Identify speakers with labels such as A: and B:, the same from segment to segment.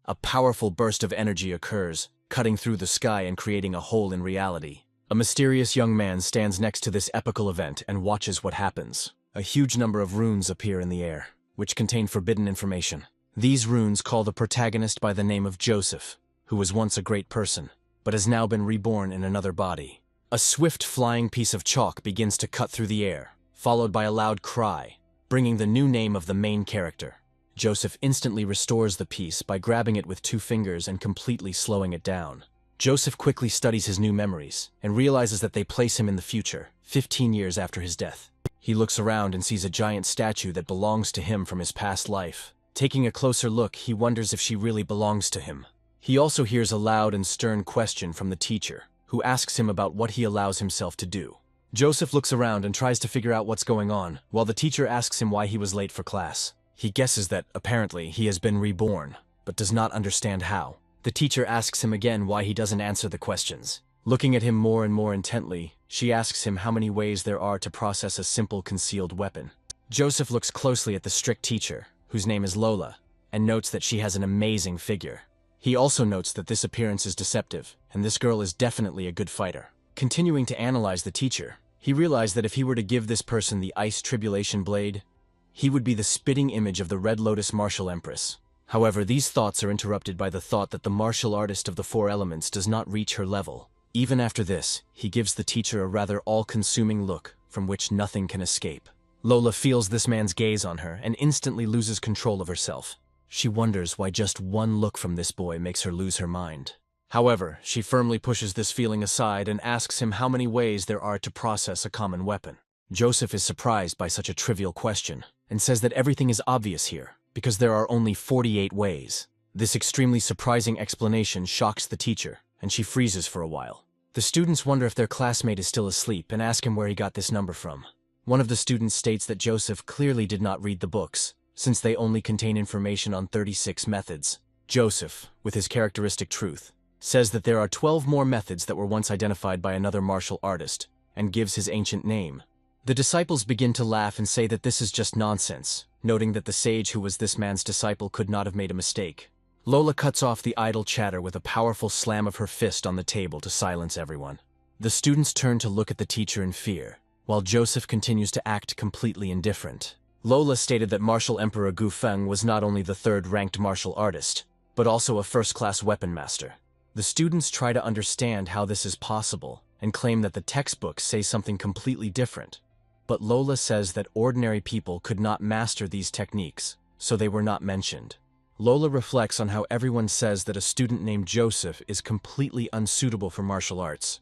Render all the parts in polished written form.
A: A powerful burst of energy occurs, cutting through the sky and creating a hole in reality. A mysterious young man stands next to this epical event and watches what happens. A huge number of runes appear in the air, which contain forbidden information. These runes call the protagonist by the name of Joseph, who was once a great person, but has now been reborn in another body. A swift flying piece of chalk begins to cut through the air, followed by a loud cry, bringing the new name of the main character. Joseph instantly restores the piece by grabbing it with 2 fingers and completely slowing it down. Joseph quickly studies his new memories and realizes that they place him in the future, 15 years after his death. He looks around and sees a giant statue that belongs to him from his past life. Taking a closer look, he wonders if she really belongs to him. He also hears a loud and stern question from the teacher, who asks him about what he allows himself to do. Joseph looks around and tries to figure out what's going on, while the teacher asks him why he was late for class. He guesses that, apparently, he has been reborn, but does not understand how. The teacher asks him again why he doesn't answer the questions. Looking at him more and more intently, she asks him how many ways there are to process a simple concealed weapon. Joseph looks closely at the strict teacher, whose name is Lola, and notes that she has an amazing figure. He also notes that this appearance is deceptive, and this girl is definitely a good fighter. Continuing to analyze the teacher, he realized that if he were to give this person the Ice Tribulation Blade, he would be the spitting image of the Red Lotus martial empress. However, these thoughts are interrupted by the thought that the martial artist of the 4 elements does not reach her level. Even after this, he gives the teacher a rather all-consuming look from which nothing can escape. Lola feels this man's gaze on her and instantly loses control of herself. She wonders why just one look from this boy makes her lose her mind. However, she firmly pushes this feeling aside and asks him how many ways there are to process a common weapon. Joseph is surprised by such a trivial question, and says that everything is obvious here, because there are only 48 ways. This extremely surprising explanation shocks the teacher, and she freezes for a while. The students wonder if their classmate is still asleep and ask him where he got this number from. One of the students states that Joseph clearly did not read the books, since they only contain information on 36 methods. Joseph, with his characteristic truth, says that there are 12 more methods that were once identified by another martial artist, and gives his ancient name. The disciples begin to laugh and say that this is just nonsense, noting that the sage who was this man's disciple could not have made a mistake. Lola cuts off the idle chatter with a powerful slam of her fist on the table to silence everyone. The students turn to look at the teacher in fear, while Joseph continues to act completely indifferent. Lola stated that Martial Emperor Gu Feng was not only the 3rd-ranked martial artist, but also a first-class weapon master. The students try to understand how this is possible, and claim that the textbooks say something completely different. But Lola says that ordinary people could not master these techniques, so they were not mentioned. Lola reflects on how everyone says that a student named Joseph is completely unsuitable for martial arts,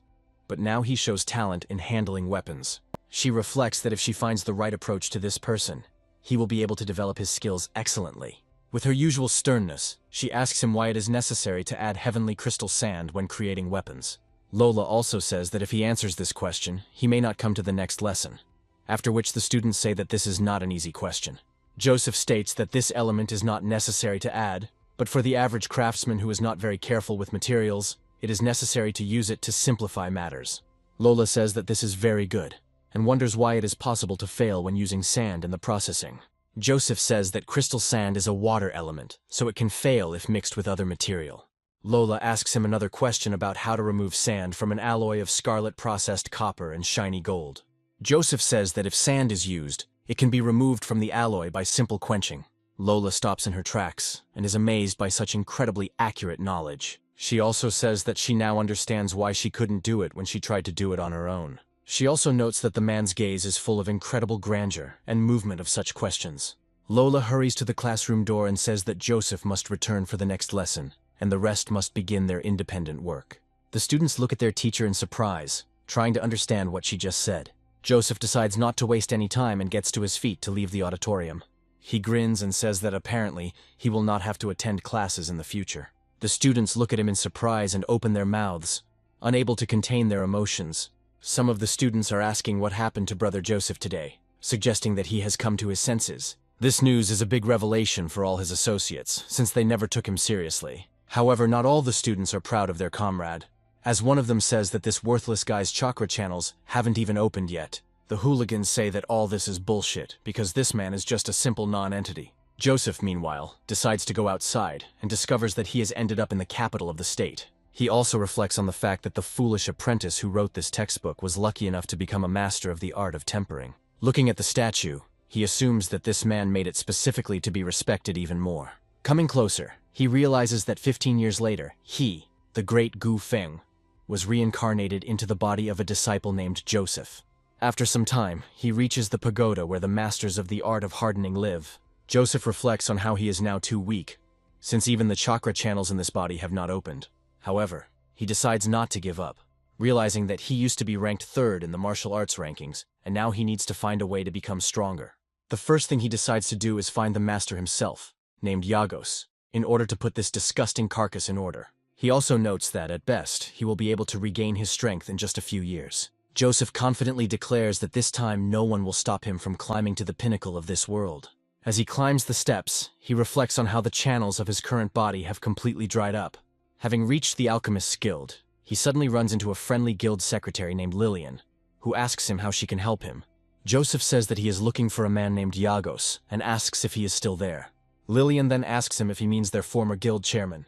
A: but now he shows talent in handling weapons. She reflects that if she finds the right approach to this person, he will be able to develop his skills excellently. With her usual sternness, she asks him why it is necessary to add heavenly crystal sand when creating weapons. Lola also says that if he answers this question, he may not come to the next lesson. After which the students say that this is not an easy question. Joseph states that this element is not necessary to add, but for the average craftsman who is not very careful with materials, it is necessary to use it to simplify matters. Lola says that this is very good, and wonders why it is possible to fail when using sand in the processing. Joseph says that crystal sand is a water element, so it can fail if mixed with other material. Lola asks him another question about how to remove sand from an alloy of scarlet processed copper and shiny gold. Joseph says that if sand is used, it can be removed from the alloy by simple quenching. Lola stops in her tracks and is amazed by such incredibly accurate knowledge. She also says that she now understands why she couldn't do it when she tried to do it on her own. She also notes that the man's gaze is full of incredible grandeur and movement of such questions. Lola hurries to the classroom door and says that Joseph must return for the next lesson, and the rest must begin their independent work. The students look at their teacher in surprise, trying to understand what she just said. Joseph decides not to waste any time and gets to his feet to leave the auditorium. He grins and says that apparently he will not have to attend classes in the future. The students look at him in surprise and open their mouths, unable to contain their emotions. Some of the students are asking what happened to Brother Joseph today, suggesting that he has come to his senses. This news is a big revelation for all his associates, since they never took him seriously. However, not all the students are proud of their comrade, as one of them says that this worthless guy's chakra channels haven't even opened yet. The hooligans say that all this is bullshit, because this man is just a simple non-entity. Joseph, meanwhile, decides to go outside and discovers that he has ended up in the capital of the state. He also reflects on the fact that the foolish apprentice who wrote this textbook was lucky enough to become a master of the art of tempering. Looking at the statue, he assumes that this man made it specifically to be respected even more. Coming closer, he realizes that 15 years later, he, the great Gu Feng, was reincarnated into the body of a disciple named Joseph. After some time, he reaches the pagoda where the masters of the art of hardening live. Joseph reflects on how he is now too weak, since even the chakra channels in this body have not opened. However, he decides not to give up, realizing that he used to be ranked 3rd in the martial arts rankings, and now he needs to find a way to become stronger. The first thing he decides to do is find the master himself, named Yagos, in order to put this disgusting carcass in order. He also notes that, at best, he will be able to regain his strength in just a few years. Joseph confidently declares that this time no one will stop him from climbing to the pinnacle of this world. As he climbs the steps, he reflects on how the channels of his current body have completely dried up. Having reached the Alchemist's Guild, he suddenly runs into a friendly guild secretary named Lillian, who asks him how she can help him. Joseph says that he is looking for a man named Yagos and asks if he is still there. Lillian then asks him if he means their former guild chairman,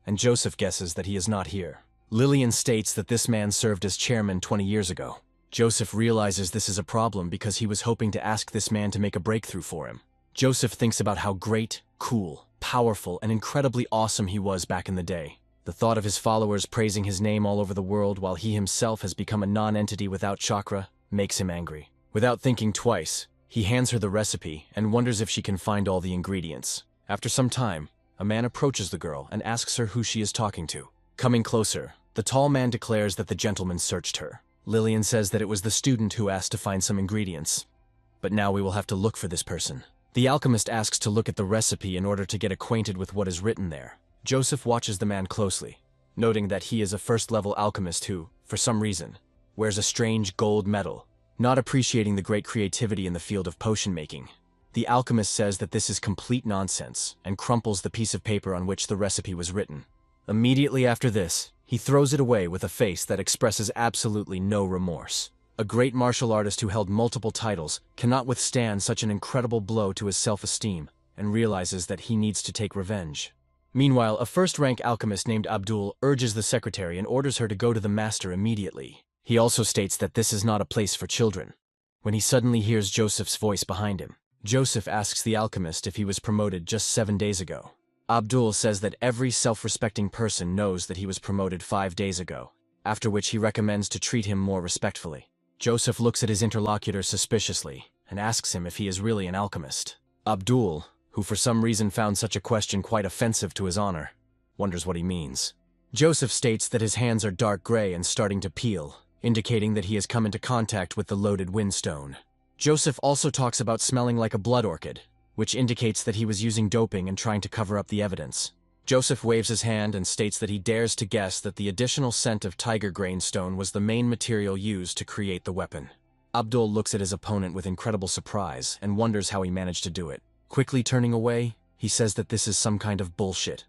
A: and Joseph guesses that he is not here. Lillian states that this man served as chairman 20 years ago. Joseph realizes this is a problem because he was hoping to ask this man to make a breakthrough for him. Joseph thinks about how great, cool, powerful, and incredibly awesome he was back in the day. The thought of his followers praising his name all over the world while he himself has become a non-entity without chakra makes him angry. Without thinking twice, he hands her the recipe and wonders if she can find all the ingredients. After some time, a man approaches the girl and asks her who she is talking to. Coming closer, the tall man declares that the gentleman searched her. Lillian says that it was the student who asked to find some ingredients. But now we will have to look for this person. The alchemist asks to look at the recipe in order to get acquainted with what is written there. Joseph watches the man closely, noting that he is a first-level alchemist who, for some reason, wears a strange gold medal, not appreciating the great creativity in the field of potion making. The alchemist says that this is complete nonsense and crumples the piece of paper on which the recipe was written. Immediately after this, he throws it away with a face that expresses absolutely no remorse. A great martial artist who held multiple titles cannot withstand such an incredible blow to his self-esteem and realizes that he needs to take revenge. Meanwhile, a first-rank alchemist named Abdul urges the secretary and orders her to go to the master immediately. He also states that this is not a place for children, when he suddenly hears Joseph's voice behind him. Joseph asks the alchemist if he was promoted just 7 days ago. Abdul says that every self-respecting person knows that he was promoted 5 days ago, after which he recommends to treat him more respectfully. Joseph looks at his interlocutor suspiciously and asks him if he is really an alchemist. Abdul, who for some reason found such a question quite offensive to his honor, wonders what he means. Joseph states that his hands are dark gray and starting to peel, indicating that he has come into contact with the loaded windstone. Joseph also talks about smelling like a blood orchid, which indicates that he was using doping and trying to cover up the evidence. Joseph waves his hand and states that he dares to guess that the additional scent of tiger grainstone was the main material used to create the weapon. Abdul looks at his opponent with incredible surprise and wonders how he managed to do it. Quickly turning away, he says that this is some kind of bullshit,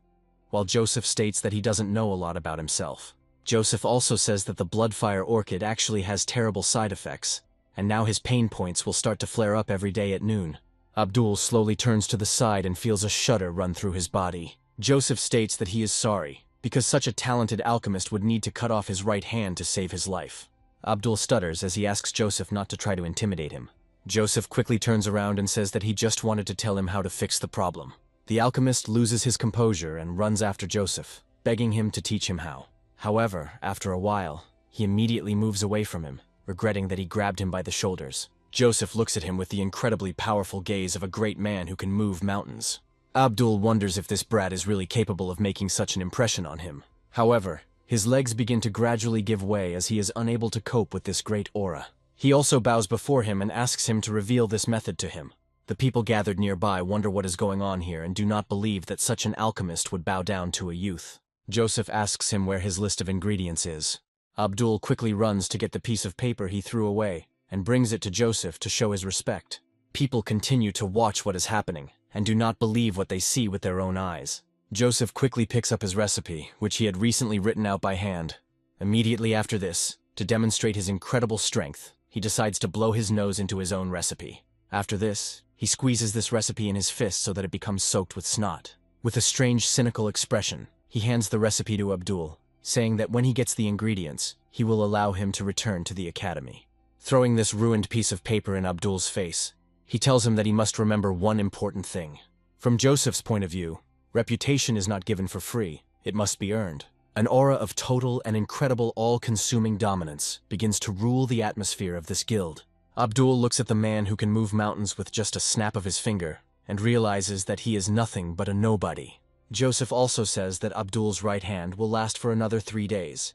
A: while Joseph states that he doesn't know a lot about himself. Joseph also says that the Bloodfire Orchid actually has terrible side effects, and now his pain points will start to flare up every day at noon. Abdul slowly turns to the side and feels a shudder run through his body. Joseph states that he is sorry, because such a talented alchemist would need to cut off his right hand to save his life. Abdul stutters as he asks Joseph not to try to intimidate him. Joseph quickly turns around and says that he just wanted to tell him how to fix the problem. The alchemist loses his composure and runs after Joseph, begging him to teach him how. However, after a while, he immediately moves away from him, regretting that he grabbed him by the shoulders. Joseph looks at him with the incredibly powerful gaze of a great man who can move mountains. Abdul wonders if this brat is really capable of making such an impression on him. However, his legs begin to gradually give way as he is unable to cope with this great aura. He also bows before him and asks him to reveal this method to him. The people gathered nearby wonder what is going on here and do not believe that such an alchemist would bow down to a youth. Joseph asks him where his list of ingredients is. Abdul quickly runs to get the piece of paper he threw away and brings it to Joseph to show his respect. People continue to watch what is happening and do not believe what they see with their own eyes. Joseph quickly picks up his recipe, which he had recently written out by hand. Immediately after this, to demonstrate his incredible strength, he decides to blow his nose into his own recipe. After this, He squeezes this recipe in his fist so that it becomes soaked with snot. With a strange, cynical expression, he hands the recipe to Abdul, saying that when he gets the ingredients, he will allow him to return to the academy. Throwing this ruined piece of paper in Abdul's face, he tells him that he must remember one important thing. From Joseph's point of view, reputation is not given for free, it must be earned. An aura of total and incredible all-consuming dominance begins to rule the atmosphere of this guild. Abdul looks at the man who can move mountains with just a snap of his finger and realizes that he is nothing but a nobody. Joseph also says that Abdul's right hand will last for another 3 days,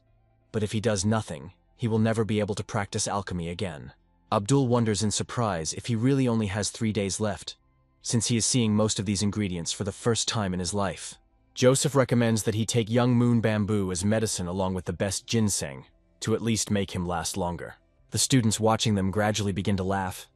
A: but if he does nothing, he will never be able to practice alchemy again. Abdul wonders in surprise if he really only has 3 days left, since he is seeing most of these ingredients for the first time in his life. Joseph recommends that he take young moon bamboo as medicine along with the best ginseng, to at least make him last longer. The students watching them gradually begin to laugh,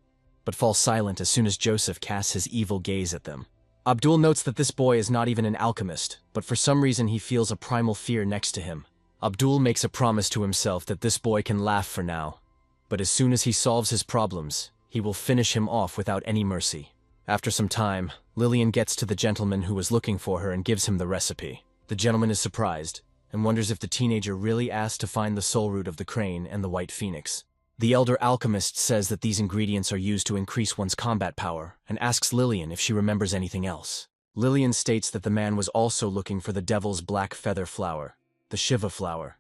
A: but fall silent as soon as Joseph casts his evil gaze at them. Abdul notes that this boy is not even an alchemist, but for some reason he feels a primal fear next to him. Abdul makes a promise to himself that this boy can laugh for now, but as soon as he solves his problems, he will finish him off without any mercy. After some time, Lillian gets to the gentleman who was looking for her and gives him the recipe. The gentleman is surprised and wonders if the teenager really asked to find the soul root of the crane and the white phoenix. The elder alchemist says that these ingredients are used to increase one's combat power and asks Lillian if she remembers anything else. Lillian states that the man was also looking for the devil's black feather flower, the Shiva flower,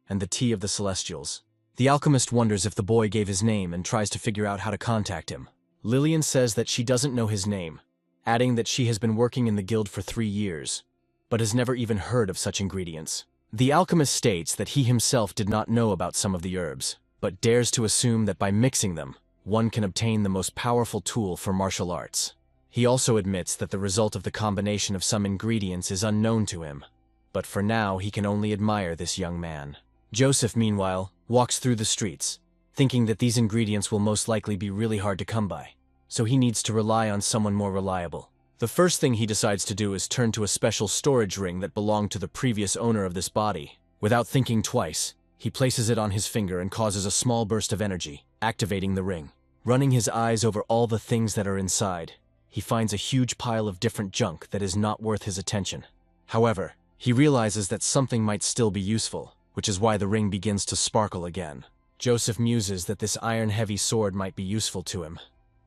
A: and the tea of the celestials. The alchemist wonders if the boy gave his name and tries to figure out how to contact him. Lillian says that she doesn't know his name, adding that she has been working in the guild for 3 years, but has never even heard of such ingredients. The alchemist states that he himself did not know about some of the herbs, but dares to assume that by mixing them, one can obtain the most powerful tool for martial arts. He also admits that the result of the combination of some ingredients is unknown to him, but for now he can only admire this young man. Joseph, meanwhile, walks through the streets, thinking that these ingredients will most likely be really hard to come by, so he needs to rely on someone more reliable. The first thing he decides to do is turn to a special storage ring that belonged to the previous owner of this body. Without thinking twice, he places it on his finger and causes a small burst of energy, activating the ring. Running his eyes over all the things that are inside, he finds a huge pile of different junk that is not worth his attention. However, he realizes that something might still be useful, which is why the ring begins to sparkle again. Joseph muses that this iron-heavy sword might be useful to him,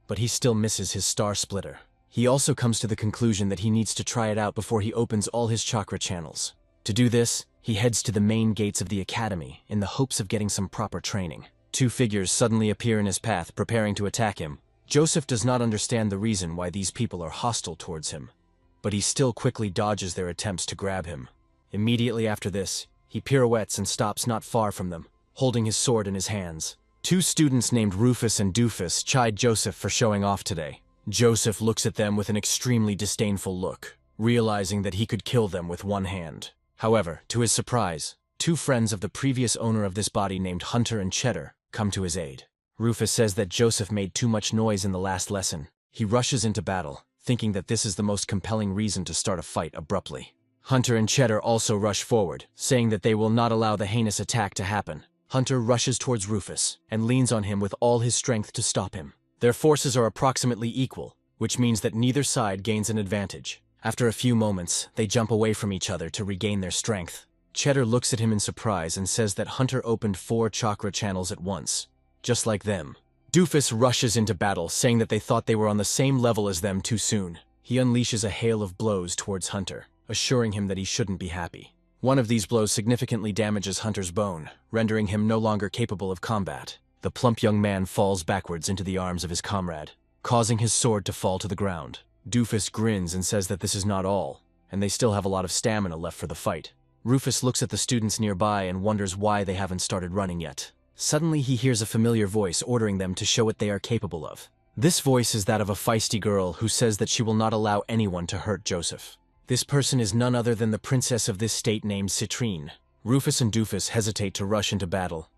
A: but he still misses his star splitter. He also comes to the conclusion that he needs to try it out before he opens all his chakra channels. To do this, he heads to the main gates of the academy in the hopes of getting some proper training. 2 figures suddenly appear in his path, preparing to attack him. Joseph does not understand the reason why these people are hostile towards him, but he still quickly dodges their attempts to grab him. Immediately after this, he pirouettes and stops not far from them, holding his sword in his hands. 2 students named Rufus and Doofus chide Joseph for showing off today. Joseph looks at them with an extremely disdainful look, realizing that he could kill them with one hand. However, to his surprise, 2 friends of the previous owner of this body named Hunter and Cheddar come to his aid. Rufus says that Joseph made too much noise in the last lesson. He rushes into battle, thinking that this is the most compelling reason to start a fight abruptly. Hunter and Cheddar also rush forward, saying that they will not allow the heinous attack to happen. Hunter rushes towards Rufus and leans on him with all his strength to stop him. Their forces are approximately equal, which means that neither side gains an advantage. After a few moments, they jump away from each other to regain their strength. Cheddar looks at him in surprise and says that Hunter opened 4 chakra channels at once, just like them. Doofus rushes into battle, saying that they thought they were on the same level as them too soon. He unleashes a hail of blows towards Hunter, assuring him that he shouldn't be happy. One of these blows significantly damages Hunter's bone, rendering him no longer capable of combat. The plump young man falls backwards into the arms of his comrade, causing his sword to fall to the ground. Doofus grins and says that this is not all, and they still have a lot of stamina left for the fight. Rufus looks at the students nearby and wonders why they haven't started running yet. Suddenly he hears a familiar voice ordering them to show what they are capable of. This voice is that of a feisty girl who says that she will not allow anyone to hurt Joseph. This person is none other than the princess of this state named Citrine. Rufus and Doofus hesitate to rush into battle,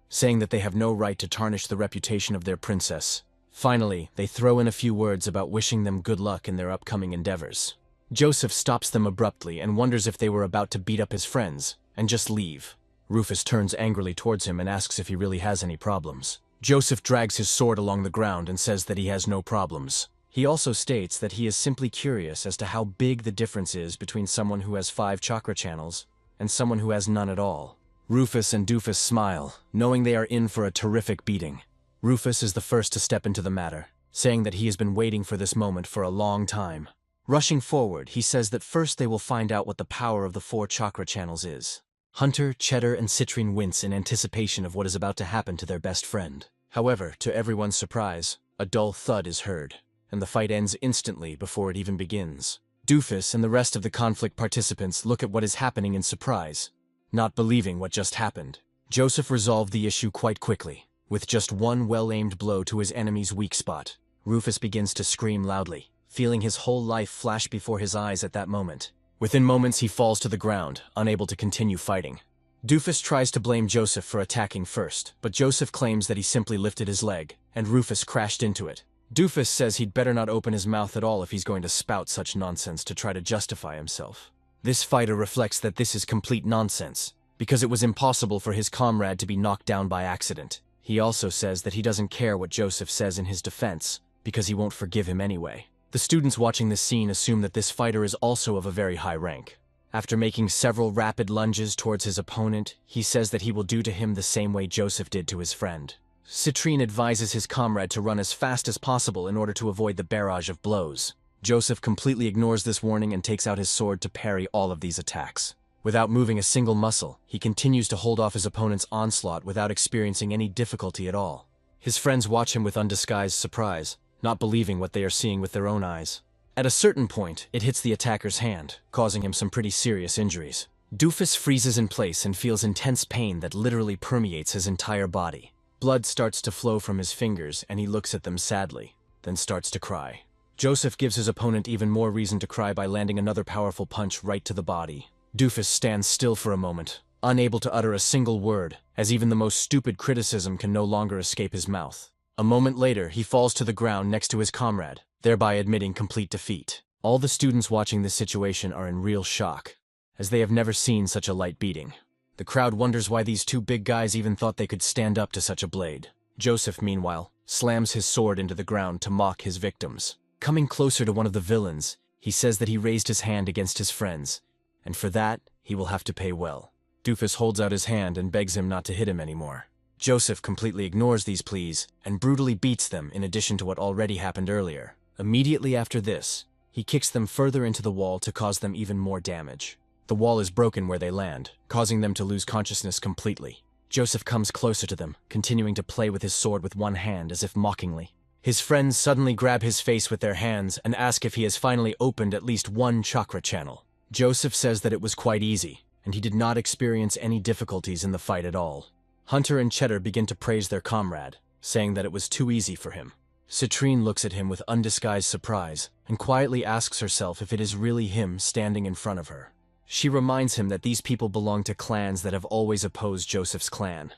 A: saying that they have no right to tarnish the reputation of their princess. Finally, they throw in a few words about wishing them good luck in their upcoming endeavors. Joseph stops them abruptly and wonders if they were about to beat up his friends and just leave. Rufus turns angrily towards him and asks if he really has any problems. Joseph drags his sword along the ground and says that he has no problems. He also states that he is simply curious as to how big the difference is between someone who has 5 chakra channels and someone who has none at all. Rufus and Doofus smile, knowing they are in for a terrific beating. Rufus is the first to step into the matter, saying that he has been waiting for this moment for a long time. Rushing forward, he says that first they will find out what the power of the 4 chakra channels is. Hunter, Cheddar, and Citrine wince in anticipation of what is about to happen to their best friend. However, to everyone's surprise, a dull thud is heard, and the fight ends instantly before it even begins. Doofus and the rest of the conflict participants look at what is happening in surprise, not believing what just happened. Joseph resolved the issue quite quickly. With just one well-aimed blow to his enemy's weak spot, Rufus begins to scream loudly, feeling his whole life flash before his eyes at that moment. Within moments, he falls to the ground, unable to continue fighting. Doofus tries to blame Joseph for attacking first, but Joseph claims that he simply lifted his leg, and Rufus crashed into it. Doofus says he'd better not open his mouth at all if he's going to spout such nonsense to try to justify himself. This fighter reflects that this is complete nonsense, because it was impossible for his comrade to be knocked down by accident. He also says that he doesn't care what Joseph says in his defense, because he won't forgive him anyway. The students watching this scene assume that this fighter is also of a very high rank. After making several rapid lunges towards his opponent, he says that he will do to him the same way Joseph did to his friend. Citrine advises his comrade to run as fast as possible in order to avoid the barrage of blows. Joseph completely ignores this warning and takes out his sword to parry all of these attacks. Without moving a single muscle, he continues to hold off his opponent's onslaught without experiencing any difficulty at all. His friends watch him with undisguised surprise, not believing what they are seeing with their own eyes. At a certain point, it hits the attacker's hand, causing him some pretty serious injuries. Doofus freezes in place and feels intense pain that literally permeates his entire body. Blood starts to flow from his fingers, and he looks at them sadly, then starts to cry. Joseph gives his opponent even more reason to cry by landing another powerful punch right to the body. Doofus stands still for a moment, unable to utter a single word, as even the most stupid criticism can no longer escape his mouth. A moment later, he falls to the ground next to his comrade, thereby admitting complete defeat. All the students watching this situation are in real shock, as they have never seen such a light beating. The crowd wonders why these 2 big guys even thought they could stand up to such a blade. Joseph, meanwhile, slams his sword into the ground to mock his victims. Coming closer to one of the villains, he says that he raised his hand against his friends, and for that, he will have to pay well. Doofus holds out his hand and begs him not to hit him anymore. Joseph completely ignores these pleas and brutally beats them in addition to what already happened earlier. Immediately after this, he kicks them further into the wall to cause them even more damage. The wall is broken where they land, causing them to lose consciousness completely. Joseph comes closer to them, continuing to play with his sword with one hand as if mockingly. His friends suddenly grab his face with their hands and ask if he has finally opened at least one chakra channel. Joseph says that it was quite easy, and he did not experience any difficulties in the fight at all. Hunter and Cheddar begin to praise their comrade, saying that it was too easy for him. Citrine looks at him with undisguised surprise and quietly asks herself if it is really him standing in front of her. She reminds him that these people belong to clans that have always opposed Joseph's clan,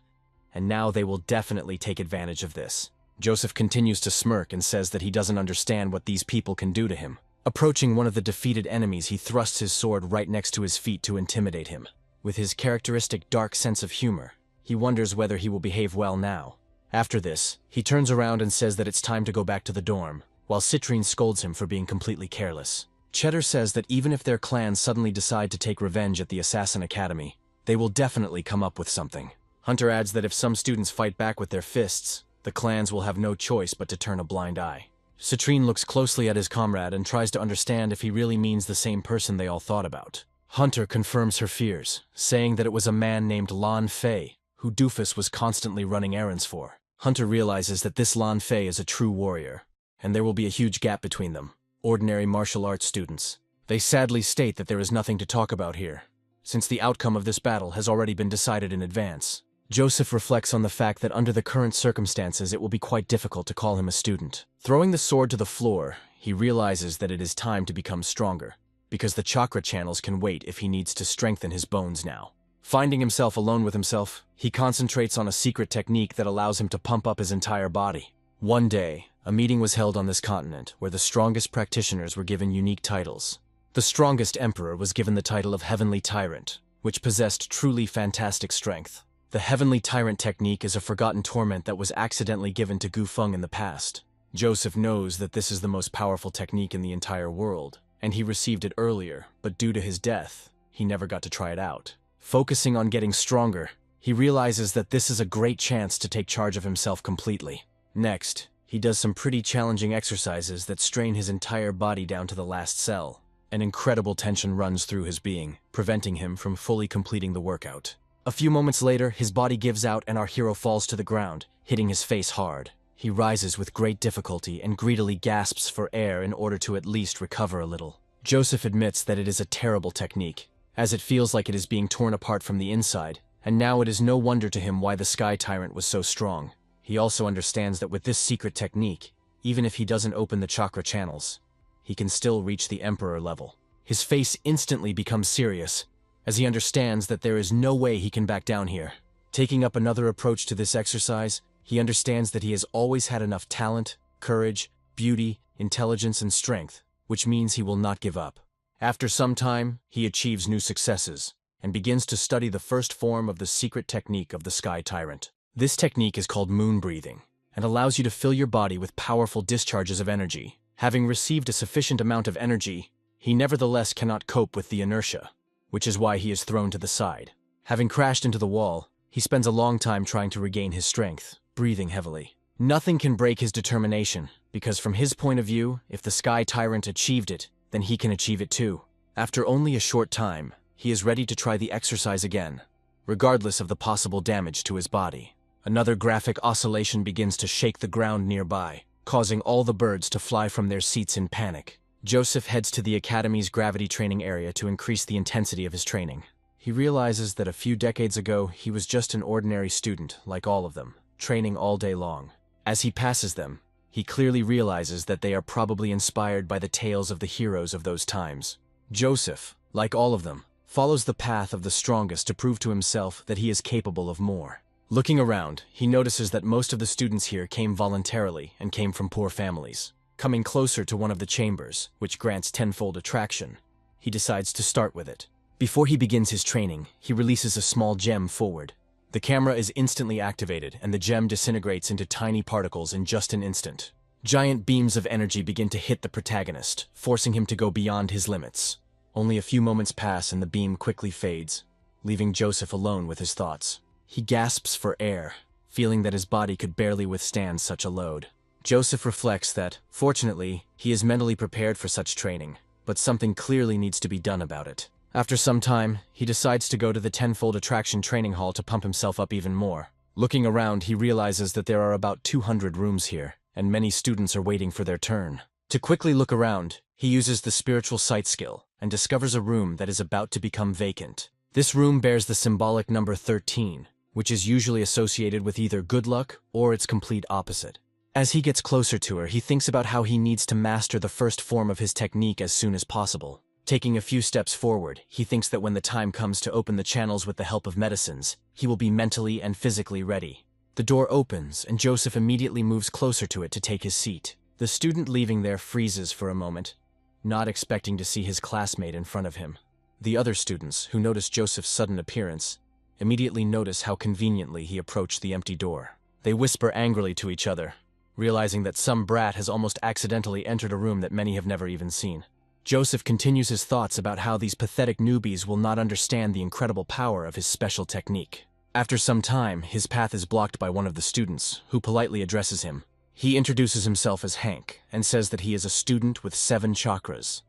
A: and now they will definitely take advantage of this. Joseph continues to smirk and says that he doesn't understand what these people can do to him. Approaching one of the defeated enemies, he thrusts his sword right next to his feet to intimidate him. With his characteristic dark sense of humor, he wonders whether he will behave well now. After this, he turns around and says that it's time to go back to the dorm, while Citrine scolds him for being completely careless. Cheddar says that even if their clans suddenly decide to take revenge at the Assassin Academy, they will definitely come up with something. Hunter adds that if some students fight back with their fists, the clans will have no choice but to turn a blind eye. Citrine looks closely at his comrade and tries to understand if he really means the same person they all thought about. Hunter confirms her fears, saying that it was a man named Lan Fei, who Doofus was constantly running errands for. Hunter realizes that this Lan Fei is a true warrior, and there will be a huge gap between them, ordinary martial arts students. They sadly state that there is nothing to talk about here, since the outcome of this battle has already been decided in advance. Joseph reflects on the fact that under the current circumstances it will be quite difficult to call him a student. Throwing the sword to the floor, he realizes that it is time to become stronger, because the chakra channels can wait if he needs to strengthen his bones now. Finding himself alone with himself, he concentrates on a secret technique that allows him to pump up his entire body. One day, a meeting was held on this continent where the strongest practitioners were given unique titles. The strongest emperor was given the title of Heavenly Tyrant, which possessed truly fantastic strength. The Heavenly Tyrant technique is a forgotten torment that was accidentally given to Gu Feng in the past. Joseph knows that this is the most powerful technique in the entire world, and he received it earlier, but due to his death, he never got to try it out. Focusing on getting stronger, he realizes that this is a great chance to take charge of himself completely. Next, he does some pretty challenging exercises that strain his entire body down to the last cell. An incredible tension runs through his being, preventing him from fully completing the workout. A few moments later, his body gives out and our hero falls to the ground, hitting his face hard. He rises with great difficulty and greedily gasps for air in order to at least recover a little. Joseph admits that it is a terrible technique, as it feels like it is being torn apart from the inside, and now it is no wonder to him why the Sky Tyrant was so strong. He also understands that with this secret technique, even if he doesn't open the chakra channels, he can still reach the Emperor level. His face instantly becomes serious, as he understands that there is no way he can back down here. Taking up another approach to this exercise, he understands that he has always had enough talent, courage, beauty, intelligence, and strength, which means he will not give up. After some time, he achieves new successes, and begins to study the first form of the secret technique of the Sky Tyrant. This technique is called moon breathing, and allows you to fill your body with powerful discharges of energy. Having received a sufficient amount of energy, he nevertheless cannot cope with the inertia, which is why he is thrown to the side. Having crashed into the wall, he spends a long time trying to regain his strength, breathing heavily. Nothing can break his determination, because from his point of view, if the Sky Tyrant achieved it, then he can achieve it too. After only a short time, he is ready to try the exercise again, regardless of the possible damage to his body. Another graphic oscillation begins to shake the ground nearby, causing all the birds to fly from their seats in panic. Joseph heads to the Academy's gravity training area to increase the intensity of his training. He realizes that a few decades ago, he was just an ordinary student, like all of them, training all day long. As he passes them, he clearly realizes that they are probably inspired by the tales of the heroes of those times. Joseph, like all of them, follows the path of the strongest to prove to himself that he is capable of more. Looking around, he notices that most of the students here came voluntarily and came from poor families. Coming closer to one of the chambers, which grants tenfold attraction, he decides to start with it. Before he begins his training, he releases a small gem forward. The camera is instantly activated, and the gem disintegrates into tiny particles in just an instant. Giant beams of energy begin to hit the protagonist, forcing him to go beyond his limits. Only a few moments pass and the beam quickly fades, leaving Joseph alone with his thoughts. He gasps for air, feeling that his body could barely withstand such a load. Joseph reflects that, fortunately, he is mentally prepared for such training, but something clearly needs to be done about it. After some time, he decides to go to the tenfold attraction training hall to pump himself up even more. Looking around, he realizes that there are about 200 rooms here, and many students are waiting for their turn. To quickly look around, he uses the spiritual sight skill and discovers a room that is about to become vacant. This room bears the symbolic number 13, which is usually associated with either good luck or its complete opposite. As he gets closer to her, he thinks about how he needs to master the first form of his technique as soon as possible. Taking a few steps forward, he thinks that when the time comes to open the channels with the help of medicines, he will be mentally and physically ready. The door opens, and Joseph immediately moves closer to it to take his seat. The student leaving there freezes for a moment, not expecting to see his classmate in front of him. The other students, who notice Joseph's sudden appearance, immediately notice how conveniently he approached the empty door. They whisper angrily to each other, realizing that some brat has almost accidentally entered a room that many have never even seen. Joseph continues his thoughts about how these pathetic newbies will not understand the incredible power of his special technique. After some time, his path is blocked by one of the students, who politely addresses him. He introduces himself as Hank, and says that he is a student with 7 chakras,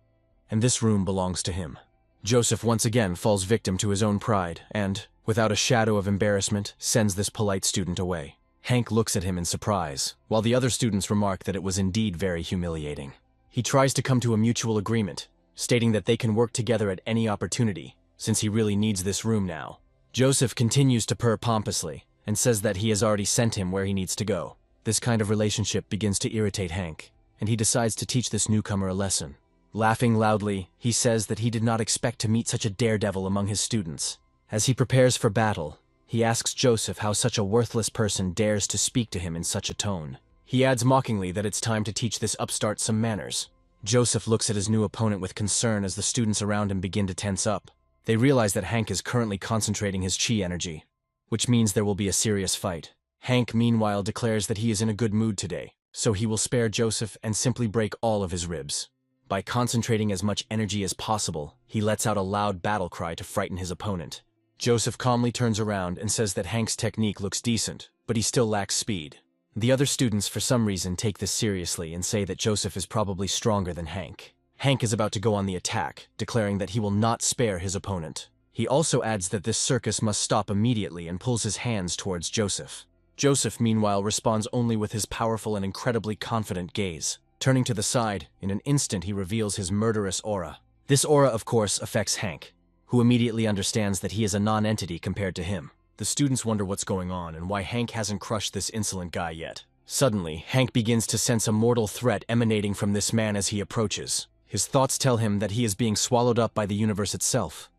A: and this room belongs to him. Joseph once again falls victim to his own pride, and, without a shadow of embarrassment, sends this polite student away. Hank looks at him in surprise, while the other students remark that it was indeed very humiliating. He tries to come to a mutual agreement, stating that they can work together at any opportunity, since he really needs this room now. Joseph continues to purr pompously, and says that he has already sent him where he needs to go. This kind of relationship begins to irritate Hank, and he decides to teach this newcomer a lesson. Laughing loudly, he says that he did not expect to meet such a daredevil among his students. As he prepares for battle, he asks Joseph how such a worthless person dares to speak to him in such a tone. He adds mockingly that it's time to teach this upstart some manners. Joseph looks at his new opponent with concern as the students around him begin to tense up. They realize that Hank is currently concentrating his chi energy, which means there will be a serious fight. Hank, meanwhile, declares that he is in a good mood today, so he will spare Joseph and simply break all of his ribs. By concentrating as much energy as possible, he lets out a loud battle cry to frighten his opponent. Joseph calmly turns around and says that Hank's technique looks decent, but he still lacks speed. The other students for some reason take this seriously and say that Joseph is probably stronger than Hank. Hank is about to go on the attack, declaring that he will not spare his opponent. He also adds that this circus must stop immediately and pulls his hands towards Joseph. Joseph, meanwhile, responds only with his powerful and incredibly confident gaze. Turning to the side, in an instant he reveals his murderous aura. This aura, of course, affects Hank, who immediately understands that he is a non-entity compared to him. The students wonder what's going on and why Hank hasn't crushed this insolent guy yet. Suddenly, Hank begins to sense a mortal threat emanating from this man as he approaches. His thoughts tell him that he is being swallowed up by the universe itself,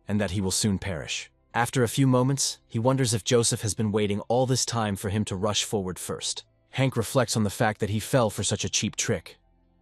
A: and that he will soon perish. After a few moments, he wonders if Joseph has been waiting all this time for him to rush forward first. Hank reflects on the fact that he fell for such a cheap trick,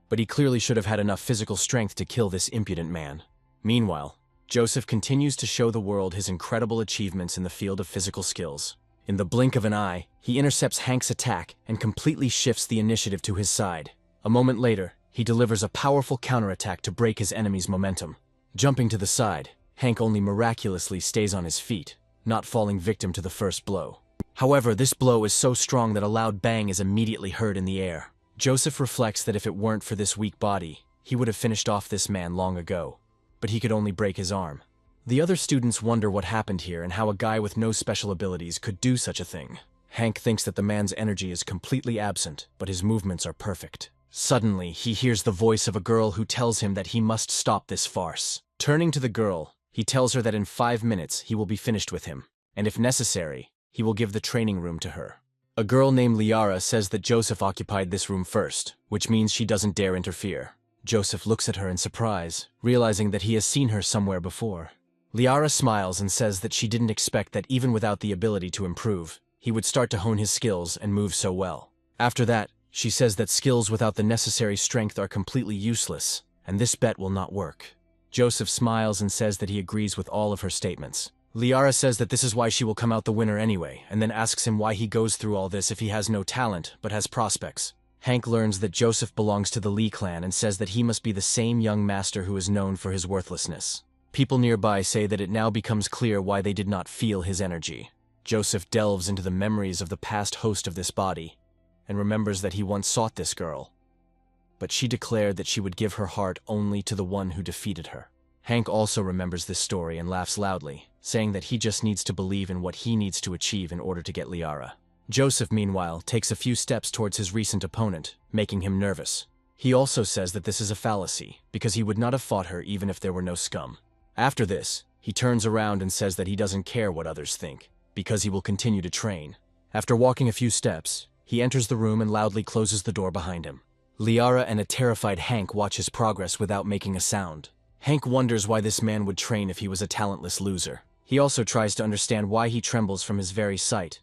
A: but he clearly should have had enough physical strength to kill this impudent man. Meanwhile, Joseph continues to show the world his incredible achievements in the field of physical skills. In the blink of an eye, he intercepts Hank's attack and completely shifts the initiative to his side. A moment later, he delivers a powerful counterattack to break his enemy's momentum. Jumping to the side, Hank only miraculously stays on his feet, not falling victim to the first blow. However, this blow is so strong that a loud bang is immediately heard in the air. Joseph reflects that if it weren't for this weak body, he would have finished off this man long ago, but he could only break his arm. The other students wonder what happened here and how a guy with no special abilities could do such a thing. Hank thinks that the man's energy is completely absent, but his movements are perfect. Suddenly, he hears the voice of a girl who tells him that he must stop this farce. Turning to the girl, he tells her that in 5 minutes he will be finished with him, and if necessary, he will give the training room to her. A girl named Liara says that Joseph occupied this room first, which means she doesn't dare interfere. Joseph looks at her in surprise, realizing that he has seen her somewhere before. Liara smiles and says that she didn't expect that even without the ability to improve, he would start to hone his skills and move so well. After that, she says that skills without the necessary strength are completely useless, and this bet will not work. Joseph smiles and says that he agrees with all of her statements. Liara says that this is why she will come out the winner anyway, and then asks him why he goes through all this if he has no talent, but has prospects. Hank learns that Joseph belongs to the Lee clan and says that he must be the same young master who is known for his worthlessness. People nearby say that it now becomes clear why they did not feel his energy. Joseph delves into the memories of the past host of this body, and remembers that he once sought this girl, but she declared that she would give her heart only to the one who defeated her. Hank also remembers this story and laughs loudly, saying that he just needs to believe in what he needs to achieve in order to get Liara. Joseph, meanwhile, takes a few steps towards his recent opponent, making him nervous. He also says that this is a fallacy, because he would not have fought her even if there were no scum. After this, he turns around and says that he doesn't care what others think, because he will continue to train. After walking a few steps, he enters the room and loudly closes the door behind him. Liara and a terrified Hank watch his progress without making a sound. Hank wonders why this man would train if he was a talentless loser. He also tries to understand why he trembles from his very sight,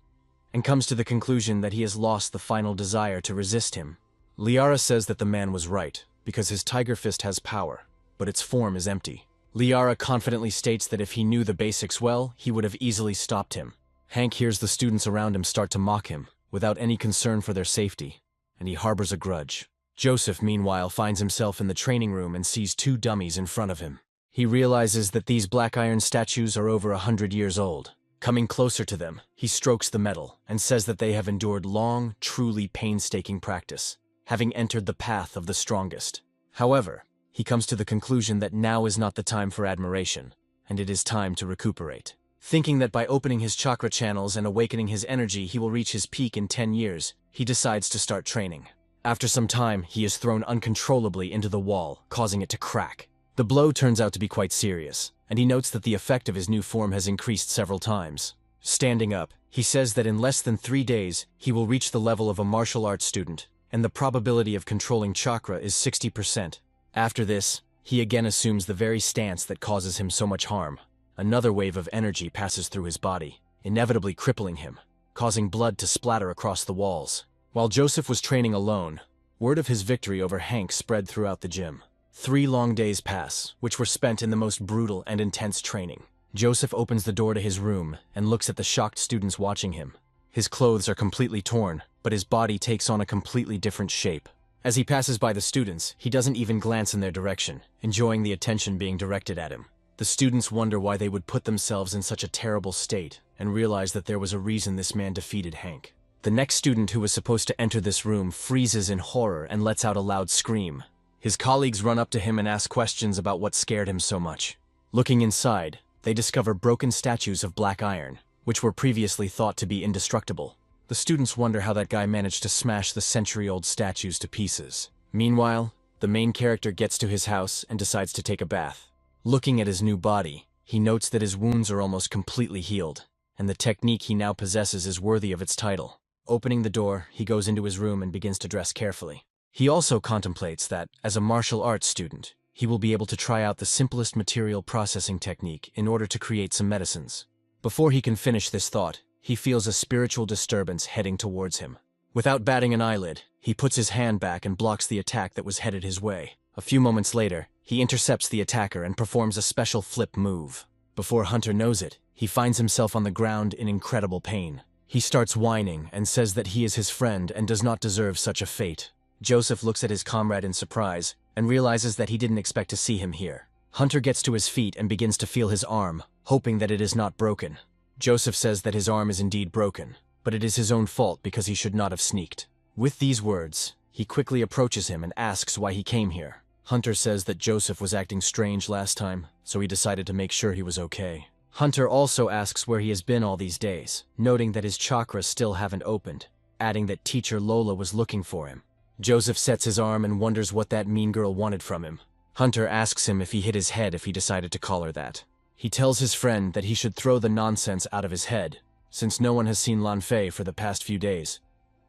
A: and comes to the conclusion that he has lost the final desire to resist him. Liara says that the man was right, because his tiger fist has power, but its form is empty. Liara confidently states that if he knew the basics well, he would have easily stopped him. Hank hears the students around him start to mock him, without any concern for their safety, and he harbors a grudge. Joseph, meanwhile, finds himself in the training room and sees 2 dummies in front of him. He realizes that these black iron statues are over 100 years old. Coming closer to them, he strokes the metal and says that they have endured long, truly painstaking practice, having entered the path of the strongest. However, he comes to the conclusion that now is not the time for admiration, and it is time to recuperate. Thinking that by opening his chakra channels and awakening his energy he will reach his peak in 10 years, he decides to start training. After some time, he is thrown uncontrollably into the wall, causing it to crack. The blow turns out to be quite serious, and he notes that the effect of his new form has increased several times. Standing up, he says that in less than 3 days, he will reach the level of a martial arts student, and the probability of controlling chakra is 60%. After this, he again assumes the very stance that causes him so much harm. Another wave of energy passes through his body, inevitably crippling him, causing blood to splatter across the walls. While Joseph was training alone, word of his victory over Hank spread throughout the gym. 3 long days pass, which were spent in the most brutal and intense training. Joseph opens the door to his room and looks at the shocked students watching him. His clothes are completely torn, but his body takes on a completely different shape. As he passes by the students, he doesn't even glance in their direction, enjoying the attention being directed at him. The students wonder why they would put themselves in such a terrible state, and realize that there was a reason this man defeated Hank. The next student who was supposed to enter this room freezes in horror and lets out a loud scream. His colleagues run up to him and ask questions about what scared him so much. Looking inside, they discover broken statues of black iron, which were previously thought to be indestructible. The students wonder how that guy managed to smash the century-old statues to pieces. Meanwhile, the main character gets to his house and decides to take a bath. Looking at his new body, he notes that his wounds are almost completely healed, and the technique he now possesses is worthy of its title. Opening the door, he goes into his room and begins to dress carefully. He also contemplates that, as a martial arts student, he will be able to try out the simplest material processing technique in order to create some medicines. Before he can finish this thought, he feels a spiritual disturbance heading towards him. Without batting an eyelid, he puts his hand back and blocks the attack that was headed his way. A few moments later, he intercepts the attacker and performs a special flip move. Before Hunter knows it, he finds himself on the ground in incredible pain. He starts whining and says that he is his friend and does not deserve such a fate. Joseph looks at his comrade in surprise and realizes that he didn't expect to see him here. Hunter gets to his feet and begins to feel his arm, hoping that it is not broken. Joseph says that his arm is indeed broken, but it is his own fault because he should not have sneaked. With these words, he quickly approaches him and asks why he came here. Hunter says that Joseph was acting strange last time, so he decided to make sure he was okay. Hunter also asks where he has been all these days, noting that his chakras still haven't opened, adding that teacher Lola was looking for him. Joseph sets his arm and wonders what that mean girl wanted from him. Hunter asks him if he hit his head if he decided to call her that. He tells his friend that he should throw the nonsense out of his head, since no one has seen Lan Fei for the past few days,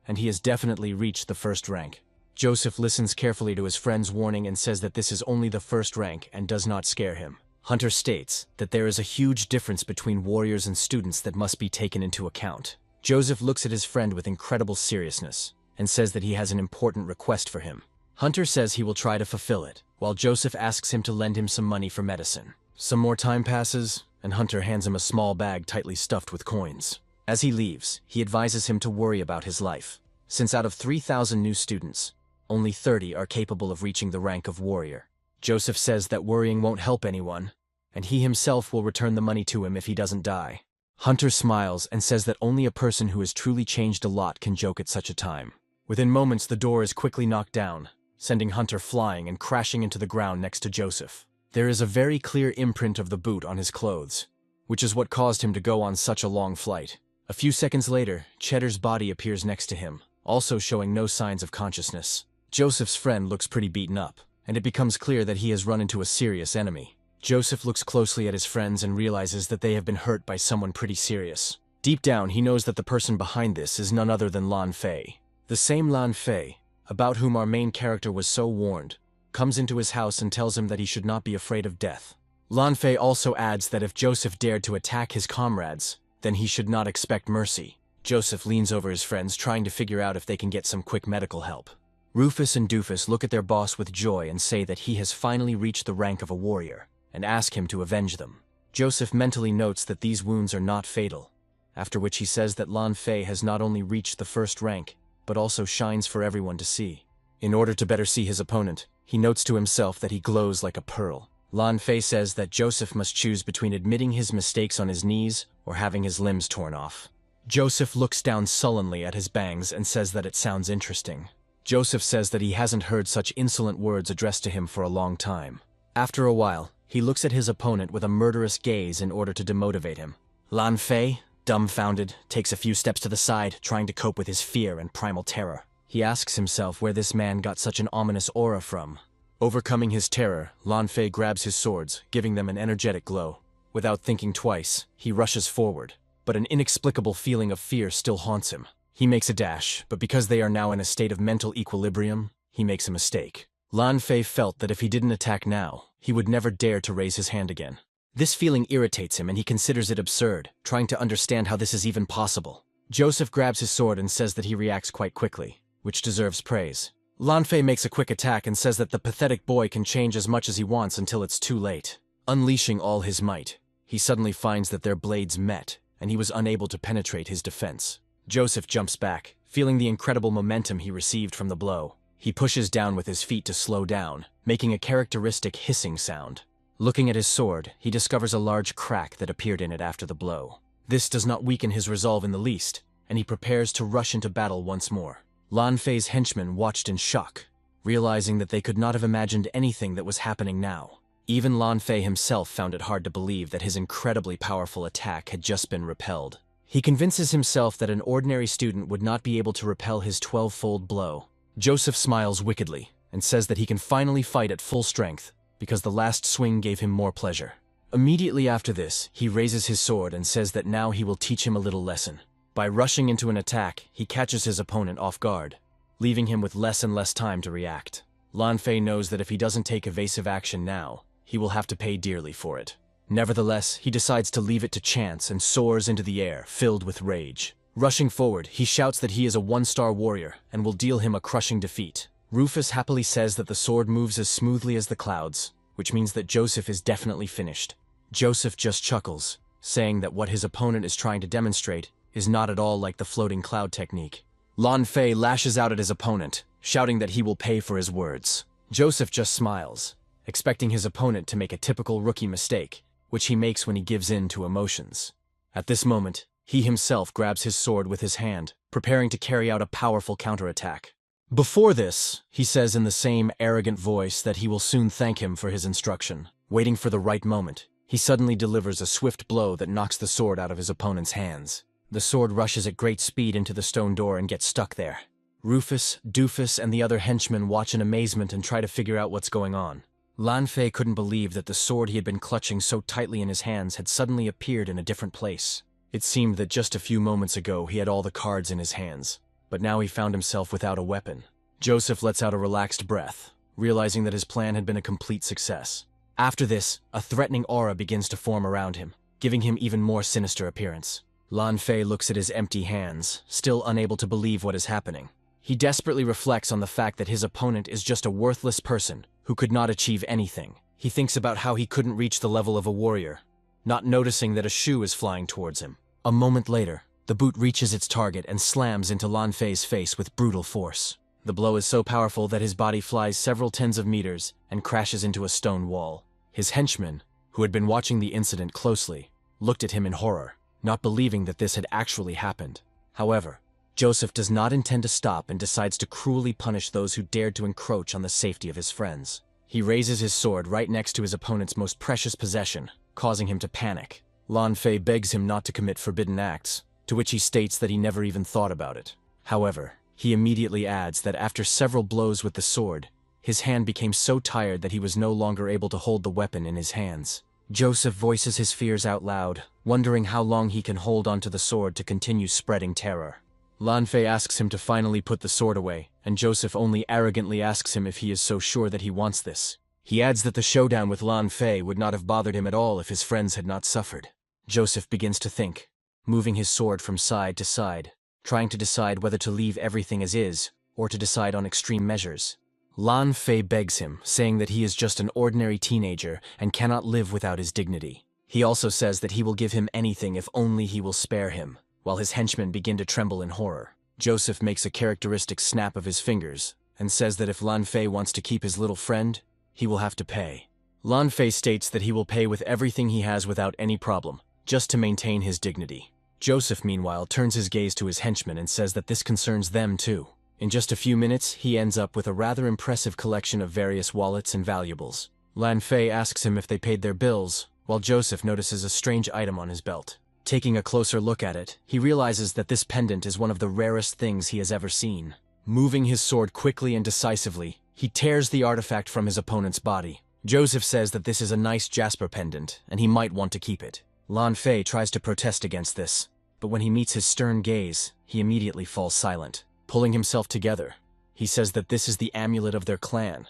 A: and he has definitely reached the first rank. Joseph listens carefully to his friend's warning and says that this is only the first rank and does not scare him. Hunter states that there is a huge difference between warriors and students that must be taken into account. Joseph looks at his friend with incredible seriousness and says that he has an important request for him. Hunter says he will try to fulfill it, while Joseph asks him to lend him some money for medicine. Some more time passes, and Hunter hands him a small bag tightly stuffed with coins. As he leaves, he advises him to worry about his life, since out of 3,000 new students, only 30 are capable of reaching the rank of warrior. Joseph says that worrying won't help anyone, and he himself will return the money to him if he doesn't die. Hunter smiles and says that only a person who has truly changed a lot can joke at such a time. Within moments, the door is quickly knocked down, sending Hunter flying and crashing into the ground next to Joseph. There is a very clear imprint of the boot on his clothes, which is what caused him to go on such a long flight. A few seconds later, Cheddar's body appears next to him, also showing no signs of consciousness. Joseph's friend looks pretty beaten up, and it becomes clear that he has run into a serious enemy. Joseph looks closely at his friends and realizes that they have been hurt by someone pretty serious. Deep down, he knows that the person behind this is none other than Lan Fei. The same Lan Fei, about whom our main character was so warned, comes into his house and tells him that he should not be afraid of death. Lan Fei also adds that if Joseph dared to attack his comrades, then he should not expect mercy. Joseph leans over his friends, trying to figure out if they can get some quick medical help. Rufus and Doofus look at their boss with joy and say that he has finally reached the rank of a warrior, and ask him to avenge them. Joseph mentally notes that these wounds are not fatal, after which he says that Lan Fei has not only reached the first rank, but also shines for everyone to see. In order to better see his opponent, he notes to himself that he glows like a pearl. Lan Fei says that Joseph must choose between admitting his mistakes on his knees or having his limbs torn off. Joseph looks down sullenly at his bangs and says that it sounds interesting. Joseph says that he hasn't heard such insolent words addressed to him for a long time. After a while, he looks at his opponent with a murderous gaze in order to demotivate him. Lan Fei, dumbfounded, takes a few steps to the side, trying to cope with his fear and primal terror. He asks himself where this man got such an ominous aura from. Overcoming his terror, Lan Fei grabs his swords, giving them an energetic glow. Without thinking twice, he rushes forward, but an inexplicable feeling of fear still haunts him. He makes a dash, but because they are now in a state of mental equilibrium, he makes a mistake. Lan Fei felt that if he didn't attack now, he would never dare to raise his hand again. This feeling irritates him and he considers it absurd, trying to understand how this is even possible. Joseph grabs his sword and says that he reacts quite quickly, which deserves praise. Lan Fei makes a quick attack and says that the pathetic boy can change as much as he wants until it's too late. Unleashing all his might, he suddenly finds that their blades met, and he was unable to penetrate his defense. Joseph jumps back, feeling the incredible momentum he received from the blow. He pushes down with his feet to slow down, making a characteristic hissing sound. Looking at his sword, he discovers a large crack that appeared in it after the blow. This does not weaken his resolve in the least, and he prepares to rush into battle once more. Lan Fei's henchmen watched in shock, realizing that they could not have imagined anything that was happening now. Even Lan Fei himself found it hard to believe that his incredibly powerful attack had just been repelled. He convinces himself that an ordinary student would not be able to repel his 12-fold blow. Joseph smiles wickedly and says that he can finally fight at full strength because the last swing gave him more pleasure. Immediately after this, he raises his sword and says that now he will teach him a little lesson. By rushing into an attack, he catches his opponent off guard, leaving him with less and less time to react. Lan Fei knows that if he doesn't take evasive action now, he will have to pay dearly for it. Nevertheless, he decides to leave it to chance and soars into the air, filled with rage. Rushing forward, he shouts that he is a one-star warrior and will deal him a crushing defeat. Rufus happily says that the sword moves as smoothly as the clouds, which means that Joseph is definitely finished. Joseph just chuckles, saying that what his opponent is trying to demonstrate is not at all like the floating cloud technique. Lan Fei lashes out at his opponent, shouting that he will pay for his words. Joseph just smiles, expecting his opponent to make a typical rookie mistake, which he makes when he gives in to emotions. At this moment, he himself grabs his sword with his hand, preparing to carry out a powerful counterattack. Before this, he says in the same arrogant voice that he will soon thank him for his instruction. Waiting for the right moment, he suddenly delivers a swift blow that knocks the sword out of his opponent's hands. The sword rushes at great speed into the stone door and gets stuck there. Rufus, Doofus, and the other henchmen watch in amazement and try to figure out what's going on. Lan Fei couldn't believe that the sword he had been clutching so tightly in his hands had suddenly appeared in a different place. It seemed that just a few moments ago he had all the cards in his hands, but now he found himself without a weapon. Joseph lets out a relaxed breath, realizing that his plan had been a complete success. After this, a threatening aura begins to form around him, giving him even more sinister appearance. Lan Fei looks at his empty hands, still unable to believe what is happening. He desperately reflects on the fact that his opponent is just a worthless person who could not achieve anything. He thinks about how he couldn't reach the level of a warrior, not noticing that a shoe is flying towards him. A moment later, the boot reaches its target and slams into Lan Fei's face with brutal force. The blow is so powerful that his body flies several tens of meters and crashes into a stone wall. His henchmen, who had been watching the incident closely, looked at him in horror, not believing that this had actually happened. However, Joseph does not intend to stop and decides to cruelly punish those who dared to encroach on the safety of his friends. He raises his sword right next to his opponent's most precious possession, causing him to panic. Lan Fei begs him not to commit forbidden acts, to which he states that he never even thought about it. However, he immediately adds that after several blows with the sword, his hand became so tired that he was no longer able to hold the weapon in his hands. Joseph voices his fears out loud, wondering how long he can hold onto the sword to continue spreading terror. Lan Fei asks him to finally put the sword away, and Joseph only arrogantly asks him if he is so sure that he wants this. He adds that the showdown with Lan Fei would not have bothered him at all if his friends had not suffered. Joseph begins to think, moving his sword from side to side, trying to decide whether to leave everything as is, or to decide on extreme measures. Lan Fei begs him, saying that he is just an ordinary teenager and cannot live without his dignity. He also says that he will give him anything if only he will spare him, while his henchmen begin to tremble in horror. Joseph makes a characteristic snap of his fingers, and says that if Lan Fei wants to keep his little friend, he will have to pay. Lan Fei states that he will pay with everything he has without any problem, just to maintain his dignity. Joseph, meanwhile, turns his gaze to his henchmen and says that this concerns them too. In just a few minutes, he ends up with a rather impressive collection of various wallets and valuables. Lan Fei asks him if they paid their bills, while Joseph notices a strange item on his belt. Taking a closer look at it, he realizes that this pendant is one of the rarest things he has ever seen. Moving his sword quickly and decisively, he tears the artifact from his opponent's body. Joseph says that this is a nice jasper pendant, and he might want to keep it. Lan Fei tries to protest against this, but when he meets his stern gaze, he immediately falls silent. Pulling himself together, he says that this is the amulet of their clan,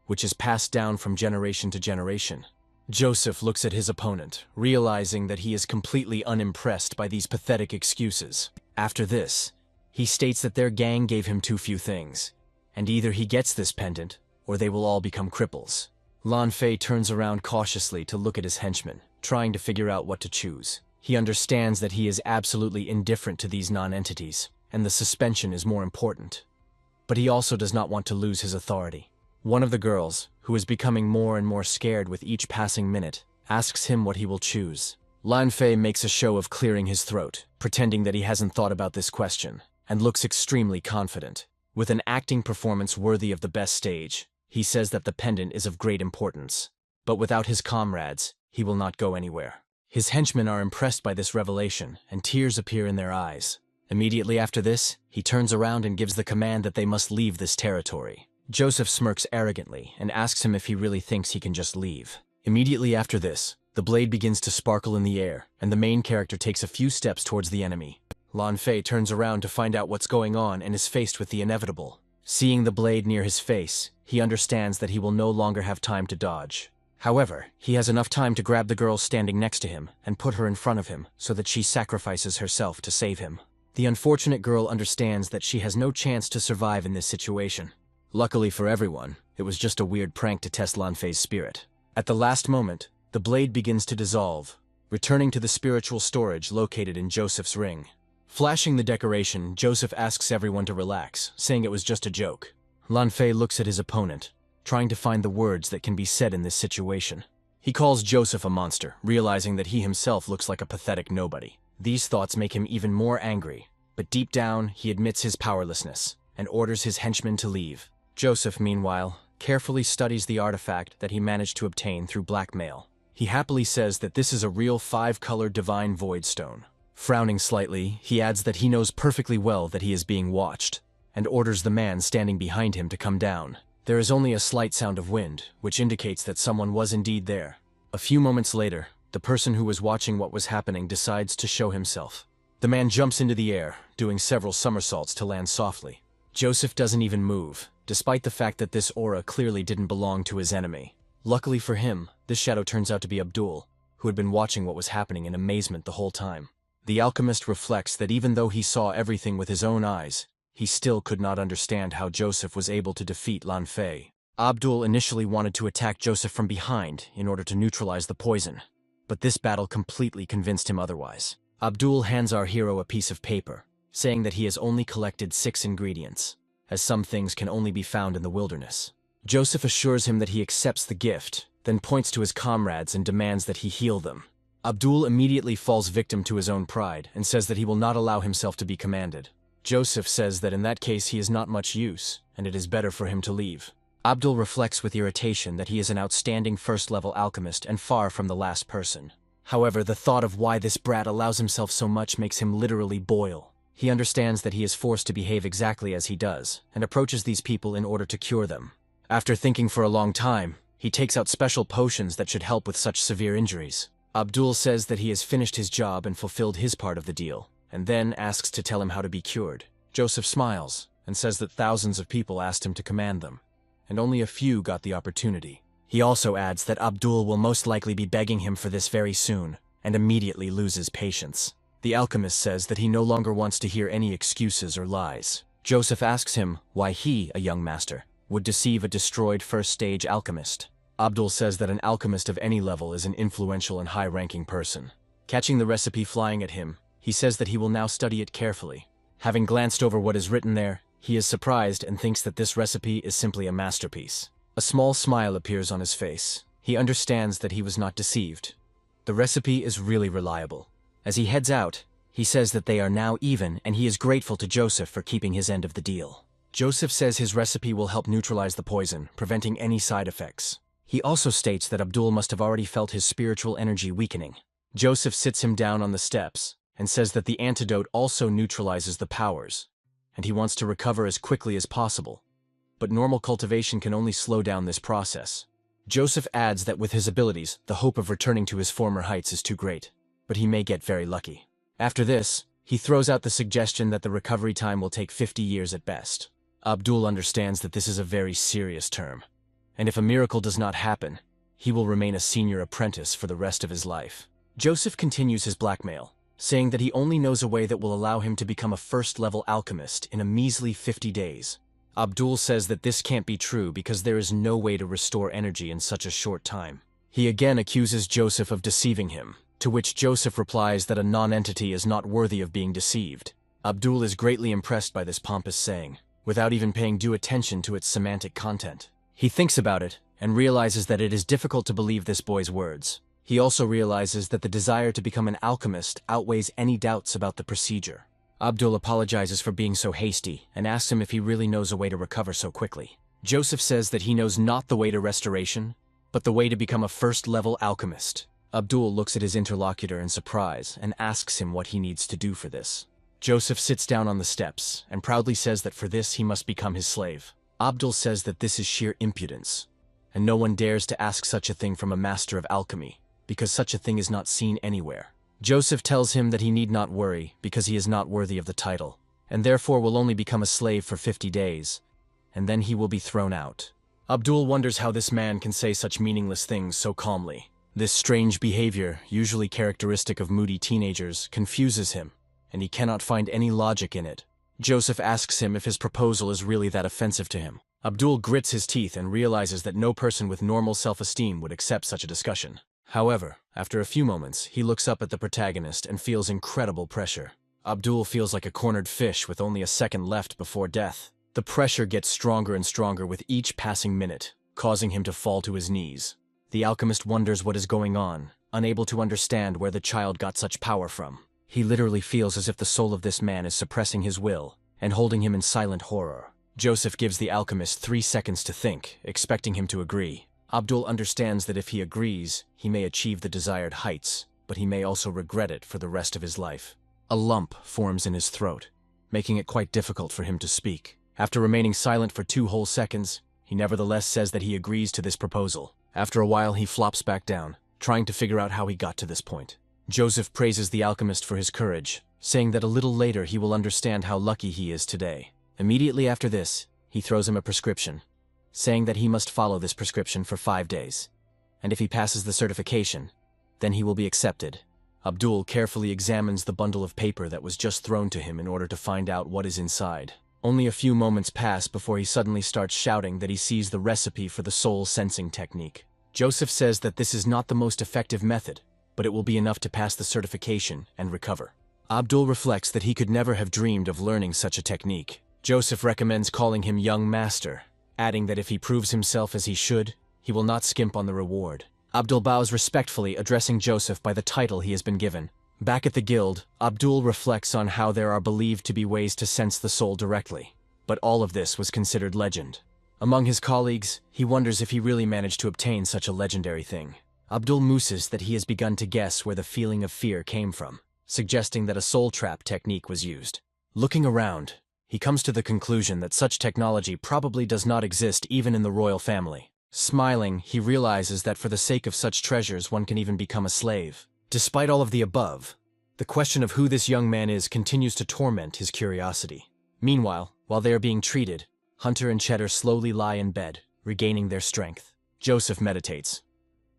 A: which is passed down from generation to generation. Joseph looks at his opponent, realizing that he is completely unimpressed by these pathetic excuses. After this, he states that their gang gave him too few things, and either he gets this pendant, or they will all become cripples. Lan Fei turns around cautiously to look at his henchmen, trying to figure out what to choose. He understands that he is absolutely indifferent to these non-entities, and the suspension is more important. But he also does not want to lose his authority. One of the girls, who is becoming more and more scared with each passing minute, asks him what he will choose. Lan Fei makes a show of clearing his throat, pretending that he hasn't thought about this question, and looks extremely confident. With an acting performance worthy of the best stage, he says that the pendant is of great importance. But without his comrades, he will not go anywhere. His henchmen are impressed by this revelation, and tears appear in their eyes. Immediately after this, he turns around and gives the command that they must leave this territory. Joseph smirks arrogantly and asks him if he really thinks he can just leave. Immediately after this, the blade begins to sparkle in the air, and the main character takes a few steps towards the enemy. Lan Fei turns around to find out what's going on and is faced with the inevitable. Seeing the blade near his face, he understands that he will no longer have time to dodge. However, he has enough time to grab the girl standing next to him and put her in front of him so that she sacrifices herself to save him. The unfortunate girl understands that she has no chance to survive in this situation. Luckily for everyone, it was just a weird prank to test Lan Fei's spirit. At the last moment, the blade begins to dissolve, returning to the spiritual storage located in Joseph's ring. Flashing the decoration, Joseph asks everyone to relax, saying it was just a joke. Lan Fei looks at his opponent, trying to find the words that can be said in this situation. He calls Joseph a monster, realizing that he himself looks like a pathetic nobody. These thoughts make him even more angry, but deep down, he admits his powerlessness and orders his henchmen to leave. Joseph, meanwhile, carefully studies the artifact that he managed to obtain through blackmail. He happily says that this is a real 5-color divine void stone. Frowning slightly, he adds that he knows perfectly well that he is being watched, and orders the man standing behind him to come down. There is only a slight sound of wind, which indicates that someone was indeed there. A few moments later, the person who was watching what was happening decides to show himself. The man jumps into the air, doing several somersaults to land softly. Joseph doesn't even move, despite the fact that this aura clearly didn't belong to his enemy. Luckily for him, this shadow turns out to be Abdul, who had been watching what was happening in amazement the whole time. The alchemist reflects that even though he saw everything with his own eyes, he still could not understand how Joseph was able to defeat Lan Fei. Abdul initially wanted to attack Joseph from behind in order to neutralize the poison, but this battle completely convinced him otherwise. Abdul hands our hero a piece of paper, saying that he has only collected 6 ingredients, as some things can only be found in the wilderness. Joseph assures him that he accepts the gift, then points to his comrades and demands that he heal them. Abdul immediately falls victim to his own pride and says that he will not allow himself to be commanded. Joseph says that in that case he is not much use, and it is better for him to leave. Abdul reflects with irritation that he is an outstanding first-level alchemist and far from the last person. However, the thought of why this brat allows himself so much makes him literally boil. He understands that he is forced to behave exactly as he does, and approaches these people in order to cure them. After thinking for a long time, he takes out special potions that should help with such severe injuries. Abdul says that he has finished his job and fulfilled his part of the deal, and then asks to tell him how to be cured. Joseph smiles, and says that thousands of people asked him to command them, and only a few got the opportunity. He also adds that Abdul will most likely be begging him for this very soon, and immediately loses patience. The alchemist says that he no longer wants to hear any excuses or lies. Joseph asks him why he, a young master, would deceive a destroyed first-stage alchemist. Abdul says that an alchemist of any level is an influential and high-ranking person. Catching the recipe flying at him, he says that he will now study it carefully. Having glanced over what is written there, he is surprised and thinks that this recipe is simply a masterpiece. A small smile appears on his face. He understands that he was not deceived. The recipe is really reliable. As he heads out, he says that they are now even and he is grateful to Joseph for keeping his end of the deal. Joseph says his recipe will help neutralize the poison, preventing any side effects. He also states that Abdul must have already felt his spiritual energy weakening. Joseph sits him down on the steps and says that the antidote also neutralizes the powers, and he wants to recover as quickly as possible. But normal cultivation can only slow down this process. Joseph adds that with his abilities, the hope of returning to his former heights is too great, but he may get very lucky. After this, he throws out the suggestion that the recovery time will take 50 years at best. Abdul understands that this is a very serious term, and if a miracle does not happen, he will remain a senior apprentice for the rest of his life. Joseph continues his blackmail, saying that he only knows a way that will allow him to become a first-level alchemist in a measly 50 days. Abdul says that this can't be true because there is no way to restore energy in such a short time. He again accuses Joseph of deceiving him, To which Joseph replies that a non-entity is not worthy of being deceived. Abdul is greatly impressed by this pompous saying, without even paying due attention to its semantic content. He thinks about it and realizes that it is difficult to believe this boy's words. He also realizes that the desire to become an alchemist outweighs any doubts about the procedure. Abdul apologizes for being so hasty and asks him if he really knows a way to recover so quickly. Joseph says that he knows not the way to restoration, but the way to become a first-level alchemist. Abdul looks at his interlocutor in surprise and asks him what he needs to do for this. Joseph sits down on the steps and proudly says that for this he must become his slave. Abdul says that this is sheer impudence, and no one dares to ask such a thing from a master of alchemy, because such a thing is not seen anywhere. Joseph tells him that he need not worry because he is not worthy of the title, and therefore will only become a slave for 50 days, and then he will be thrown out. Abdul wonders how this man can say such meaningless things so calmly. This strange behavior, usually characteristic of moody teenagers, confuses him, and he cannot find any logic in it. Joseph asks him if his proposal is really that offensive to him. Abdul grits his teeth and realizes that no person with normal self-esteem would accept such a discussion. However, after a few moments, he looks up at the protagonist and feels incredible pressure. Abdul feels like a cornered fish with only a second left before death. The pressure gets stronger and stronger with each passing minute, causing him to fall to his knees. The alchemist wonders what is going on, unable to understand where the child got such power from. He literally feels as if the soul of this man is suppressing his will and holding him in silent horror. Joseph gives the alchemist 3 seconds to think, expecting him to agree. Abdul understands that if he agrees, he may achieve the desired heights, but he may also regret it for the rest of his life. A lump forms in his throat, making it quite difficult for him to speak. After remaining silent for 2 whole seconds, he nevertheless says that he agrees to this proposal. After a while, he flops back down, trying to figure out how he got to this point. Joseph praises the alchemist for his courage, saying that a little later he will understand how lucky he is today. Immediately after this, he throws him a prescription, saying that he must follow this prescription for 5 days, and if he passes the certification, then he will be accepted. Abdul carefully examines the bundle of paper that was just thrown to him in order to find out what is inside. Only a few moments pass before he suddenly starts shouting that he sees the recipe for the soul sensing technique. Joseph says that this is not the most effective method, but it will be enough to pass the certification and recover. Abdul reflects that he could never have dreamed of learning such a technique. Joseph recommends calling him young master, adding that if he proves himself as he should, he will not skimp on the reward. Abdul bows respectfully, addressing Joseph by the title he has been given. Back at the guild, Abdul reflects on how there are believed to be ways to sense the soul directly, but all of this was considered legend. Among his colleagues, he wonders if he really managed to obtain such a legendary thing. Abdul mooses that he has begun to guess where the feeling of fear came from, suggesting that a soul trap technique was used. Looking around, he comes to the conclusion that such technology probably does not exist even in the royal family. Smiling, he realizes that for the sake of such treasures one can even become a slave. Despite all of the above, the question of who this young man is continues to torment his curiosity. Meanwhile, while they are being treated, Hunter and Cheddar slowly lie in bed, regaining their strength. Joseph meditates,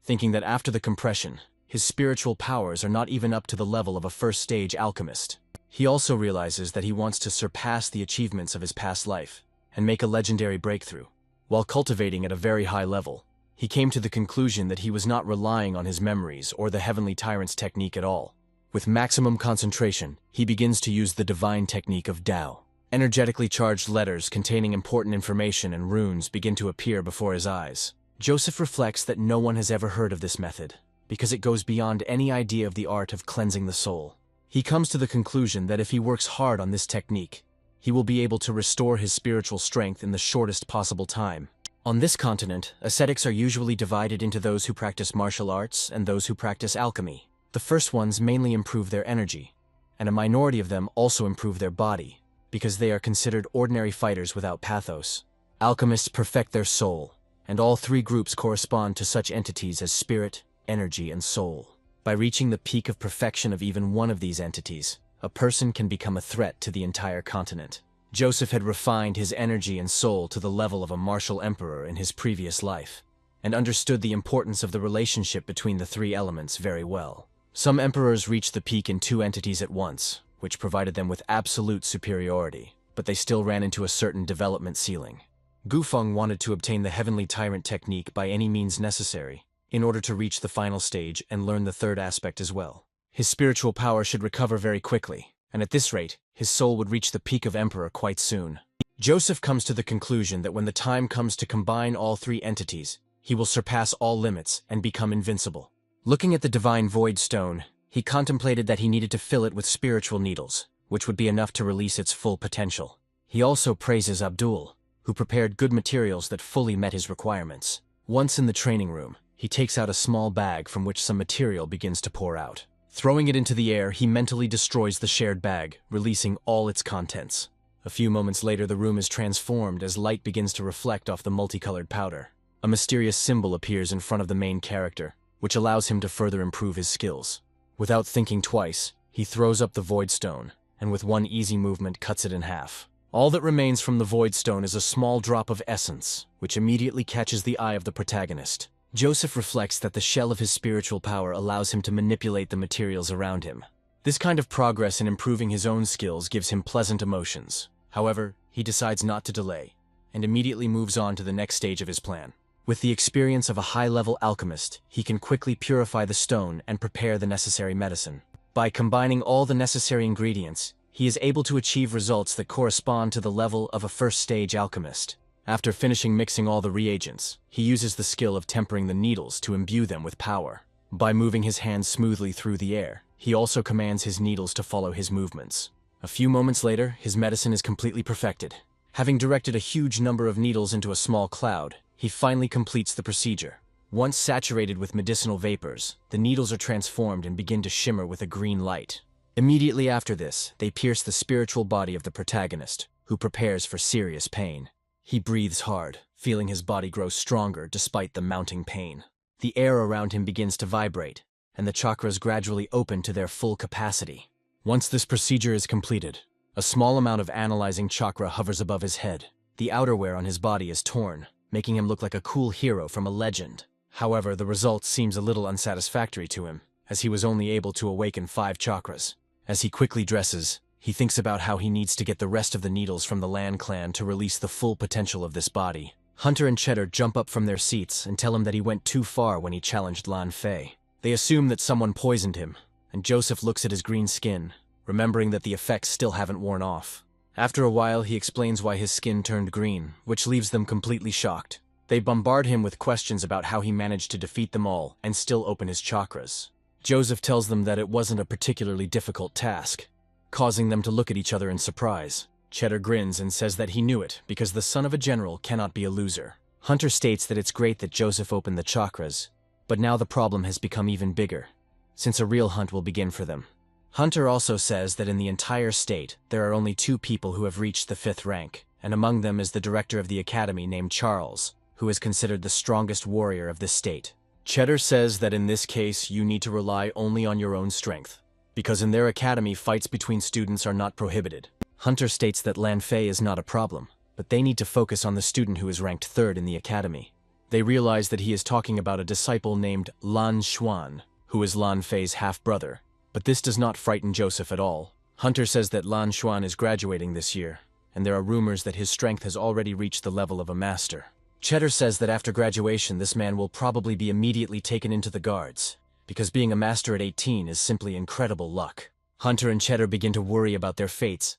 A: thinking that after the compression, his spiritual powers are not even up to the level of a first-stage alchemist. He also realizes that he wants to surpass the achievements of his past life and make a legendary breakthrough. While cultivating at a very high level, he came to the conclusion that he was not relying on his memories or the Heavenly Tyrant's technique at all. With maximum concentration, he begins to use the divine technique of Tao. Energetically charged letters containing important information and runes begin to appear before his eyes. Joseph reflects that no one has ever heard of this method, because it goes beyond any idea of the art of cleansing the soul. He comes to the conclusion that if he works hard on this technique, he will be able to restore his spiritual strength in the shortest possible time. On this continent, ascetics are usually divided into those who practice martial arts and those who practice alchemy. The first ones mainly improve their energy, and a minority of them also improve their body, because they are considered ordinary fighters without pathos. Alchemists perfect their soul, and all 3 groups correspond to such entities as spirit, energy, and soul. By reaching the peak of perfection of even one of these entities, a person can become a threat to the entire continent. Joseph had refined his energy and soul to the level of a martial emperor in his previous life, and understood the importance of the relationship between the 3 elements very well. Some emperors reached the peak in 2 entities at once, which provided them with absolute superiority, but they still ran into a certain development ceiling. Gufeng wanted to obtain the Heavenly Tyrant technique by any means necessary, in order to reach the final stage and learn the third aspect as well. His spiritual power should recover very quickly, and at this rate, his soul would reach the peak of Emperor quite soon. Joseph comes to the conclusion that when the time comes to combine all three entities, he will surpass all limits and become invincible. Looking at the divine void stone, he contemplated that he needed to fill it with spiritual needles, which would be enough to release its full potential. He also praises Abdul, who prepared good materials that fully met his requirements. Once in the training room, he takes out a small bag from which some material begins to pour out. Throwing it into the air, he mentally destroys the shared bag, releasing all its contents. A few moments later, the room is transformed as light begins to reflect off the multicolored powder. A mysterious symbol appears in front of the main character, which allows him to further improve his skills. Without thinking twice, he throws up the void stone, and with one easy movement cuts it in half. All that remains from the void stone is a small drop of essence, which immediately catches the eye of the protagonist. Joseph reflects that the shell of his spiritual power allows him to manipulate the materials around him. This kind of progress in improving his own skills gives him pleasant emotions. However, he decides not to delay, and immediately moves on to the next stage of his plan. With the experience of a high-level alchemist, he can quickly purify the stone and prepare the necessary medicine. By combining all the necessary ingredients, he is able to achieve results that correspond to the level of a first-stage alchemist. After finishing mixing all the reagents, he uses the skill of tempering the needles to imbue them with power. By moving his hands smoothly through the air, he also commands his needles to follow his movements. A few moments later, his medicine is completely perfected. Having directed a huge number of needles into a small cloud, he finally completes the procedure. Once saturated with medicinal vapors, the needles are transformed and begin to shimmer with a green light. Immediately after this, they pierce the spiritual body of the protagonist, who prepares for serious pain. He breathes hard, feeling his body grow stronger despite the mounting pain. The air around him begins to vibrate, and the chakras gradually open to their full capacity. Once this procedure is completed, a small amount of analyzing chakra hovers above his head. The outerwear on his body is torn, making him look like a cool hero from a legend. However, the result seems a little unsatisfactory to him, as he was only able to awaken 5 chakras. As he quickly dresses, he thinks about how he needs to get the rest of the needles from the Lan clan to release the full potential of this body. Hunter and Cheddar jump up from their seats and tell him that he went too far when he challenged Lan Fei. They assume that someone poisoned him, and Joseph looks at his green skin, remembering that the effects still haven't worn off. After a while, he explains why his skin turned green, which leaves them completely shocked. They bombard him with questions about how he managed to defeat them all and still open his chakras. Joseph tells them that it wasn't a particularly difficult task, causing them to look at each other in surprise. Cheddar grins and says that he knew it because the son of a general cannot be a loser. Hunter states that it's great that Joseph opened the chakras, but now the problem has become even bigger, since a real hunt will begin for them. Hunter also says that in the entire state, there are only 2 people who have reached the 5th rank, and among them is the director of the academy named Charles, who is considered the strongest warrior of this state. Cheddar says that in this case, you need to rely only on your own strength, because in their academy, fights between students are not prohibited. Hunter states that Lan Fei is not a problem, but they need to focus on the student who is ranked 3rd in the academy. They realize that he is talking about a disciple named Lan Xuan, who is Lan Fei's half-brother, but this does not frighten Joseph at all. Hunter says that Lan Xuan is graduating this year, and there are rumors that his strength has already reached the level of a master. Cheddar says that after graduation, this man will probably be immediately taken into the guards, because being a master at 18 is simply incredible luck. Hunter and Cheddar begin to worry about their fates,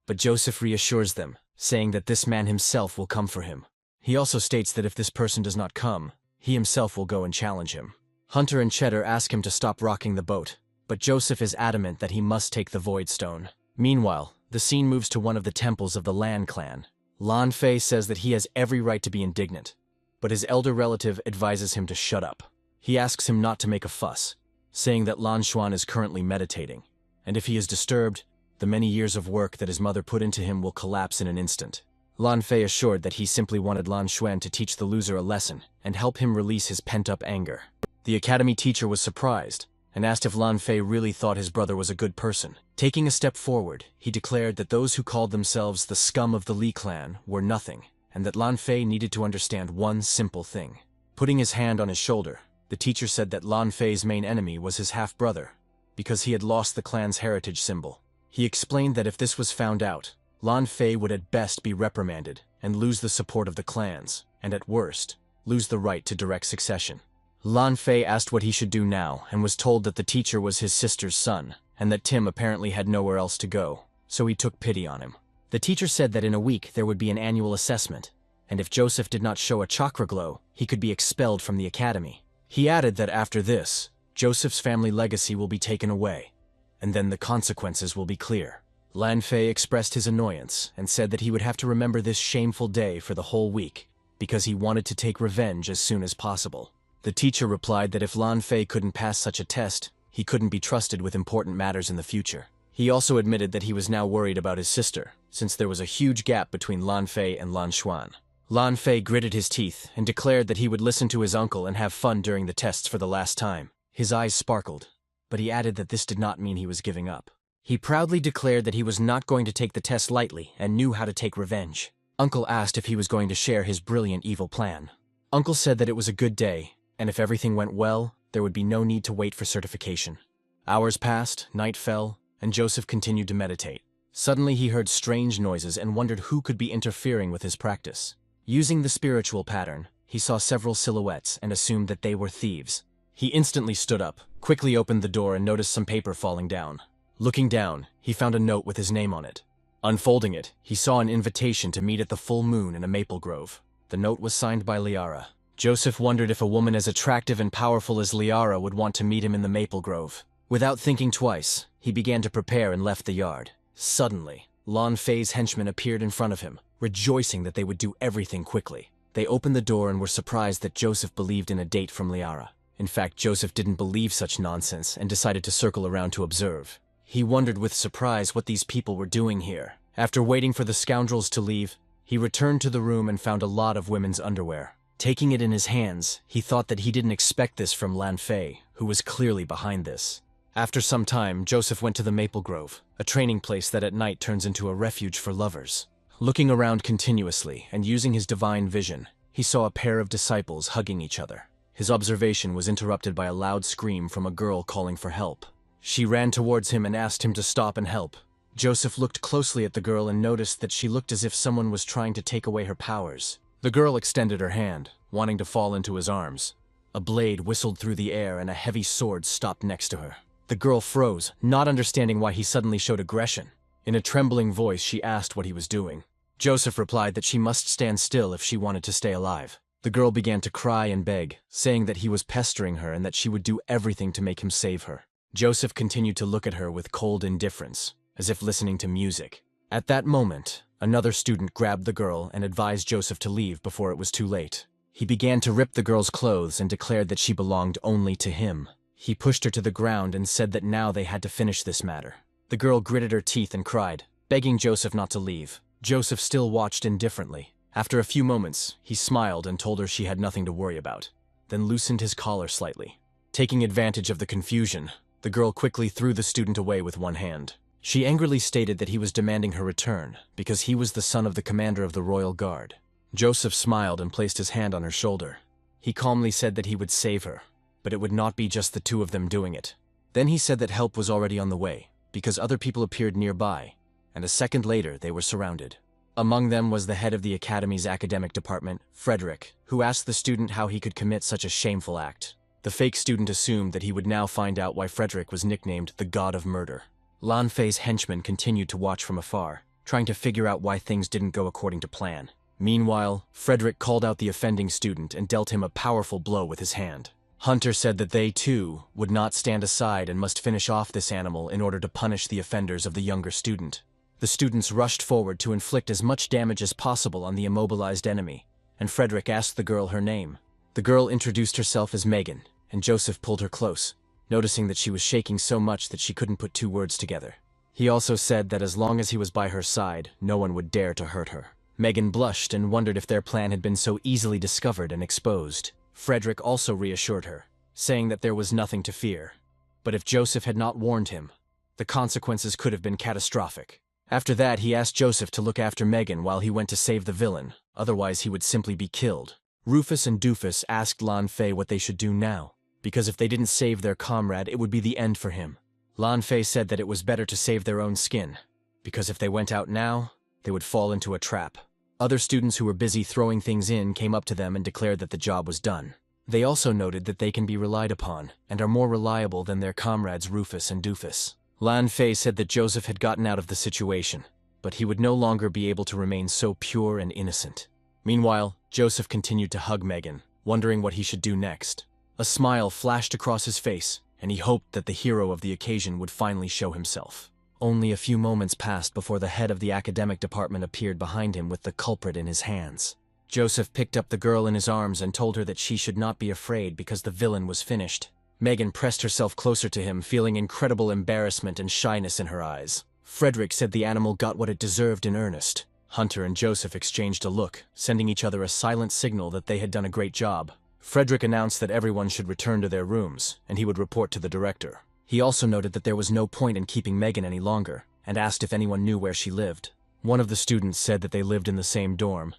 A: but Joseph reassures them, saying that this man himself will come for him. He also states that if this person does not come, he himself will go and challenge him. Hunter and Cheddar ask him to stop rocking the boat, but Joseph is adamant that he must take the Void Stone. Meanwhile, the scene moves to one of the temples of the Lan clan. Lan Fei says that he has every right to be indignant, but his elder relative advises him to shut up. He asks him not to make a fuss, saying that Lan Xuan is currently meditating, and if he is disturbed, the many years of work that his mother put into him will collapse in an instant. Lan Fei assured that he simply wanted Lan Xuan to teach the loser a lesson and help him release his pent-up anger. The academy teacher was surprised and asked if Lan Fei really thought his brother was a good person. Taking a step forward, he declared that those who called themselves the scum of the Li clan were nothing, and that Lan Fei needed to understand one simple thing. Putting his hand on his shoulder, the teacher said that Lan Fei's main enemy was his half-brother, because he had lost the clan's heritage symbol. He explained that if this was found out, Lan Fei would at best be reprimanded and lose the support of the clans, and at worst, lose the right to direct succession. Lan Fei asked what he should do now and was told that the teacher was his sister's son, and that Tim apparently had nowhere else to go, so he took pity on him. The teacher said that in a week there would be an annual assessment, and if Joseph did not show a chakra glow, he could be expelled from the academy. He added that after this, Joseph's family legacy will be taken away, and then the consequences will be clear. Lan Fei expressed his annoyance and said that he would have to remember this shameful day for the whole week, because he wanted to take revenge as soon as possible. The teacher replied that if Lan Fei couldn't pass such a test, he couldn't be trusted with important matters in the future. He also admitted that he was now worried about his sister, since there was a huge gap between Lan Fei and Lan Xuan. Lan Fei gritted his teeth and declared that he would listen to his uncle and have fun during the tests for the last time. His eyes sparkled, but he added that this did not mean he was giving up. He proudly declared that he was not going to take the test lightly and knew how to take revenge. Uncle asked if he was going to share his brilliant evil plan. Uncle said that it was a good day, and if everything went well, there would be no need to wait for certification. Hours passed, night fell, and Joseph continued to meditate. Suddenly he heard strange noises and wondered who could be interfering with his practice. Using the spiritual pattern, he saw several silhouettes and assumed that they were thieves. He instantly stood up, quickly opened the door and noticed some paper falling down. Looking down, he found a note with his name on it. Unfolding it, he saw an invitation to meet at the full moon in a maple grove. The note was signed by Liara. Joseph wondered if a woman as attractive and powerful as Liara would want to meet him in the maple grove. Without thinking twice, he began to prepare and left the yard. Suddenly, Lan Fei's henchmen appeared in front of him, rejoicing that they would do everything quickly. They opened the door and were surprised that Joseph believed in a date from Liara. In fact, Joseph didn't believe such nonsense and decided to circle around to observe. He wondered with surprise what these people were doing here. After waiting for the scoundrels to leave, he returned to the room and found a lot of women's underwear. Taking it in his hands, he thought that he didn't expect this from Lan Fei, who was clearly behind this. After some time, Joseph went to the Maple Grove, a training place that at night turns into a refuge for lovers. Looking around continuously and using his divine vision, he saw a pair of disciples hugging each other. His observation was interrupted by a loud scream from a girl calling for help. She ran towards him and asked him to stop and help. Joseph looked closely at the girl and noticed that she looked as if someone was trying to take away her powers. The girl extended her hand, wanting to fall into his arms. A blade whistled through the air and a heavy sword stopped next to her. The girl froze, not understanding why he suddenly showed aggression. In a trembling voice, she asked what he was doing. Joseph replied that she must stand still if she wanted to stay alive. The girl began to cry and beg, saying that he was pestering her and that she would do everything to make him save her. Joseph continued to look at her with cold indifference, as if listening to music. At that moment, another student grabbed the girl and advised Joseph to leave before it was too late. He began to rip the girl's clothes and declared that she belonged only to him. He pushed her to the ground and said that now they had to finish this matter. The girl gritted her teeth and cried, begging Joseph not to leave. Joseph still watched indifferently. After a few moments, he smiled and told her she had nothing to worry about, then loosened his collar slightly. Taking advantage of the confusion, the girl quickly threw the student away with one hand. She angrily stated that he was demanding her return because he was the son of the commander of the royal guard. Joseph smiled and placed his hand on her shoulder. He calmly said that he would save her, but it would not be just the two of them doing it. Then he said that help was already on the way, because other people appeared nearby, and a second later they were surrounded. Among them was the head of the academy's academic department, Frederick, who asked the student how he could commit such a shameful act. The fake student assumed that he would now find out why Frederick was nicknamed the God of Murder. Lan Fei's henchmen continued to watch from afar, trying to figure out why things didn't go according to plan. Meanwhile, Frederick called out the offending student and dealt him a powerful blow with his hand. Hunter said that they, too, would not stand aside and must finish off this animal in order to punish the offenders of the younger student. The students rushed forward to inflict as much damage as possible on the immobilized enemy, and Frederick asked the girl her name. The girl introduced herself as Megan, and Joseph pulled her close, noticing that she was shaking so much that she couldn't put two words together. He also said that as long as he was by her side, no one would dare to hurt her. Megan blushed and wondered if their plan had been so easily discovered and exposed. Frederick also reassured her, saying that there was nothing to fear. But if Joseph had not warned him, the consequences could have been catastrophic. After that, he asked Joseph to look after Megan while he went to save the villain, otherwise he would simply be killed. Rufus and Doofus asked Lan Fei what they should do now, because if they didn't save their comrade, it would be the end for him. Lan Fei said that it was better to save their own skin, because if they went out now, they would fall into a trap. Other students who were busy throwing things in came up to them and declared that the job was done. They also noted that they can be relied upon, and are more reliable than their comrades Rufus and Doofus. Lan Fei said that Joseph had gotten out of the situation, but he would no longer be able to remain so pure and innocent. Meanwhile, Joseph continued to hug Megan, wondering what he should do next. A smile flashed across his face, and he hoped that the hero of the occasion would finally show himself. Only a few moments passed before the head of the academic department appeared behind him with the culprit in his hands. Joseph picked up the girl in his arms and told her that she should not be afraid because the villain was finished. Megan pressed herself closer to him, feeling incredible embarrassment and shyness in her eyes. Frederick said the animal got what it deserved in earnest. Hunter and Joseph exchanged a look, sending each other a silent signal that they had done a great job. Frederick announced that everyone should return to their rooms, and he would report to the director. He also noted that there was no point in keeping Megan any longer, and asked if anyone knew where she lived. One of the students said that they lived in the same dorm,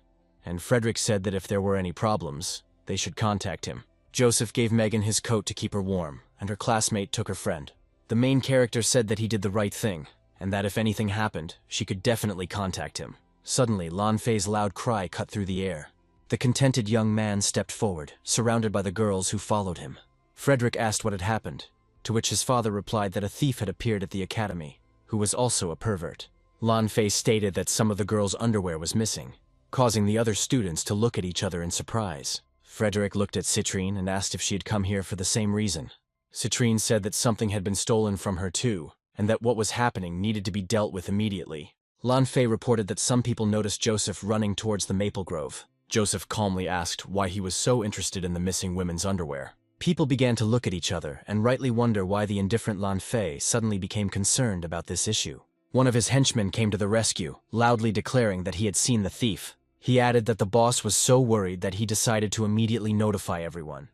A: and Frederick said that if there were any problems, they should contact him. Joseph gave Megan his coat to keep her warm, and her classmate took her friend. The main character said that he did the right thing, and that if anything happened, she could definitely contact him. Suddenly, Lan Fei's loud cry cut through the air. The contented young man stepped forward, surrounded by the girls who followed him. Frederick asked what had happened, to which his father replied that a thief had appeared at the academy, who was also a pervert. Lan Fei stated that some of the girls' underwear was missing, causing the other students to look at each other in surprise. Frederick looked at Citrine and asked if she had come here for the same reason. Citrine said that something had been stolen from her too, and that what was happening needed to be dealt with immediately. Lan Fei reported that some people noticed Joseph running towards the maple grove. Joseph calmly asked why he was so interested in the missing women's underwear. People began to look at each other and rightly wonder why the indifferent Lan Fei suddenly became concerned about this issue. One of his henchmen came to the rescue, loudly declaring that he had seen the thief. He added that the boss was so worried that he decided to immediately notify everyone,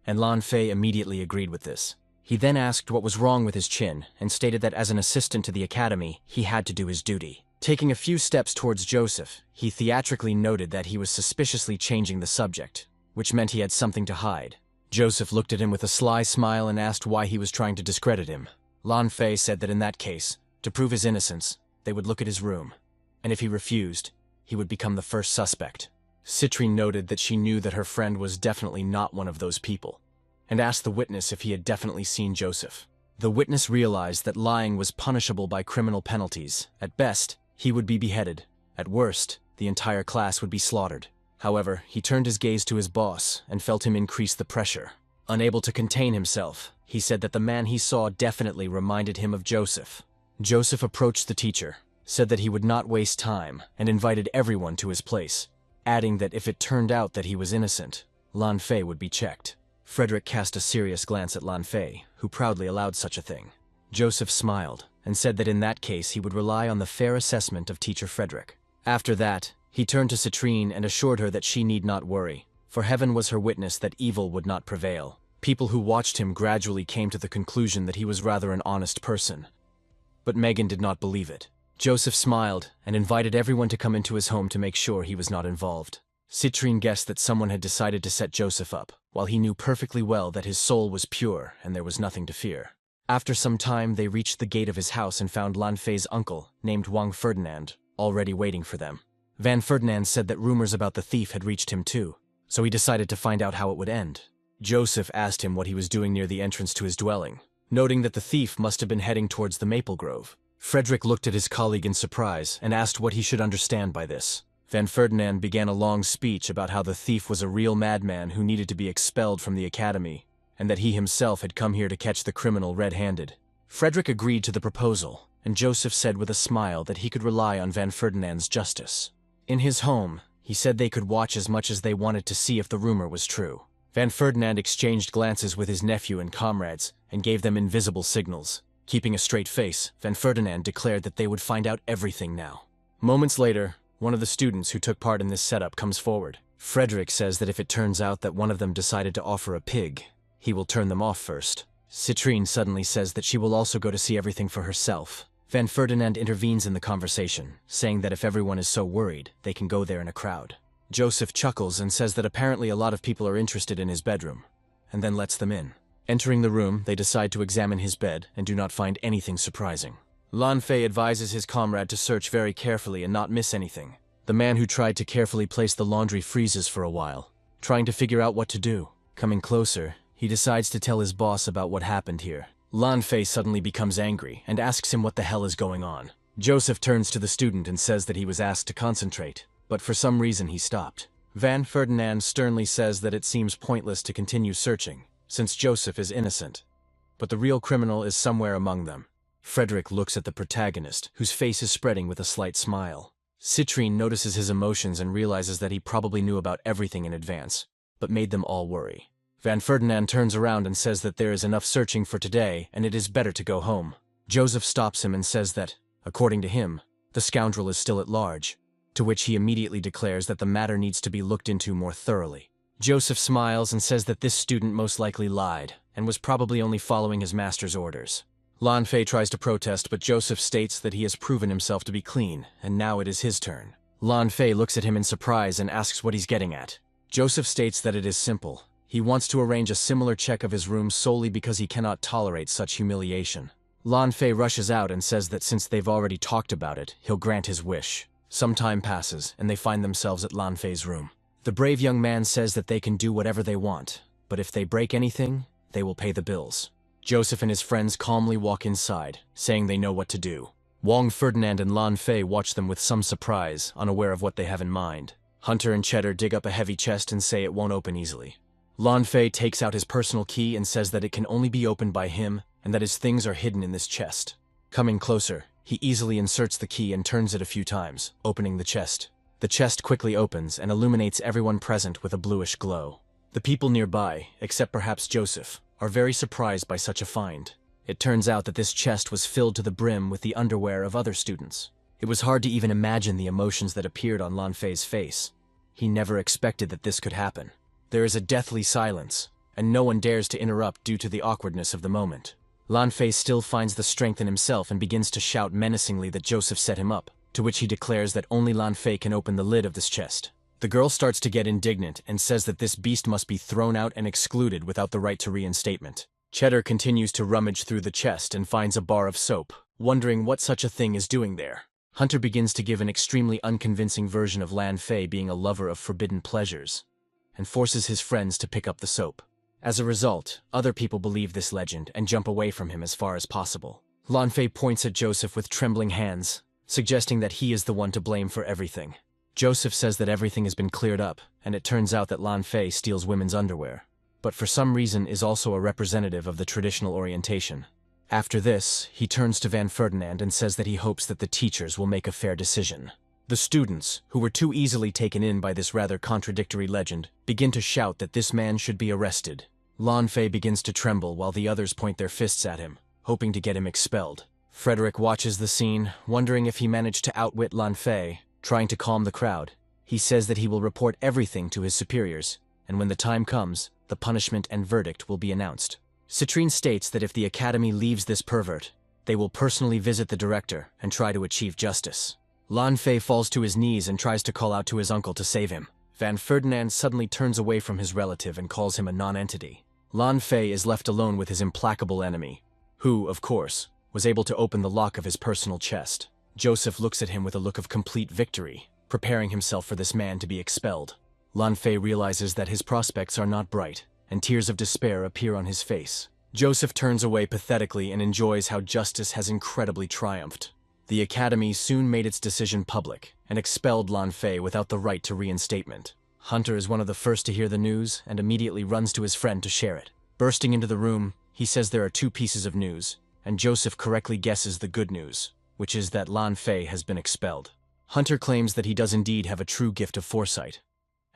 A: and Lan Fei immediately agreed with this. He then asked what was wrong with his chin and stated that as an assistant to the academy, he had to do his duty. Taking a few steps towards Joseph, he theatrically noted that he was suspiciously changing the subject, which meant he had something to hide. Joseph looked at him with a sly smile and asked why he was trying to discredit him. Lan Fei said that in that case, to prove his innocence, they would look at his room, and if he refused, he would become the first suspect. Citrine noted that she knew that her friend was definitely not one of those people, and asked the witness if he had definitely seen Joseph. The witness realized that lying was punishable by criminal penalties. At best, he would be beheaded. At worst, the entire class would be slaughtered. However, he turned his gaze to his boss and felt him increase the pressure. Unable to contain himself, he said that the man he saw definitely reminded him of Joseph. Joseph approached the teacher, said that he would not waste time, and invited everyone to his place, adding that if it turned out that he was innocent, Lan Fei would be checked. Frederick cast a serious glance at Lan Fei, who proudly allowed such a thing. Joseph smiled, and said that in that case he would rely on the fair assessment of Teacher Frederick. After that, he turned to Citrine and assured her that she need not worry, for heaven was her witness that evil would not prevail. People who watched him gradually came to the conclusion that he was rather an honest person. But Megan did not believe it. Joseph smiled and invited everyone to come into his home to make sure he was not involved. Citrine guessed that someone had decided to set Joseph up, while he knew perfectly well that his soul was pure and there was nothing to fear. After some time, they reached the gate of his house and found Lan Fei's uncle, named Wang Ferdinand, already waiting for them. Van Ferdinand said that rumors about the thief had reached him too, so he decided to find out how it would end. Joseph asked him what he was doing near the entrance to his dwelling, noting that the thief must have been heading towards the maple grove. Frederick looked at his colleague in surprise and asked what he should understand by this. Van Ferdinand began a long speech about how the thief was a real madman who needed to be expelled from the academy, and that he himself had come here to catch the criminal red-handed. Frederick agreed to the proposal, and Joseph said with a smile that he could rely on Van Ferdinand's justice. In his home, he said they could watch as much as they wanted to see if the rumor was true. Van Ferdinand exchanged glances with his nephew and comrades and gave them invisible signals. Keeping a straight face, Van Ferdinand declared that they would find out everything now. Moments later, one of the students who took part in this setup comes forward. Frederick says that if it turns out that one of them decided to offer a pig, he will turn them off first. Citrine suddenly says that she will also go to see everything for herself. Van Ferdinand intervenes in the conversation, saying that if everyone is so worried, they can go there in a crowd. Joseph chuckles and says that apparently a lot of people are interested in his bedroom, and then lets them in. Entering the room, they decide to examine his bed and do not find anything surprising. Lan Fei advises his comrade to search very carefully and not miss anything. The man who tried to carefully place the laundry freezes for a while, trying to figure out what to do. Coming closer, he decides to tell his boss about what happened here. Lan Fei suddenly becomes angry and asks him what the hell is going on. Joseph turns to the student and says that he was asked to concentrate, but for some reason he stopped. Van Ferdinand sternly says that it seems pointless to continue searching, since Joseph is innocent. But the real criminal is somewhere among them. Frederick looks at the protagonist, whose face is spreading with a slight smile. Citrine notices his emotions and realizes that he probably knew about everything in advance, but made them all worry. Van Ferdinand turns around and says that there is enough searching for today and it is better to go home. Joseph stops him and says that, according to him, the scoundrel is still at large, to which he immediately declares that the matter needs to be looked into more thoroughly. Joseph smiles and says that this student most likely lied and was probably only following his master's orders. Lan Fei tries to protest, but Joseph states that he has proven himself to be clean, and now it is his turn. Lan Fei looks at him in surprise and asks what he's getting at. Joseph states that it is simple. He wants to arrange a similar check of his room solely because he cannot tolerate such humiliation. Lan Fei rushes out and says that since they've already talked about it, he'll grant his wish. Some time passes, and they find themselves at Lan Fei's room. The brave young man says that they can do whatever they want, but if they break anything, they will pay the bills. Joseph and his friends calmly walk inside, saying they know what to do. Wang Ferdinand and Lan Fei watch them with some surprise, unaware of what they have in mind. Hunter and Cheddar dig up a heavy chest and say it won't open easily. Lan Fei takes out his personal key and says that it can only be opened by him and that his things are hidden in this chest. Coming closer, he easily inserts the key and turns it a few times, opening the chest. The chest quickly opens and illuminates everyone present with a bluish glow. The people nearby, except perhaps Joseph, are very surprised by such a find. It turns out that this chest was filled to the brim with the underwear of other students. It was hard to even imagine the emotions that appeared on Lan Fei's face. He never expected that this could happen. There is a deathly silence, and no one dares to interrupt due to the awkwardness of the moment. Lan Fei still finds the strength in himself and begins to shout menacingly that Joseph set him up, to which he declares that only Lan Fei can open the lid of this chest. The girl starts to get indignant and says that this beast must be thrown out and excluded without the right to reinstatement. Cheddar continues to rummage through the chest and finds a bar of soap, wondering what such a thing is doing there. Hunter begins to give an extremely unconvincing version of Lan Fei being a lover of forbidden pleasures, and forces his friends to pick up the soap. As a result, other people believe this legend and jump away from him as far as possible. Lan Fei points at Joseph with trembling hands, suggesting that he is the one to blame for everything. Joseph says that everything has been cleared up, and it turns out that Lan Fei steals women's underwear, but for some reason is also a representative of the traditional orientation. After this, he turns to Van Ferdinand and says that he hopes that the teachers will make a fair decision. The students, who were too easily taken in by this rather contradictory legend, begin to shout that this man should be arrested. Lan Fei begins to tremble while the others point their fists at him, hoping to get him expelled. Frederick watches the scene, wondering if he managed to outwit Lan Fei. Trying to calm the crowd, he says that he will report everything to his superiors, and when the time comes, the punishment and verdict will be announced. Citrine states that if the Academy leaves this pervert, they will personally visit the director and try to achieve justice. Lan Fei falls to his knees and tries to call out to his uncle to save him. Van Ferdinand suddenly turns away from his relative and calls him a non-entity. Lan Fei is left alone with his implacable enemy, who, of course, was able to open the lock of his personal chest. Joseph looks at him with a look of complete victory, preparing himself for this man to be expelled. Lan Fei realizes that his prospects are not bright, and tears of despair appear on his face. Joseph turns away pathetically and enjoys how justice has incredibly triumphed. The Academy soon made its decision public, and expelled Lan Fei without the right to reinstatement. Hunter is one of the first to hear the news, and immediately runs to his friend to share it. Bursting into the room, he says there are two pieces of news, and Joseph correctly guesses the good news, which is that Lan Fei has been expelled. Hunter claims that he does indeed have a true gift of foresight,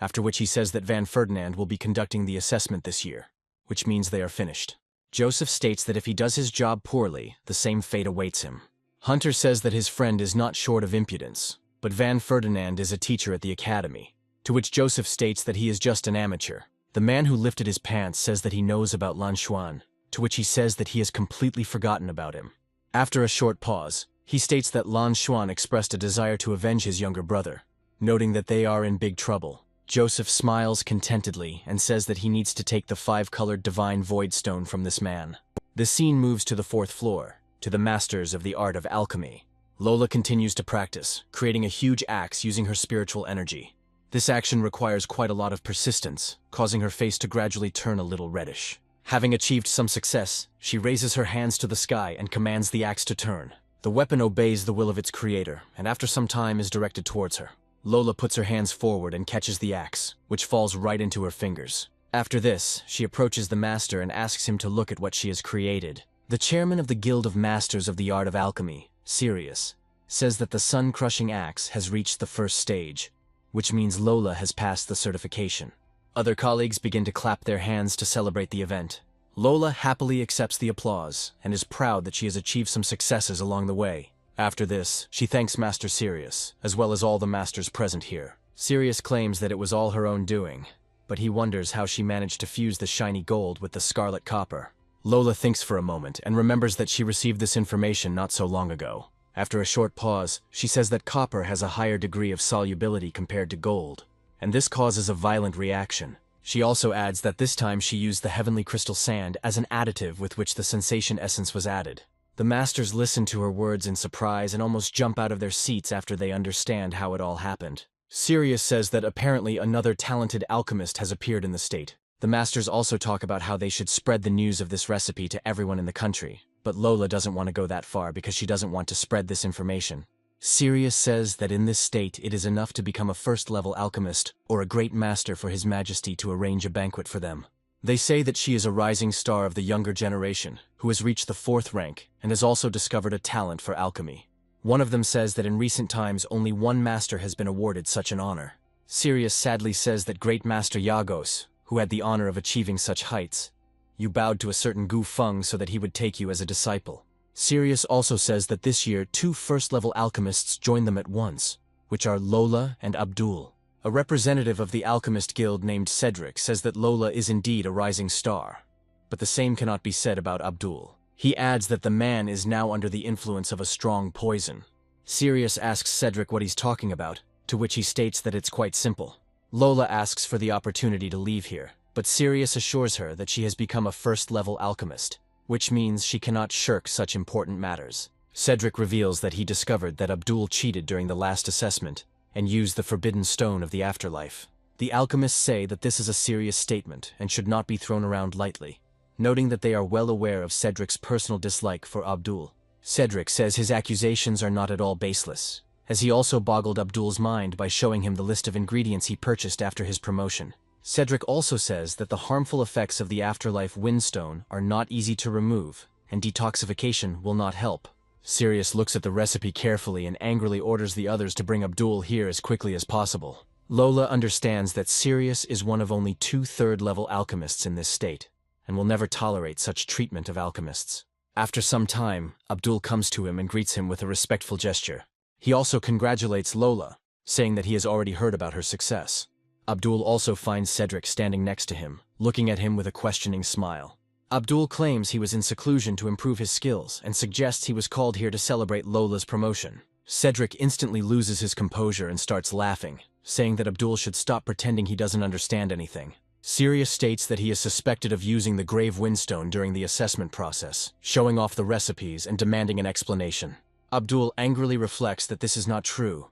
A: after which he says that Van Ferdinand will be conducting the assessment this year, which means they are finished. Joseph states that if he does his job poorly, the same fate awaits him. Hunter says that his friend is not short of impudence, but Van Ferdinand is a teacher at the Academy, to which Joseph states that he is just an amateur. The man who lifted his pants says that he knows about Lan Xuan, to which he says that he has completely forgotten about him. After a short pause, he states that Lan Xuan expressed a desire to avenge his younger brother, noting that they are in big trouble. Joseph smiles contentedly and says that he needs to take the 5-colored divine void stone from this man. The scene moves to the 4th floor, to the masters of the art of alchemy. Lola continues to practice, creating a huge axe using her spiritual energy. This action requires quite a lot of persistence, causing her face to gradually turn a little reddish. Having achieved some success, she raises her hands to the sky and commands the axe to turn. The weapon obeys the will of its creator, and after some time is directed towards her. Lola puts her hands forward and catches the axe, which falls right into her fingers. After this, she approaches the master and asks him to look at what she has created. The chairman of the Guild of Masters of the Art of Alchemy, Sirius, says that the sun-crushing axe has reached the first stage, which means Lola has passed the certification. Other colleagues begin to clap their hands to celebrate the event. Lola happily accepts the applause and is proud that she has achieved some successes along the way. After this, she thanks Master Sirius, as well as all the masters present here. Sirius claims that it was all her own doing, but he wonders how she managed to fuse the shiny gold with the scarlet copper. Lola thinks for a moment and remembers that she received this information not so long ago. After a short pause, she says that copper has a higher degree of solubility compared to gold, and this causes a violent reaction. She also adds that this time she used the heavenly crystal sand as an additive with which the sensation essence was added. The masters listen to her words in surprise and almost jump out of their seats after they understand how it all happened. Sirius says that apparently another talented alchemist has appeared in the state. The masters also talk about how they should spread the news of this recipe to everyone in the country, but Lola doesn't want to go that far because she doesn't want to spread this information. Sirius says that in this state it is enough to become a first-level alchemist or a great master for His Majesty to arrange a banquet for them. They say that she is a rising star of the younger generation, who has reached the 4th rank and has also discovered a talent for alchemy. One of them says that in recent times only one master has been awarded such an honor. Sirius sadly says that Great Master Yagos, who had the honor of achieving such heights, you bowed to a certain Gu Feng so that he would take you as a disciple. Sirius also says that this year 2 first-level alchemists joined them at once, which are Lola and Abdul. A representative of the Alchemist Guild named Cedric says that Lola is indeed a rising star, but the same cannot be said about Abdul. He adds that the man is now under the influence of a strong poison. Sirius asks Cedric what he's talking about, to which he states that it's quite simple. Lola asks for the opportunity to leave here, but Sirius assures her that she has become a first-level alchemist, which means she cannot shirk such important matters. Cedric reveals that he discovered that Abdul cheated during the last assessment and used the forbidden stone of the afterlife. The alchemists say that this is a serious statement and should not be thrown around lightly, noting that they are well aware of Cedric's personal dislike for Abdul. Cedric says his accusations are not at all baseless, as he also boggled Abdul's mind by showing him the list of ingredients he purchased after his promotion. Cedric also says that the harmful effects of the afterlife windstone are not easy to remove, and detoxification will not help. Sirius looks at the recipe carefully and angrily orders the others to bring Abdul here as quickly as possible. Lola understands that Sirius is one of only 2 third-level alchemists in this state, and will never tolerate such treatment of alchemists. After some time, Abdul comes to him and greets him with a respectful gesture. He also congratulates Lola, saying that he has already heard about her success. Abdul also finds Cedric standing next to him, looking at him with a questioning smile. Abdul claims he was in seclusion to improve his skills and suggests he was called here to celebrate Lola's promotion. Cedric instantly loses his composure and starts laughing, saying that Abdul should stop pretending he doesn't understand anything. Sirius states that he is suspected of using the Grave Windstone during the assessment process, showing off the recipes and demanding an explanation. Abdul angrily reflects that this is not true.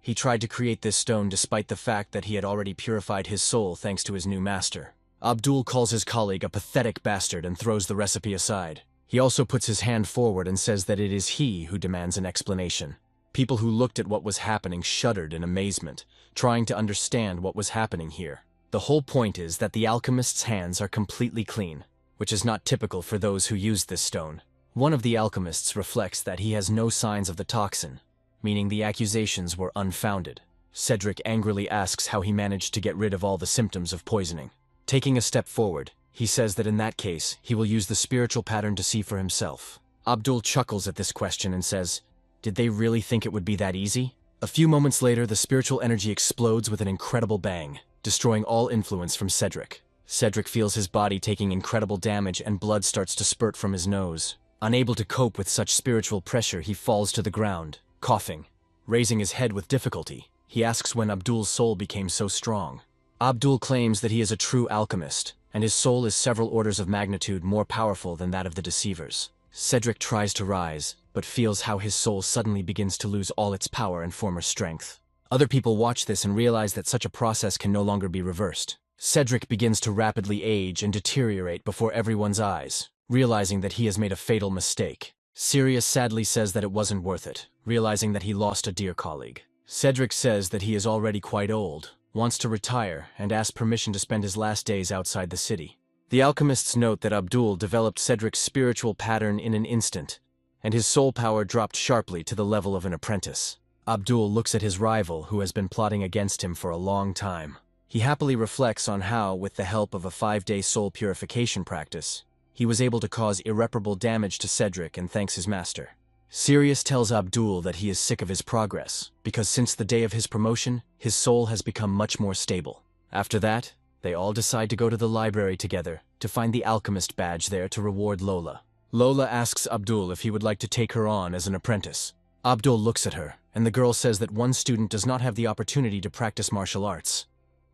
A: He tried to create this stone despite the fact that he had already purified his soul thanks to his new master. Abdul calls his colleague a pathetic bastard and throws the recipe aside. He also puts his hand forward and says that it is he who demands an explanation. People who looked at what was happening shuddered in amazement, trying to understand what was happening here. The whole point is that the alchemist's hands are completely clean, which is not typical for those who used this stone. One of the alchemists reflects that he has no signs of the toxin, meaning the accusations were unfounded. Cedric angrily asks how he managed to get rid of all the symptoms of poisoning. Taking a step forward, he says that in that case, he will use the spiritual pattern to see for himself. Abdul chuckles at this question and says, "Did they really think it would be that easy?" A few moments later, the spiritual energy explodes with an incredible bang, destroying all influence from Cedric. Cedric feels his body taking incredible damage and blood starts to spurt from his nose. Unable to cope with such spiritual pressure, he falls to the ground, coughing. Raising his head with difficulty, he asks when Abdul's soul became so strong. Abdul claims that he is a true alchemist, and his soul is several orders of magnitude more powerful than that of the deceivers. Cedric tries to rise, but feels how his soul suddenly begins to lose all its power and former strength. Other people watch this and realize that such a process can no longer be reversed. Cedric begins to rapidly age and deteriorate before everyone's eyes, realizing that he has made a fatal mistake. Sirius sadly says that it wasn't worth it, realizing that he lost a dear colleague. Cedric says that he is already quite old, wants to retire, and asks permission to spend his last days outside the city. The alchemists note that Abdul developed Cedric's spiritual pattern in an instant, and his soul power dropped sharply to the level of an apprentice. Abdul looks at his rival, who has been plotting against him for a long time. He happily reflects on how, with the help of a 5-day soul purification practice, he was able to cause irreparable damage to Cedric and thanks his master. Sirius tells Abdul that he is sick of his progress, because since the day of his promotion, his soul has become much more stable. After that, they all decide to go to the library together to find the alchemist badge there to reward Lola. Lola asks Abdul if he would like to take her on as an apprentice. Abdul looks at her, and the girl says that one student does not have the opportunity to practice martial arts,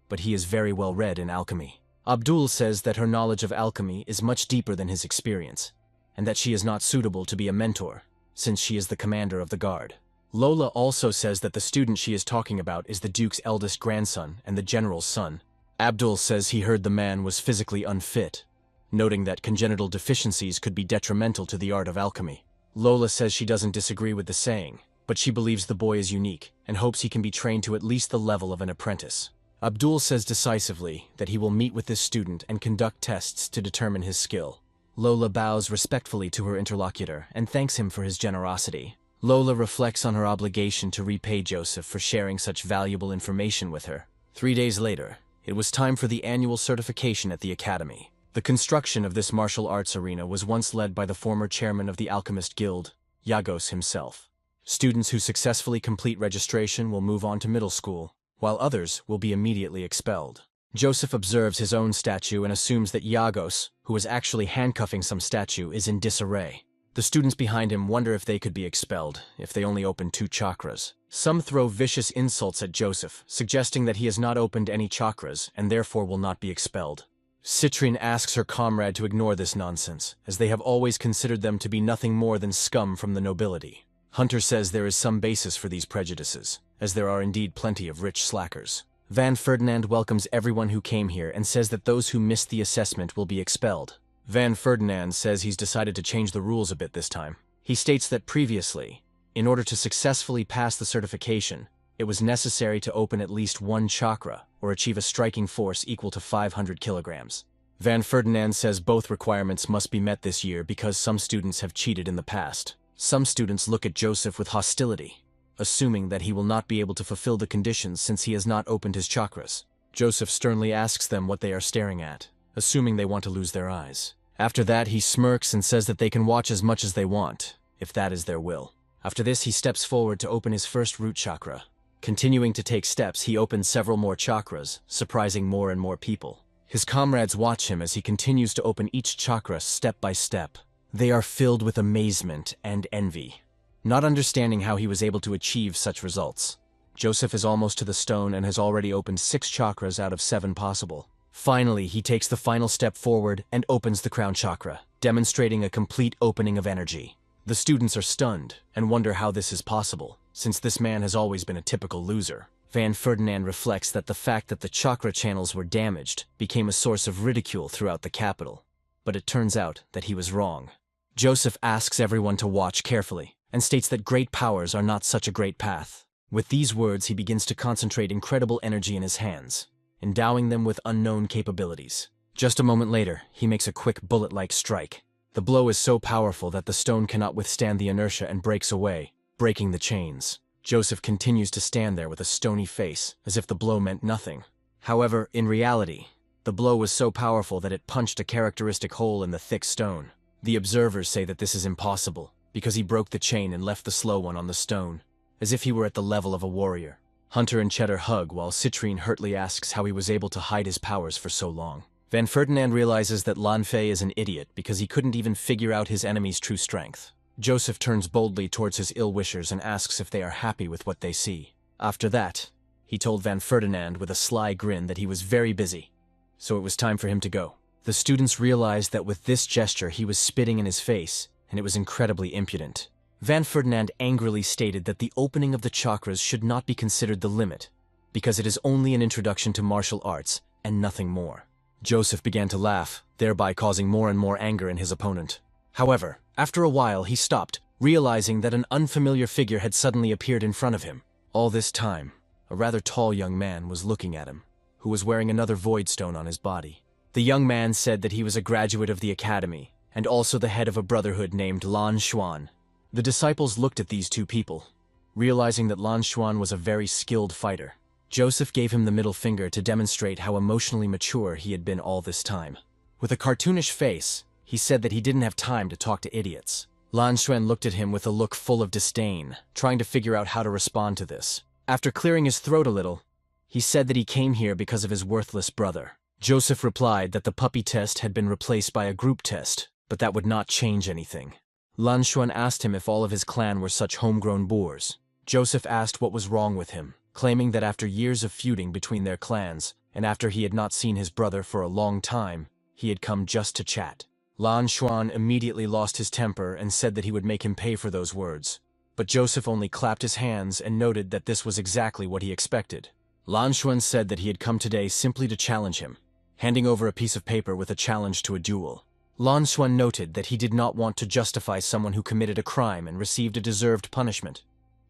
A: but he is very well read in alchemy. Abdul says that her knowledge of alchemy is much deeper than his experience, and that she is not suitable to be a mentor, since she is the commander of the guard. Lola also says that the student she is talking about is the Duke's eldest grandson and the general's son. Abdul says he heard the man was physically unfit, noting that congenital deficiencies could be detrimental to the art of alchemy. Lola says she doesn't disagree with the saying, but she believes the boy is unique and hopes he can be trained to at least the level of an apprentice. Abdul says decisively that he will meet with this student and conduct tests to determine his skill. Lola bows respectfully to her interlocutor and thanks him for his generosity. Lola reflects on her obligation to repay Joseph for sharing such valuable information with her. 3 days later, it was time for the annual certification at the academy. The construction of this martial arts arena was once led by the former chairman of the Alchemist Guild, Yagos himself. Students who successfully complete registration will move on to middle school, while others will be immediately expelled. Joseph observes his own statue and assumes that Yagos, who is actually handcuffing some statue, is in disarray. The students behind him wonder if they could be expelled if they only open 2 chakras. Some throw vicious insults at Joseph, suggesting that he has not opened any chakras and therefore will not be expelled. Citrine asks her comrade to ignore this nonsense, as they have always considered them to be nothing more than scum from the nobility. Hunter says there is some basis for these prejudices, as there are indeed plenty of rich slackers. Van Ferdinand welcomes everyone who came here and says that those who missed the assessment will be expelled. Van Ferdinand says he's decided to change the rules a bit this time. He states that previously, in order to successfully pass the certification, it was necessary to open at least 1 chakra or achieve a striking force equal to 500 kilograms. Van Ferdinand says both requirements must be met this year because some students have cheated in the past. Some students look at Joseph with hostility, assuming that he will not be able to fulfill the conditions since he has not opened his chakras. Joseph sternly asks them what they are staring at, assuming they want to lose their eyes. After that, he smirks and says that they can watch as much as they want, if that is their will. After this, he steps forward to open his first root chakra. Continuing to take steps, he opens several more chakras, surprising more and more people. His comrades watch him as he continues to open each chakra step by step. They are filled with amazement and envy, not understanding how he was able to achieve such results. Joseph is almost to the stone and has already opened 6 chakras out of 7 possible. Finally, he takes the final step forward and opens the crown chakra, demonstrating a complete opening of energy. The students are stunned and wonder how this is possible, since this man has always been a typical loser. Van Ferdinand reflects that the fact that the chakra channels were damaged became a source of ridicule throughout the capital, but it turns out that he was wrong. Joseph asks everyone to watch carefully and states that great powers are not such a great path. With these words, he begins to concentrate incredible energy in his hands, endowing them with unknown capabilities. Just a moment later, he makes a quick bullet-like strike. The blow is so powerful that the stone cannot withstand the inertia and breaks away, breaking the chains. Joseph continues to stand there with a stony face, as if the blow meant nothing. However, in reality, the blow was so powerful that it punched a characteristic hole in the thick stone. The observers say that this is impossible, because he broke the chain and left the slow one on the stone, as if he were at the level of a warrior. Hunter and Cheddar hug while Citrine hurtly asks how he was able to hide his powers for so long. Van Ferdinand realizes that Lanfei is an idiot because he couldn't even figure out his enemy's true strength. Joseph turns boldly towards his ill-wishers and asks if they are happy with what they see. After that, he told Van Ferdinand with a sly grin that he was very busy, so it was time for him to go. The students realized that with this gesture he was spitting in his face, and it was incredibly impudent. Van Ferdinand angrily stated that the opening of the chakras should not be considered the limit, because it is only an introduction to martial arts and nothing more. Joseph began to laugh, thereby causing more and more anger in his opponent. However, after a while he stopped, realizing that an unfamiliar figure had suddenly appeared in front of him. All this time, a rather tall young man was looking at him, who was wearing another void stone on his body. The young man said that he was a graduate of the academy, and also the head of a brotherhood named Lan Xuan. The disciples looked at these two people, realizing that Lan Xuan was a very skilled fighter. Joseph gave him the middle finger to demonstrate how emotionally mature he had been all this time. With a cartoonish face, he said that he didn't have time to talk to idiots. Lan Xuan looked at him with a look full of disdain, trying to figure out how to respond to this. After clearing his throat a little, he said that he came here because of his worthless brother. Joseph replied that the puppy test had been replaced by a group test, but that would not change anything. Lan Xuan asked him if all of his clan were such homegrown boors. Joseph asked what was wrong with him, claiming that after years of feuding between their clans, and after he had not seen his brother for a long time, he had come just to chat. Lan Xuan immediately lost his temper and said that he would make him pay for those words. But Joseph only clapped his hands and noted that this was exactly what he expected. Lan Xuan said that he had come today simply to challenge him, handing over a piece of paper with a challenge to a duel. Lan Xuan noted that he did not want to justify someone who committed a crime and received a deserved punishment.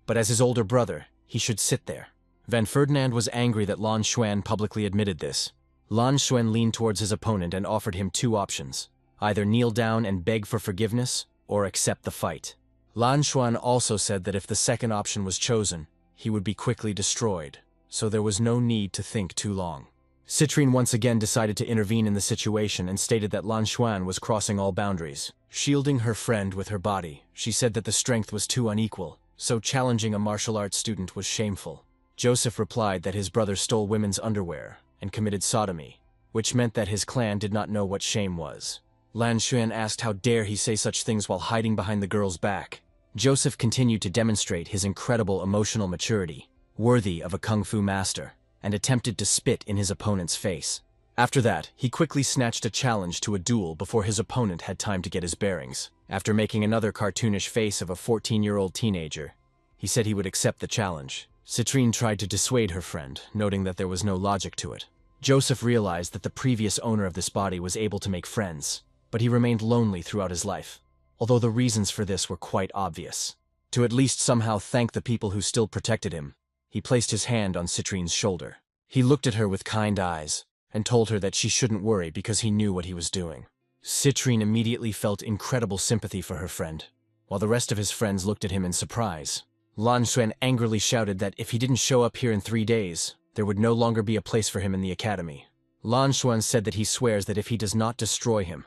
A: But as his older brother, he should sit there. Van Ferdinand was angry that Lan Xuan publicly admitted this. Lan Xuan leaned towards his opponent and offered him two options: either kneel down and beg for forgiveness, or accept the fight. Lan Xuan also said that if the second option was chosen, he would be quickly destroyed, so there was no need to think too long. Citrine once again decided to intervene in the situation and stated that Lan Xuan was crossing all boundaries. Shielding her friend with her body, she said that the strength was too unequal, so challenging a martial arts student was shameful. Joseph replied that his brother stole women's underwear and committed sodomy, which meant that his clan did not know what shame was. Lan Xuan asked how dare he say such things while hiding behind the girl's back. Joseph continued to demonstrate his incredible emotional maturity, worthy of a kung fu master, and attempted to spit in his opponent's face. After that, he quickly snatched a challenge to a duel before his opponent had time to get his bearings. After making another cartoonish face of a 14-year-old teenager, he said he would accept the challenge. Citrine tried to dissuade her friend, noting that there was no logic to it. Joseph realized that the previous owner of this body was able to make friends, but he remained lonely throughout his life, although the reasons for this were quite obvious. To at least somehow thank the people who still protected him, he placed his hand on Citrine's shoulder. He looked at her with kind eyes, and told her that she shouldn't worry because he knew what he was doing. Citrine immediately felt incredible sympathy for her friend, while the rest of his friends looked at him in surprise. Lan Xuan angrily shouted that if he didn't show up here in 3 days, there would no longer be a place for him in the academy. Lan Xuan said that he swears that if he does not destroy him,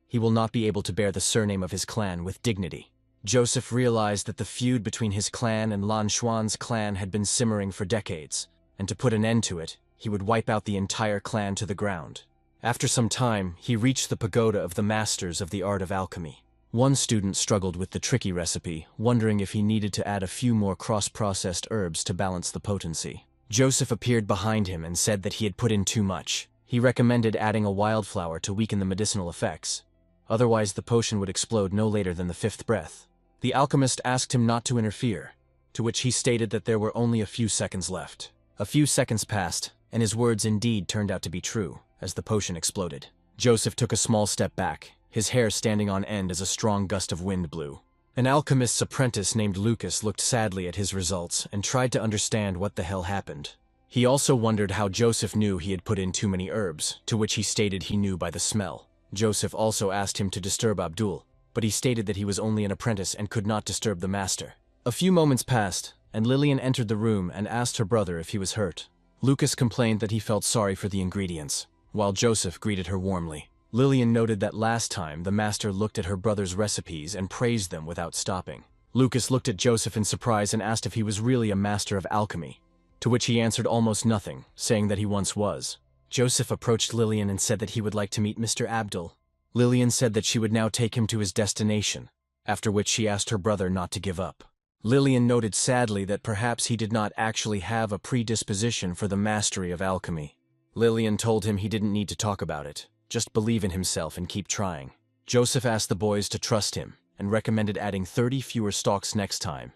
A: he will not be able to bear the surname of his clan with dignity. Joseph realized that the feud between his clan and Lan Xuan's clan had been simmering for decades, and to put an end to it, he would wipe out the entire clan to the ground. After some time, he reached the pagoda of the masters of the art of alchemy. One student struggled with the tricky recipe, wondering if he needed to add a few more cross-processed herbs to balance the potency. Joseph appeared behind him and said that he had put in too much. He recommended adding a wildflower to weaken the medicinal effects. Otherwise, the potion would explode no later than the 5th breath. The alchemist asked him not to interfere, to which he stated that there were only a few seconds left. A few seconds passed, and his words indeed turned out to be true, as the potion exploded. Joseph took a small step back, his hair standing on end as a strong gust of wind blew. An alchemist's apprentice named Lucas looked sadly at his results and tried to understand what the hell happened. He also wondered how Joseph knew he had put in too many herbs, to which he stated he knew by the smell. Joseph also asked him to disturb Abdul, but he stated that he was only an apprentice and could not disturb the master. A few moments passed, and Lillian entered the room and asked her brother if he was hurt. Lucas complained that he felt sorry for the ingredients, while Joseph greeted her warmly. Lillian noted that last time the master looked at her brother's recipes and praised them without stopping. Lucas looked at Joseph in surprise and asked if he was really a master of alchemy, to which he answered almost nothing, saying that he once was. Joseph approached Lillian and said that he would like to meet Mr. Abdul. Lillian said that she would now take him to his destination, after which she asked her brother not to give up. Lillian noted sadly that perhaps he did not actually have a predisposition for the mastery of alchemy. Lillian told him he didn't need to talk about it, just believe in himself and keep trying. Joseph asked the boys to trust him, and recommended adding 30 fewer stalks next time,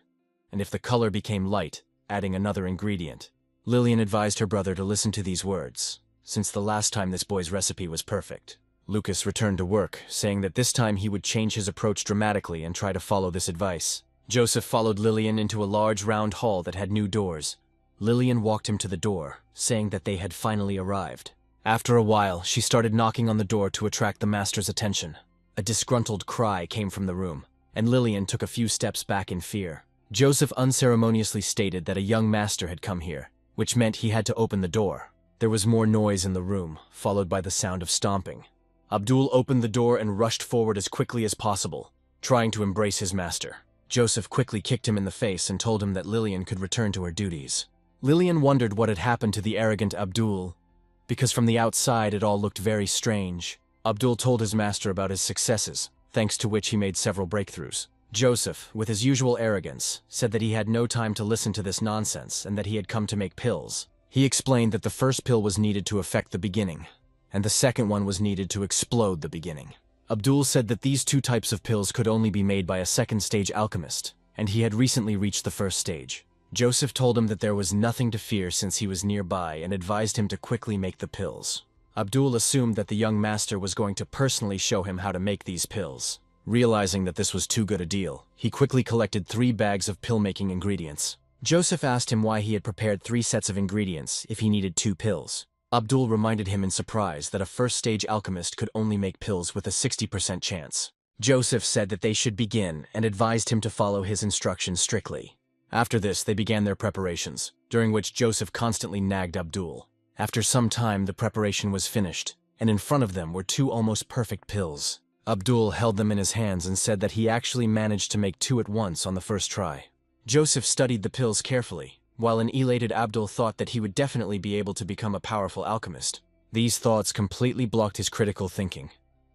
A: and if the color became light, adding another ingredient. Lillian advised her brother to listen to these words, since the last time this boy's recipe was perfect. Lucas returned to work, saying that this time he would change his approach dramatically and try to follow this advice. Joseph followed Lillian into a large round hall that had new doors. Lillian walked him to the door, saying that they had finally arrived. After a while, she started knocking on the door to attract the master's attention. A disgruntled cry came from the room, and Lillian took a few steps back in fear. Joseph unceremoniously stated that a young master had come here, which meant he had to open the door. There was more noise in the room, followed by the sound of stomping. Abdul opened the door and rushed forward as quickly as possible, trying to embrace his master. Joseph quickly kicked him in the face and told him that Lillian could return to her duties. Lillian wondered what had happened to the arrogant Abdul, because from the outside it all looked very strange. Abdul told his master about his successes, thanks to which he made several breakthroughs. Joseph, with his usual arrogance, said that he had no time to listen to this nonsense and that he had come to make pills. He explained that the first pill was needed to affect the beginning, and the second one was needed to explode the beginning. Abdul said that these two types of pills could only be made by a second-stage alchemist, and he had recently reached the first stage. Joseph told him that there was nothing to fear since he was nearby and advised him to quickly make the pills. Abdul assumed that the young master was going to personally show him how to make these pills. Realizing that this was too good a deal, he quickly collected 3 bags of pill-making ingredients. Joseph asked him why he had prepared 3 sets of ingredients if he needed 2 pills. Abdul reminded him in surprise that a first-stage alchemist could only make pills with a 60% chance. Joseph said that they should begin and advised him to follow his instructions strictly. After this, they began their preparations, during which Joseph constantly nagged Abdul. After some time, the preparation was finished, and in front of them were 2 almost perfect pills. Abdul held them in his hands and said that he actually managed to make 2 at once on the first try. Joseph studied the pills carefully, while an elated Abdul thought that he would definitely be able to become a powerful alchemist. These thoughts completely blocked his critical thinking,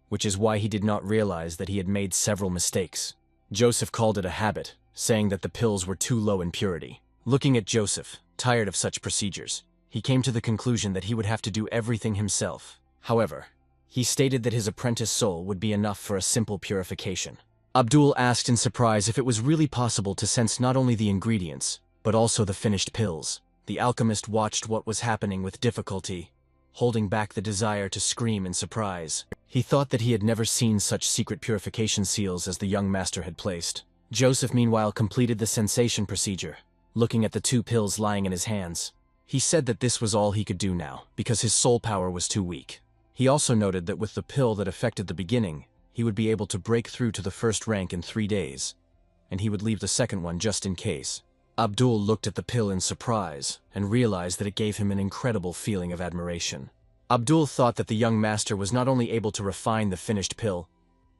A: which is why he did not realize that he had made several mistakes. Joseph called it a habit, saying that the pills were too low in purity. Looking at Joseph, tired of such procedures, he came to the conclusion that he would have to do everything himself. However, he stated that his apprentice soul would be enough for a simple purification. Abdul asked in surprise if it was really possible to sense not only the ingredients, but also the finished pills. The alchemist watched what was happening with difficulty, holding back the desire to scream in surprise. He thought that he had never seen such secret purification seals as the young master had placed. Joseph meanwhile completed the sensation procedure, looking at the 2 pills lying in his hands. He said that this was all he could do now, because his soul power was too weak. He also noted that with the pill that affected the beginning, he would be able to break through to the first rank in 3 days, and he would leave the second one just in case. Abdul looked at the pill in surprise and realized that it gave him an incredible feeling of admiration. Abdul thought that the young master was not only able to refine the finished pill,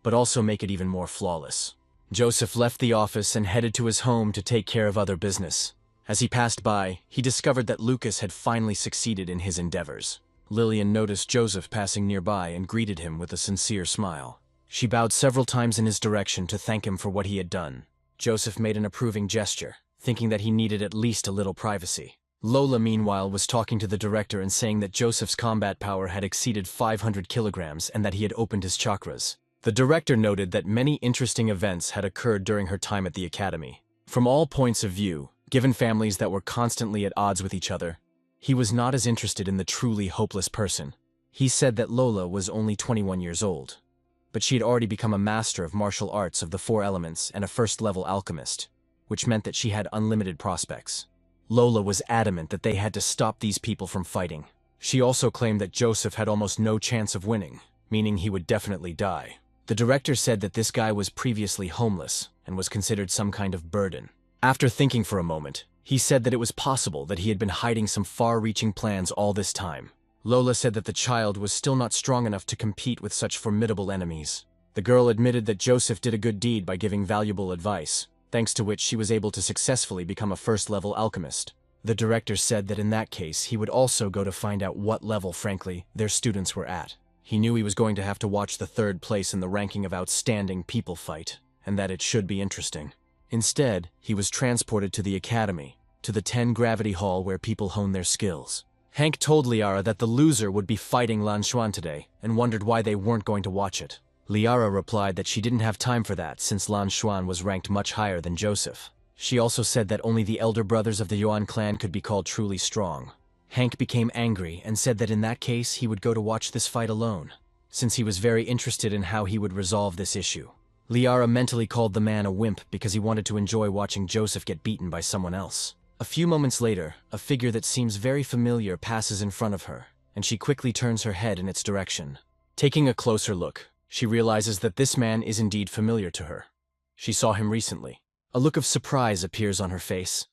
A: but also make it even more flawless. Joseph left the office and headed to his home to take care of other business. As he passed by, he discovered that Lucas had finally succeeded in his endeavors. Lillian noticed Joseph passing nearby and greeted him with a sincere smile. She bowed several times in his direction to thank him for what he had done. Joseph made an approving gesture, thinking that he needed at least a little privacy. Lola, meanwhile, was talking to the director and saying that Joseph's combat power had exceeded 500 kilograms and that he had opened his chakras. The director noted that many interesting events had occurred during her time at the academy. From all points of view, given families that were constantly at odds with each other, he was not as interested in the truly hopeless person. He said that Lola was only 21 years old, but she had already become a master of martial arts of the 4 elements and a first-level alchemist, which meant that she had unlimited prospects. Lola was adamant that they had to stop these people from fighting. She also claimed that Joseph had almost no chance of winning, meaning he would definitely die. The director said that this guy was previously homeless and was considered some kind of burden. After thinking for a moment, he said that it was possible that he had been hiding some far-reaching plans all this time. Lola said that the child was still not strong enough to compete with such formidable enemies. The girl admitted that Joseph did a good deed by giving valuable advice, thanks to which she was able to successfully become a first-level alchemist. The director said that in that case, he would also go to find out what level, frankly, their students were at. He knew he was going to have to watch the 3rd place in the ranking of outstanding people fight, and that it should be interesting. Instead, he was transported to the academy, to the 10 Gravity Hall where people hone their skills. Hank told Liara that the loser would be fighting Lan Xuan today, and wondered why they weren't going to watch it. Liara replied that she didn't have time for that since Lan Xuan was ranked much higher than Joseph. She also said that only the elder brothers of the Yuan clan could be called truly strong. Hank became angry and said that in that case he would go to watch this fight alone, since he was very interested in how he would resolve this issue. Liara mentally called the man a wimp because he wanted to enjoy watching Joseph get beaten by someone else. A few moments later, a figure that seems very familiar passes in front of her, and she quickly turns her head in its direction. Taking a closer look, she realizes that this man is indeed familiar to her. She saw him recently. A look of surprise appears on her face,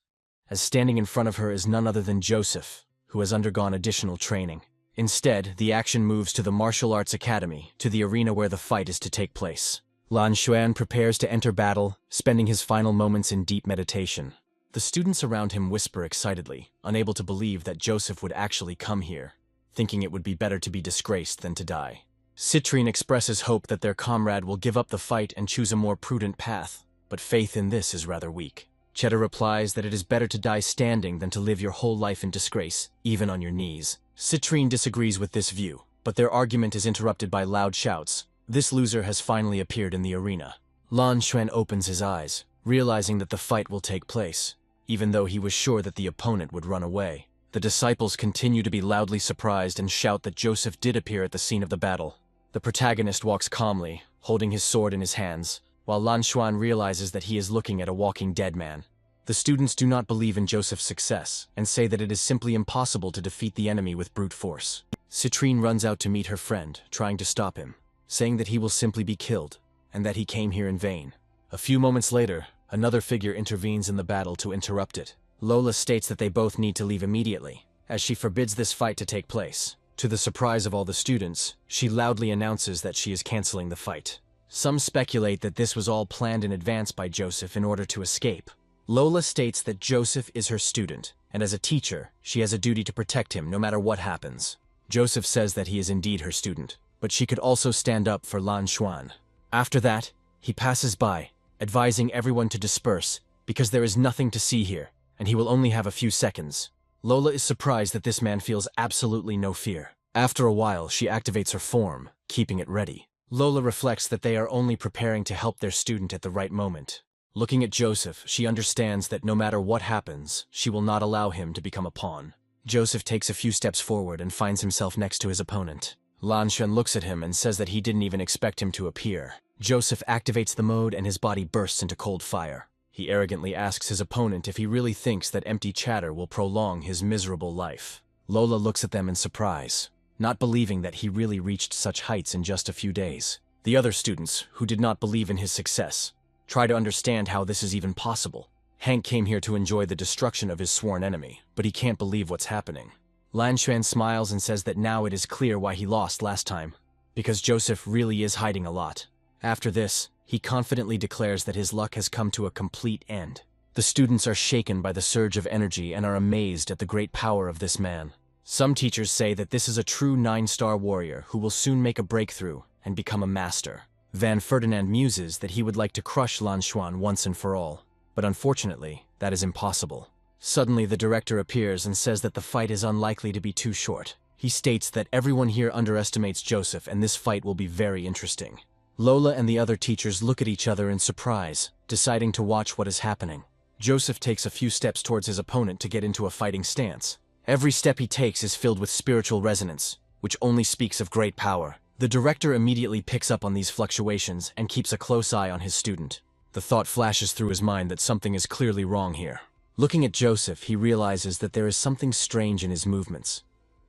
A: as standing in front of her is none other than Joseph, who has undergone additional training. Instead, the action moves to the martial arts academy, to the arena where the fight is to take place. Lan Xuan prepares to enter battle, spending his final moments in deep meditation. The students around him whisper excitedly, unable to believe that Joseph would actually come here, thinking it would be better to be disgraced than to die. Citrine expresses hope that their comrade will give up the fight and choose a more prudent path, but faith in this is rather weak. Cheddar replies that it is better to die standing than to live your whole life in disgrace, even on your knees. Citrine disagrees with this view, but their argument is interrupted by loud shouts. This loser has finally appeared in the arena. Lan Xuan opens his eyes, realizing that the fight will take place, even though he was sure that the opponent would run away. The disciples continue to be loudly surprised and shout that Joseph did appear at the scene of the battle. The protagonist walks calmly, holding his sword in his hands, while Lan Xuan realizes that he is looking at a walking dead man. The students do not believe in Joseph's success, and say that it is simply impossible to defeat the enemy with brute force. Citrine runs out to meet her friend, trying to stop him, saying that he will simply be killed, and that he came here in vain. A few moments later, another figure intervenes in the battle to interrupt it. Lola states that they both need to leave immediately, as she forbids this fight to take place. To the surprise of all the students, she loudly announces that she is canceling the fight. Some speculate that this was all planned in advance by Joseph in order to escape. Lola states that Joseph is her student, and as a teacher, she has a duty to protect him no matter what happens. Joseph says that he is indeed her student, but she could also stand up for Lan Xuan. After that, he passes by, advising everyone to disperse, because there is nothing to see here, and he will only have a few seconds. Lola is surprised that this man feels absolutely no fear. After a while, she activates her form, keeping it ready. Lola reflects that they are only preparing to help their student at the right moment. Looking at Joseph, she understands that no matter what happens, she will not allow him to become a pawn. Joseph takes a few steps forward and finds himself next to his opponent. Lan Xuan looks at him and says that he didn't even expect him to appear. Joseph activates the mode and his body bursts into cold fire. He arrogantly asks his opponent if he really thinks that empty chatter will prolong his miserable life. Lola looks at them in surprise, not believing that he really reached such heights in just a few days. The other students, who did not believe in his success, try to understand how this is even possible. Hank came here to enjoy the destruction of his sworn enemy, but he can't believe what's happening. Lan Xuan smiles and says that now it is clear why he lost last time, because Joseph really is hiding a lot. After this, he confidently declares that his luck has come to a complete end. The students are shaken by the surge of energy and are amazed at the great power of this man. Some teachers say that this is a true 9-star warrior who will soon make a breakthrough and become a master. Van Ferdinand muses that he would like to crush Lan Xuan once and for all, but unfortunately, that is impossible. Suddenly, the director appears and says that the fight is unlikely to be too short. He states that everyone here underestimates Joseph and this fight will be very interesting. Lola and the other teachers look at each other in surprise, deciding to watch what is happening. Joseph takes a few steps towards his opponent to get into a fighting stance. Every step he takes is filled with spiritual resonance, which only speaks of great power. The director immediately picks up on these fluctuations and keeps a close eye on his student. The thought flashes through his mind that something is clearly wrong here. Looking at Joseph, he realizes that there is something strange in his movements,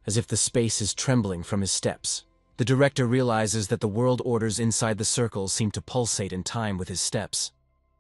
A: as if the space is trembling from his steps. The director realizes that the world orders inside the circle seem to pulsate in time with his steps,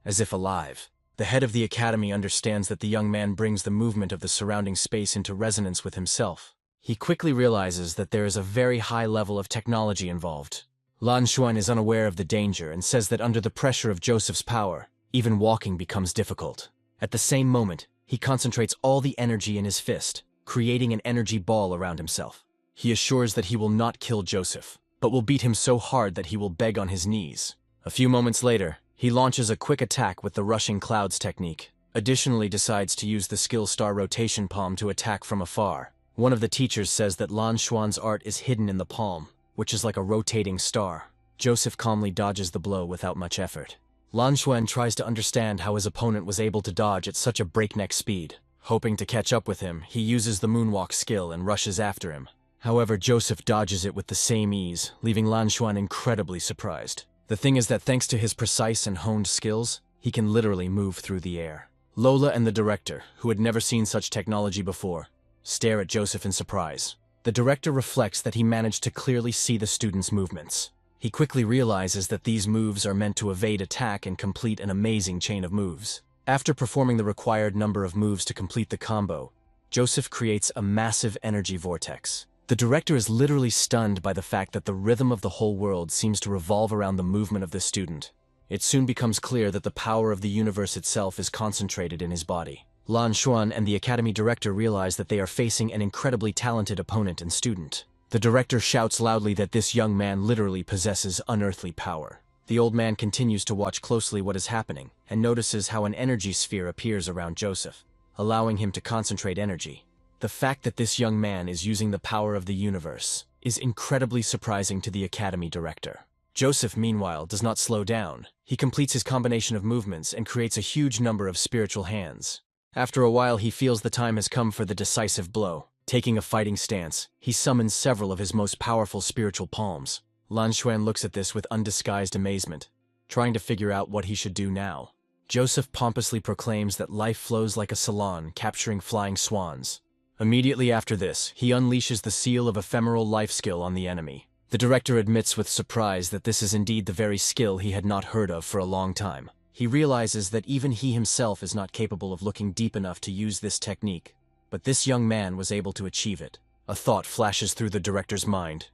A: as if alive. The head of the academy understands that the young man brings the movement of the surrounding space into resonance with himself. He quickly realizes that there is a very high level of technology involved. Lan Xuan is unaware of the danger and says that under the pressure of Joseph's power, even walking becomes difficult. At the same moment, he concentrates all the energy in his fist, creating an energy ball around himself. He assures that he will not kill Joseph, but will beat him so hard that he will beg on his knees. A few moments later, he launches a quick attack with the rushing clouds technique. Additionally, decides to use the skill star rotation palm to attack from afar. One of the teachers says that Lan Xuan's art is hidden in the palm, which is like a rotating star. Joseph calmly dodges the blow without much effort. Lan Xuan tries to understand how his opponent was able to dodge at such a breakneck speed. Hoping to catch up with him, he uses the moonwalk skill and rushes after him. However, Joseph dodges it with the same ease, leaving Lan Xuan incredibly surprised. The thing is that thanks to his precise and honed skills, he can literally move through the air. Lola and the director, who had never seen such technology before, stare at Joseph in surprise. The director reflects that he managed to clearly see the student's movements. He quickly realizes that these moves are meant to evade attack and complete an amazing chain of moves. After performing the required number of moves to complete the combo, Joseph creates a massive energy vortex. The director is literally stunned by the fact that the rhythm of the whole world seems to revolve around the movement of the student. It soon becomes clear that the power of the universe itself is concentrated in his body. Lan Xuan and the academy director realize that they are facing an incredibly talented opponent and student. The director shouts loudly that this young man literally possesses unearthly power. The old man continues to watch closely what is happening and notices how an energy sphere appears around Joseph, allowing him to concentrate energy. The fact that this young man is using the power of the universe is incredibly surprising to the academy director. Joseph, meanwhile, does not slow down. He completes his combination of movements and creates a huge number of spiritual hands. After a while, he feels the time has come for the decisive blow. Taking a fighting stance, he summons several of his most powerful spiritual palms. Lan Xuan looks at this with undisguised amazement, trying to figure out what he should do now. Joseph pompously proclaims that life flows like a salon, capturing flying swans. Immediately after this, he unleashes the seal of ephemeral life skill on the enemy. The director admits with surprise that this is indeed the very skill he had not heard of for a long time. He realizes that even he himself is not capable of looking deep enough to use this technique, but this young man was able to achieve it. A thought flashes through the director's mind.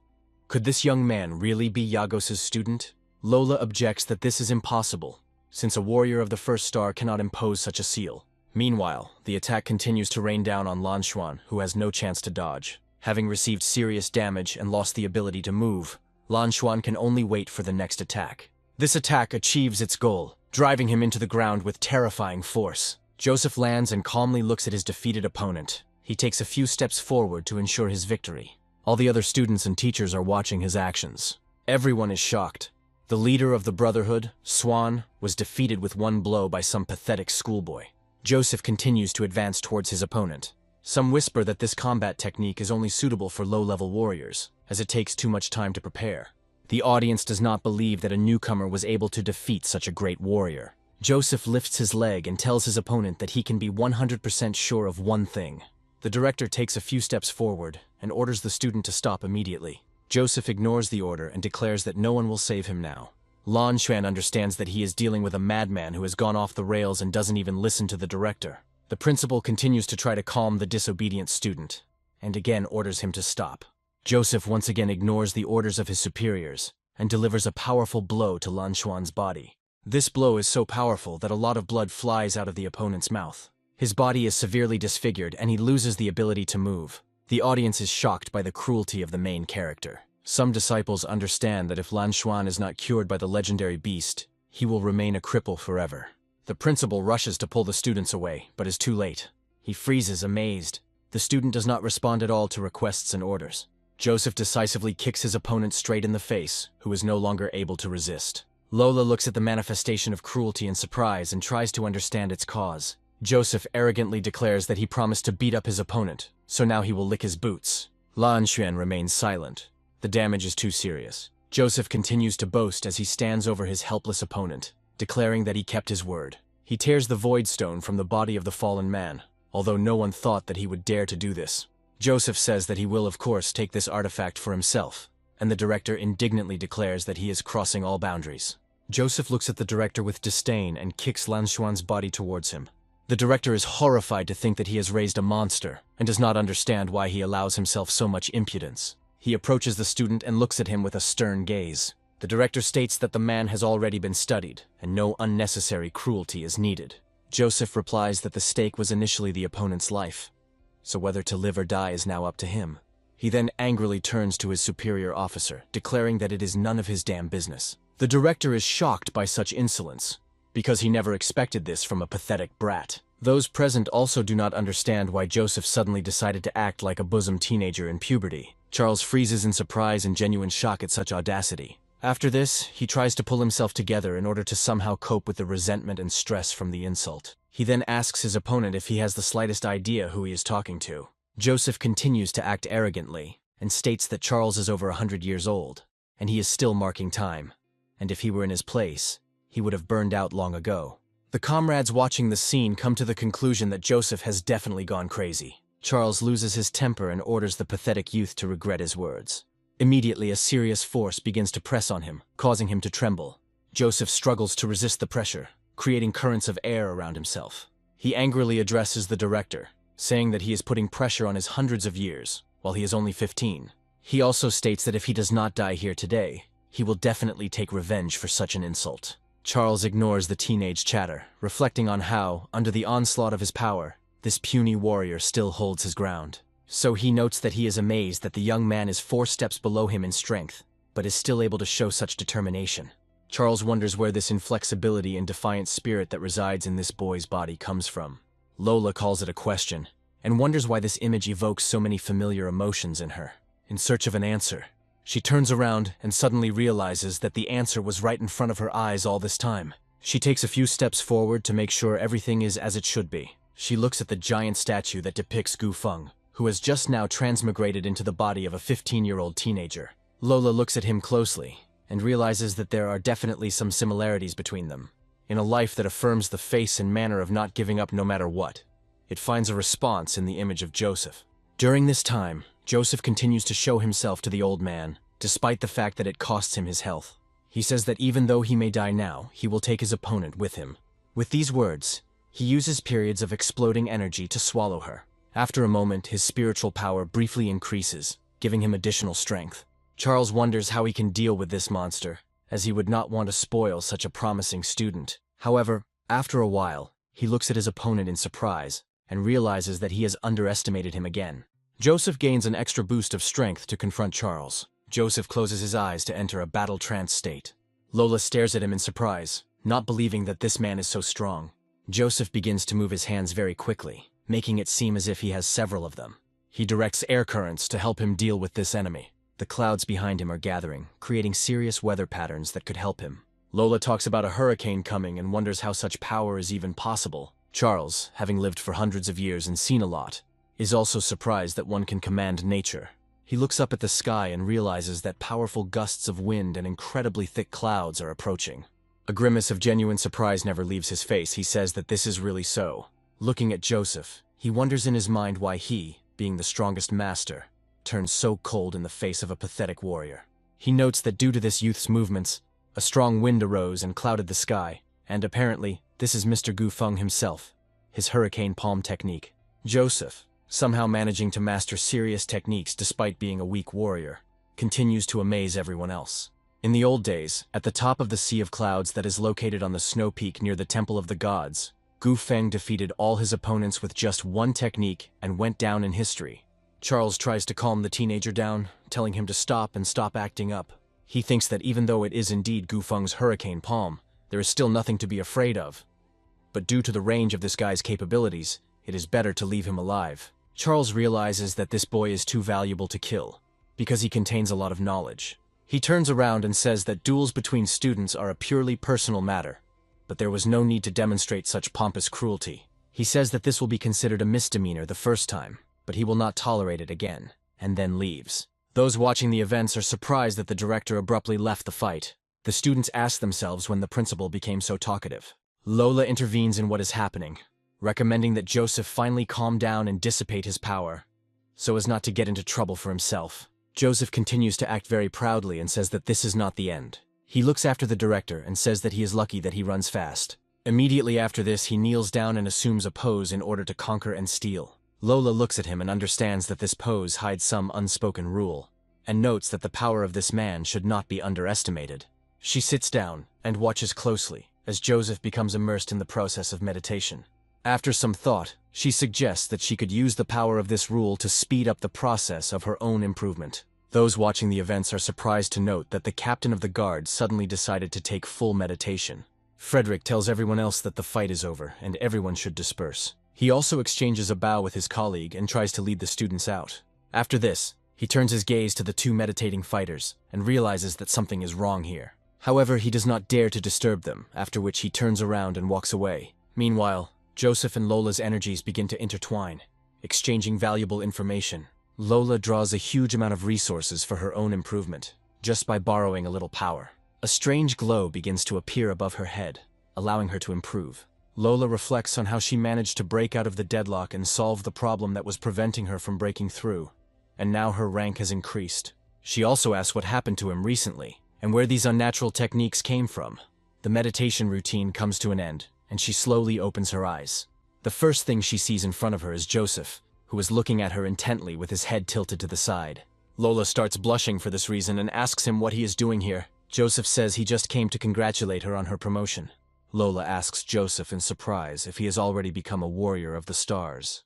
A: Could this young man really be Yagos's student? Lola objects that this is impossible, since a warrior of the first star cannot impose such a seal. Meanwhile, the attack continues to rain down on Lan Xuan, who has no chance to dodge. Having received serious damage and lost the ability to move, Lan Xuan can only wait for the next attack. This attack achieves its goal, driving him into the ground with terrifying force. Joseph lands and calmly looks at his defeated opponent. He takes a few steps forward to ensure his victory. All the other students and teachers are watching his actions. Everyone is shocked. The leader of the Brotherhood, Swan, was defeated with one blow by some pathetic schoolboy. Joseph continues to advance towards his opponent. Some whisper that this combat technique is only suitable for low-level warriors, as it takes too much time to prepare. The audience does not believe that a newcomer was able to defeat such a great warrior. Joseph lifts his leg and tells his opponent that he can be 100% sure of one thing. The director takes a few steps forward and orders the student to stop immediately. Joseph ignores the order and declares that no one will save him now. Lan Xuan understands that he is dealing with a madman who has gone off the rails and doesn't even listen to the director. The principal continues to try to calm the disobedient student, and again orders him to stop. Joseph once again ignores the orders of his superiors and delivers a powerful blow to Lan Xuan's body. This blow is so powerful that a lot of blood flies out of the opponent's mouth. His body is severely disfigured and he loses the ability to move. The audience is shocked by the cruelty of the main character. Some disciples understand that if Lan Xuan is not cured by the legendary beast, he will remain a cripple forever. The principal rushes to pull the students away, but is too late. He freezes, amazed. The student does not respond at all to requests and orders. Joseph decisively kicks his opponent straight in the face, who is no longer able to resist. Lola looks at the manifestation of cruelty in surprise and tries to understand its cause. Joseph arrogantly declares that he promised to beat up his opponent, so now he will lick his boots. Lan Xuan remains silent. The damage is too serious. Joseph continues to boast as he stands over his helpless opponent, declaring that he kept his word. He tears the Void Stone from the body of the fallen man, although no one thought that he would dare to do this. Joseph says that he will, of course, take this artifact for himself, and the director indignantly declares that he is crossing all boundaries. Joseph looks at the director with disdain and kicks Lan Xuan's body towards him. The director is horrified to think that he has raised a monster and does not understand why he allows himself so much impudence. He approaches the student and looks at him with a stern gaze. The director states that the man has already been studied and no unnecessary cruelty is needed. Joseph replies that the stake was initially the opponent's life, so whether to live or die is now up to him. He then angrily turns to his superior officer, declaring that it is none of his damn business. The director is shocked by such insolence, because he never expected this from a pathetic brat. Those present also do not understand why Joseph suddenly decided to act like a bosom teenager in puberty. Charles freezes in surprise and genuine shock at such audacity. After this, he tries to pull himself together in order to somehow cope with the resentment and stress from the insult. He then asks his opponent if he has the slightest idea who he is talking to. Joseph continues to act arrogantly and states that Charles is over 100 years old, and he is still marking time, and if he were in his place, he would have burned out long ago. The comrades watching the scene come to the conclusion that Joseph has definitely gone crazy. Charles loses his temper and orders the pathetic youth to regret his words. Immediately, a serious force begins to press on him, causing him to tremble. Joseph struggles to resist the pressure, creating currents of air around himself. He angrily addresses the director, saying that he is putting pressure on his hundreds of years, while he is only 15. He also states that if he does not die here today, he will definitely take revenge for such an insult. Charles ignores the teenage chatter, reflecting on how, under the onslaught of his power, this puny warrior still holds his ground. So he notes that he is amazed that the young man is 4 steps below him in strength, but is still able to show such determination. Charles wonders where this inflexibility and defiant spirit that resides in this boy's body comes from. Lola calls it a question, and wonders why this image evokes so many familiar emotions in her. In search of an answer, she turns around and suddenly realizes that the answer was right in front of her eyes all this time. She takes a few steps forward to make sure everything is as it should be. She looks at the giant statue that depicts Gu Feng, who has just now transmigrated into the body of a 15-year-old teenager. Lola looks at him closely and realizes that there are definitely some similarities between them. In a life that affirms the face and manner of not giving up no matter what, it finds a response in the image of Joseph. During this time, Joseph continues to show himself to the old man, despite the fact that it costs him his health. He says that even though he may die now, he will take his opponent with him. With these words, he uses periods of exploding energy to swallow her. After a moment, his spiritual power briefly increases, giving him additional strength. Charles wonders how he can deal with this monster, as he would not want to spoil such a promising student. However, after a while, he looks at his opponent in surprise and realizes that he has underestimated him again. Joseph gains an extra boost of strength to confront Charles. Joseph closes his eyes to enter a battle trance state. Lola stares at him in surprise, not believing that this man is so strong. Joseph begins to move his hands very quickly, making it seem as if he has several of them. He directs air currents to help him deal with this enemy. The clouds behind him are gathering, creating serious weather patterns that could help him. Lola talks about a hurricane coming and wonders how such power is even possible. Charles, having lived for hundreds of years and seen a lot, is also surprised that one can command nature. He looks up at the sky and realizes that powerful gusts of wind and incredibly thick clouds are approaching. A grimace of genuine surprise never leaves his face. He says that this is really so. Looking at Joseph, he wonders in his mind why he, being the strongest master, turns so cold in the face of a pathetic warrior. He notes that due to this youth's movements, a strong wind arose and clouded the sky, and apparently, this is Mr. Gu Feng himself, his hurricane palm technique. Joseph, somehow managing to master serious techniques despite being a weak warrior, continues to amaze everyone else. In the old days, at the top of the Sea of Clouds that is located on the snow peak near the Temple of the Gods, Gu Feng defeated all his opponents with just one technique and went down in history. Charles tries to calm the teenager down, telling him to stop and stop acting up. He thinks that even though it is indeed Gu Feng's hurricane palm, there is still nothing to be afraid of. But due to the range of this guy's capabilities, it is better to leave him alive. Charles realizes that this boy is too valuable to kill, because he contains a lot of knowledge. He turns around and says that duels between students are a purely personal matter, but there was no need to demonstrate such pompous cruelty. He says that this will be considered a misdemeanor the first time, but he will not tolerate it again, and then leaves. Those watching the events are surprised that the director abruptly left the fight. The students ask themselves when the principal became so talkative. Lola intervenes in what is happening, recommending that Joseph finally calm down and dissipate his power, so as not to get into trouble for himself. Joseph continues to act very proudly and says that this is not the end. He looks after the director and says that he is lucky that he runs fast. Immediately after this, he kneels down and assumes a pose in order to conquer and steal. Lola looks at him and understands that this pose hides some unspoken rule, and notes that the power of this man should not be underestimated. She sits down and watches closely as Joseph becomes immersed in the process of meditation. After some thought, she suggests that she could use the power of this rule to speed up the process of her own improvement. Those watching the events are surprised to note that the captain of the guard suddenly decided to take full meditation. Frederick tells everyone else that the fight is over and everyone should disperse. He also exchanges a bow with his colleague and tries to lead the students out. After this, He turns his gaze to the two meditating fighters and realizes that something is wrong here. However, he does not dare to disturb them, after which he turns around and walks away. Meanwhile, Joseph and Lola's energies begin to intertwine, exchanging valuable information. Lola draws a huge amount of resources for her own improvement, just by borrowing a little power. A strange glow begins to appear above her head, allowing her to improve. Lola reflects on how she managed to break out of the deadlock and solve the problem that was preventing her from breaking through, and now her rank has increased. She also asks what happened to him recently, and where these unnatural techniques came from. The meditation routine comes to an end, and she slowly opens her eyes. The first thing she sees in front of her is Joseph, who is looking at her intently with his head tilted to the side. Lola starts blushing for this reason and asks him what he is doing here. Joseph says he just came to congratulate her on her promotion. Lola asks Joseph in surprise if he has already become a warrior of the stars.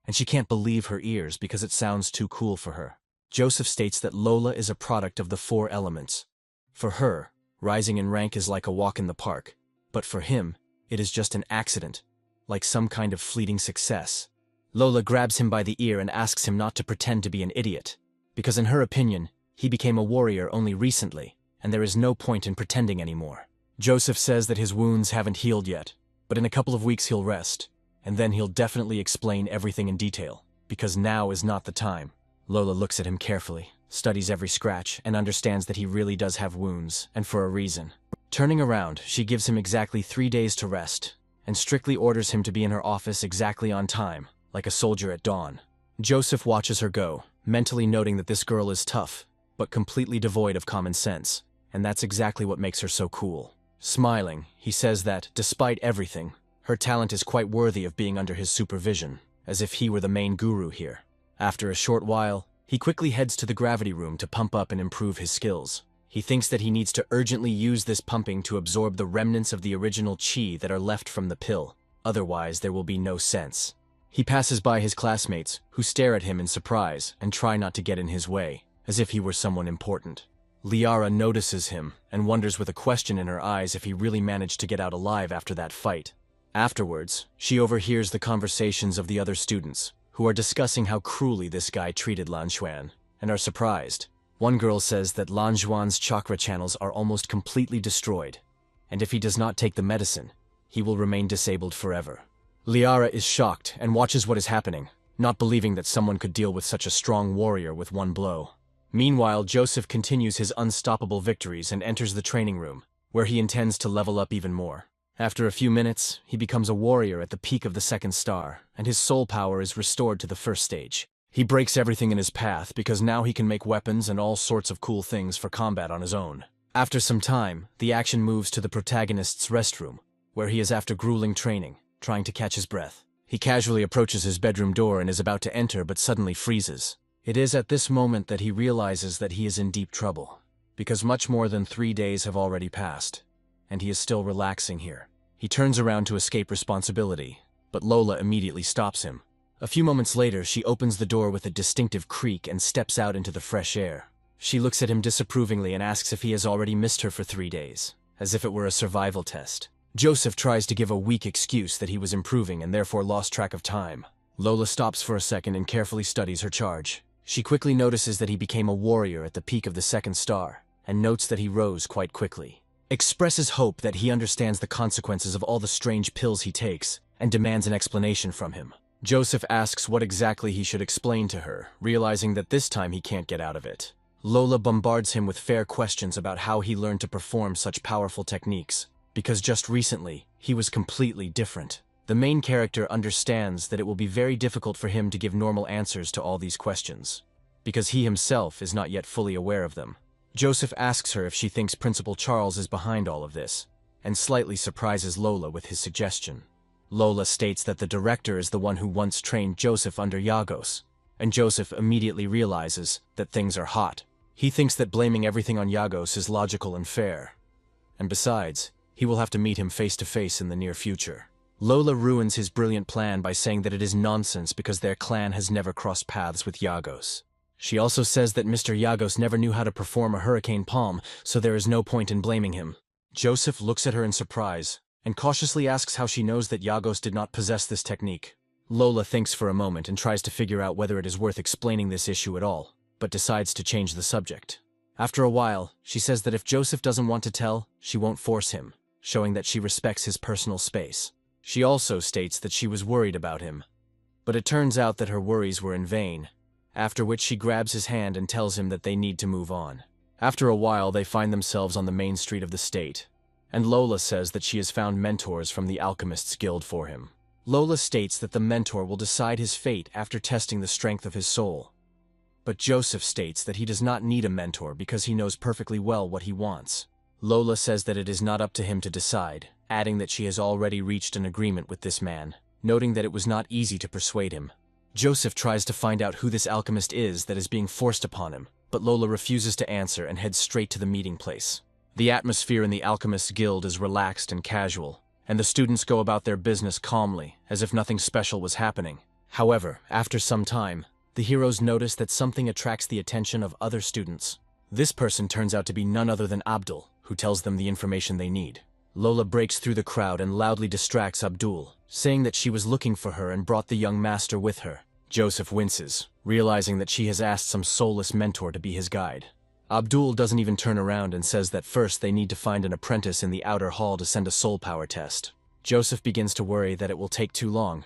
A: And she can't believe her ears because it sounds too cool for her. Joseph states that Lola is a product of the 4 elements. For her, rising in rank is like a walk in the park, but for him, it is just an accident, like some kind of fleeting success. Lola grabs him by the ear and asks him not to pretend to be an idiot, because in her opinion, he became a warrior only recently, and there is no point in pretending anymore. Joseph says that his wounds haven't healed yet, but in a couple of weeks he'll rest, and then he'll definitely explain everything in detail, because now is not the time. Lola looks at him carefully, studies every scratch, and understands that he really does have wounds, and for a reason. Turning around, she gives him exactly 3 days to rest, and strictly orders him to be in her office exactly on time, like a soldier at dawn. Joseph watches her go, mentally noting that this girl is tough, but completely devoid of common sense, and that's exactly what makes her so cool. Smiling, he says that, despite everything, her talent is quite worthy of being under his supervision, as if he were the main guru here. After a short while, he quickly heads to the gravity room to pump up and improve his skills. He thinks that he needs to urgently use this pumping to absorb the remnants of the original chi that are left from the pill, otherwise there will be no sense. He passes by his classmates, who stare at him in surprise and try not to get in his way, as if he were someone important. Liara notices him and wonders with a question in her eyes if he really managed to get out alive after that fight. Afterwards, she overhears the conversations of the other students, who are discussing how cruelly this guy treated Lan Xuan, and are surprised. One girl says that Lan Xuan's chakra channels are almost completely destroyed, and if he does not take the medicine, he will remain disabled forever. Liara is shocked and watches what is happening, not believing that someone could deal with such a strong warrior with one blow. Meanwhile, Joseph continues his unstoppable victories and enters the training room, where he intends to level up even more. After a few minutes, he becomes a warrior at the peak of the 2nd star, and his soul power is restored to the 1st stage. He breaks everything in his path because now he can make weapons and all sorts of cool things for combat on his own. After some time, the action moves to the protagonist's restroom, where he is after grueling training, trying to catch his breath. He casually approaches his bedroom door and is about to enter but suddenly freezes. It is at this moment that he realizes that he is in deep trouble, because much more than 3 days have already passed, and he is still relaxing here. He turns around to escape responsibility, but Lola immediately stops him. A few moments later, she opens the door with a distinctive creak and steps out into the fresh air. She looks at him disapprovingly and asks if he has already missed her for 3 days, as if it were a survival test. Joseph tries to give a weak excuse that he was improving and therefore lost track of time. Lola stops for a second and carefully studies her charge. She quickly notices that he became a warrior at the peak of the 2nd star, and notes that he rose quite quickly. Expresses hope that he understands the consequences of all the strange pills he takes, and demands an explanation from him. Joseph asks what exactly he should explain to her, realizing that this time he can't get out of it. Lola bombards him with fair questions about how he learned to perform such powerful techniques, because just recently, he was completely different. The main character understands that it will be very difficult for him to give normal answers to all these questions, because he himself is not yet fully aware of them. Joseph asks her if she thinks Principal Charles is behind all of this, and slightly surprises Lola with his suggestion. Lola states that the director is the one who once trained Joseph under Yagos, and Joseph immediately realizes that things are hot. He thinks that blaming everything on Yagos is logical and fair, and besides, he will have to meet him face to face in the near future. Lola ruins his brilliant plan by saying that it is nonsense because their clan has never crossed paths with Yagos. She also says that Mr. Yagos never knew how to perform a hurricane palm, so there is no point in blaming him. Joseph looks at her in surprise, and cautiously asks how she knows that Yagos did not possess this technique. Lola thinks for a moment and tries to figure out whether it is worth explaining this issue at all. but decides to change the subject. After a while, she says that if Joseph doesn't want to tell, she won't force him, showing that she respects his personal space. She also states that she was worried about him, but it turns out that her worries were in vain, after which she grabs his hand and tells him that they need to move on. After a while, they find themselves on the main street of the state, and Lola says that she has found mentors from the Alchemists Guild for him. Lola states that the mentor will decide his fate after testing the strength of his soul. But Joseph states that he does not need a mentor because he knows perfectly well what he wants. Lola says that it is not up to him to decide, adding that she has already reached an agreement with this man, noting that it was not easy to persuade him. Joseph tries to find out who this alchemist is that is being forced upon him, but Lola refuses to answer and heads straight to the meeting place. The atmosphere in the Alchemists Guild is relaxed and casual, and the students go about their business calmly, as if nothing special was happening. However, after some time, the heroes notice that something attracts the attention of other students. This person turns out to be none other than Abdul, who tells them the information they need. Lola breaks through the crowd and loudly distracts Abdul, saying that she was looking for her and brought the young master with her. Joseph winces, realizing that she has asked some soulless mentor to be his guide. Abdul doesn't even turn around and says that first they need to find an apprentice in the outer hall to send a soul power test. Joseph begins to worry that it will take too long,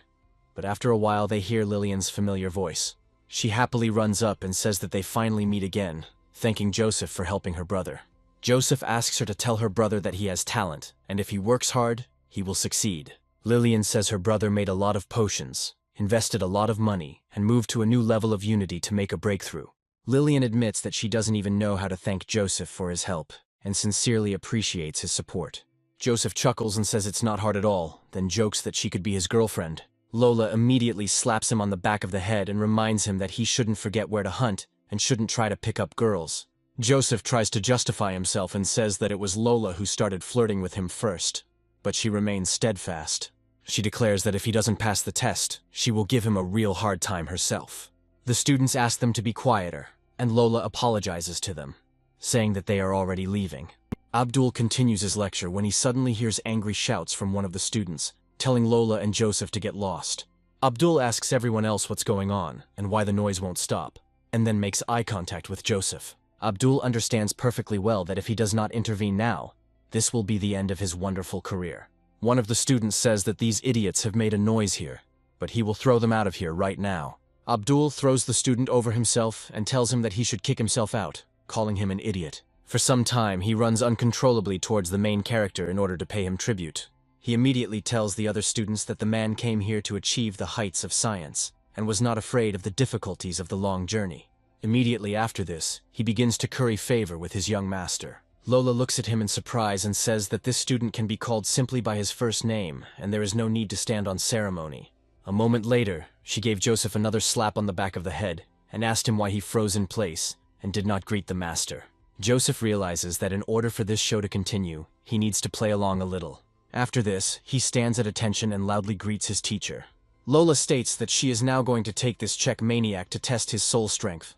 A: but after a while they hear Lillian's familiar voice. She happily runs up and says that they finally meet again, thanking Joseph for helping her brother. Joseph asks her to tell her brother that he has talent, and if he works hard, he will succeed. Lillian says her brother made a lot of potions, invested a lot of money, and moved to a new level of unity to make a breakthrough. Lillian admits that she doesn't even know how to thank Joseph for his help, and sincerely appreciates his support. Joseph chuckles and says it's not hard at all, then jokes that she could be his girlfriend. Lola immediately slaps him on the back of the head and reminds him that he shouldn't forget where to hunt and shouldn't try to pick up girls. Joseph tries to justify himself and says that it was Lola who started flirting with him first, but she remains steadfast. She declares that if he doesn't pass the test, she will give him a real hard time herself. The students ask them to be quieter, and Lola apologizes to them, saying that they are already leaving. Abdul continues his lecture when he suddenly hears angry shouts from one of the students, telling Lola and Joseph to get lost. Abdul asks everyone else what's going on and why the noise won't stop, and then makes eye contact with Joseph. Abdul understands perfectly well that if he does not intervene now, this will be the end of his wonderful career. One of the students says that these idiots have made a noise here, but he will throw them out of here right now. Abdul throws the student over himself and tells him that he should kick himself out, calling him an idiot. For some time, he runs uncontrollably towards the main character in order to pay him tribute. He immediately tells the other students that the man came here to achieve the heights of science, and was not afraid of the difficulties of the long journey. Immediately after this, he begins to curry favor with his young master. Lola looks at him in surprise and says that this student can be called simply by his first name, and there is no need to stand on ceremony. A moment later, she gave Joseph another slap on the back of the head, and asked him why he froze in place, and did not greet the master. Joseph realizes that in order for this show to continue, he needs to play along a little. After this, he stands at attention and loudly greets his teacher. Lola states that she is now going to take this Czech maniac to test his soul strength,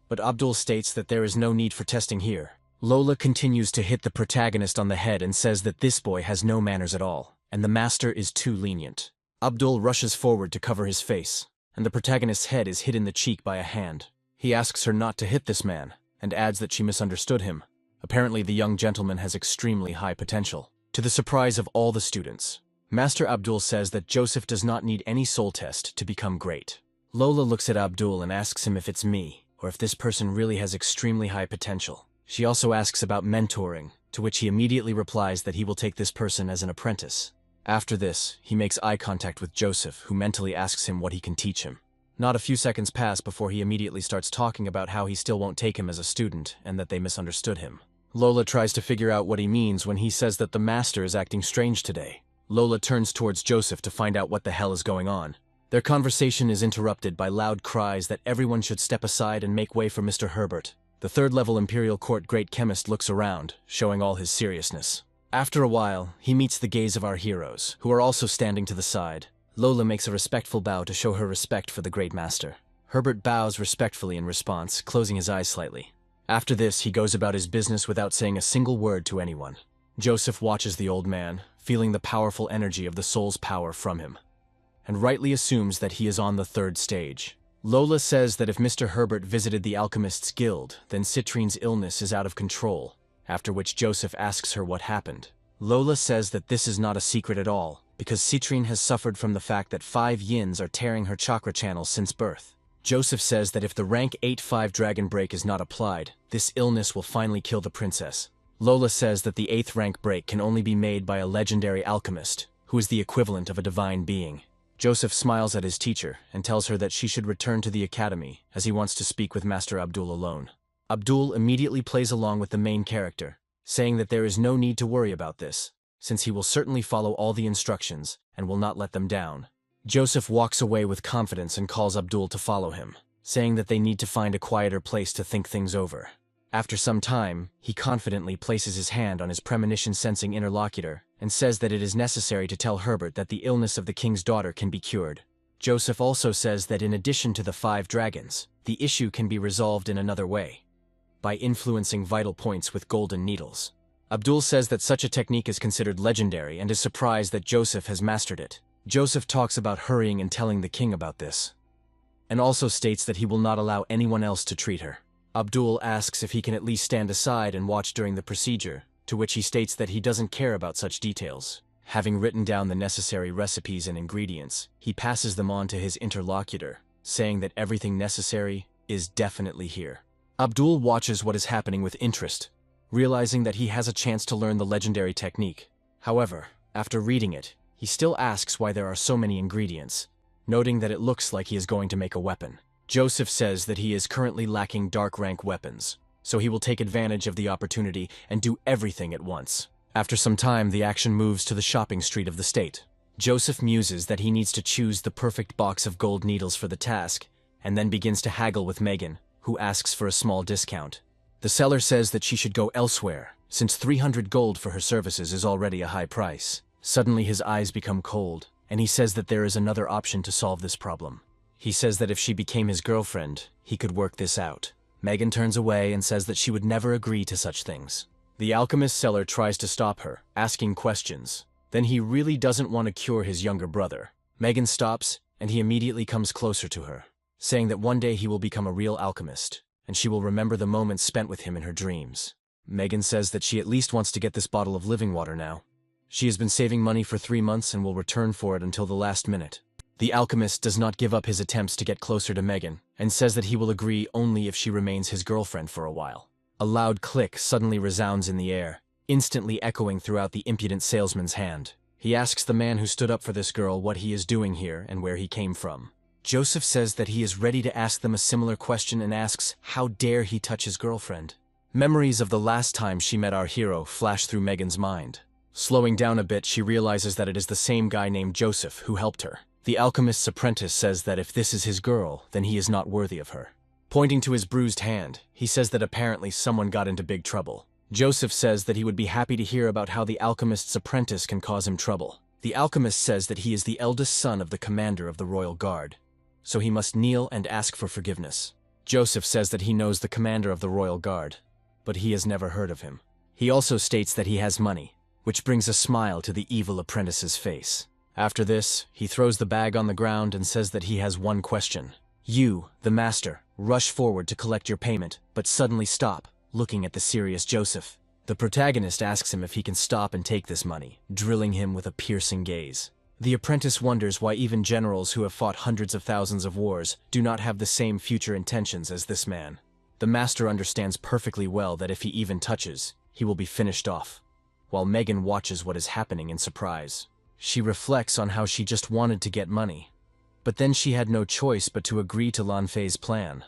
A: but Abdul states that there is no need for testing here. Lola continues to hit the protagonist on the head and says that this boy has no manners at all, and the master is too lenient. Abdul rushes forward to cover his face, and the protagonist's head is hit in the cheek by a hand. He asks her not to hit this man, and adds that she misunderstood him. Apparently the young gentleman has extremely high potential. To the surprise of all the students, Master Abdul says that Joseph does not need any soul test to become great. Lola looks at Abdul and asks him if it's me, or if this person really has extremely high potential. She also asks about mentoring, to which he immediately replies that he will take this person as an apprentice. After this, he makes eye contact with Joseph, who mentally asks him what he can teach him. Not a few seconds pass before he immediately starts talking about how he still won't take him as a student and that they misunderstood him. Lola tries to figure out what he means when he says that the master is acting strange today. Lola turns towards Joseph to find out what the hell is going on. Their conversation is interrupted by loud cries that everyone should step aside and make way for Mr. Herbert. The third-level Imperial Court Great Chemist looks around, showing all his seriousness. After a while, he meets the gaze of our heroes, who are also standing to the side. Lola makes a respectful bow to show her respect for the Great Master. Herbert bows respectfully in response, closing his eyes slightly. After this, he goes about his business without saying a single word to anyone. Joseph watches the old man, feeling the powerful energy of the soul's power from him, and rightly assumes that he is on the third stage. Lola says that if Mr. Herbert visited the Alchemist's Guild, then Citrine's illness is out of control, after which Joseph asks her what happened. Lola says that this is not a secret at all, because Citrine has suffered from the fact that 5 yins are tearing her chakra channel since birth. Joseph says that if the rank 8-5 dragon break is not applied, this illness will finally kill the princess. Lola says that the 8th rank break can only be made by a legendary alchemist, who is the equivalent of a divine being. Joseph smiles at his teacher and tells her that she should return to the academy, as he wants to speak with Master Abdul alone. Abdul immediately plays along with the main character, saying that there is no need to worry about this, since he will certainly follow all the instructions and will not let them down. Joseph walks away with confidence and calls Abdul to follow him, saying that they need to find a quieter place to think things over. After some time, he confidently places his hand on his premonition-sensing interlocutor and says that it is necessary to tell Herbert that the illness of the king's daughter can be cured. Joseph also says that in addition to the 5 dragons, the issue can be resolved in another way, by influencing vital points with golden needles. Abdul says that such a technique is considered legendary and is surprised that Joseph has mastered it. Joseph talks about hurrying and telling the king about this, and also states that he will not allow anyone else to treat her. Abdul asks if he can at least stand aside and watch during the procedure, to which he states that he doesn't care about such details. Having written down the necessary recipes and ingredients, he passes them on to his interlocutor, saying that everything necessary is definitely here. Abdul watches what is happening with interest, realizing that he has a chance to learn the legendary technique. However, after reading it, he still asks why there are so many ingredients, noting that it looks like he is going to make a weapon. Joseph says that he is currently lacking dark rank weapons, so he will take advantage of the opportunity and do everything at once. After some time, the action moves to the shopping street of the state. Joseph muses that he needs to choose the perfect box of gold needles for the task, and then begins to haggle with Megan, who asks for a small discount. The seller says that she should go elsewhere, since 300 gold for her services is already a high price. Suddenly his eyes become cold, and he says that there is another option to solve this problem. He says that if she became his girlfriend, he could work this out. Megan turns away and says that she would never agree to such things. The alchemist seller tries to stop her, asking questions. Then he really doesn't want to cure his younger brother. Megan stops, and he immediately comes closer to her, saying that one day he will become a real alchemist, and she will remember the moments spent with him in her dreams. Megan says that she at least wants to get this bottle of living water now. She has been saving money for 3 months and will return for it until the last minute. The alchemist does not give up his attempts to get closer to Megan, and says that he will agree only if she remains his girlfriend for a while. A loud click suddenly resounds in the air, instantly echoing throughout the impudent salesman's hand. He asks the man who stood up for this girl what he is doing here and where he came from. Joseph says that he is ready to ask them a similar question and asks how dare he touch his girlfriend. Memories of the last time she met our hero flash through Megan's mind. Slowing down a bit, she realizes that it is the same guy named Joseph who helped her. The alchemist's apprentice says that if this is his girl, then he is not worthy of her. Pointing to his bruised hand, he says that apparently someone got into big trouble. Joseph says that he would be happy to hear about how the alchemist's apprentice can cause him trouble. The alchemist says that he is the eldest son of the commander of the royal guard, so he must kneel and ask for forgiveness. Joseph says that he knows the commander of the royal guard, but he has never heard of him. He also states that he has money, which brings a smile to the evil apprentice's face. After this, he throws the bag on the ground and says that he has one question. You, the master, rush forward to collect your payment, but suddenly stop, looking at the serious Joseph. The protagonist asks him if he can stop and take this money, drilling him with a piercing gaze. The apprentice wonders why even generals who have fought hundreds of thousands of wars do not have the same future intentions as this man. The master understands perfectly well that if he even touches, he will be finished off, while Megan watches what is happening in surprise. She reflects on how she just wanted to get money, but then she had no choice but to agree to Lan Fei's plan.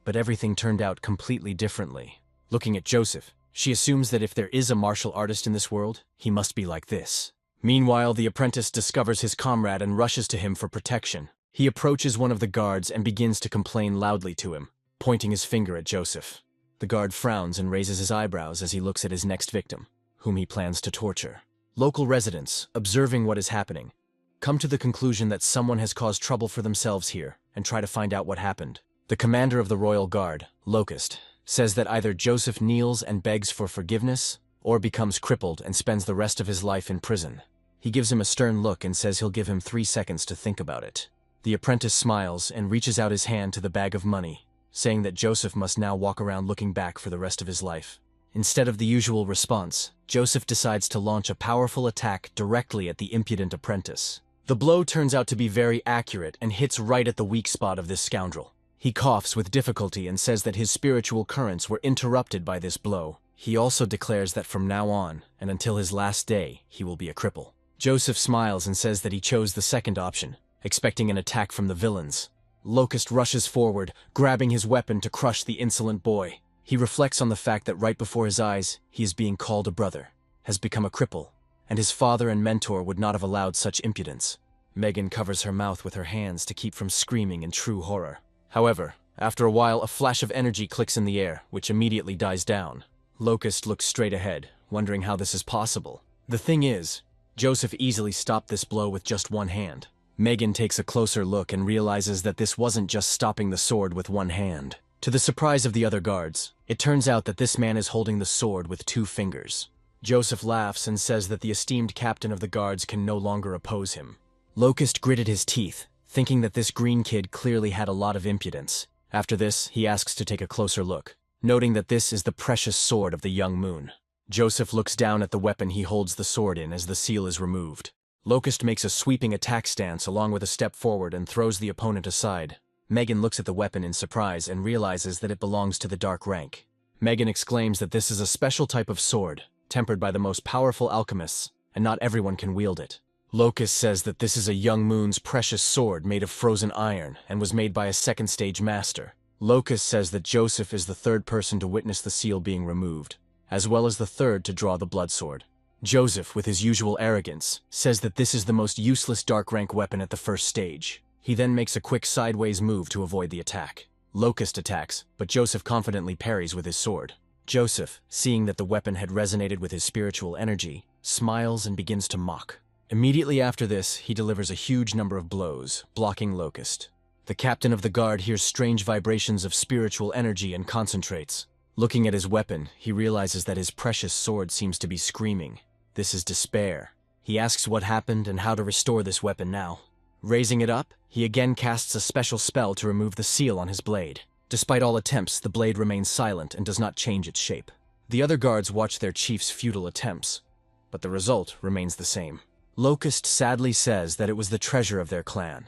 A: But everything turned out completely differently. Looking at Joseph, she assumes that if there is a martial artist in this world, he must be like this. Meanwhile, the apprentice discovers his comrade and rushes to him for protection. He approaches one of the guards and begins to complain loudly to him, pointing his finger at Joseph. The guard frowns and raises his eyebrows as he looks at his next victim, whom he plans to torture. Local residents, observing what is happening, come to the conclusion that someone has caused trouble for themselves here and try to find out what happened. The commander of the royal guard, Locust, says that either Joseph kneels and begs for forgiveness or becomes crippled and spends the rest of his life in prison. He gives him a stern look and says he'll give him 3 seconds to think about it. The apprentice smiles and reaches out his hand to the bag of money, saying that Joseph must now walk around looking back for the rest of his life. Instead of the usual response, Joseph decides to launch a powerful attack directly at the impudent apprentice. The blow turns out to be very accurate and hits right at the weak spot of this scoundrel. He coughs with difficulty and says that his spiritual currents were interrupted by this blow. He also declares that from now on, and until his last day, he will be a cripple. Joseph smiles and says that he chose the second option, expecting an attack from the villains. Locust rushes forward, grabbing his weapon to crush the insolent boy. He reflects on the fact that right before his eyes, he is being called a brother, has become a cripple, and his father and mentor would not have allowed such impudence. Megan covers her mouth with her hands to keep from screaming in true horror. However, after a while, a flash of energy clicks in the air, which immediately dies down. Locust looks straight ahead, wondering how this is possible. The thing is, Joseph easily stopped this blow with just one hand. Megan takes a closer look and realizes that this wasn't just stopping the sword with one hand. To the surprise of the other guards, it turns out that this man is holding the sword with 2 fingers. Joseph laughs and says that the esteemed captain of the guards can no longer oppose him. Locust gritted his teeth, thinking that this green kid clearly had a lot of impudence. After this, he asks to take a closer look, noting that this is the precious sword of the young moon. Joseph looks down at the weapon he holds the sword in as the seal is removed. Locust makes a sweeping attack stance along with a step forward and throws the opponent aside. Megan looks at the weapon in surprise and realizes that it belongs to the dark rank. Megan exclaims that this is a special type of sword, tempered by the most powerful alchemists, and not everyone can wield it. Locust says that this is a young moon's precious sword made of frozen iron and was made by a second-stage master. Locust says that Joseph is the 3rd person to witness the seal being removed, as well as the 3rd to draw the blood sword. Joseph, with his usual arrogance, says that this is the most useless dark rank weapon at the 1st stage. He then makes a quick sideways move to avoid the attack. Locust attacks, but Joseph confidently parries with his sword. Joseph, seeing that the weapon had resonated with his spiritual energy, smiles and begins to mock. Immediately after this, he delivers a huge number of blows, blocking Locust. The captain of the guard hears strange vibrations of spiritual energy and concentrates. Looking at his weapon, he realizes that his precious sword seems to be screaming. This is despair. He asks what happened and how to restore this weapon now. Raising it up, he again casts a special spell to remove the seal on his blade. Despite all attempts, the blade remains silent and does not change its shape. The other guards watch their chief's futile attempts, but the result remains the same. Locust sadly says that it was the treasure of their clan,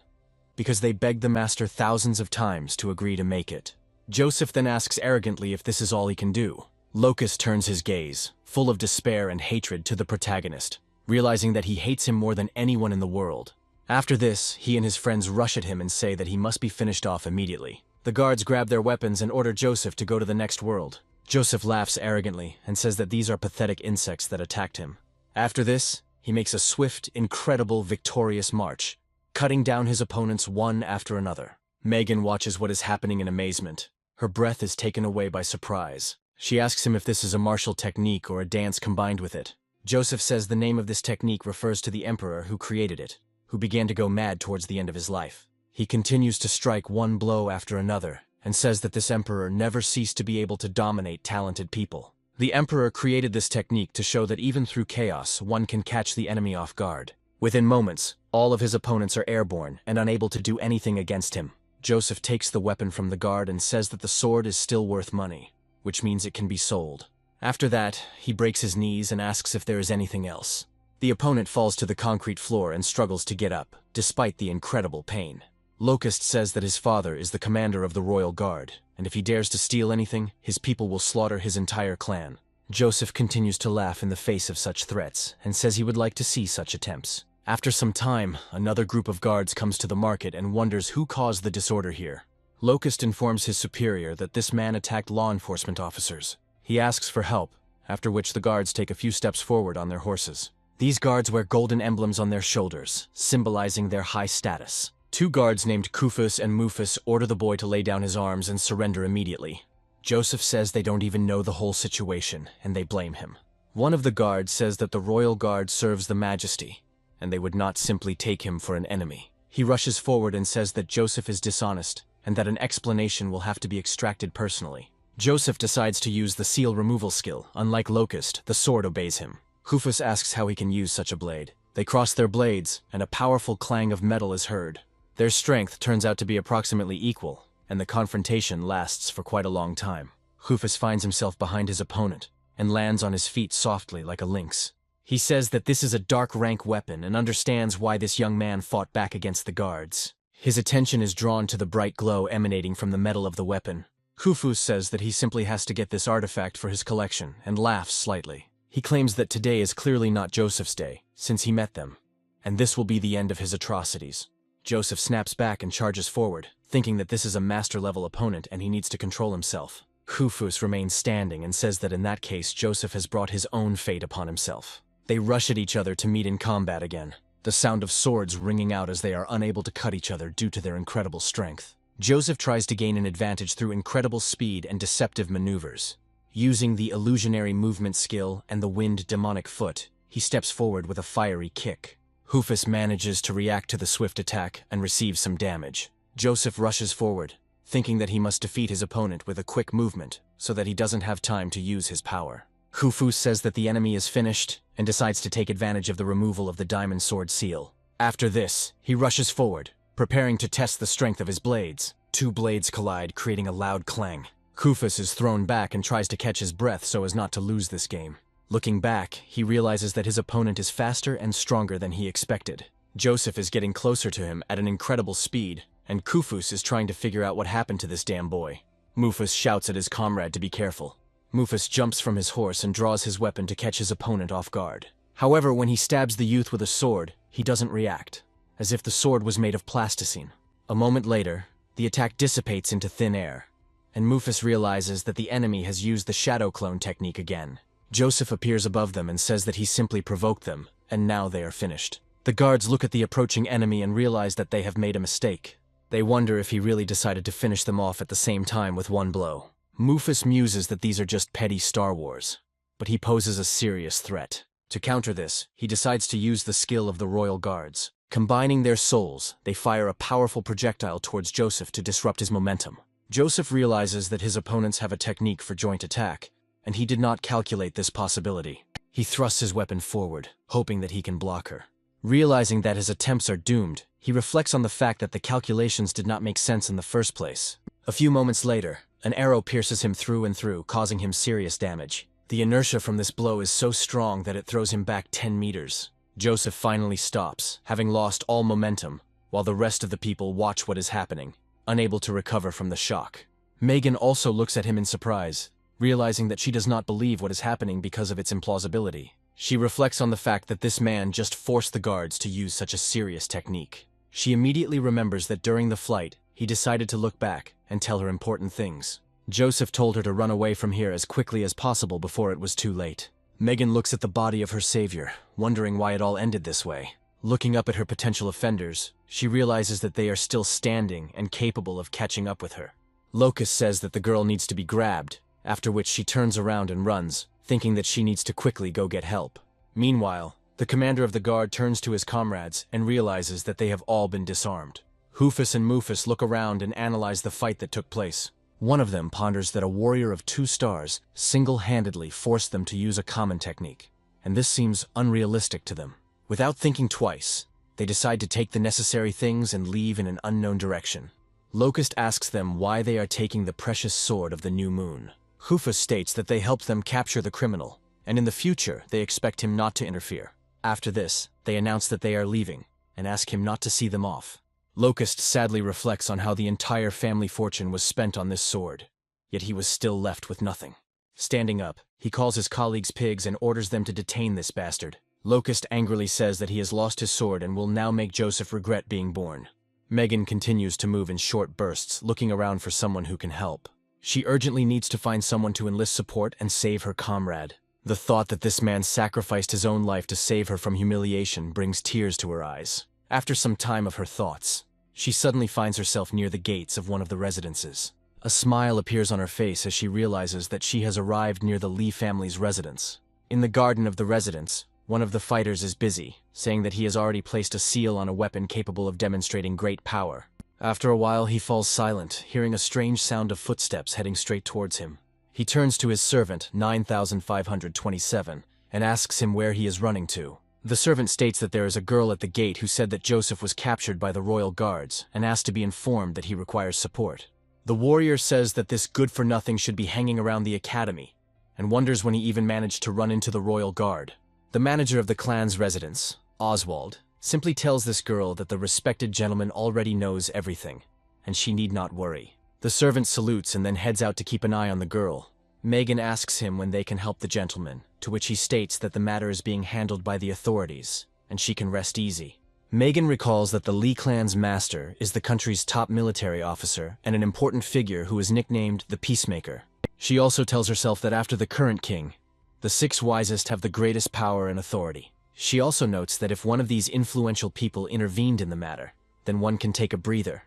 A: because they begged the master thousands of times to agree to make it. Joseph then asks arrogantly if this is all he can do. Locust turns his gaze, full of despair and hatred, to the protagonist, realizing that he hates him more than anyone in the world. After this, he and his friends rush at him and say that he must be finished off immediately. The guards grab their weapons and order Joseph to go to the next world. Joseph laughs arrogantly and says that these are pathetic insects that attacked him. After this, he makes a swift, incredible, victorious march, cutting down his opponents one after another. Megan watches what is happening in amazement. Her breath is taken away by surprise. She asks him if this is a martial technique or a dance combined with it. Joseph says the name of this technique refers to the emperor who created it, who began to go mad towards the end of his life. He continues to strike one blow after another, and says that this emperor never ceased to be able to dominate talented people. The emperor created this technique to show that even through chaos, one can catch the enemy off guard. Within moments, all of his opponents are airborne and unable to do anything against him. Joseph takes the weapon from the guard and says that the sword is still worth money, which means it can be sold. After that, he breaks his knees and asks if there is anything else. The opponent falls to the concrete floor and struggles to get up, despite the incredible pain. Locust says that his father is the commander of the royal guard, and if he dares to steal anything, his people will slaughter his entire clan. Joseph continues to laugh in the face of such threats, and says he would like to see such attempts. After some time, another group of guards comes to the market and wonders who caused the disorder here. Locust informs his superior that this man attacked law enforcement officers. He asks for help, after which the guards take a few steps forward on their horses. These guards wear golden emblems on their shoulders, symbolizing their high status. 2 guards named Kufus and Mufus order the boy to lay down his arms and surrender immediately. Joseph says they don't even know the whole situation, and they blame him. One of the guards says that the royal guard serves the majesty, and they would not simply take him for an enemy. He rushes forward and says that Joseph is dishonest, and that an explanation will have to be extracted personally. Joseph decides to use the seal removal skill. Unlike Locust, the sword obeys him. Kufus asks how he can use such a blade. They cross their blades, and a powerful clang of metal is heard. Their strength turns out to be approximately equal, and the confrontation lasts for quite a long time. Rufus finds himself behind his opponent and lands on his feet softly like a lynx. He says that this is a dark rank weapon and understands why this young man fought back against the guards. His attention is drawn to the bright glow emanating from the metal of the weapon. Rufus says that he simply has to get this artifact for his collection and laughs slightly. He claims that today is clearly not Joseph's day, since he met them, and this will be the end of his atrocities. Joseph snaps back and charges forward, thinking that this is a master-level opponent and he needs to control himself. Rufus remains standing and says that in that case Joseph has brought his own fate upon himself. They rush at each other to meet in combat again, the sound of swords ringing out as they are unable to cut each other due to their incredible strength. Joseph tries to gain an advantage through incredible speed and deceptive maneuvers. Using the illusionary movement skill and the wind demonic foot, he steps forward with a fiery kick. Rufus manages to react to the swift attack and receives some damage. Joseph rushes forward, thinking that he must defeat his opponent with a quick movement so that he doesn't have time to use his power. Rufus says that the enemy is finished and decides to take advantage of the removal of the diamond sword seal. After this, he rushes forward, preparing to test the strength of his blades. Two blades collide, creating a loud clang. Rufus is thrown back and tries to catch his breath so as not to lose this game. Looking back, he realizes that his opponent is faster and stronger than he expected. Joseph is getting closer to him at an incredible speed, and Rufus is trying to figure out what happened to this damn boy. Rufus shouts at his comrade to be careful. Rufus jumps from his horse and draws his weapon to catch his opponent off guard. However, when he stabs the youth with a sword, he doesn't react, as if the sword was made of plasticine. A moment later, the attack dissipates into thin air, and Rufus realizes that the enemy has used the shadow clone technique again. Joseph appears above them and says that he simply provoked them, and now they are finished. The guards look at the approaching enemy and realize that they have made a mistake. They wonder if he really decided to finish them off at the same time with one blow. Rufus muses that these are just petty Star Wars, but he poses a serious threat. To counter this, he decides to use the skill of the Royal Guards. Combining their souls, they fire a powerful projectile towards Joseph to disrupt his momentum. Joseph realizes that his opponents have a technique for joint attack, and he did not calculate this possibility. He thrusts his weapon forward, hoping that he can block her. Realizing that his attempts are doomed, he reflects on the fact that the calculations did not make sense in the first place. A few moments later, an arrow pierces him through and through, causing him serious damage. The inertia from this blow is so strong that it throws him back 10 meters. Joseph finally stops, having lost all momentum, while the rest of the people watch what is happening, unable to recover from the shock. Megan also looks at him in surprise, realizing that she does not believe what is happening because of its implausibility. She reflects on the fact that this man just forced the guards to use such a serious technique. She immediately remembers that during the flight, he decided to look back and tell her important things. Joseph told her to run away from here as quickly as possible before it was too late. Megan looks at the body of her savior, wondering why it all ended this way. Looking up at her potential offenders, she realizes that they are still standing and capable of catching up with her. Locust says that the girl needs to be grabbed, after which she turns around and runs, thinking that she needs to quickly go get help. Meanwhile, the commander of the guard turns to his comrades and realizes that they have all been disarmed. Rufus and Rufus look around and analyze the fight that took place. One of them ponders that a warrior of 2 stars single-handedly forced them to use a common technique, and this seems unrealistic to them. Without thinking twice, they decide to take the necessary things and leave in an unknown direction. Locust asks them why they are taking the precious sword of the new moon. Rufus states that they helped them capture the criminal, and in the future they expect him not to interfere. After this, they announce that they are leaving, and ask him not to see them off. Locust sadly reflects on how the entire family fortune was spent on this sword, yet he was still left with nothing. Standing up, he calls his colleagues pigs and orders them to detain this bastard. Locust angrily says that he has lost his sword and will now make Joseph regret being born. Megan continues to move in short bursts, looking around for someone who can help. She urgently needs to find someone to enlist support and save her comrade. The thought that this man sacrificed his own life to save her from humiliation brings tears to her eyes. After some time of her thoughts, she suddenly finds herself near the gates of one of the residences. A smile appears on her face as she realizes that she has arrived near the Lee family's residence. In the garden of the residence, one of the fighters is busy, saying that he has already placed a seal on a weapon capable of demonstrating great power. After a while, he falls silent, hearing a strange sound of footsteps heading straight towards him. He turns to his servant, 9527, and asks him where he is running to. The servant states that there is a girl at the gate who said that Joseph was captured by the royal guards and asked to be informed that he requires support. The warrior says that this good-for-nothing should be hanging around the academy, and wonders when he even managed to run into the royal guard. The manager of the clan's residence, Oswald, simply tells this girl that the respected gentleman already knows everything, and she need not worry. The servant salutes and then heads out to keep an eye on the girl. Megan asks him when they can help the gentleman, to which he states that the matter is being handled by the authorities, and she can rest easy. Megan recalls that the Lee clan's master is the country's top military officer and an important figure who is nicknamed the Peacemaker. She also tells herself that after the current king, the 6 wisest have the greatest power and authority. She also notes that if one of these influential people intervened in the matter, then one can take a breather.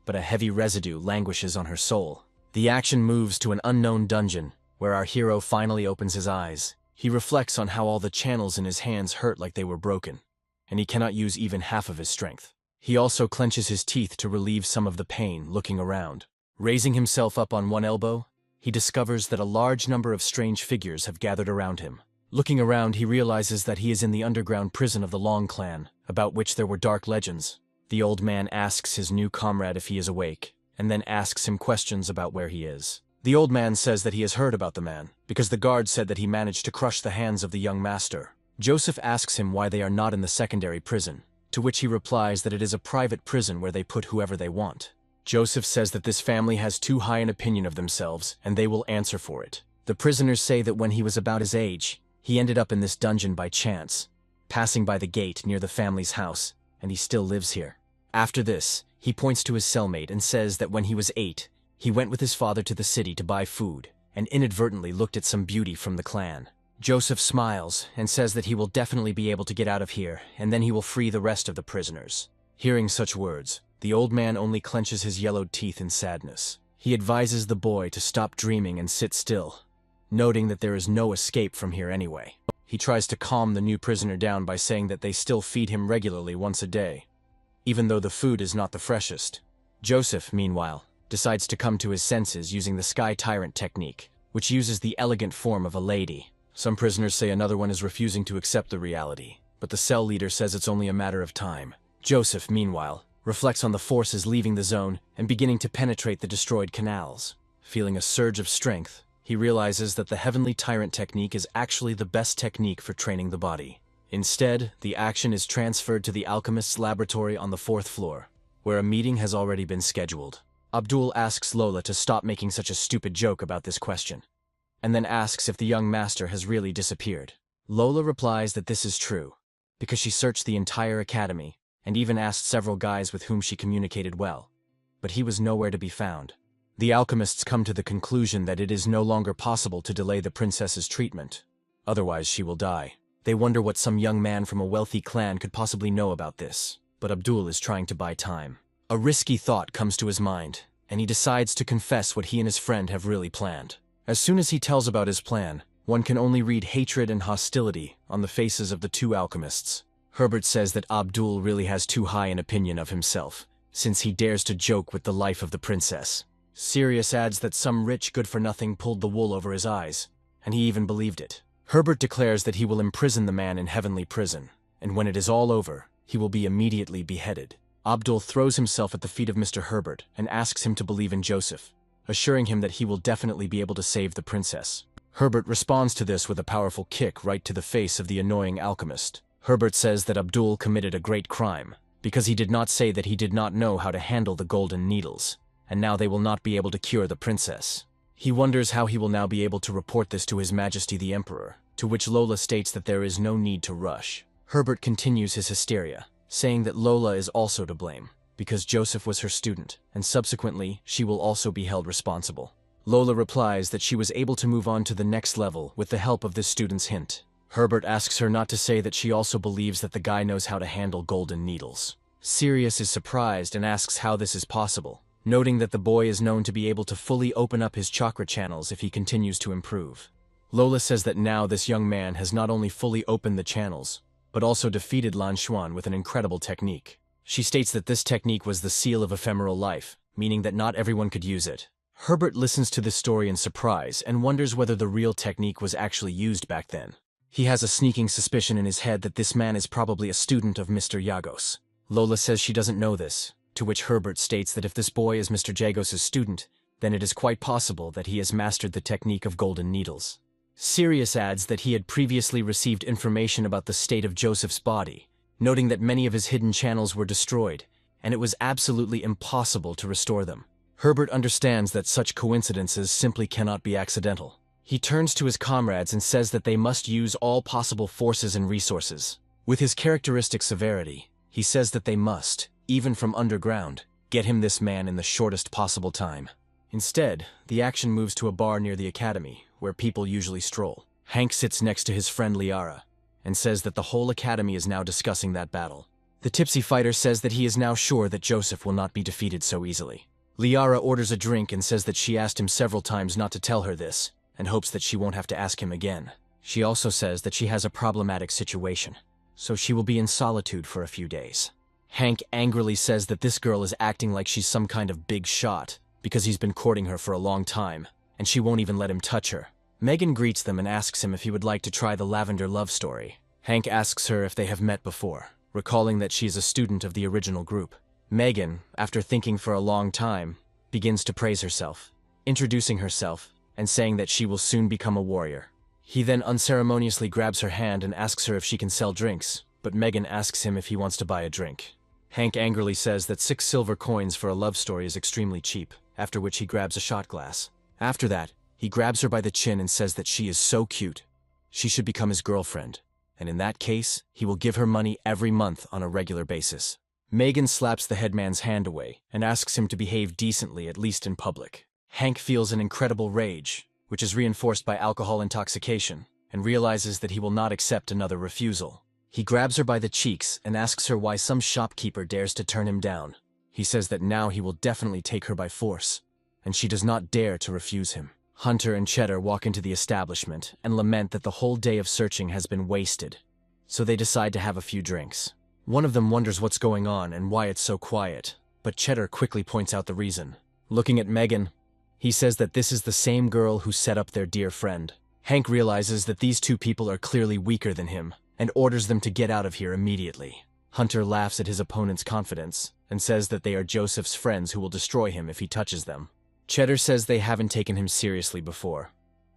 A: But a heavy residue languishes on her soul. The action moves to an unknown dungeon, where our hero finally opens his eyes. He reflects on how all the channels in his hands hurt like they were broken, and he cannot use even half of his strength. He also clenches his teeth to relieve some of the pain, looking around. Raising himself up on one elbow, he discovers that a large number of strange figures have gathered around him. Looking around, he realizes that he is in the underground prison of the Long Clan, about which there were dark legends. The old man asks his new comrade if he is awake, and then asks him questions about where he is. The old man says that he has heard about the man, because the guard said that he managed to crush the hands of the young master. Joseph asks him why they are not in the secondary prison, to which he replies that it is a private prison where they put whoever they want. Joseph says that this family has too high an opinion of themselves, and they will answer for it. The prisoners say that when he was about his age, he ended up in this dungeon by chance, passing by the gate near the family's house, and he still lives here. After this, he points to his cellmate and says that when he was 8, he went with his father to the city to buy food, and inadvertently looked at some beauty from the clan. Joseph smiles and says that he will definitely be able to get out of here, and then he will free the rest of the prisoners. Hearing such words, the old man only clenches his yellowed teeth in sadness. He advises the boy to stop dreaming and sit still, noting that there is no escape from here anyway. He tries to calm the new prisoner down by saying that they still feed him regularly once a day, even though the food is not the freshest. Joseph, meanwhile, decides to come to his senses using the Sky Tyrant technique, which uses the elegant form of a lady. Some prisoners say another one is refusing to accept the reality, but the cell leader says it's only a matter of time. Joseph, meanwhile, reflects on the forces leaving the zone and beginning to penetrate the destroyed canals. Feeling a surge of strength, he realizes that the Heavenly Tyrant technique is actually the best technique for training the body. Instead, the action is transferred to the alchemist's laboratory on the 4th floor, where a meeting has already been scheduled. Abdul asks Lola to stop making such a stupid joke about this question, and then asks if the young master has really disappeared. Lola replies that this is true, because she searched the entire academy and even asked several guys with whom she communicated well, but he was nowhere to be found. The alchemists come to the conclusion that it is no longer possible to delay the princess's treatment, otherwise she will die. They wonder what some young man from a wealthy clan could possibly know about this, but Abdul is trying to buy time. A risky thought comes to his mind, and he decides to confess what he and his friend have really planned. As soon as he tells about his plan, one can only read hatred and hostility on the faces of the two alchemists. Herbert says that Abdul really has too high an opinion of himself, since he dares to joke with the life of the princess. Sirius adds that some rich good-for-nothing pulled the wool over his eyes, and he even believed it. Herbert declares that he will imprison the man in heavenly prison, and when it is all over, he will be immediately beheaded. Abdul throws himself at the feet of Mr. Herbert and asks him to believe in Joseph, assuring him that he will definitely be able to save the princess. Herbert responds to this with a powerful kick right to the face of the annoying alchemist. Herbert says that Abdul committed a great crime, because he did not say that he did not know how to handle the golden needles, and now they will not be able to cure the princess. He wonders how he will now be able to report this to His Majesty the Emperor, to which Lola states that there is no need to rush. Herbert continues his hysteria, saying that Lola is also to blame, because Joseph was her student, and subsequently she will also be held responsible. Lola replies that she was able to move on to the next level with the help of this student's hint. Herbert asks her not to say that she also believes that the guy knows how to handle golden needles. Sirius is surprised and asks how this is possible, noting that the boy is known to be able to fully open up his chakra channels if he continues to improve. Lola says that now this young man has not only fully opened the channels, but also defeated Lan Xuan with an incredible technique. She states that this technique was the seal of ephemeral life, meaning that not everyone could use it. Herbert listens to this story in surprise and wonders whether the real technique was actually used back then. He has a sneaking suspicion in his head that this man is probably a student of Mr. Yagos. Lola says she doesn't know this, to which Herbert states that if this boy is Mr. Jagos' student, then it is quite possible that he has mastered the technique of golden needles. Sirius adds that he had previously received information about the state of Joseph's body, noting that many of his hidden channels were destroyed, and it was absolutely impossible to restore them. Herbert understands that such coincidences simply cannot be accidental. He turns to his comrades and says that they must use all possible forces and resources. With his characteristic severity, he says that they must, even from underground, get him this man in the shortest possible time. Instead, the action moves to a bar near the academy, where people usually stroll. Hank sits next to his friend Liara, and says that the whole academy is now discussing that battle. The tipsy fighter says that he is now sure that Joseph will not be defeated so easily. Liara orders a drink and says that she asked him several times not to tell her this, and hopes that she won't have to ask him again. She also says that she has a problematic situation, so she will be in solitude for a few days. Hank angrily says that this girl is acting like she's some kind of big shot, because he's been courting her for a long time, and she won't even let him touch her. Megan greets them and asks him if he would like to try the lavender love story. Hank asks her if they have met before, recalling that she is a student of the original group. Megan, after thinking for a long time, begins to praise herself, introducing herself and saying that she will soon become a warrior. He then unceremoniously grabs her hand and asks her if she can sell drinks, but Megan asks him if he wants to buy a drink. Hank angrily says that 6 silver coins for a love story is extremely cheap, after which he grabs a shot glass. After that, he grabs her by the chin and says that she is so cute, she should become his girlfriend, and in that case, he will give her money every month on a regular basis. Megan slaps the headman's hand away and asks him to behave decently, at least in public. Hank feels an incredible rage, which is reinforced by alcohol intoxication, and realizes that he will not accept another refusal. He grabs her by the cheeks and asks her why some shopkeeper dares to turn him down. He says that now he will definitely take her by force, and she does not dare to refuse him. Hunter and Cheddar walk into the establishment and lament that the whole day of searching has been wasted, so they decide to have a few drinks. One of them wonders what's going on and why it's so quiet, but Cheddar quickly points out the reason. Looking at Megan, he says that this is the same girl who set up their dear friend. Hank realizes that these two people are clearly weaker than him, and orders them to get out of here immediately. Hunter laughs at his opponent's confidence, and says that they are Joseph's friends who will destroy him if he touches them. Cheddar says they haven't taken him seriously before,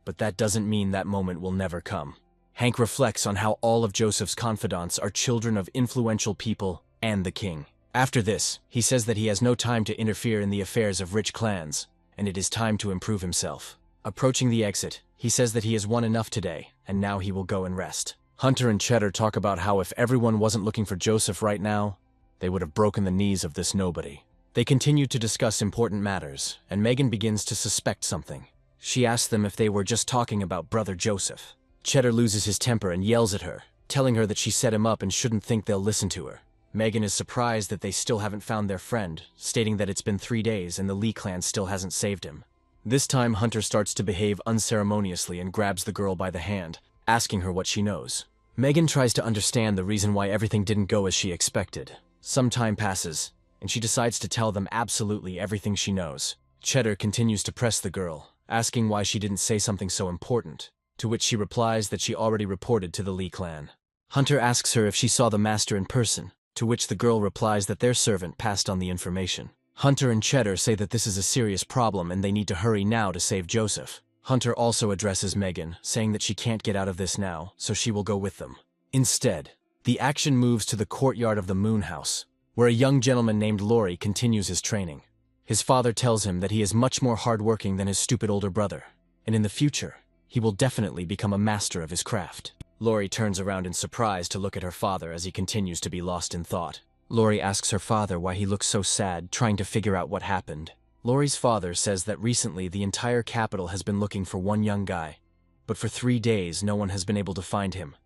A: but that doesn't mean that moment will never come. Hank reflects on how all of Joseph's confidants are children of influential people and the king. After this, he says that he has no time to interfere in the affairs of rich clans, and it is time to improve himself. Approaching the exit, he says that he has won enough today, and now he will go and rest. Hunter and Cheddar talk about how if everyone wasn't looking for Joseph right now, they would have broken the knees of this nobody. They continue to discuss important matters, and Megan begins to suspect something. She asks them if they were just talking about brother Joseph. Cheddar loses his temper and yells at her, telling her that she set him up and shouldn't think they'll listen to her. Megan is surprised that they still haven't found their friend, stating that it's been 3 days and the Lee clan still hasn't saved him. This time Hunter starts to behave unceremoniously and grabs the girl by the hand, asking her what she knows. Megan tries to understand the reason why everything didn't go as she expected. Some time passes, and she decides to tell them absolutely everything she knows. Cheddar continues to press the girl, asking why she didn't say something so important, to which she replies that she already reported to the Lee clan. Hunter asks her if she saw the master in person, to which the girl replies that their servant passed on the information. Hunter and Cheddar say that this is a serious problem and they need to hurry now to save Joseph. Hunter also addresses Megan, saying that she can't get out of this now, so she will go with them. Instead, the action moves to the courtyard of the Moon House, where a young gentleman named Laurie continues his training. His father tells him that he is much more hardworking than his stupid older brother, and in the future, he will definitely become a master of his craft. Laurie turns around in surprise to look at her father as he continues to be lost in thought. Laurie asks her father why he looks so sad, trying to figure out what happened. Laurie's father says that recently the entire capital has been looking for one young guy, but for 3 days no one has been able to find him,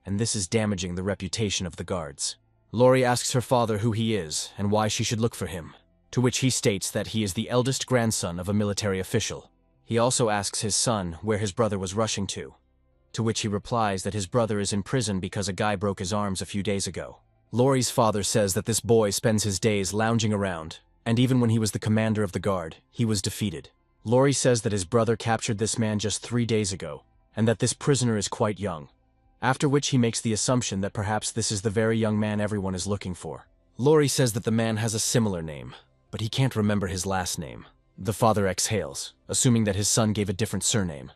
A: and this is damaging the reputation of the guards. Laurie asks her father who he is and why she should look for him, to which he states that he is the eldest grandson of a military official. He also asks his son where his brother was rushing to which he replies that his brother is in prison because a guy broke his arms a few days ago. Laurie's father says that this boy spends his days lounging around, and even when he was the commander of the guard, he was defeated. Laurie says that his brother captured this man just 3 days ago, and that this prisoner is quite young. after which he makes the assumption that perhaps this is the very young man everyone is looking for. Lori says that the man has a similar name, but he can't remember his last name. The father exhales, assuming that his son gave a different surname,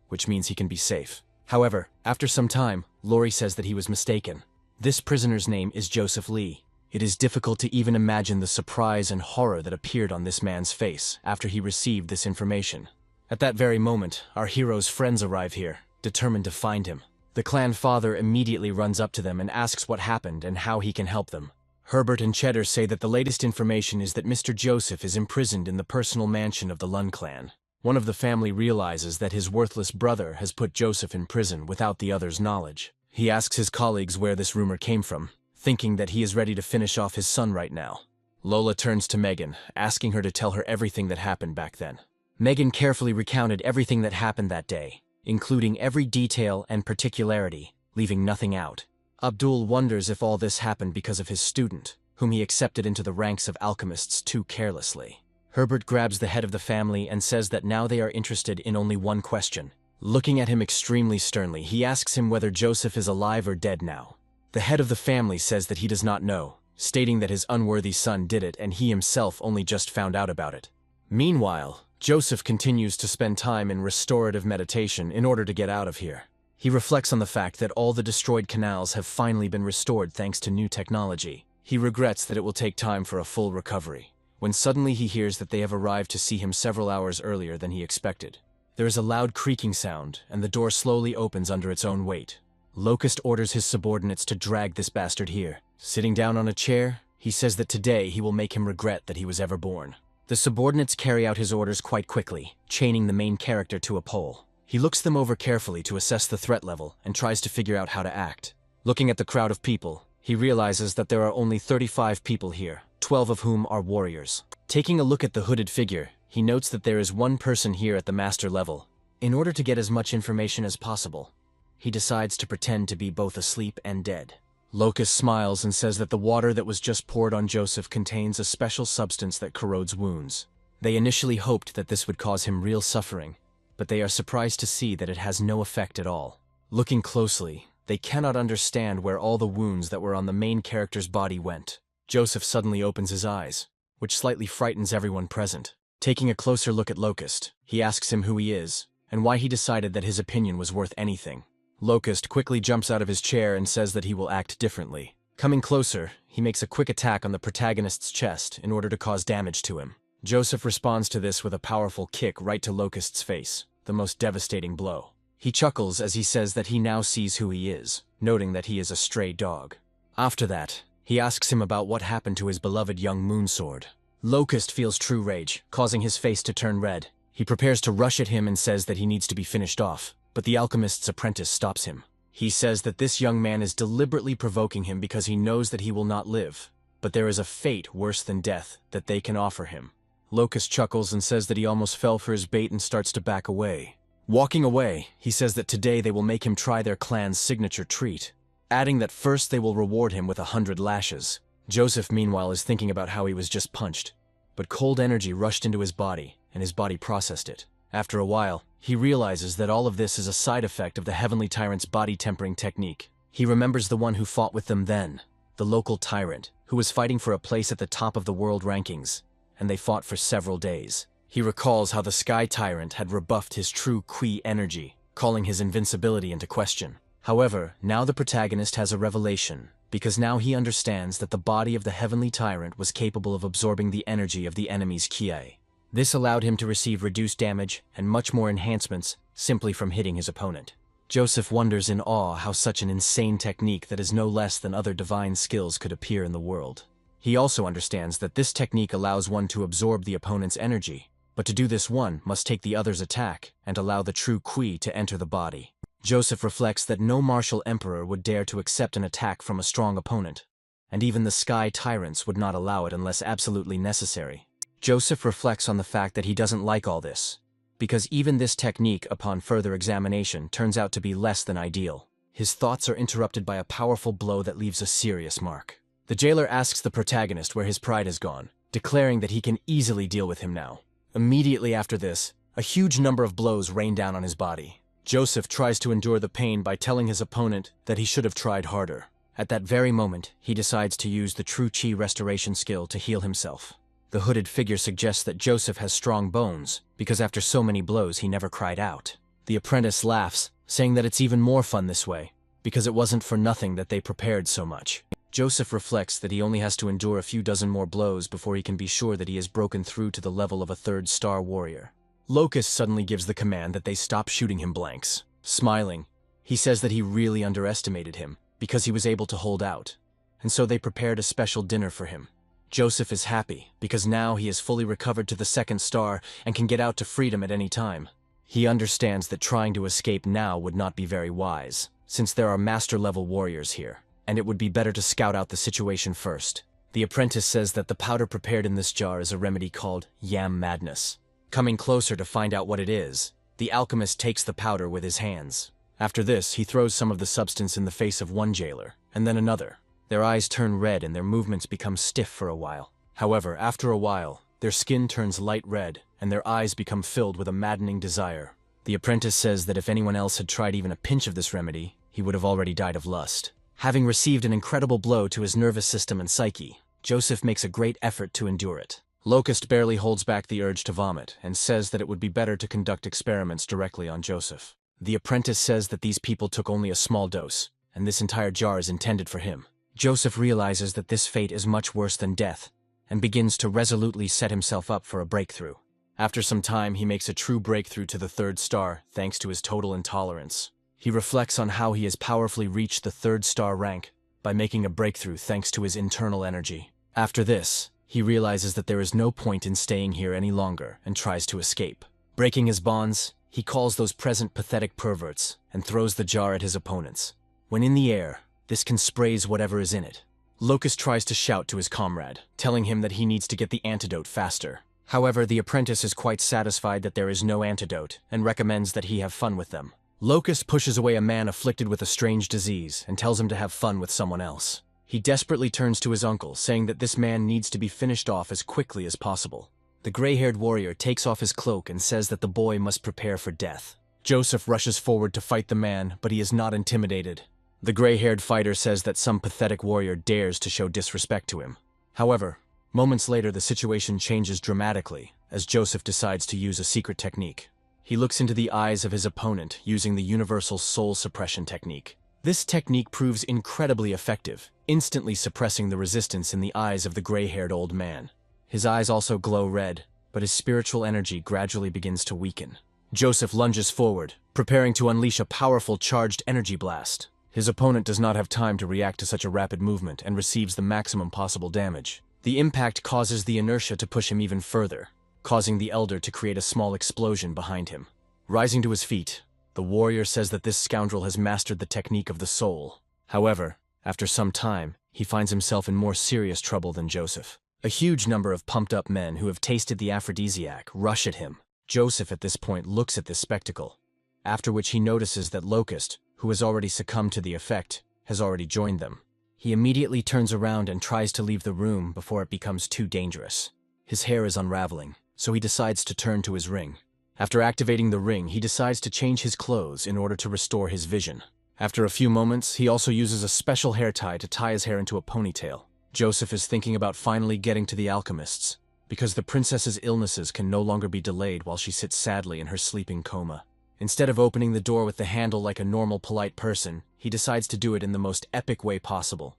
A: which means he can be safe. However, after some time, Lori says that he was mistaken. This prisoner's name is Joseph Lee. It is difficult to even imagine the surprise and horror that appeared on this man's face after he received this information. At that very moment, our hero's friends arrive here, determined to find him. The clan father immediately runs up to them and asks what happened and how he can help them. Herbert and Cheddar say that the latest information is that Mr. Joseph is imprisoned in the personal mansion of the Lund clan. One of the family realizes that his worthless brother has put Joseph in prison without the other's knowledge. He asks his colleagues where this rumor came from, thinking that he is ready to finish off his son right now. Lola turns to Megan, asking her to tell her everything that happened back then. Megan carefully recounted everything that happened that day, including every detail and particularity, leaving nothing out. Abdul wonders if all this happened because of his student, whom he accepted into the ranks of alchemists too carelessly. Herbert grabs the head of the family and says that now they are interested in only one question. Looking at him extremely sternly, he asks him whether Joseph is alive or dead now. The head of the family says that he does not know, stating that his unworthy son did it and he himself only just found out about it. Meanwhile, Joseph continues to spend time in restorative meditation in order to get out of here. He reflects on the fact that all the destroyed canals have finally been restored thanks to new technology. He regrets that it will take time for a full recovery, when suddenly he hears that they have arrived to see him several hours earlier than he expected. There is a loud creaking sound, and the door slowly opens under its own weight. Locust orders his subordinates to drag this bastard here. Sitting down on a chair, he says that today he will make him regret that he was ever born. The subordinates carry out his orders quite quickly, chaining the main character to a pole. He looks them over carefully to assess the threat level and tries to figure out how to act. Looking at the crowd of people, he realizes that there are only 35 people here, 12 of whom are warriors. Taking a look at the hooded figure, he notes that there is one person here at the master level. In order to get as much information as possible, he decides to pretend to be both asleep and dead. Locust smiles and says that the water that was just poured on Joseph contains a special substance that corrodes wounds. They initially hoped that this would cause him real suffering, but they are surprised to see that it has no effect at all. Looking closely, they cannot understand where all the wounds that were on the main character's body went. Joseph suddenly opens his eyes, which slightly frightens everyone present. Taking a closer look at Locust, he asks him who he is, and why he decided that his opinion was worth anything. Locust quickly jumps out of his chair and says that he will act differently. Coming closer, he makes a quick attack on the protagonist's chest in order to cause damage to him. Joseph responds to this with a powerful kick right to Locust's face, the most devastating blow. He chuckles as he says that he now sees who he is, noting that he is a stray dog. After that, he asks him about what happened to his beloved young moonsword. Locust feels true rage, causing his face to turn red. He prepares to rush at him and says that he needs to be finished off, but the alchemist's apprentice stops him. He says that this young man is deliberately provoking him because he knows that he will not live, but there is a fate worse than death that they can offer him. Locust chuckles and says that he almost fell for his bait and starts to back away. Walking away, he says that today they will make him try their clan's signature treat, adding that first they will reward him with 100 lashes. Joseph, meanwhile, is thinking about how he was just punched, but cold energy rushed into his body, and his body processed it. After a while, he realizes that all of this is a side effect of the Heavenly Tyrant's body tempering technique. He remembers the one who fought with them then, the local tyrant, who was fighting for a place at the top of the world rankings, and they fought for several days. He recalls how the Sky Tyrant had rebuffed his true Qui energy, calling his invincibility into question. However, now the protagonist has a revelation, because now he understands that the body of the Heavenly Tyrant was capable of absorbing the energy of the enemy's Kie. This allowed him to receive reduced damage and much more enhancements simply from hitting his opponent. Joseph wonders in awe how such an insane technique that is no less than other divine skills could appear in the world. He also understands that this technique allows one to absorb the opponent's energy, but to do this one must take the other's attack and allow the true Qui to enter the body. Joseph reflects that no martial emperor would dare to accept an attack from a strong opponent, and even the Sky Tyrants would not allow it unless absolutely necessary. Joseph reflects on the fact that he doesn't like all this, because even this technique upon further examination turns out to be less than ideal. His thoughts are interrupted by a powerful blow that leaves a serious mark. The jailer asks the protagonist where his pride has gone, declaring that he can easily deal with him now. Immediately after this, a huge number of blows rain down on his body. Joseph tries to endure the pain by telling his opponent that he should have tried harder. At that very moment, he decides to use the true chi restoration skill to heal himself. The hooded figure suggests that Joseph has strong bones, because after so many blows he never cried out. The apprentice laughs, saying that it's even more fun this way, because it wasn't for nothing that they prepared so much. Joseph reflects that he only has to endure a few dozen more blows before he can be sure that he has broken through to the level of a 3rd-star warrior. Locust suddenly gives the command that they stop shooting him blanks. Smiling, he says that he really underestimated him, because he was able to hold out, and so they prepared a special dinner for him. Joseph is happy, because now he is fully recovered to the 2nd star and can get out to freedom at any time. He understands that trying to escape now would not be very wise, since there are master-level warriors here, and it would be better to scout out the situation first. The apprentice says that the powder prepared in this jar is a remedy called Yam Madness. Coming closer to find out what it is, the alchemist takes the powder with his hands. After this, he throws some of the substance in the face of one jailer, and then another. Their eyes turn red and their movements become stiff for a while. However, after a while, their skin turns light red, and their eyes become filled with a maddening desire. The apprentice says that if anyone else had tried even a pinch of this remedy, he would have already died of lust. Having received an incredible blow to his nervous system and psyche, Joseph makes a great effort to endure it. Locust barely holds back the urge to vomit, and says that it would be better to conduct experiments directly on Joseph. The apprentice says that these people took only a small dose, and this entire jar is intended for him. Joseph realizes that this fate is much worse than death, and begins to resolutely set himself up for a breakthrough. After some time, he makes a true breakthrough to the 3rd star, thanks to his total intolerance. He reflects on how he has powerfully reached the 3rd star rank by making a breakthrough thanks to his internal energy. After this, he realizes that there is no point in staying here any longer and tries to escape. Breaking his bonds, he calls those present pathetic perverts and throws the jar at his opponents. When in the air, this can sprays whatever is in it. Locust tries to shout to his comrade, telling him that he needs to get the antidote faster. However, the apprentice is quite satisfied that there is no antidote and recommends that he have fun with them. Locust pushes away a man afflicted with a strange disease and tells him to have fun with someone else. He desperately turns to his uncle, saying that this man needs to be finished off as quickly as possible. The gray-haired warrior takes off his cloak and says that the boy must prepare for death. Joseph rushes forward to fight the man, but he is not intimidated. The gray-haired fighter says that some pathetic warrior dares to show disrespect to him. However, moments later the situation changes dramatically, as Joseph decides to use a secret technique. He looks into the eyes of his opponent using the universal soul suppression technique. This technique proves incredibly effective, instantly suppressing the resistance in the eyes of the gray-haired old man. His eyes also glow red, but his spiritual energy gradually begins to weaken. Joseph lunges forward, preparing to unleash a powerful charged energy blast. His opponent does not have time to react to such a rapid movement and receives the maximum possible damage. The impact causes the inertia to push him even further, causing the elder to create a small explosion behind him. Rising to his feet, the warrior says that this scoundrel has mastered the technique of the soul. However, after some time, he finds himself in more serious trouble than Joseph. A huge number of pumped-up men who have tasted the aphrodisiac rush at him. Joseph at this point looks at this spectacle, after which he notices that Locust, who has already succumbed to the effect, has already joined them. He immediately turns around and tries to leave the room before it becomes too dangerous. His hair is unraveling, so he decides to turn to his ring. After activating the ring, he decides to change his clothes in order to restore his vision. After a few moments, he also uses a special hair tie to tie his hair into a ponytail. Joseph is thinking about finally getting to the alchemists, because the princess's illnesses can no longer be delayed while she sits sadly in her sleeping coma. Instead of opening the door with the handle like a normal, polite person, he decides to do it in the most epic way possible,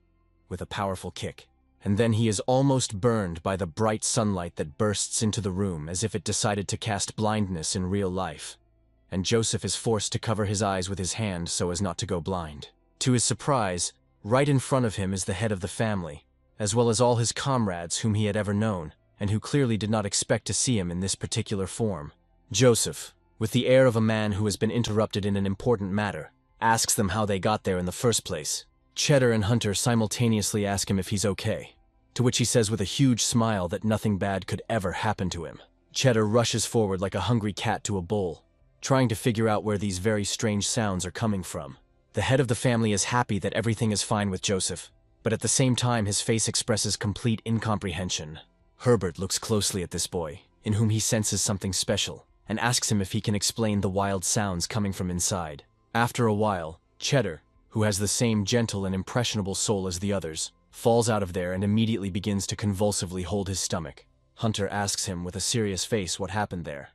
A: with a powerful kick. And then he is almost burned by the bright sunlight that bursts into the room as if it decided to cast blindness in real life. And Joseph is forced to cover his eyes with his hand so as not to go blind. To his surprise, right in front of him is the head of the family, as well as all his comrades whom he had ever known, and who clearly did not expect to see him in this particular form. Joseph, with the air of a man who has been interrupted in an important matter, asks them how they got there in the first place. Cheddar and Hunter simultaneously ask him if he's okay, to which he says with a huge smile that nothing bad could ever happen to him. Cheddar rushes forward like a hungry cat to a bowl, trying to figure out where these very strange sounds are coming from. The head of the family is happy that everything is fine with Joseph, but at the same time his face expresses complete incomprehension. Herbert looks closely at this boy, in whom he senses something special, and asks him if he can explain the wild sounds coming from inside. After a while, Cheddar, who has the same gentle and impressionable soul as the others, falls out of there and immediately begins to convulsively hold his stomach. Hunter asks him with a serious face what happened there,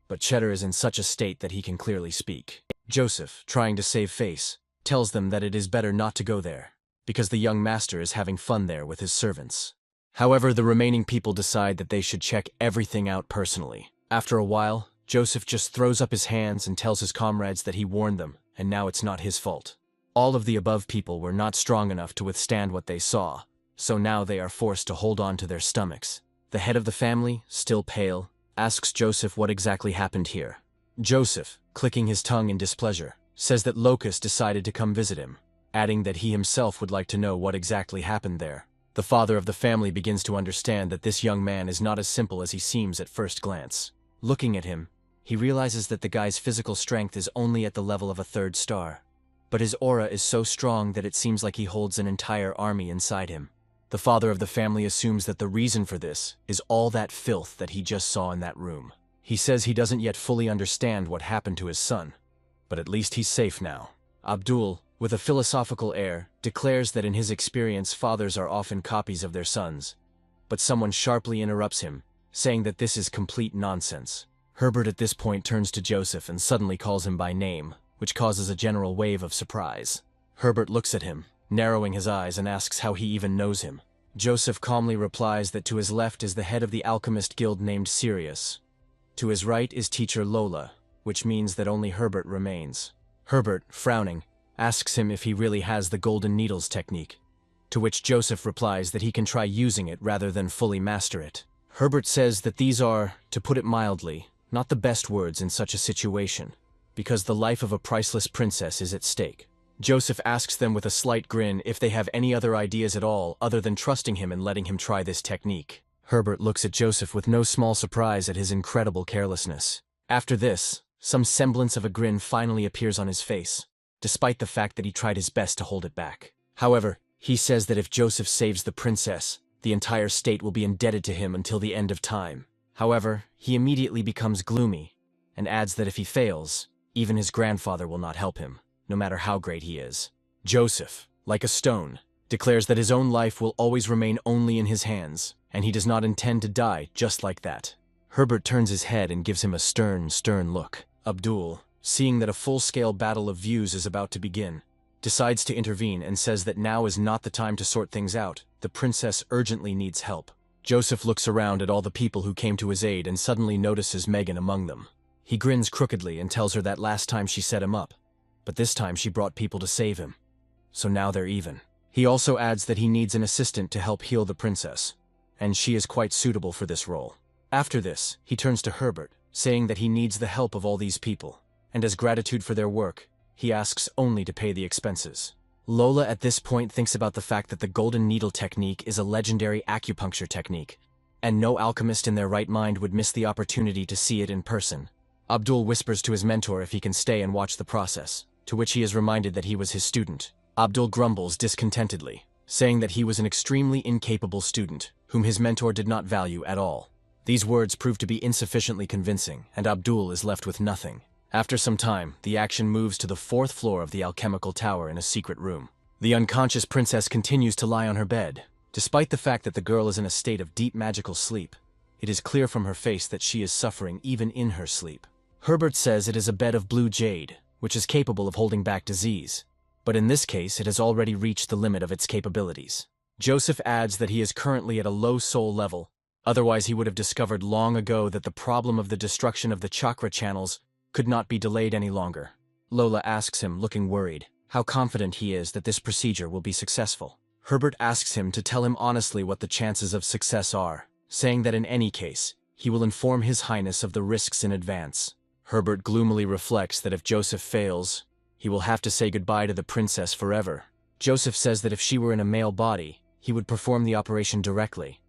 A: but Cheddar is in such a state that he can clearly speak. Joseph, trying to save face, tells them that it is better not to go there, because the young master is having fun there with his servants. However, the remaining people decide that they should check everything out personally. After a while, Joseph just throws up his hands and tells his comrades that he warned them, and now it's not his fault. All of the above people were not strong enough to withstand what they saw, so now they are forced to hold on to their stomachs. The head of the family, still pale, asks Joseph what exactly happened here. Joseph, clicking his tongue in displeasure, says that Locust decided to come visit him, adding that he himself would like to know what exactly happened there. The father of the family begins to understand that this young man is not as simple as he seems at first glance. Looking at him, he realizes that the guy's physical strength is only at the level of a 3rd star. But his aura is so strong that it seems like he holds an entire army inside him. The father of the family assumes that the reason for this is all that filth that he just saw in that room. He says he doesn't yet fully understand what happened to his son, but at least he's safe now. Abdul, with a philosophical air, declares that in his experience fathers are often copies of their sons, but someone sharply interrupts him, saying that this is complete nonsense. Herbert at this point turns to Joseph and suddenly calls him by name, which causes a general wave of surprise. Herbert looks at him, narrowing his eyes, and asks how he even knows him. Joseph calmly replies that to his left is the head of the alchemist guild named Sirius. To his right is teacher Lola, which means that only Herbert remains. Herbert, frowning, asks him if he really has the golden needles technique, to which Joseph replies that he can try using it rather than fully master it. Herbert says that these are, to put it mildly, not the best words in such a situation, because the life of a priceless princess is at stake. Joseph asks them with a slight grin if they have any other ideas at all other than trusting him and letting him try this technique. Herbert looks at Joseph with no small surprise at his incredible carelessness. After this, some semblance of a grin finally appears on his face, despite the fact that he tried his best to hold it back. However, he says that if Joseph saves the princess, the entire state will be indebted to him until the end of time. However, he immediately becomes gloomy, and adds that if he fails, even his grandfather will not help him, no matter how great he is. Joseph, like a stone, declares that his own life will always remain only in his hands, and he does not intend to die just like that. Herbert turns his head and gives him a stern look. Abdul, seeing that a full-scale battle of views is about to begin, decides to intervene and says that now is not the time to sort things out. The princess urgently needs help. Joseph looks around at all the people who came to his aid and suddenly notices Megan among them. He grins crookedly and tells her that last time she set him up, but this time she brought people to save him. So now they're even. He also adds that he needs an assistant to help heal the princess, and she is quite suitable for this role. After this, he turns to Herbert, saying that he needs the help of all these people, and as gratitude for their work, he asks only to pay the expenses. Lola at this point thinks about the fact that the golden needle technique is a legendary acupuncture technique, and no alchemist in their right mind would miss the opportunity to see it in person. Abdul whispers to his mentor if he can stay and watch the process, to which he is reminded that he was his student. Abdul grumbles discontentedly, saying that he was an extremely incapable student, whom his mentor did not value at all. These words prove to be insufficiently convincing, and Abdul is left with nothing. After some time, the action moves to the 4th floor of the alchemical tower in a secret room. The unconscious princess continues to lie on her bed. Despite the fact that the girl is in a state of deep magical sleep, it is clear from her face that she is suffering even in her sleep. Herbert says it is a bed of blue jade, which is capable of holding back disease, but in this case it has already reached the limit of its capabilities. Joseph adds that he is currently at a low soul level, otherwise he would have discovered long ago that the problem of the destruction of the chakra channels could not be delayed any longer. Lola asks him, looking worried, how confident he is that this procedure will be successful. Herbert asks him to tell him honestly what the chances of success are, saying that in any case, he will inform His Highness of the risks in advance. Herbert gloomily reflects that if Joseph fails, he will have to say goodbye to the princess forever. Joseph says that if she were in a male body, he would perform the operation directly,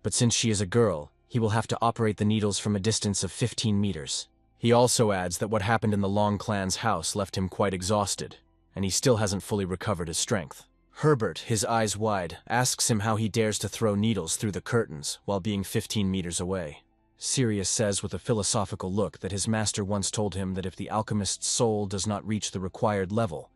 A: but since she is a girl, he will have to operate the needles from a distance of 15 meters. He also adds that what happened in the Long clan's house left him quite exhausted, and he still hasn't fully recovered his strength. Herbert, his eyes wide, asks him how he dares to throw needles through the curtains while being 15 meters away. Sirius says with a philosophical look that his master once told him that if the alchemist's soul does not reach the required level,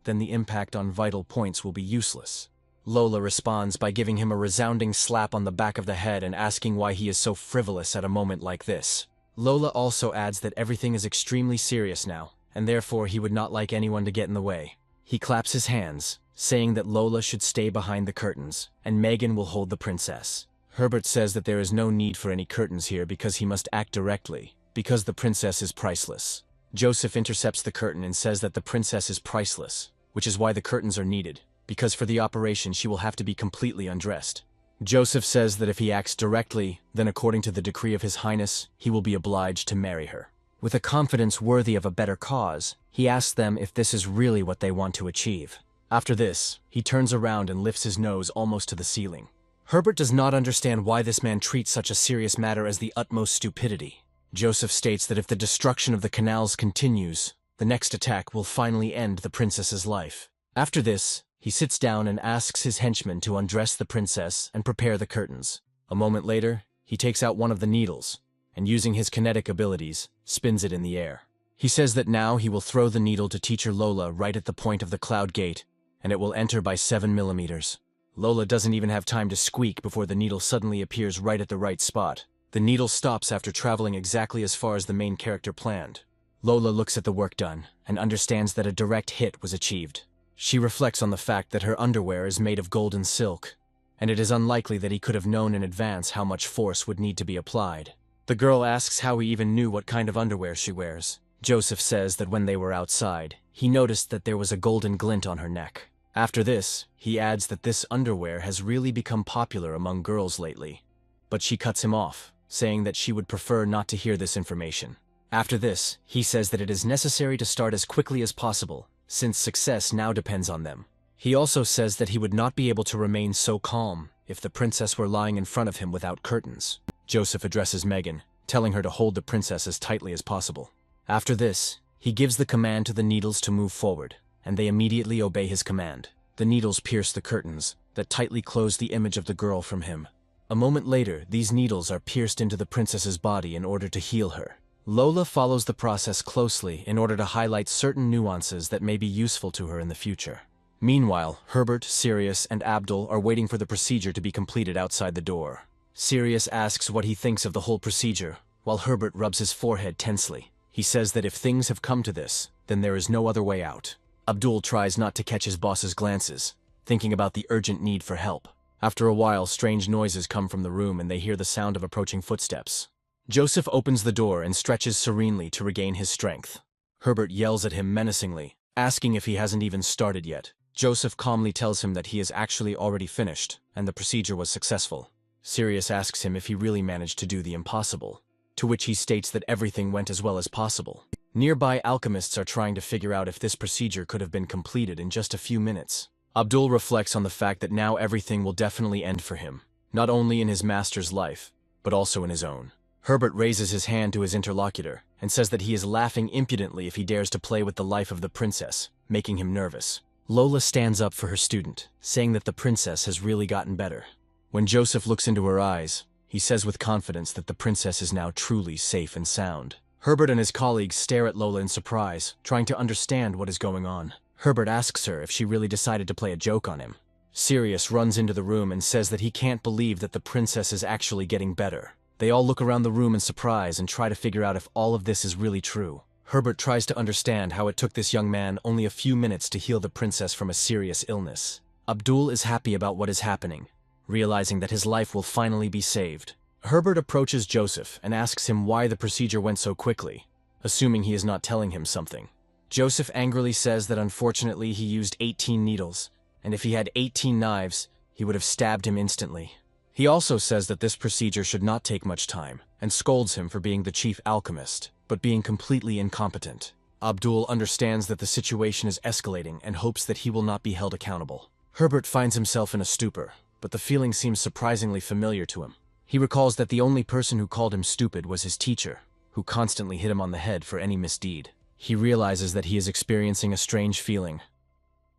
A: then the impact on vital points will be useless. Lola responds by giving him a resounding slap on the back of the head and asking why he is so frivolous at a moment like this. Lola also adds that everything is extremely serious now, and therefore he would not like anyone to get in the way. He claps his hands, saying that Lola should stay behind the curtains, and Megan will hold the princess. Herbert says that there is no need for any curtains here because he must act directly, because the princess is priceless. Joseph intercepts the curtain and says that the princess is priceless, which is why the curtains are needed, because for the operation she will have to be completely undressed. Joseph says that if he acts directly, then according to the decree of His Highness, he will be obliged to marry her. With a confidence worthy of a better cause, he asks them if this is really what they want to achieve. After this, he turns around and lifts his nose almost to the ceiling. Herbert does not understand why this man treats such a serious matter as the utmost stupidity. Joseph states that if the destruction of the canals continues, the next attack will finally end the princess's life. After this, he sits down and asks his henchmen to undress the princess and prepare the curtains. A moment later, he takes out one of the needles, and using his kinetic abilities, spins it in the air. He says that now he will throw the needle to teacher Lola right at the point of the cloud gate, and it will enter by 7 millimeters. Lola doesn't even have time to squeak before the needle suddenly appears right at the right spot. The needle stops after traveling exactly as far as the main character planned. Lola looks at the work done, and understands that a direct hit was achieved. She reflects on the fact that her underwear is made of golden silk, and it is unlikely that he could have known in advance how much force would need to be applied. The girl asks how he even knew what kind of underwear she wears. Joseph says that when they were outside, he noticed that there was a golden glint on her neck. After this, he adds that this underwear has really become popular among girls lately. But she cuts him off, saying that she would prefer not to hear this information. After this, he says that it is necessary to start as quickly as possible, since success now depends on them. He also says that he would not be able to remain so calm if the princess were lying in front of him without curtains. Joseph addresses Megan, telling her to hold the princess as tightly as possible. After this, he gives the command to the needles to move forward, and they immediately obey his command. The needles pierce the curtains that tightly close the image of the girl from him. A moment later, these needles are pierced into the princess's body in order to heal her. Lola follows the process closely in order to highlight certain nuances that may be useful to her in the future. Meanwhile, Herbert, Sirius, and Abdul are waiting for the procedure to be completed outside the door. Sirius asks what he thinks of the whole procedure, while Herbert rubs his forehead tensely. He says that if things have come to this, then there is no other way out. Abdul tries not to catch his boss's glances, thinking about the urgent need for help. After a while, strange noises come from the room and they hear the sound of approaching footsteps. Joseph opens the door and stretches serenely to regain his strength. Herbert yells at him menacingly, asking if he hasn't even started yet. Joseph calmly tells him that he is actually already finished, and the procedure was successful. Sirius asks him if he really managed to do the impossible, to which he states that everything went as well as possible. Nearby alchemists are trying to figure out if this procedure could have been completed in just a few minutes. Abdul reflects on the fact that now everything will definitely end for him, not only in his master's life, but also in his own. Herbert raises his hand to his interlocutor and says that he is laughing impudently if he dares to play with the life of the princess, making him nervous. Lola stands up for her student, saying that the princess has really gotten better. When Joseph looks into her eyes, he says with confidence that the princess is now truly safe and sound. Herbert and his colleagues stare at Lola in surprise, trying to understand what is going on. Herbert asks her if she really decided to play a joke on him. Sirius runs into the room and says that he can't believe that the princess is actually getting better. They all look around the room in surprise and try to figure out if all of this is really true. Herbert tries to understand how it took this young man only a few minutes to heal the princess from a serious illness. Abdul is happy about what is happening, realizing that his life will finally be saved. Herbert approaches Joseph and asks him why the procedure went so quickly, assuming he is not telling him something. Joseph angrily says that unfortunately he used 18 needles, and if he had 18 knives, he would have stabbed him instantly. He also says that this procedure should not take much time, and scolds him for being the chief alchemist, but being completely incompetent. Abdul understands that the situation is escalating and hopes that he will not be held accountable. Herbert finds himself in a stupor, but the feeling seems surprisingly familiar to him. He recalls that the only person who called him stupid was his teacher, who constantly hit him on the head for any misdeed. He realizes that he is experiencing a strange feeling,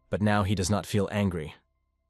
A: but now he does not feel angry,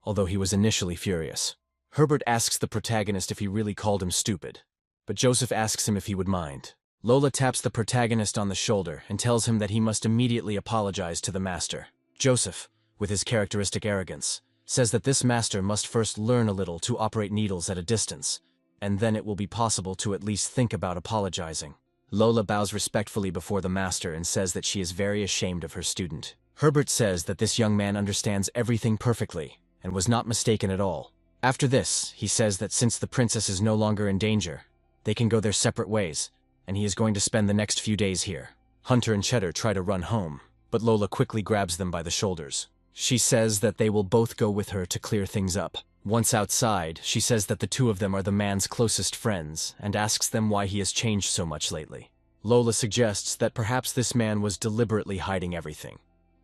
A: although he was initially furious. Herbert asks the protagonist if he really called him stupid, but Joseph asks him if he would mind. Lola taps the protagonist on the shoulder and tells him that he must immediately apologize to the master. Joseph, with his characteristic arrogance, says that this master must first learn a little to operate needles at a distance, and then it will be possible to at least think about apologizing. Lola bows respectfully before the master and says that she is very ashamed of her student. Herbert says that this young man understands everything perfectly and was not mistaken at all. After this, he says that since the princess is no longer in danger, they can go their separate ways, and he is going to spend the next few days here. Hunter and Cheddar try to run home, but Lola quickly grabs them by the shoulders. She says that they will both go with her to clear things up. Once outside, she says that the two of them are the man's closest friends and asks them why he has changed so much lately. Lola suggests that perhaps this man was deliberately hiding everything,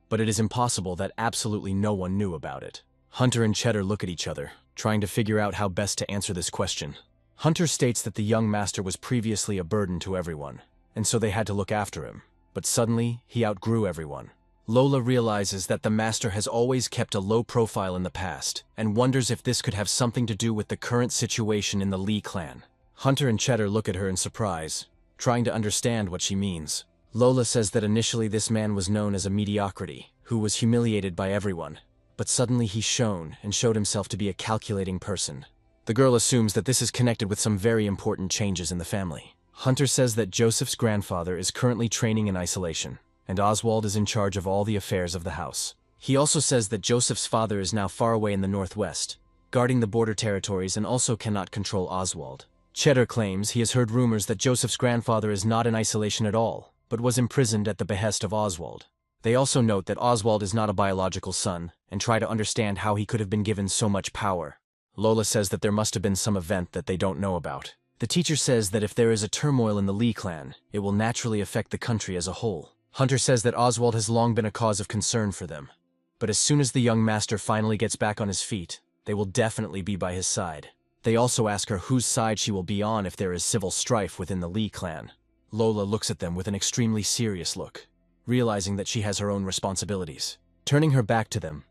A: but it is impossible that absolutely no one knew about it. Hunter and Cheddar look at each other, trying to figure out how best to answer this question. Hunter states that the young master was previously a burden to everyone, and so they had to look after him, but suddenly he outgrew everyone. Lola realizes that the master has always kept a low profile in the past, and wonders if this could have something to do with the current situation in the Lee clan. Hunter and Cheddar look at her in surprise, trying to understand what she means. Lola says that initially this man was known as a mediocrity, who was humiliated by everyone, but suddenly he shone and showed himself to be a calculating person. The girl assumes that this is connected with some very important changes in the family. Hunter says that Joseph's grandfather is currently training in isolation, and Oswald is in charge of all the affairs of the house. He also says that Joseph's father is now far away in the northwest, guarding the border territories and also cannot control Oswald. Cheddar claims he has heard rumors that Joseph's grandfather is not in isolation at all, but was imprisoned at the behest of Oswald. They also note that Oswald is not a biological son, and try to understand how he could have been given so much power. Lola says that there must have been some event that they don't know about. The teacher says that if there is a turmoil in the Lee clan, it will naturally affect the country as a whole. Hunter says that Oswald has long been a cause of concern for them, but as soon as the young master finally gets back on his feet, they will definitely be by his side. They also ask her whose side she will be on if there is civil strife within the Lee clan. Lola looks at them with an extremely serious look, realizing that she has her own responsibilities. Turning her back to them,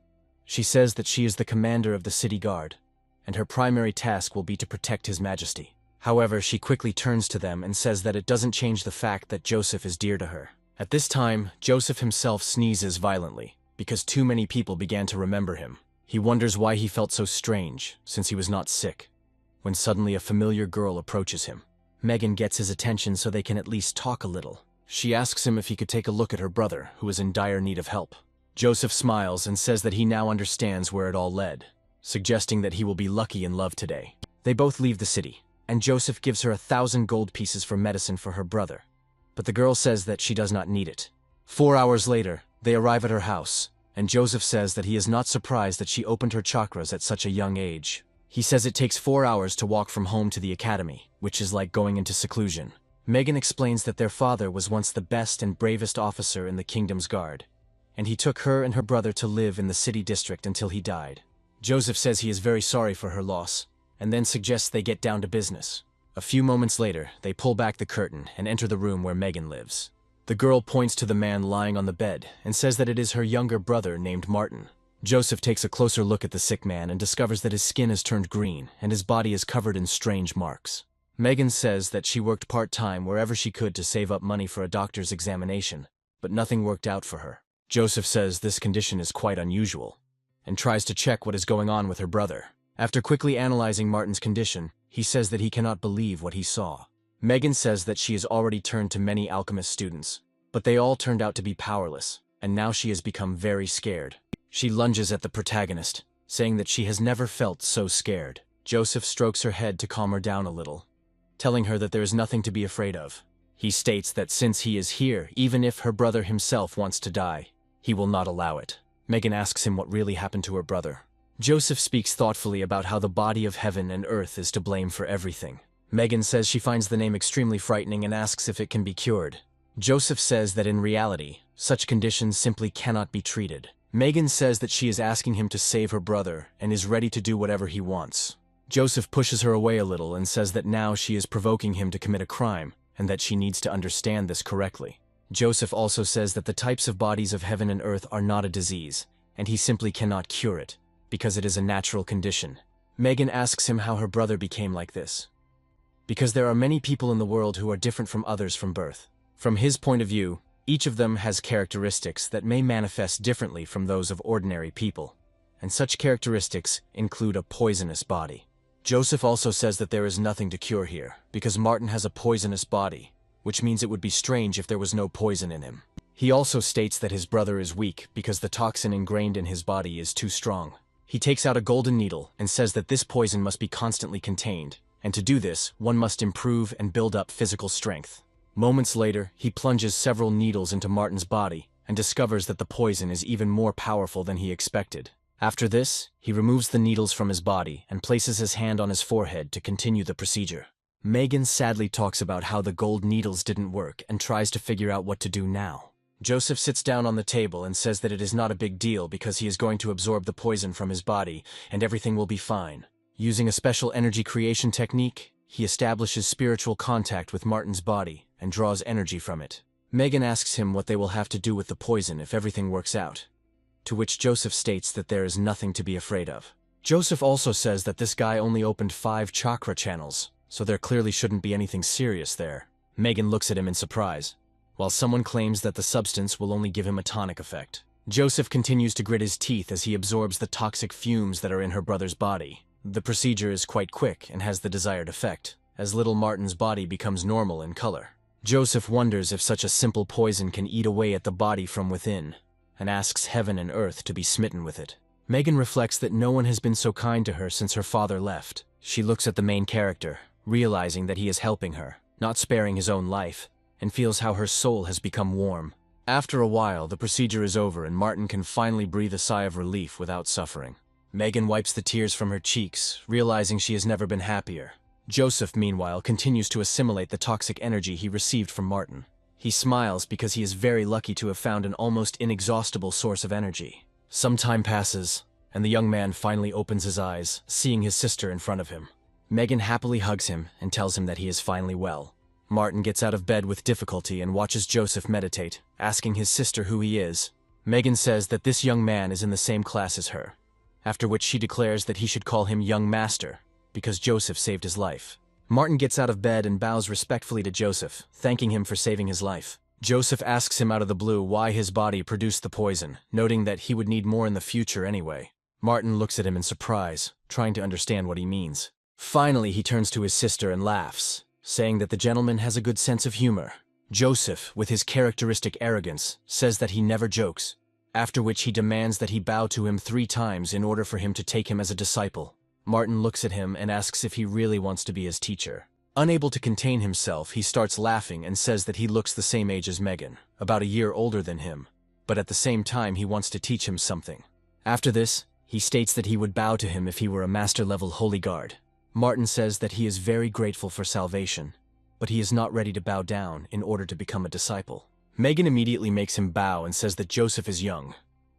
A: she says that she is the commander of the city guard, and her primary task will be to protect His Majesty. However, she quickly turns to them and says that it doesn't change the fact that Joseph is dear to her. At this time, Joseph himself sneezes violently, because too many people began to remember him. He wonders why he felt so strange, since he was not sick, when suddenly a familiar girl approaches him. Megan gets his attention so they can at least talk a little. She asks him if he could take a look at her brother, who is in dire need of help. Joseph smiles and says that he now understands where it all led, suggesting that he will be lucky in love today. They both leave the city, and Joseph gives her 1,000 gold pieces for medicine for her brother, but the girl says that she does not need it. 4 hours later, they arrive at her house, and Joseph says that he is not surprised that she opened her chakras at such a young age. He says it takes 4 hours to walk from home to the academy, which is like going into seclusion. Megan explains that their father was once the best and bravest officer in the kingdom's guard, and he took her and her brother to live in the city district until he died. Joseph says he is very sorry for her loss, and then suggests they get down to business. A few moments later, they pull back the curtain and enter the room where Megan lives. The girl points to the man lying on the bed and says that it is her younger brother named Martin. Joseph takes a closer look at the sick man and discovers that his skin has turned green and his body is covered in strange marks. Megan says that she worked part-time wherever she could to save up money for a doctor's examination, but nothing worked out for her. Joseph says this condition is quite unusual, and tries to check what is going on with her brother. After quickly analyzing Martin's condition, he says that he cannot believe what he saw. Megan says that she has already turned to many alchemist students, but they all turned out to be powerless, and now she has become very scared. She lunges at the protagonist, saying that she has never felt so scared. Joseph strokes her head to calm her down a little, telling her that there is nothing to be afraid of. He states that since he is here, even if her brother himself wants to die, he will not allow it. Megan asks him what really happened to her brother. Joseph speaks thoughtfully about how the body of heaven and earth is to blame for everything. Megan says she finds the name extremely frightening and asks if it can be cured. Joseph says that in reality, such conditions simply cannot be treated. Megan says that she is asking him to save her brother and is ready to do whatever he wants. Joseph pushes her away a little and says that now she is provoking him to commit a crime and that she needs to understand this correctly. Joseph also says that the types of bodies of heaven and earth are not a disease, and he simply cannot cure it, because it is a natural condition. Megan asks him how her brother became like this. because there are many people in the world who are different from others from birth. From his point of view, each of them has characteristics that may manifest differently from those of ordinary people, and such characteristics include a poisonous body. Joseph also says that there is nothing to cure here, because Martin has a poisonous body, which means it would be strange if there was no poison in him. He also states that his brother is weak because the toxin ingrained in his body is too strong. He takes out a golden needle and says that this poison must be constantly contained, and to do this, one must improve and build up physical strength. Moments later, he plunges several needles into Martin's body and discovers that the poison is even more powerful than he expected. After this, he removes the needles from his body and places his hand on his forehead to continue the procedure. Megan sadly talks about how the gold needles didn't work and tries to figure out what to do now. Joseph sits down on the table and says that it is not a big deal because he is going to absorb the poison from his body and everything will be fine. Using a special energy creation technique, he establishes spiritual contact with Martin's body and draws energy from it. Megan asks him what they will have to do with the poison if everything works out, to which Joseph states that there is nothing to be afraid of. Joseph also says that this guy only opened 5 chakra channels, so there clearly shouldn't be anything serious there. Megan looks at him in surprise, while someone claims that the substance will only give him a tonic effect. Joseph continues to grit his teeth as he absorbs the toxic fumes that are in her brother's body. The procedure is quite quick and has the desired effect, as little Martin's body becomes normal in color. Joseph wonders if such a simple poison can eat away at the body from within, and asks heaven and earth to be smitten with it. Megan reflects that no one has been so kind to her since her father left. She looks at the main character, realizing that he is helping her, not sparing his own life, and feels how her soul has become warm. After a while, the procedure is over and Martin can finally breathe a sigh of relief without suffering. Megan wipes the tears from her cheeks, realizing she has never been happier. Joseph, meanwhile, continues to assimilate the toxic energy he received from Martin. He smiles because he is very lucky to have found an almost inexhaustible source of energy. Some time passes, and the young man finally opens his eyes, seeing his sister in front of him. Megan happily hugs him and tells him that he is finally well. Martin gets out of bed with difficulty and watches Joseph meditate, asking his sister who he is. Megan says that this young man is in the same class as her, after which she declares that he should call him Young Master, because Joseph saved his life. Martin gets out of bed and bows respectfully to Joseph, thanking him for saving his life. Joseph asks him out of the blue why his body produced the poison, noting that he would need more in the future anyway. Martin looks at him in surprise, trying to understand what he means. Finally, he turns to his sister and laughs, saying that the gentleman has a good sense of humor. Joseph, with his characteristic arrogance, says that he never jokes, after which he demands that he bow to him 3 times in order for him to take him as a disciple. Martin looks at him and asks if he really wants to be his teacher. Unable to contain himself, he starts laughing and says that he looks the same age as Megan, about a year older than him, but at the same time he wants to teach him something. After this, he states that he would bow to him if he were a master-level holy guard. Martin says that he is very grateful for salvation, but he is not ready to bow down in order to become a disciple. Megan immediately makes him bow and says that Joseph is young,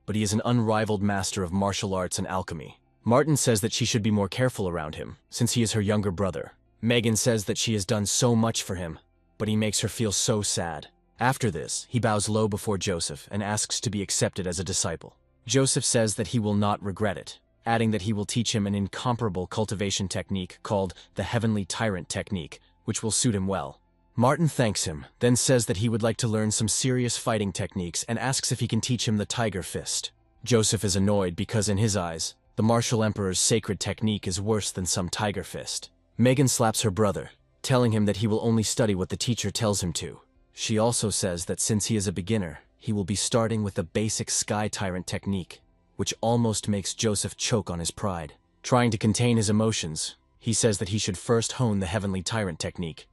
A: but he is an unrivaled master of martial arts and alchemy. Martin says that she should be more careful around him, since he is her younger brother. Megan says that she has done so much for him, but he makes her feel so sad. After this, he bows low before Joseph and asks to be accepted as a disciple. Joseph says that he will not regret it, adding that he will teach him an incomparable cultivation technique called the Heavenly Tyrant Technique, which will suit him well. Martin thanks him, then says that he would like to learn some serious fighting techniques and asks if he can teach him the Tiger Fist. Joseph is annoyed because in his eyes, the martial emperor's sacred technique is worse than some tiger fist. Megan slaps her brother, telling him that he will only study what the teacher tells him to. She also says that since he is a beginner, he will be starting with the basic Sky Tyrant technique, which almost makes Joseph choke on his pride. Trying to contain his emotions, he says that he should first hone the Heavenly Tyrant technique,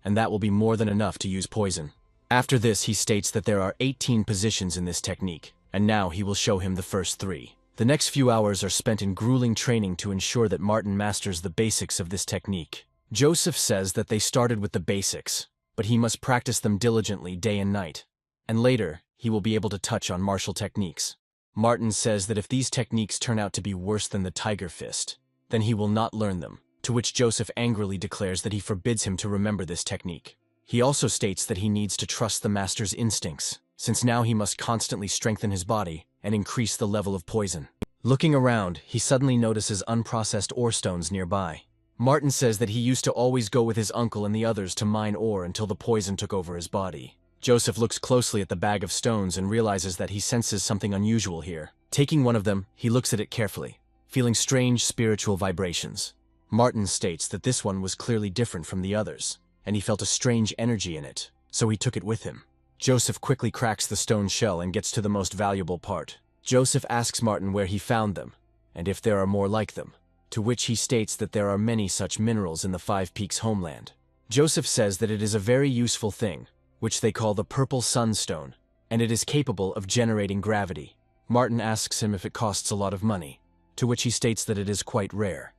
A: and that will be more than enough to use poison. After this, he states that there are 18 positions in this technique, and now he will show him the first 3. The next few hours are spent in grueling training to ensure that Martin masters the basics of this technique. Joseph says that they started with the basics, but he must practice them diligently day and night, and later, he will be able to touch on martial techniques. Martin says that if these techniques turn out to be worse than the Tiger Fist, then he will not learn them, to which Joseph angrily declares that he forbids him to remember this technique. He also states that he needs to trust the master's instincts, since now he must constantly strengthen his body and increase the level of poison. Looking around, he suddenly notices unprocessed ore stones nearby. Martin says that he used to always go with his uncle and the others to mine ore until the poison took over his body. Joseph looks closely at the bag of stones and realizes that he senses something unusual here. Taking one of them, he looks at it carefully, feeling strange spiritual vibrations. Martin states that this one was clearly different from the others, and he felt a strange energy in it, so he took it with him. Joseph quickly cracks the stone shell and gets to the most valuable part. Joseph asks Martin where he found them, and if there are more like them, to which he states that there are many such minerals in the Five Peaks homeland. Joseph says that it is a very useful thing, which they call the Purple Sunstone, and it is capable of generating gravity. Martin asks him if it costs a lot of money, to which he states that it is quite rare,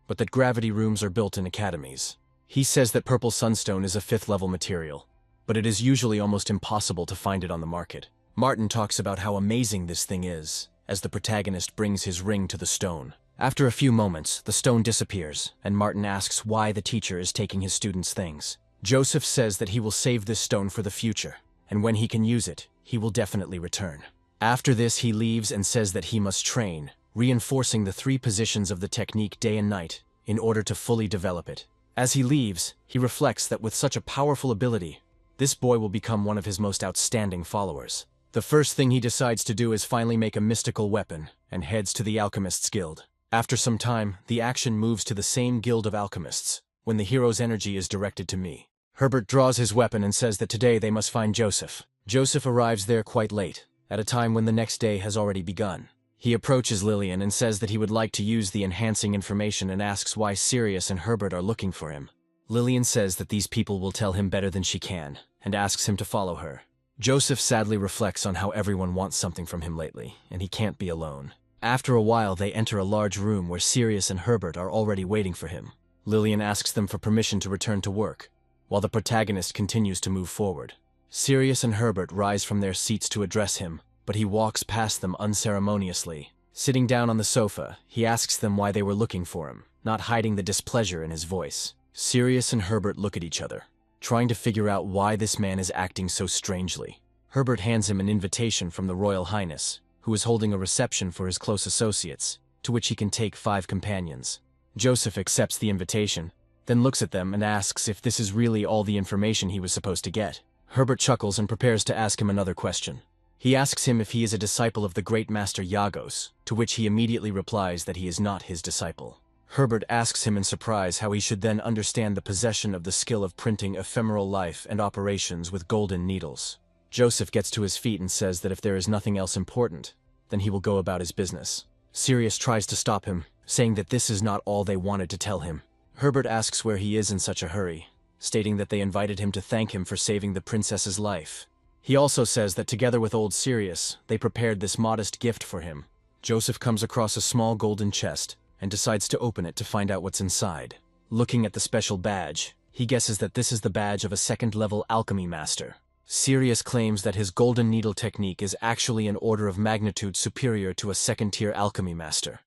A: but that gravity rooms are built in academies. He says that Purple Sunstone is a 5th-level material, but it is usually almost impossible to find it on the market. Martin talks about how amazing this thing is, as the protagonist brings his ring to the stone. After a few moments, the stone disappears, and Martin asks why the teacher is taking his students' things. Joseph says that he will save this stone for the future, and when he can use it, he will definitely return. After this, he leaves and says that he must train, reinforcing the 3 positions of the technique day and night in order to fully develop it. As he leaves, he reflects that with such a powerful ability, this boy will become one of his most outstanding followers. The first thing he decides to do is finally make a mystical weapon and heads to the Alchemist's Guild. After some time, the action moves to the same guild of alchemists, when the hero's energy is directed to me. Herbert draws his weapon and says that today they must find Joseph. Joseph arrives there quite late, at a time when the next day has already begun. He approaches Lillian and says that he would like to use the enhancing information and asks why Sirius and Herbert are looking for him. Lillian says that these people will tell him better than she can, and asks him to follow her. Joseph sadly reflects on how everyone wants something from him lately, and he can't be alone. After a while, they enter a large room where Sirius and Herbert are already waiting for him. Lillian asks them for permission to return to work, while the protagonist continues to move forward. Sirius and Herbert rise from their seats to address him, but he walks past them unceremoniously. Sitting down on the sofa, he asks them why they were looking for him, not hiding the displeasure in his voice. Sirius and Herbert look at each other, trying to figure out why this man is acting so strangely. Herbert hands him an invitation from the Royal Highness, who is holding a reception for his close associates, to which he can take 5 companions. Joseph accepts the invitation, then looks at them and asks if this is really all the information he was supposed to get. Herbert chuckles and prepares to ask him another question. He asks him if he is a disciple of the great master Yagos, to which he immediately replies that he is not his disciple. Herbert asks him in surprise how he should then understand the possession of the skill of printing ephemeral life and operations with golden needles. Joseph gets to his feet and says that if there is nothing else important, then he will go about his business. Sirius tries to stop him, saying that this is not all they wanted to tell him. Herbert asks where he is in such a hurry, stating that they invited him to thank him for saving the princess's life. He also says that together with old Sirius, they prepared this modest gift for him. Joseph comes across a small golden chest and decides to open it to find out what's inside. Looking at the special badge, he guesses that this is the badge of a 2nd-level alchemy master. Sirius claims that his golden needle technique is actually an order of magnitude superior to a 2nd-tier alchemy master,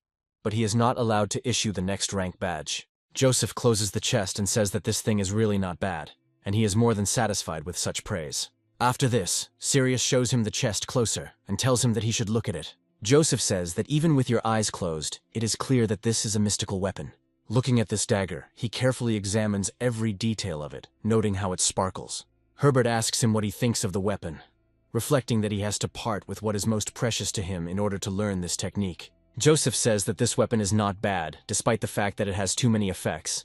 A: but he is not allowed to issue the next rank badge. Joseph closes the chest and says that this thing is really not bad, and he is more than satisfied with such praise. After this, Sirius shows him the chest closer and tells him that he should look at it. Joseph says that even with your eyes closed, it is clear that this is a mystical weapon. Looking at this dagger, he carefully examines every detail of it, noting how it sparkles. Herbert asks him what he thinks of the weapon, reflecting that he has to part with what is most precious to him in order to learn this technique. Joseph says that this weapon is not bad, despite the fact that it has too many effects,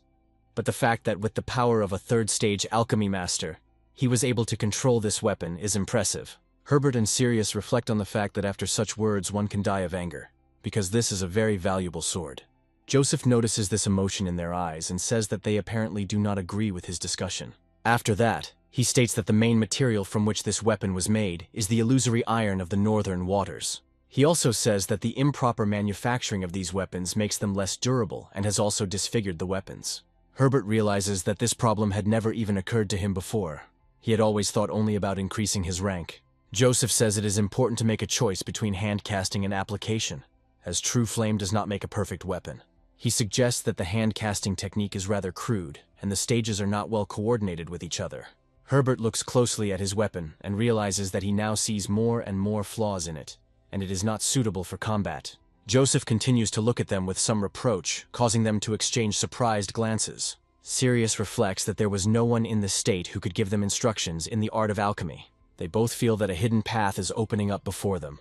A: but the fact that with the power of a 3rd-stage alchemy master, he was able to control this weapon is impressive. Herbert and Sirius reflect on the fact that after such words one can die of anger, because this is a very valuable sword. Joseph notices this emotion in their eyes and says that they apparently do not agree with his discussion. After that, he states that the main material from which this weapon was made is the illusory iron of the northern waters. He also says that the improper manufacturing of these weapons makes them less durable and has also disfigured the weapons. Herbert realizes that this problem had never even occurred to him before. He had always thought only about increasing his rank. Joseph says it is important to make a choice between hand casting and application, as true flame does not make a perfect weapon. He suggests that the hand casting technique is rather crude, and the stages are not well coordinated with each other. Herbert looks closely at his weapon and realizes that he now sees more and more flaws in it, and it is not suitable for combat. Joseph continues to look at them with some reproach, causing them to exchange surprised glances. Sirius reflects that there was no one in the state who could give them instructions in the art of alchemy. They both feel that a hidden path is opening up before them,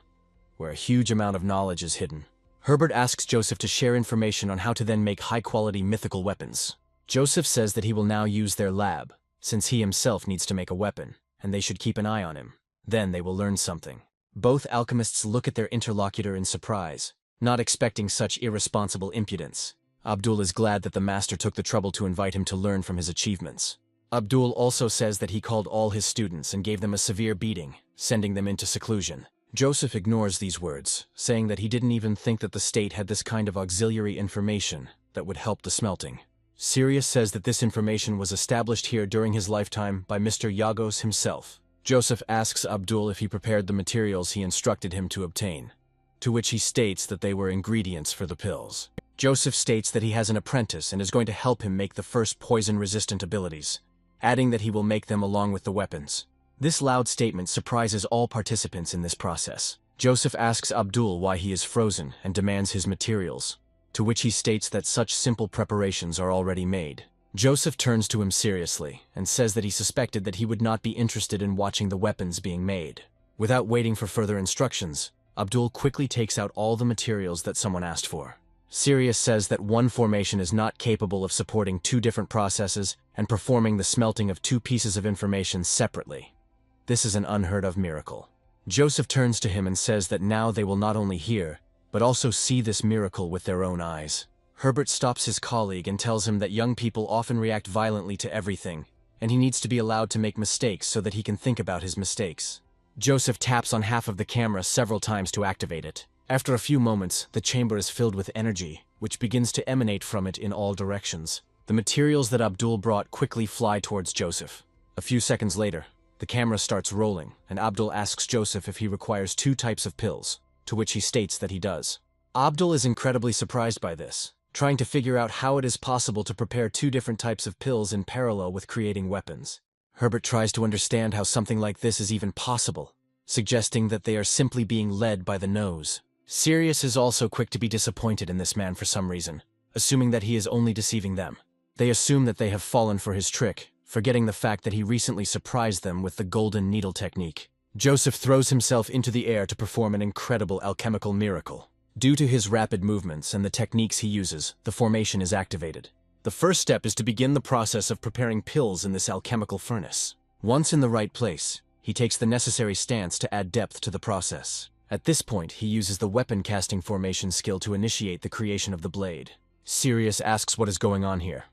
A: where a huge amount of knowledge is hidden. Herbert asks Joseph to share information on how to then make high-quality mythical weapons. Joseph says that he will now use their lab, since he himself needs to make a weapon, and they should keep an eye on him. Then they will learn something. Both alchemists look at their interlocutor in surprise, not expecting such irresponsible impudence. Abdul is glad that the master took the trouble to invite him to learn from his achievements. Abdul also says that he called all his students and gave them a severe beating, sending them into seclusion. Joseph ignores these words, saying that he didn't even think that the state had this kind of auxiliary information that would help the smelting. Sirius says that this information was established here during his lifetime by Mr. Yagos himself. Joseph asks Abdul if he prepared the materials he instructed him to obtain, to which he states that they were ingredients for the pills. Joseph states that he has an apprentice and is going to help him make the first poison-resistant abilities, adding that he will make them along with the weapons. This loud statement surprises all participants in this process. Joseph asks Abdul why he is frozen and demands his materials, to which he states that such simple preparations are already made. Joseph turns to him seriously and says that he suspected that he would not be interested in watching the weapons being made. Without waiting for further instructions, Abdul quickly takes out all the materials that someone asked for. Sirius says that one formation is not capable of supporting two different processes and performing the smelting of two pieces of information separately. This is an unheard of miracle. Joseph turns to him and says that now they will not only hear, but also see this miracle with their own eyes. Herbert stops his colleague and tells him that young people often react violently to everything, and he needs to be allowed to make mistakes so that he can think about his mistakes. Joseph taps on half of the camera several times to activate it. After a few moments, the chamber is filled with energy, which begins to emanate from it in all directions. The materials that Abdul brought quickly fly towards Joseph. A few seconds later, the camera starts rolling, and Abdul asks Joseph if he requires two types of pills, to which he states that he does. Abdul is incredibly surprised by this, trying to figure out how it is possible to prepare two different types of pills in parallel with creating weapons. Herbert tries to understand how something like this is even possible, suggesting that they are simply being led by the nose. Sirius is also quick to be disappointed in this man for some reason, assuming that he is only deceiving them. They assume that they have fallen for his trick, forgetting the fact that he recently surprised them with the golden needle technique. Joseph throws himself into the air to perform an incredible alchemical miracle. Due to his rapid movements and the techniques he uses, the formation is activated. The first step is to begin the process of preparing pills in this alchemical furnace. Once in the right place, he takes the necessary stance to add depth to the process. At this point, he uses the weapon casting formation skill to initiate the creation of the blade. Sirius asks what is going on here,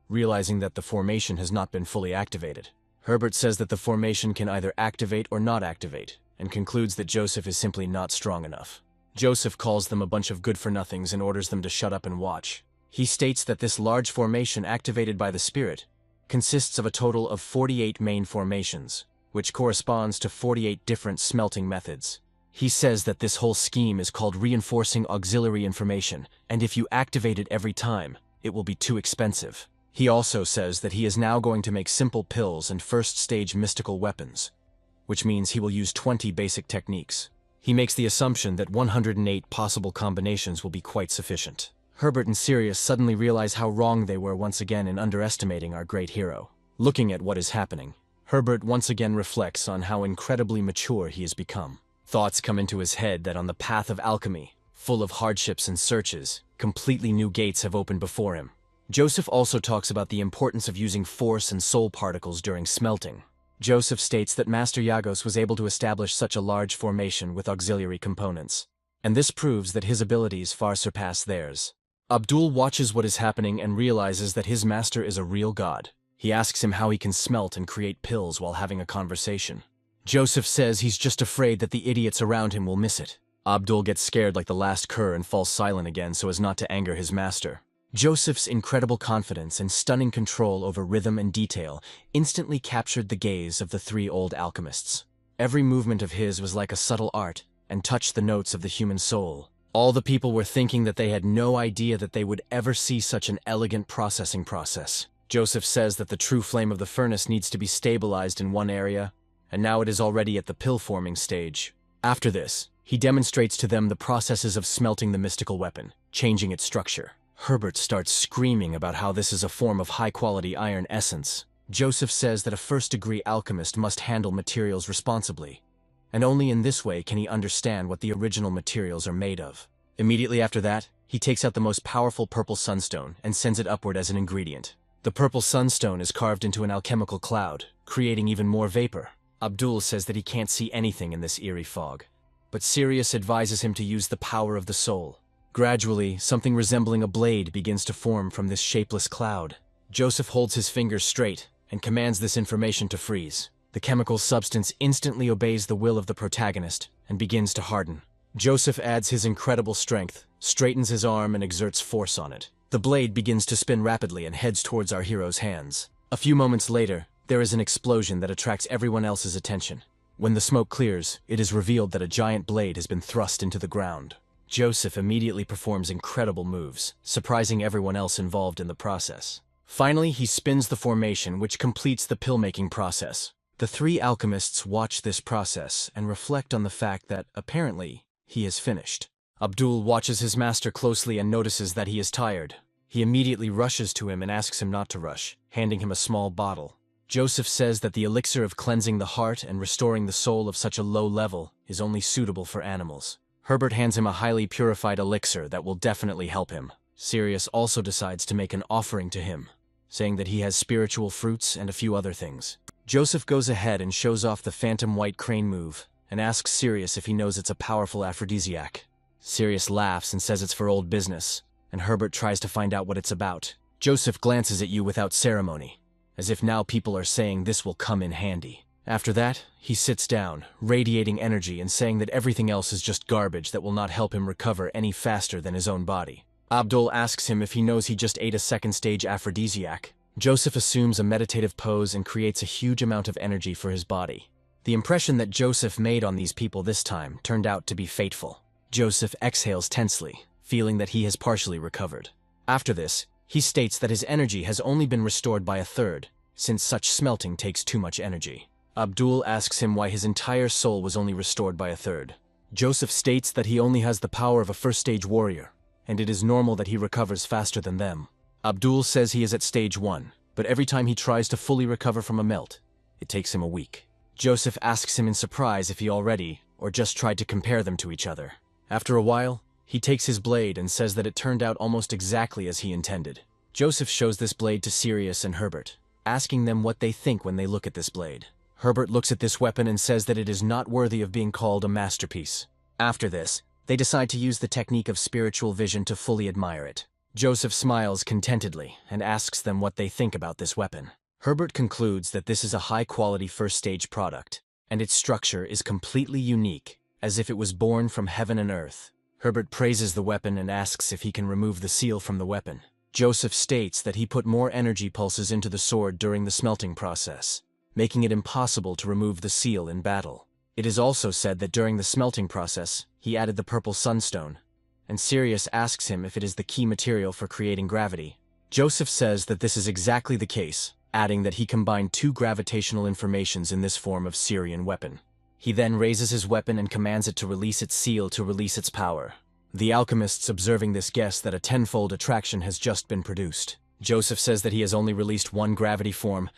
A: realizing that the formation has not been fully activated. Herbert says that the formation can either activate or not activate, and concludes that Joseph is simply not strong enough. Joseph calls them a bunch of good-for-nothings and orders them to shut up and watch. He states that this large formation activated by the spirit consists of a total of 48 main formations, which corresponds to 48 different smelting methods. He says that this whole scheme is called reinforcing auxiliary information, and if you activate it every time, it will be too expensive. He also says that he is now going to make simple pills and first-stage mystical weapons, which means he will use 20 basic techniques. He makes the assumption that 108 possible combinations will be quite sufficient. Herbert and Sirius suddenly realize how wrong they were once again in underestimating our great hero. Looking at what is happening, Herbert once again reflects on how incredibly mature he has become. Thoughts come into his head that on the path of alchemy, full of hardships and searches, completely new gates have opened before him. Joseph also talks about the importance of using force and soul particles during smelting. Joseph states that Master Yagos was able to establish such a large formation with auxiliary components, and this proves that his abilities far surpass theirs. Abdul watches what is happening and realizes that his master is a real god. He asks him how he can smelt and create pills while having a conversation. Joseph says he's just afraid that the idiots around him will miss it. Abdul gets scared like the last cur and falls silent again so as not to anger his master. Joseph's incredible confidence and stunning control over rhythm and detail instantly captured the gaze of the three old alchemists. Every movement of his was like a subtle art and touched the notes of the human soul. All the people were thinking that they had no idea that they would ever see such an elegant processing process. Joseph says that the true flame of the furnace needs to be stabilized in one area, and now it is already at the pill-forming stage. After this, He demonstrates to them the processes of smelting the mystical weapon, changing its structure. Herbert starts screaming about how this is a form of high-quality iron essence. Joseph says that a first-degree alchemist must handle materials responsibly, and only in this way can he understand what the original materials are made of. Immediately after that, he takes out the most powerful purple sunstone and sends it upward as an ingredient. The purple sunstone is carved into an alchemical cloud, creating even more vapor. Abdul says that he can't see anything in this eerie fog, but Sirius advises him to use the power of the soul. Gradually, something resembling a blade begins to form from this shapeless cloud. Joseph holds his fingers straight and commands this information to freeze. The chemical substance instantly obeys the will of the protagonist and begins to harden. Joseph adds his incredible strength, straightens his arm and exerts force on it. The blade begins to spin rapidly and heads towards our hero's hands. A few moments later, there is an explosion that attracts everyone else's attention. When the smoke clears, it is revealed that a giant blade has been thrust into the ground. Joseph immediately performs incredible moves, surprising everyone else involved in the process. Finally, he spins the formation, which completes the pill-making process. The three alchemists watch this process and reflect on the fact that, apparently, he is finished. Abdul watches his master closely and notices that he is tired. He immediately rushes to him and asks him not to rush, handing him a small bottle. Joseph says that the elixir of cleansing the heart and restoring the soul of such a low level is only suitable for animals. Herbert hands him a highly purified elixir that will definitely help him. Sirius also decides to make an offering to him, saying that he has spiritual fruits and a few other things. Joseph goes ahead and shows off the phantom white crane move and asks Sirius if he knows it's a powerful aphrodisiac. Sirius laughs and says it's for old business, and Herbert tries to find out what it's about. Joseph glances at you without ceremony, as if now people are saying this will come in handy. After that, he sits down, radiating energy and saying that everything else is just garbage that will not help him recover any faster than his own body. Abdul asks him if he knows he just ate a second-stage aphrodisiac. Joseph assumes a meditative pose and creates a huge amount of energy for his body. The impression that Joseph made on these people this time turned out to be fateful. Joseph exhales tensely, feeling that he has partially recovered. After this, he states that his energy has only been restored by a third, since such smelting takes too much energy. Abdul asks him why his entire soul was only restored by a third. Joseph states that he only has the power of a first-stage warrior, and it is normal that he recovers faster than them. Abdul says he is at stage 1, but every time he tries to fully recover from a melt, it takes him a week. Joseph asks him in surprise if he already, or just tried to compare them to each other. After a while, he takes his blade and says that it turned out almost exactly as he intended. Joseph shows this blade to Sirius and Herbert, asking them what they think when they look at this blade. Herbert looks at this weapon and says that it is not worthy of being called a masterpiece. After this, they decide to use the technique of spiritual vision to fully admire it. Joseph smiles contentedly and asks them what they think about this weapon. Herbert concludes that this is a high-quality first-stage product, and its structure is completely unique, as if it was born from heaven and earth. Herbert praises the weapon and asks if he can remove the seal from the weapon. Joseph states that he put more energy pulses into the sword during the smelting process, making it impossible to remove the seal in battle. It is also said that during the smelting process, he added the purple sunstone, and Sirius asks him if it is the key material for creating gravity. Joseph says that this is exactly the case, adding that he combined 2 gravitational informations in this form of Syrian weapon. He then raises his weapon and commands it to release its seal to release its power. The alchemists observing this guess that a 10-fold attraction has just been produced. Joseph says that he has only released 1 gravity form,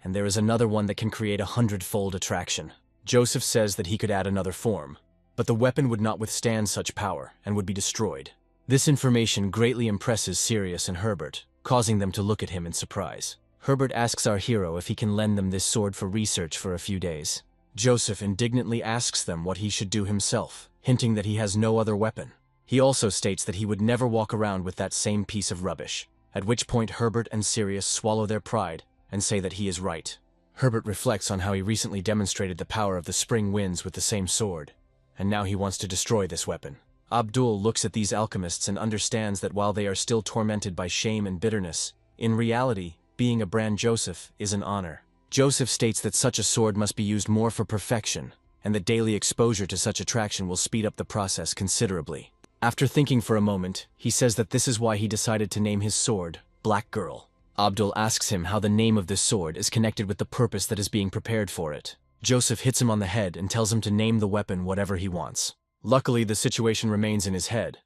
A: and there is another one that can create a 100-fold attraction. Joseph says that he could add another form, but the weapon would not withstand such power and would be destroyed. This information greatly impresses Sirius and Herbert, causing them to look at him in surprise. Herbert asks our hero if he can lend them this sword for research for a few days. Joseph indignantly asks them what he should do himself, hinting that he has no other weapon. He also states that he would never walk around with that same piece of rubbish, at which point Herbert and Sirius swallow their pride and say that he is right. Herbert reflects on how he recently demonstrated the power of the spring winds with the same sword, and now he wants to destroy this weapon. Abdul looks at these alchemists and understands that while they are still tormented by shame and bitterness, in reality, being a Brand Joseph is an honor. Joseph states that such a sword must be used more for perfection, and that daily exposure to such attraction will speed up the process considerably. After thinking for a moment, he says that this is why he decided to name his sword Black Girl. Abdul asks him how the name of this sword is connected with the purpose that is being prepared for it. Joseph hits him on the head and tells him to name the weapon whatever he wants. Luckily, the situation remains in his head,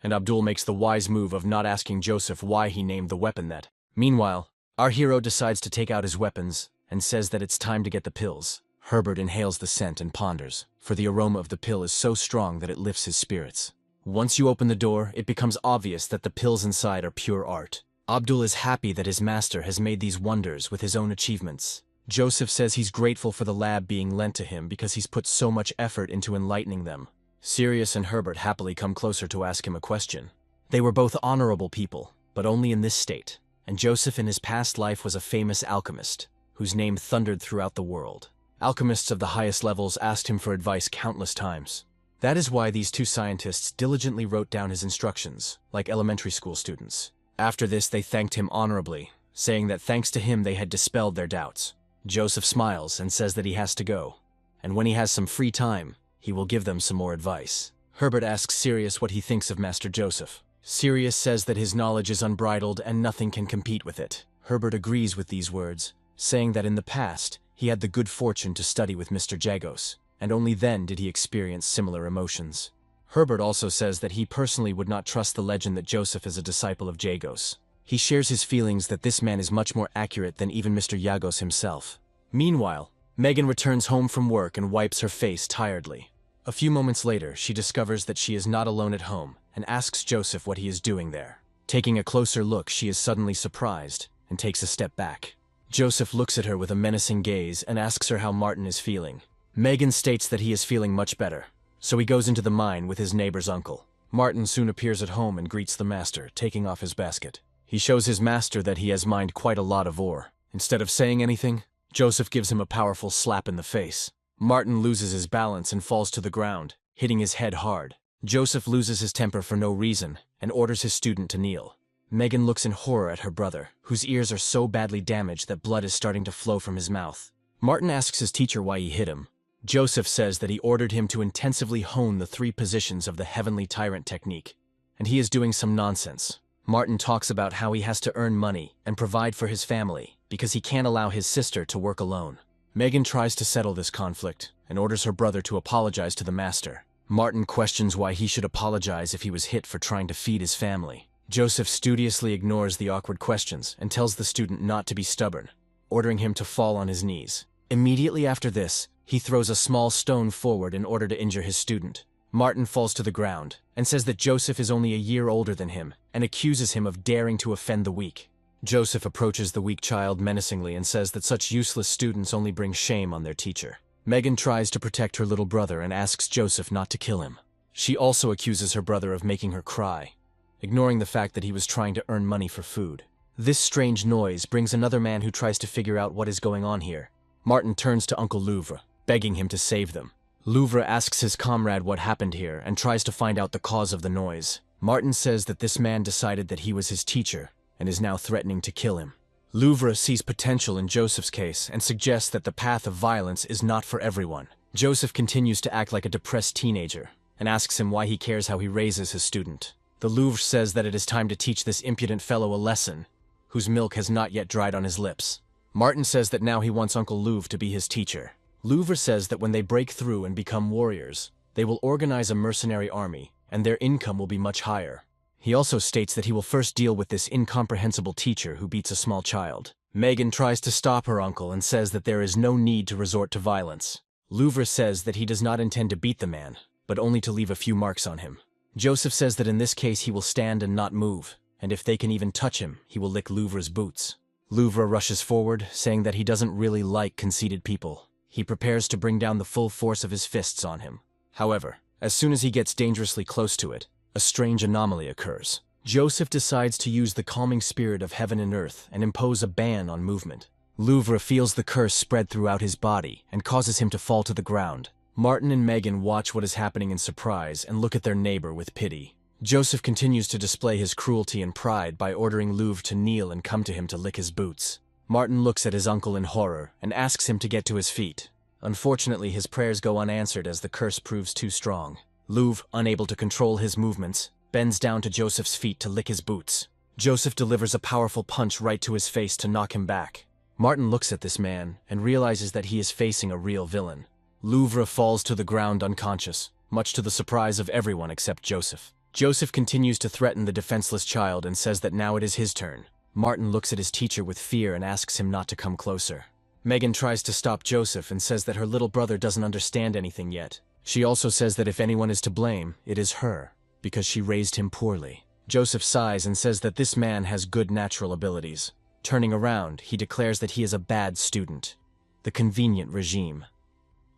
A: and Abdul makes the wise move of not asking Joseph why he named the weapon that. Meanwhile, our hero decides to take out his weapons and says that it's time to get the pills. Herbert inhales the scent and ponders, for the aroma of the pill is so strong that it lifts his spirits. Once you open the door, it becomes obvious that the pills inside are pure art. Abdul is happy that his master has made these wonders with his own achievements. Joseph says he's grateful for the lab being lent to him because he's put so much effort into enlightening them. Sirius and Herbert happily come closer to ask him a question. They were both honorable people, but only in this state, and Joseph in his past life was a famous alchemist, whose name thundered throughout the world. Alchemists of the highest levels asked him for advice countless times. That is why these two scientists diligently wrote down his instructions, like elementary school students. After this, they thanked him honorably, saying that thanks to him they had dispelled their doubts. Joseph smiles and says that he has to go, and when he has some free time, he will give them some more advice. Herbert asks Sirius what he thinks of Master Joseph. Sirius says that his knowledge is unbridled and nothing can compete with it. Herbert agrees with these words, saying that in the past, he had the good fortune to study with Mr. Jagos, and only then did he experience similar emotions. Herbert also says that he personally would not trust the legend that Joseph is a disciple of Jagos. He shares his feelings that this man is much more accurate than even Mr. Jagos himself. Meanwhile, Megan returns home from work and wipes her face tiredly. A few moments later, she discovers that she is not alone at home and asks Joseph what he is doing there. Taking a closer look, she is suddenly surprised and takes a step back. Joseph looks at her with a menacing gaze and asks her how Martin is feeling. Megan states that he is feeling much better, so he goes into the mine with his neighbor's uncle. Martin soon appears at home and greets the master, taking off his basket. He shows his master that he has mined quite a lot of ore. Instead of saying anything, Joseph gives him a powerful slap in the face. Martin loses his balance and falls to the ground, hitting his head hard. Joseph loses his temper for no reason and orders his student to kneel. Megan looks in horror at her brother, whose ears are so badly damaged that blood is starting to flow from his mouth. Martin asks his teacher why he hit him. Joseph says that he ordered him to intensively hone the 3 positions of the Heavenly Tyrant technique, and he is doing some nonsense. Martin talks about how he has to earn money and provide for his family because he can't allow his sister to work alone. Megan tries to settle this conflict and orders her brother to apologize to the master. Martin questions why he should apologize if he was hit for trying to feed his family. Joseph studiously ignores the awkward questions and tells the student not to be stubborn, ordering him to fall on his knees. Immediately after this, he throws a small stone forward in order to injure his student. Martin falls to the ground and says that Joseph is only a year older than him and accuses him of daring to offend the weak. Joseph approaches the weak child menacingly and says that such useless students only bring shame on their teacher. Megan tries to protect her little brother and asks Joseph not to kill him. She also accuses her brother of making her cry, ignoring the fact that he was trying to earn money for food. This strange noise brings another man who tries to figure out what is going on here. Martin turns to Uncle Louvre, begging him to save them. Louvre asks his comrade what happened here and tries to find out the cause of the noise. Martin says that this man decided that he was his teacher and is now threatening to kill him. Louvre sees potential in Joseph's case and suggests that the path of violence is not for everyone. Joseph continues to act like a depressed teenager and asks him why he cares how he raises his student. The Louvre says that it is time to teach this impudent fellow a lesson, whose milk has not yet dried on his lips. Martin says that now he wants Uncle Louvre to be his teacher. Louvre says that when they break through and become warriors, they will organize a mercenary army, and their income will be much higher. He also states that he will first deal with this incomprehensible teacher who beats a small child. Megan tries to stop her uncle and says that there is no need to resort to violence. Louvre says that he does not intend to beat the man, but only to leave a few marks on him. Joseph says that in this case he will stand and not move, and if they can even touch him, he will lick Louvre's boots. Louvre rushes forward, saying that he doesn't really like conceited people. He prepares to bring down the full force of his fists on him. However, as soon as he gets dangerously close to it, a strange anomaly occurs. Joseph decides to use the calming spirit of heaven and earth and impose a ban on movement. Louvre feels the curse spread throughout his body and causes him to fall to the ground. Martin and Megan watch what is happening in surprise and look at their neighbor with pity. Joseph continues to display his cruelty and pride by ordering Louvre to kneel and come to him to lick his boots. Martin looks at his uncle in horror and asks him to get to his feet. Unfortunately, his prayers go unanswered as the curse proves too strong. Louvre, unable to control his movements, bends down to Joseph's feet to lick his boots. Joseph delivers a powerful punch right to his face to knock him back. Martin looks at this man and realizes that he is facing a real villain. Louvre falls to the ground unconscious, much to the surprise of everyone except Joseph. Joseph continues to threaten the defenseless child and says that now it is his turn. Martin looks at his teacher with fear and asks him not to come closer. Megan tries to stop Joseph and says that her little brother doesn't understand anything yet. She also says that if anyone is to blame, it is her, because she raised him poorly. Joseph sighs and says that this man has good natural abilities. Turning around, he declares that he is a bad student. The convenient regime.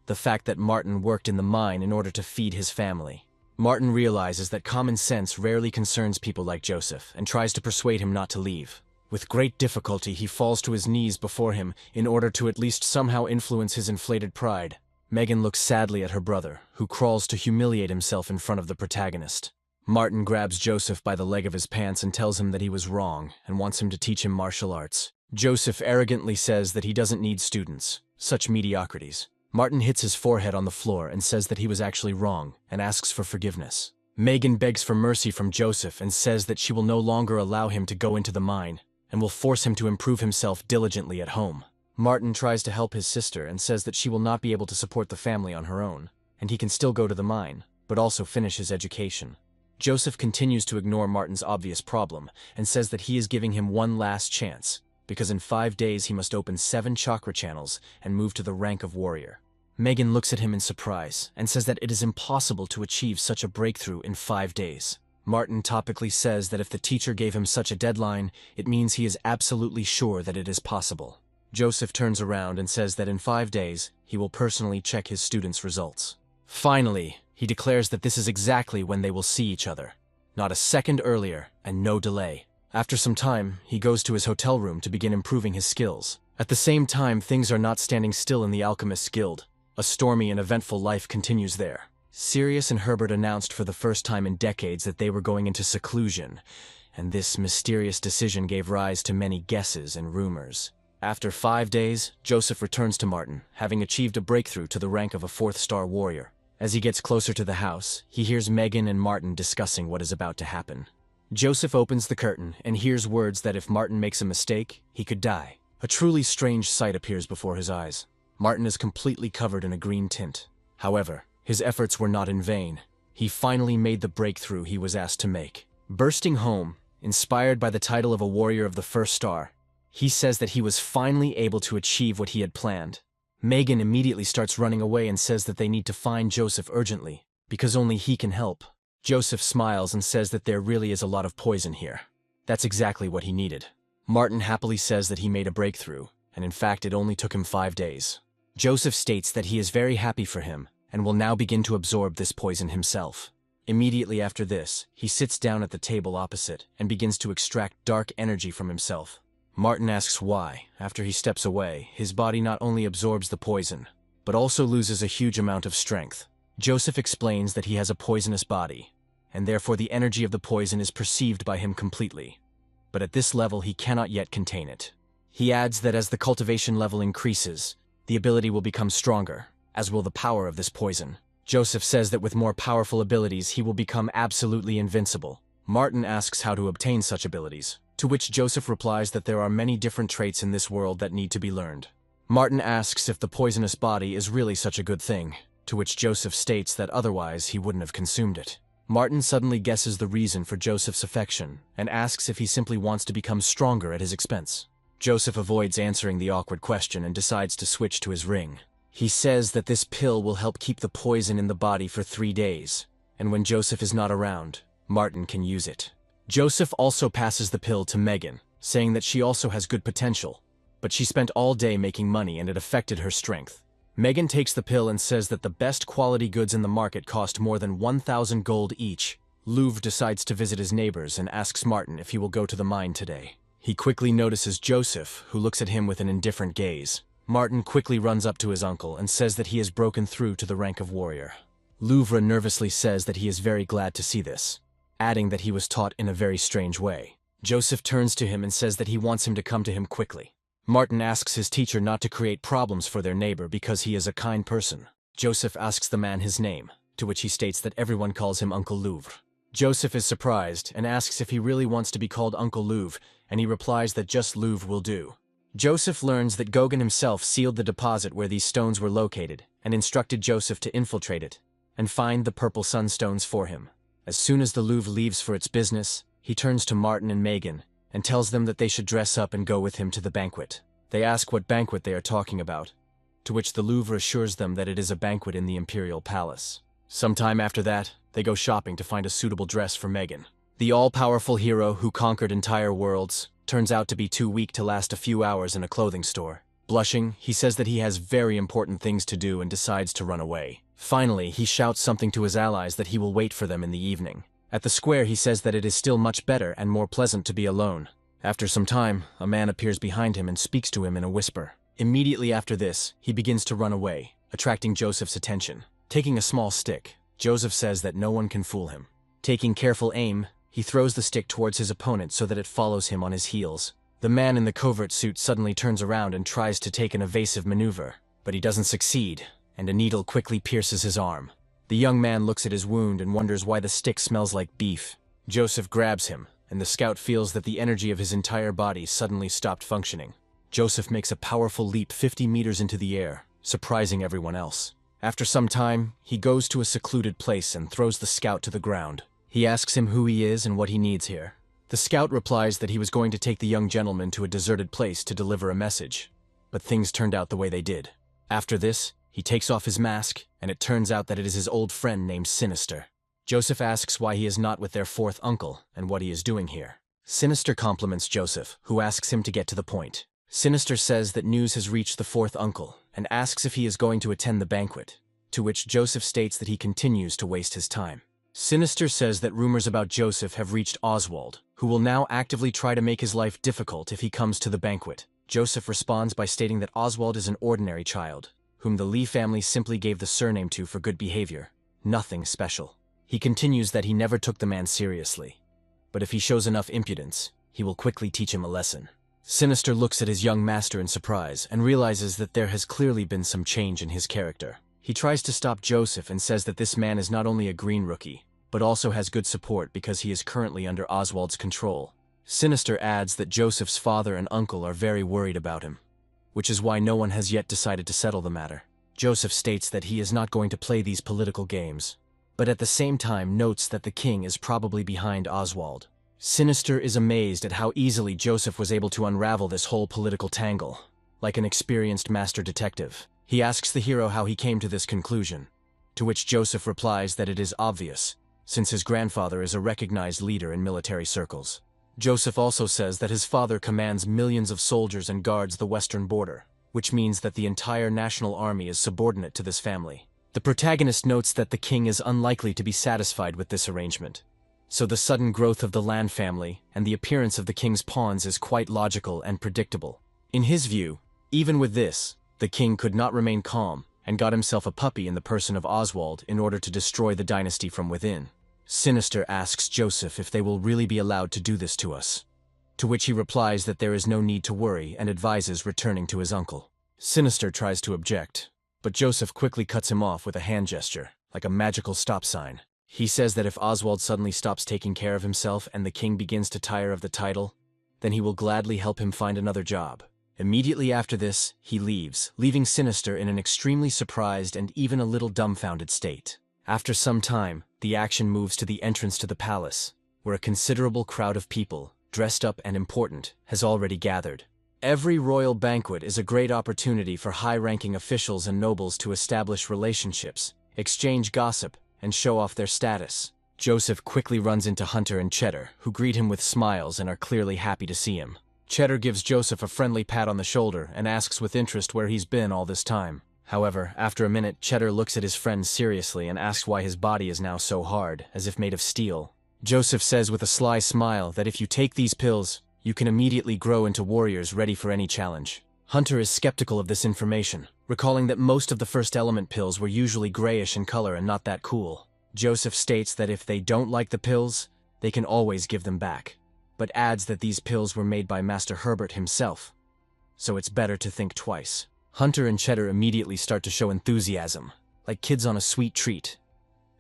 A: The fact that Martin worked in the mine in order to feed his family. Martin realizes that common sense rarely concerns people like Joseph and tries to persuade him not to leave. With great difficulty, he falls to his knees before him in order to at least somehow influence his inflated pride. Megan looks sadly at her brother, who crawls to humiliate himself in front of the protagonist. Martin grabs Joseph by the leg of his pants and tells him that he was wrong and wants him to teach him martial arts. Joseph arrogantly says that he doesn't need students, such mediocrities. Martin hits his forehead on the floor and says that he was actually wrong and asks for forgiveness. Megan begs for mercy from Joseph and says that she will no longer allow him to go into the mine and will force him to improve himself diligently at home. Martin tries to help his sister and says that she will not be able to support the family on her own, and he can still go to the mine, but also finish his education. Joseph continues to ignore Martin's obvious problem and says that he is giving him one last chance, because in 5 days he must open 7 chakra channels and move to the rank of warrior. Megan looks at him in surprise and says that it is impossible to achieve such a breakthrough in 5 days. Martin topically says that if the teacher gave him such a deadline, it means he is absolutely sure that it is possible. Joseph turns around and says that in 5 days, he will personally check his students' results. Finally, he declares that this is exactly when they will see each other. Not a second earlier, and no delay. After some time, he goes to his hotel room to begin improving his skills. At the same time, things are not standing still in the Alchemist's Guild. A stormy and eventful life continues there. Sirius and Herbert announced for the first time in decades that they were going into seclusion, and this mysterious decision gave rise to many guesses and rumors. After 5 days, Joseph returns to Martin, having achieved a breakthrough to the rank of a 4th-star warrior. As he gets closer to the house, he hears Megan and Martin discussing what is about to happen. Joseph opens the curtain and hears words that if Martin makes a mistake, he could die. A truly strange sight appears before his eyes. Martin is completely covered in a green tint. However, his efforts were not in vain. He finally made the breakthrough he was asked to make. Bursting home, inspired by the title of a warrior of the 1st star, he says that he was finally able to achieve what he had planned. Megan immediately starts running away and says that they need to find Joseph urgently, because only he can help. Joseph smiles and says that there really is a lot of poison here. That's exactly what he needed. Martin happily says that he made a breakthrough, and in fact it only took him 5 days. Joseph states that he is very happy for him, and will now begin to absorb this poison himself. Immediately after this, he sits down at the table opposite and begins to extract dark energy from himself. Martin asks why, after he steps away, his body not only absorbs the poison, but also loses a huge amount of strength. Joseph explains that he has a poisonous body, and therefore the energy of the poison is perceived by him completely. But at this level he cannot yet contain it. He adds that as the cultivation level increases, the ability will become stronger, as will the power of this poison. Joseph says that with more powerful abilities he will become absolutely invincible. Martin asks how to obtain such abilities, to which Joseph replies that there are many different traits in this world that need to be learned. Martin asks if the poisonous body is really such a good thing, to which Joseph states that otherwise he wouldn't have consumed it. Martin suddenly guesses the reason for Joseph's affection and asks if he simply wants to become stronger at his expense. Joseph avoids answering the awkward question and decides to switch to his ring. He says that this pill will help keep the poison in the body for 3 days, and when Joseph is not around, Martin can use it. Joseph also passes the pill to Megan, saying that she also has good potential, but she spent all day making money and it affected her strength. Megan takes the pill and says that the best quality goods in the market cost more than 1,000 gold each. Louvre decides to visit his neighbors and asks Martin if he will go to the mine today. He quickly notices Joseph, who looks at him with an indifferent gaze. Martin quickly runs up to his uncle and says that he has broken through to the rank of warrior. Louvre nervously says that he is very glad to see this, adding that he was taught in a very strange way. Joseph turns to him and says that he wants him to come to him quickly. Martin asks his teacher not to create problems for their neighbor because he is a kind person. Joseph asks the man his name, to which he states that everyone calls him Uncle Louvre. Joseph is surprised and asks if he really wants to be called Uncle Louvre, and he replies that just Louvre will do. Joseph learns that Gauguin himself sealed the deposit where these stones were located and instructed Joseph to infiltrate it, and find the purple sunstones for him. As soon as the Louvre leaves for its business, he turns to Martin and Megan and tells them that they should dress up and go with him to the banquet. They ask what banquet they are talking about, to which the Louvre assures them that it is a banquet in the Imperial Palace. Sometime after that, they go shopping to find a suitable dress for Megan. The all-powerful hero who conquered entire worlds turns out to be too weak to last a few hours in a clothing store. Blushing, he says that he has very important things to do and decides to run away. Finally, he shouts something to his allies that he will wait for them in the evening. At the square, he says that it is still much better and more pleasant to be alone. After some time, a man appears behind him and speaks to him in a whisper. Immediately after this, he begins to run away, attracting Joseph's attention. Taking a small stick, Joseph says that no one can fool him. Taking careful aim, he throws the stick towards his opponent so that it follows him on his heels. The man in the covert suit suddenly turns around and tries to take an evasive maneuver, but he doesn't succeed, and a needle quickly pierces his arm. The young man looks at his wound and wonders why the stick smells like beef. Joseph grabs him, and the scout feels that the energy of his entire body suddenly stopped functioning. Joseph makes a powerful leap 50 meters into the air, surprising everyone else. After some time, he goes to a secluded place and throws the scout to the ground. He asks him who he is and what he needs here. The scout replies that he was going to take the young gentleman to a deserted place to deliver a message, but things turned out the way they did. After this, he takes off his mask, and it turns out that it is his old friend named Sinister. Joseph asks why he is not with their fourth uncle and what he is doing here. Sinister compliments Joseph, who asks him to get to the point. Sinister says that news has reached the fourth uncle and asks if he is going to attend the banquet, to which Joseph states that he continues to waste his time. Sinister says that rumors about Joseph have reached Oswald, who will now actively try to make his life difficult if he comes to the banquet. Joseph responds by stating that Oswald is an ordinary child, whom the Lee family simply gave the surname to for good behavior. Nothing special. He continues that he never took the man seriously, but if he shows enough impudence, he will quickly teach him a lesson. Sinister looks at his young master in surprise and realizes that there has clearly been some change in his character. He tries to stop Joseph and says that this man is not only a green rookie, but also has good support because he is currently under Oswald's control. Sinister adds that Joseph's father and uncle are very worried about him, which is why no one has yet decided to settle the matter. Joseph states that he is not going to play these political games, but at the same time notes that the king is probably behind Oswald. Sinister is amazed at how easily Joseph was able to unravel this whole political tangle, like an experienced master detective. He asks the hero how he came to this conclusion, to which Joseph replies that it is obvious, since his grandfather is a recognized leader in military circles. Joseph also says that his father commands millions of soldiers and guards the western border, which means that the entire national army is subordinate to this family. The protagonist notes that the king is unlikely to be satisfied with this arrangement, so the sudden growth of the Land family and the appearance of the king's pawns is quite logical and predictable. In his view, even with this, the king could not remain calm and got himself a puppy in the person of Oswald in order to destroy the dynasty from within. Sinister asks Joseph if they will really be allowed to do this to us, to which he replies that there is no need to worry and advises returning to his uncle. Sinister tries to object, but Joseph quickly cuts him off with a hand gesture, like a magical stop sign. He says that if Oswald suddenly stops taking care of himself and the king begins to tire of the title, then he will gladly help him find another job. Immediately after this, he leaves, leaving Sinister in an extremely surprised and even a little dumbfounded state. After some time, the action moves to the entrance to the palace, where a considerable crowd of people, dressed up and important, has already gathered. Every royal banquet is a great opportunity for high-ranking officials and nobles to establish relationships, exchange gossip, and show off their status. Joseph quickly runs into Hunter and Cheddar, who greet him with smiles and are clearly happy to see him. Cheddar gives Joseph a friendly pat on the shoulder and asks with interest where he's been all this time. However, after a minute, Cheddar looks at his friend seriously and asks why his body is now so hard, as if made of steel. Joseph says with a sly smile that if you take these pills, you can immediately grow into warriors ready for any challenge. Hunter is skeptical of this information, recalling that most of the first element pills were usually grayish in color and not that cool. Joseph states that if they don't like the pills, they can always give them back, but adds that these pills were made by Master Herbert himself, so it's better to think twice. Hunter and Cheddar immediately start to show enthusiasm, like kids on a sweet treat,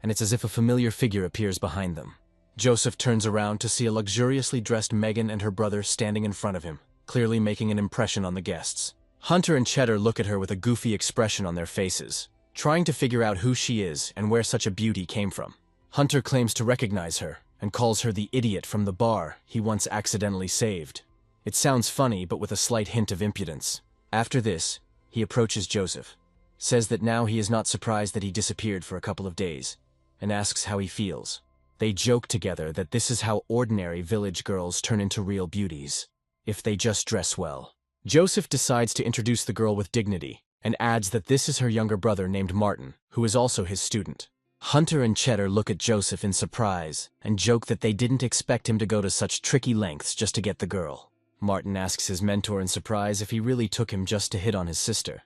A: and it's as if a familiar figure appears behind them. Joseph turns around to see a luxuriously dressed Megan and her brother standing in front of him, clearly making an impression on the guests. Hunter and Cheddar look at her with a goofy expression on their faces. trying to figure out who she is and where such a beauty came from. Hunter claims to recognize her and calls her the idiot from the bar he once accidentally saved. It sounds funny, but with a slight hint of impudence. After this, he approaches Joseph, says that now he is not surprised that he disappeared for a couple of days, and asks how he feels. They joke together that this is how ordinary village girls turn into real beauties, if they just dress well. Joseph decides to introduce the girl with dignity, and adds that this is her younger brother named Martin, who is also his student. Hunter and Cheddar look at Joseph in surprise, and joke that they didn't expect him to go to such tricky lengths just to get the girl. Martin asks his mentor in surprise if he really took him just to hit on his sister.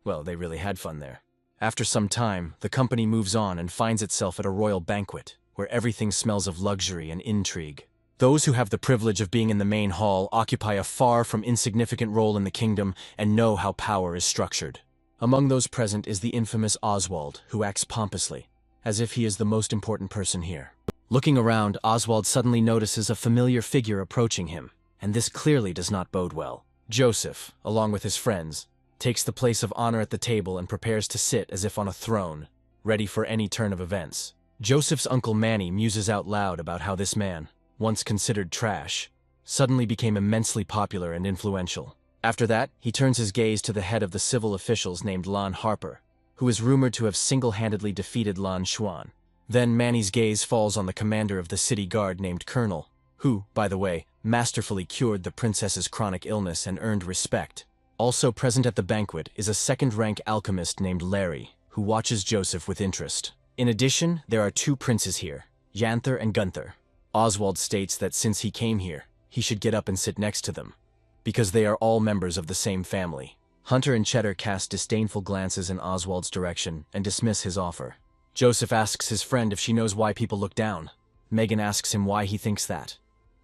A: Well, they really had fun there. After some time, the company moves on and finds itself at a royal banquet, where everything smells of luxury and intrigue. Those who have the privilege of being in the main hall occupy a far from insignificant role in the kingdom and know how power is structured. Among those present is the infamous Oswald, who acts pompously, as if he is the most important person here. Looking around, Oswald suddenly notices a familiar figure approaching him, and this clearly does not bode well. Joseph, along with his friends, takes the place of honor at the table and prepares to sit as if on a throne, ready for any turn of events. Joseph's uncle Manny muses out loud about how this man, once considered trash, suddenly became immensely popular and influential. After that, he turns his gaze to the head of the civil officials named Lon Harper, who is rumored to have single-handedly defeated Lan Xuan. Then Manny's gaze falls on the commander of the city guard named Colonel, who, by the way, masterfully cured the princess's chronic illness and earned respect. Also present at the banquet is a second-rank alchemist named Larry, who watches Joseph with interest. In addition, there are two princes here, Yanther and Gunther. Oswald states that since he came here, he should get up and sit next to them, because they are all members of the same family. Hunter and Cheddar cast disdainful glances in Oswald's direction and dismiss his offer. Joseph asks his friend if she knows why people look down. Megan asks him why he thinks that,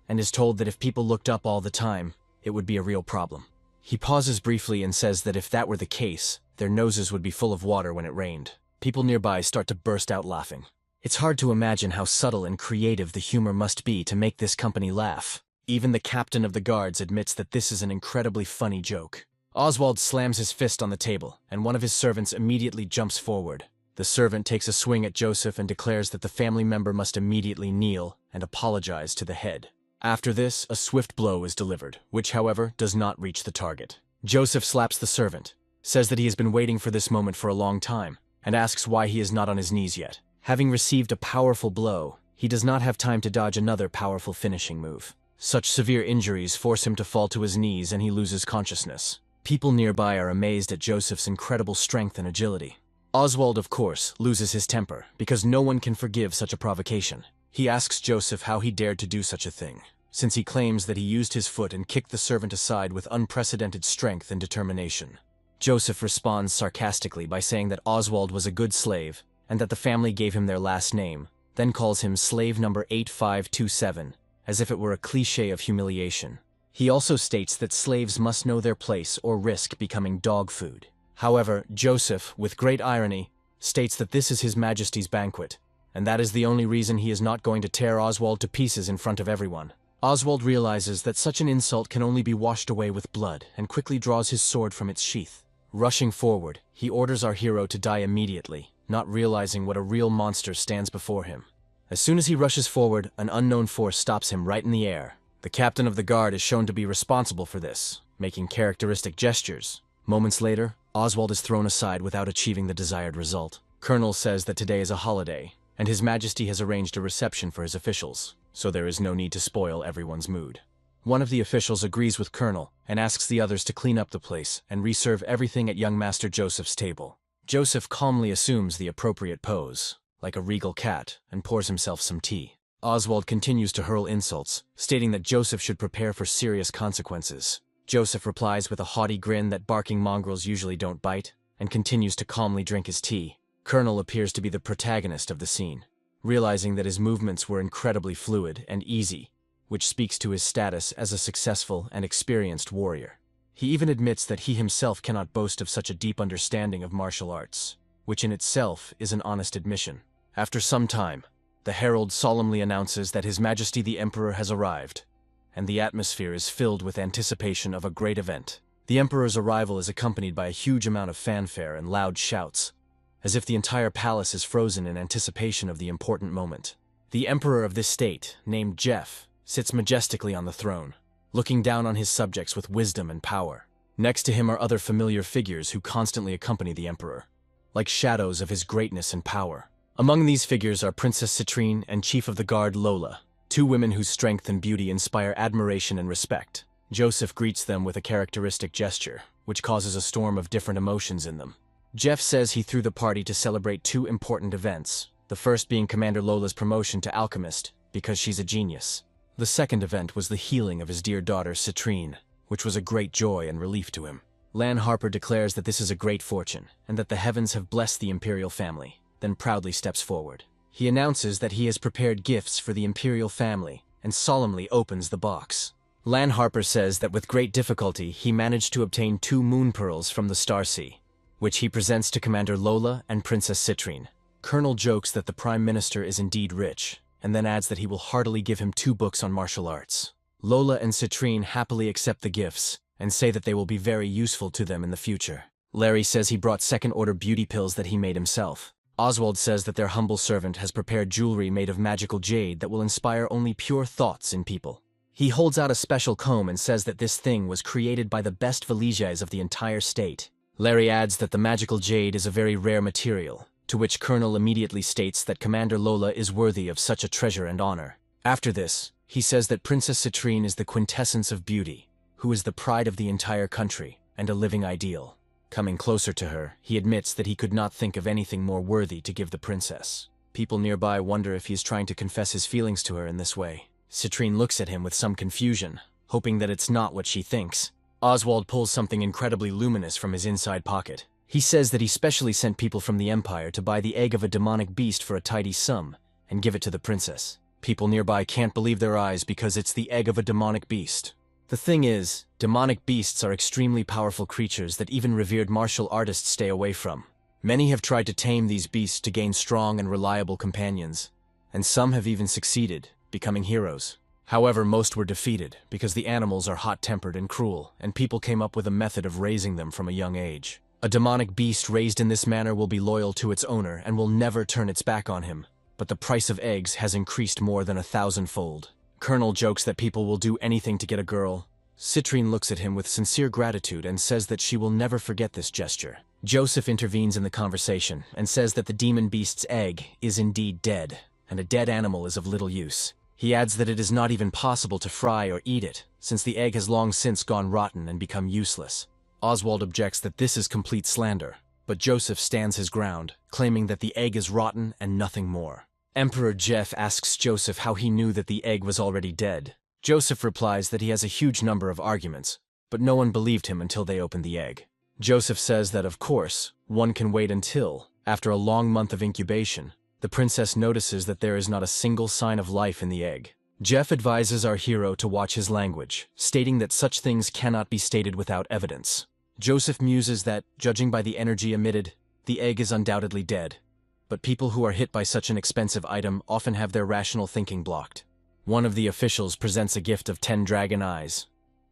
A: and is told that if people looked up all the time, it would be a real problem. He pauses briefly and says that if that were the case, their noses would be full of water when it rained. People nearby start to burst out laughing. It's hard to imagine how subtle and creative the humor must be to make this company laugh. Even the captain of the guards admits that this is an incredibly funny joke. Oswald slams his fist on the table, and one of his servants immediately jumps forward. The servant takes a swing at Joseph and declares that the family member must immediately kneel and apologize to the head. After this, a swift blow is delivered, which, however, does not reach the target. Joseph slaps the servant, says that he has been waiting for this moment for a long time, and asks why he is not on his knees yet. Having received a powerful blow, he does not have time to dodge another powerful finishing move. Such severe injuries force him to fall to his knees and he loses consciousness. People nearby are amazed at Joseph's incredible strength and agility. Oswald, of course, loses his temper, because no one can forgive such a provocation. He asks Joseph how he dared to do such a thing, since he claims that he used his foot and kicked the servant aside with unprecedented strength and determination. Joseph responds sarcastically by saying that Oswald was a good slave, and that the family gave him their last name, then calls him slave number 8527, as if it were a cliché of humiliation. He also states that slaves must know their place or risk becoming dog food. However, Joseph, with great irony, states that this is His Majesty's banquet, and that is the only reason he is not going to tear Oswald to pieces in front of everyone. Oswald realizes that such an insult can only be washed away with blood, and quickly draws his sword from its sheath. Rushing forward, he orders our hero to die immediately, not realizing what a real monster stands before him. As soon as he rushes forward, an unknown force stops him right in the air. The captain of the guard is shown to be responsible for this, making characteristic gestures. Moments later, Oswald is thrown aside without achieving the desired result. Colonel says that today is a holiday, and His Majesty has arranged a reception for his officials, so there is no need to spoil everyone's mood. One of the officials agrees with Colonel and asks the others to clean up the place and reserve everything at young Master Joseph's table. Joseph calmly assumes the appropriate pose, like a regal cat, and pours himself some tea. Oswald continues to hurl insults, stating that Joseph should prepare for serious consequences. Joseph replies with a haughty grin that barking mongrels usually don't bite, and continues to calmly drink his tea. Colonel appears to be the protagonist of the scene, realizing that his movements were incredibly fluid and easy, which speaks to his status as a successful and experienced warrior. He even admits that he himself cannot boast of such a deep understanding of martial arts, which in itself is an honest admission. After some time, the herald solemnly announces that His Majesty the Emperor has arrived, and the atmosphere is filled with anticipation of a great event. The Emperor's arrival is accompanied by a huge amount of fanfare and loud shouts, as if the entire palace is frozen in anticipation of the important moment. The emperor of this state, named Jeff, sits majestically on the throne, looking down on his subjects with wisdom and power. Next to him are other familiar figures who constantly accompany the emperor, like shadows of his greatness and power. Among these figures are Princess Citrine and Chief of the Guard Lola, two women whose strength and beauty inspire admiration and respect. Joseph greets them with a characteristic gesture, which causes a storm of different emotions in them. Jeff says he threw the party to celebrate two important events, the first being Commander Lola's promotion to alchemist, because she's a genius. The second event was the healing of his dear daughter Citrine, which was a great joy and relief to him. Lan Harper declares that this is a great fortune, and that the heavens have blessed the imperial family, then proudly steps forward. He announces that he has prepared gifts for the imperial family, and solemnly opens the box. Lan Harper says that with great difficulty he managed to obtain 2 moon pearls from the Star Sea, which he presents to Commander Lola and Princess Citrine. Colonel jokes that the Prime Minister is indeed rich, and then adds that he will heartily give him 2 books on martial arts. Lola and Citrine happily accept the gifts, and say that they will be very useful to them in the future. Larry says he brought second-order beauty pills that he made himself. Oswald says that their humble servant has prepared jewelry made of magical jade that will inspire only pure thoughts in people. He holds out a special comb and says that this thing was created by the best villagers of the entire state. Larry adds that the magical jade is a very rare material, to which Colonel immediately states that Commander Lola is worthy of such a treasure and honor. After this, he says that Princess Citrine is the quintessence of beauty, who is the pride of the entire country, and a living ideal. Coming closer to her, he admits that he could not think of anything more worthy to give the princess. People nearby wonder if he is trying to confess his feelings to her in this way. Citrine looks at him with some confusion, hoping that it's not what she thinks. Oswald pulls something incredibly luminous from his inside pocket. He says that he specially sent people from the Empire to buy the egg of a demonic beast for a tidy sum, and give it to the princess. People nearby can't believe their eyes because it's the egg of a demonic beast. The thing is, demonic beasts are extremely powerful creatures that even revered martial artists stay away from. Many have tried to tame these beasts to gain strong and reliable companions, and some have even succeeded, becoming heroes. However, most were defeated because the animals are hot-tempered and cruel, and people came up with a method of raising them from a young age. A demonic beast raised in this manner will be loyal to its owner and will never turn its back on him, but the price of eggs has increased more than 1,000-fold. Colonel jokes that people will do anything to get a girl. Citrine looks at him with sincere gratitude and says that she will never forget this gesture. Joseph intervenes in the conversation and says that the demon beast's egg is indeed dead, and a dead animal is of little use. He adds that it is not even possible to fry or eat it, since the egg has long since gone rotten and become useless. Oswald objects that this is complete slander, but Joseph stands his ground, claiming that the egg is rotten and nothing more. Emperor Jeff asks Joseph how he knew that the egg was already dead. Joseph replies that he has a huge number of arguments, but no one believed him until they opened the egg. Joseph says that, of course, one can wait until, after a long month of incubation, the princess notices that there is not a single sign of life in the egg. Jeff advises our hero to watch his language, stating that such things cannot be stated without evidence. Joseph muses that, judging by the energy emitted, the egg is undoubtedly dead. But people who are hit by such an expensive item often have their rational thinking blocked. One of the officials presents a gift of 10 dragon eyes,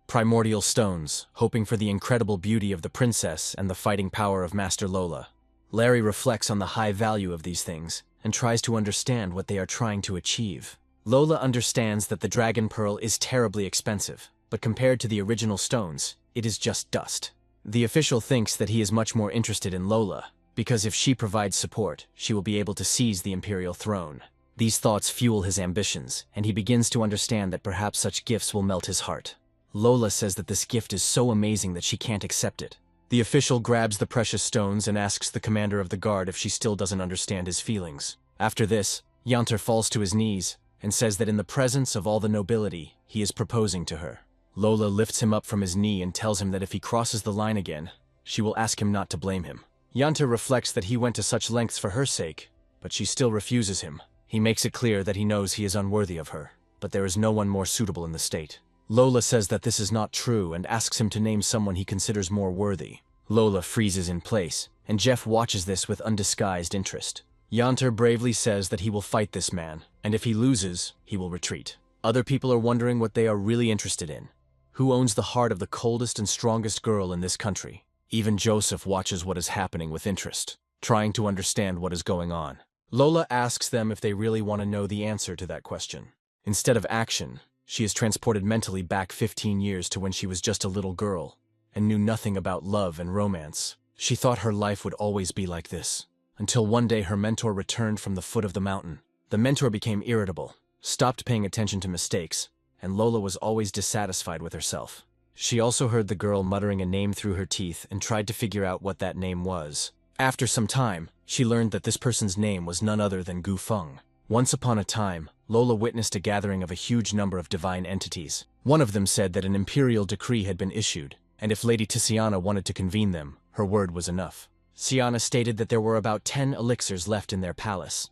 A: primordial stones, hoping for the incredible beauty of the princess and the fighting power of Master Lola. Larry reflects on the high value of these things and tries to understand what they are trying to achieve. Lola understands that the dragon pearl is terribly expensive, but compared to the original stones, it is just dust. The official thinks that he is much more interested in Lola, because if she provides support, she will be able to seize the imperial throne. These thoughts fuel his ambitions, and he begins to understand that perhaps such gifts will melt his heart. Lola says that this gift is so amazing that she can't accept it. The official grabs the precious stones and asks the commander of the guard if she still doesn't understand his feelings. After this, Yanter falls to his knees and says that in the presence of all the nobility, he is proposing to her. Lola lifts him up from his knee and tells him that if he crosses the line again, she will ask him not to blame him. Yanter reflects that he went to such lengths for her sake, but she still refuses him. He makes it clear that he knows he is unworthy of her, but there is no one more suitable in the state. Lola says that this is not true and asks him to name someone he considers more worthy. Lola freezes in place, and Jeff watches this with undisguised interest. Yanter bravely says that he will fight this man, and if he loses, he will retreat. Other people are wondering what they are really interested in. Who owns the heart of the coldest and strongest girl in this country? Even Joseph watches what is happening with interest. trying to understand what is going on. Lola asks them if they really want to know the answer to that question. Instead of action, she is transported mentally back 15 years to when she was just a little girl and knew nothing about love and romance. She thought her life would always be like this, until one day her mentor returned from the foot of the mountain. The mentor became irritable, stopped paying attention to mistakes, and Lola was always dissatisfied with herself. She also heard the girl muttering a name through her teeth and tried to figure out what that name was. After some time, she learned that this person's name was none other than Gu Feng. Once upon a time, Lola witnessed a gathering of a huge number of divine entities. One of them said that an imperial decree had been issued, and if Lady Tiziana wanted to convene them, her word was enough. Tiziana stated that there were about 10 elixirs left in their palace.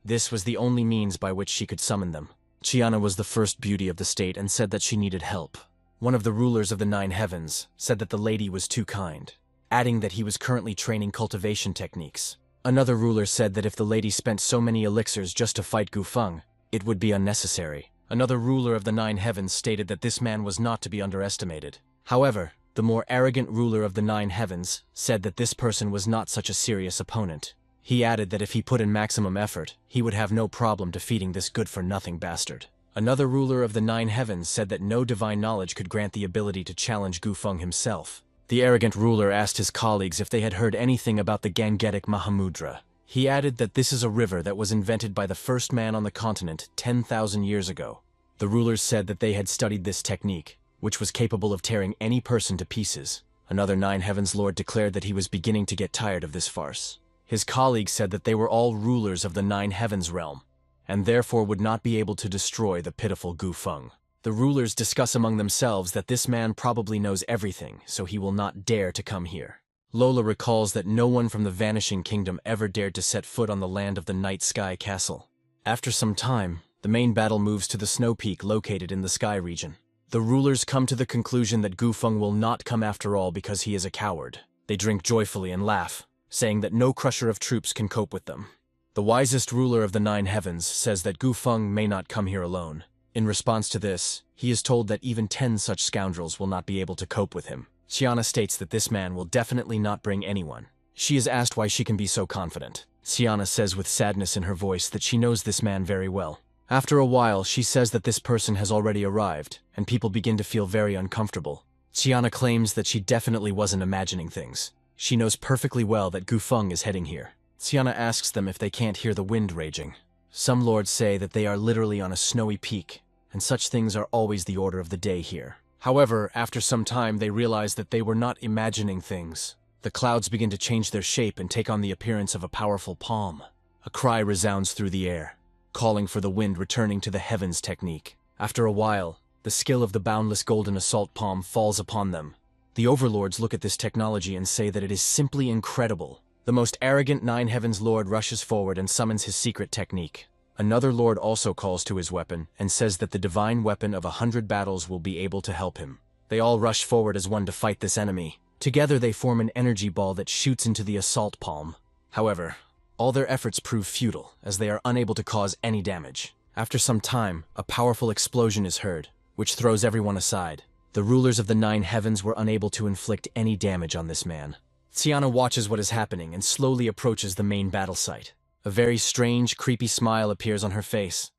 A: This was the only means by which she could summon them. Tiziana was the first beauty of the state and said that she needed help. One of the rulers of the 9 heavens said that the lady was too kind, adding that he was currently training cultivation techniques. Another ruler said that if the lady spent so many elixirs just to fight Gu Feng, it would be unnecessary. Another ruler of the 9 heavens stated that this man was not to be underestimated. However, the more arrogant ruler of the 9 heavens said that this person was not such a serious opponent. He added that if he put in maximum effort, he would have no problem defeating this good-for-nothing bastard. Another ruler of the 9 heavens said that no divine knowledge could grant the ability to challenge Gu Feng himself. The arrogant ruler asked his colleagues if they had heard anything about the Gangetic Mahamudra. He added that this is a river that was invented by the first man on the continent 10,000 years ago. The rulers said that they had studied this technique, which was capable of tearing any person to pieces. Another 9 heavens lord declared that he was beginning to get tired of this farce. His colleagues said that they were all rulers of the 9 heavens realm, and therefore would not be able to destroy the pitiful Gu Feng. The rulers discuss among themselves that this man probably knows everything, so he will not dare to come here. Lola recalls that no one from the Vanishing Kingdom ever dared to set foot on the land of the Night Sky Castle. After some time, the main battle moves to the snow peak located in the sky region. The rulers come to the conclusion that Gu Feng will not come after all because he is a coward. They drink joyfully and laugh, saying that no crusher of troops can cope with them. The wisest ruler of the 9 heavens says that Gu Feng may not come here alone. In response to this, he is told that even 10 such scoundrels will not be able to cope with him. Tiziana states that this man will definitely not bring anyone. She is asked why she can be so confident. Tiziana says with sadness in her voice that she knows this man very well. After a while, she says that this person has already arrived, and people begin to feel very uncomfortable. Tiziana claims that she definitely wasn't imagining things. She knows perfectly well that Gu Feng is heading here. Tiziana asks them if they can't hear the wind raging. Some lords say that they are literally on a snowy peak, and such things are always the order of the day here. However, after some time they realize that they were not imagining things. The clouds begin to change their shape and take on the appearance of a powerful palm. A cry resounds through the air, calling for the wind returning to the heavens technique. After a while, the skill of the boundless golden assault palm falls upon them. The overlords look at this technology and say that it is simply incredible. The most arrogant 9 heavens lord rushes forward and summons his secret technique. Another lord also calls to his weapon and says that the divine weapon of 100 battles will be able to help him. They all rush forward as one to fight this enemy. Together they form an energy ball that shoots into the assault palm. However, all their efforts prove futile, as they are unable to cause any damage. After some time, a powerful explosion is heard, which throws everyone aside. The rulers of the 9 heavens were unable to inflict any damage on this man. Tiziana watches what is happening and slowly approaches the main battle site. A very strange, creepy smile appears on her face,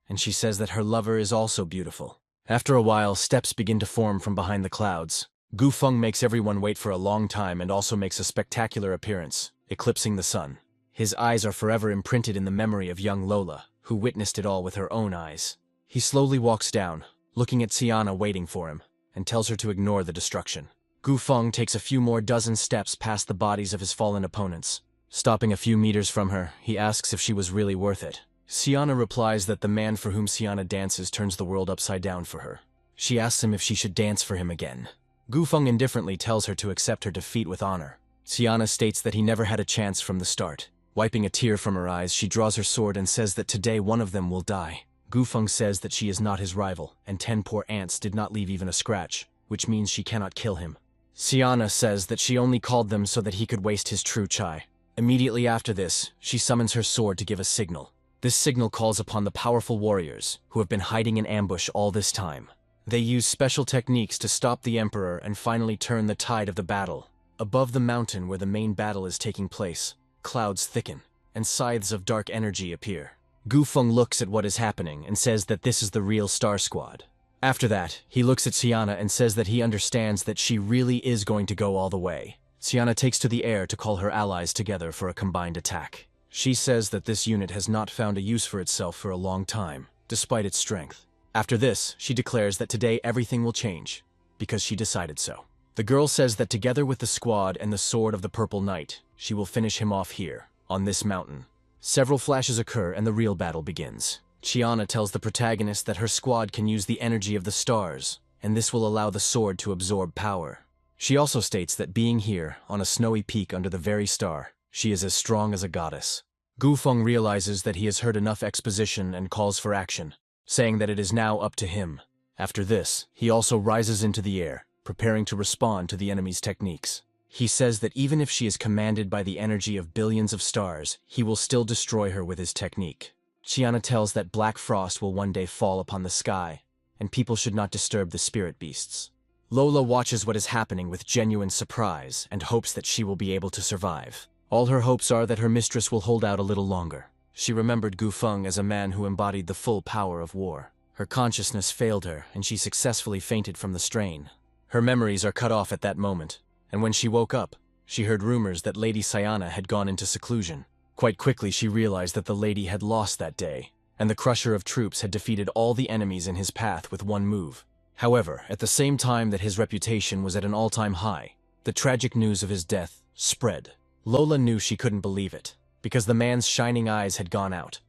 A: and she says that her lover is also beautiful. After a while, steps begin to form from behind the clouds. Gu Feng makes everyone wait for a long time and also makes a spectacular appearance, eclipsing the sun. His eyes are forever imprinted in the memory of young Lola, who witnessed it all with her own eyes. He slowly walks down, looking at Tiziana waiting for him, and tells her to ignore the destruction. Gu Feng takes a few more dozen steps past the bodies of his fallen opponents. Stopping a few meters from her, he asks if she was really worth it. Tiziana replies that the man for whom Tiziana dances turns the world upside down for her. She asks him if she should dance for him again. Gu Feng indifferently tells her to accept her defeat with honor. Tiziana states that he never had a chance from the start. Wiping a tear from her eyes, she draws her sword and says that today one of them will die. Gu Feng says that she is not his rival, and 10 poor ants did not leave even a scratch, which means she cannot kill him. Tiziana says that she only called them so that he could waste his true chai. Immediately after this, she summons her sword to give a signal. This signal calls upon the powerful warriors, who have been hiding in ambush all this time. They use special techniques to stop the Emperor and finally turn the tide of the battle. Above the mountain where the main battle is taking place, clouds thicken, and scythes of dark energy appear. Gufeng looks at what is happening and says that this is the real Star Squad. After that, he looks at Siana and says that he understands that she really is going to go all the way. Siana takes to the air to call her allies together for a combined attack. She says that this unit has not found a use for itself for a long time, despite its strength. After this, she declares that today everything will change, because she decided so. The girl says that together with the squad and the sword of the Purple Knight, she will finish him off here, on this mountain. Several flashes occur and the real battle begins. Chiana tells the protagonist that her squad can use the energy of the stars, and this will allow the sword to absorb power. She also states that being here, on a snowy peak under the very star, she is as strong as a goddess. Gufeng realizes that he has heard enough exposition and calls for action, saying that it is now up to him. After this, he also rises into the air, preparing to respond to the enemy's techniques. He says that even if she is commanded by the energy of billions of stars, he will still destroy her with his technique. Chiana tells that black frost will one day fall upon the sky, and people should not disturb the spirit beasts. Lola watches what is happening with genuine surprise and hopes that she will be able to survive. All her hopes are that her mistress will hold out a little longer. She remembered Gufeng as a man who embodied the full power of war. Her consciousness failed her, and she successfully fainted from the strain. Her memories are cut off at that moment, and when she woke up, she heard rumors that Lady Siana had gone into seclusion. Quite quickly she realized that the lady had lost that day, and the Crusher of Troops had defeated all the enemies in his path with one move. However, at the same time that his reputation was at an all-time high, the tragic news of his death spread. Lola knew she couldn't believe it, because the man's shining eyes had gone out,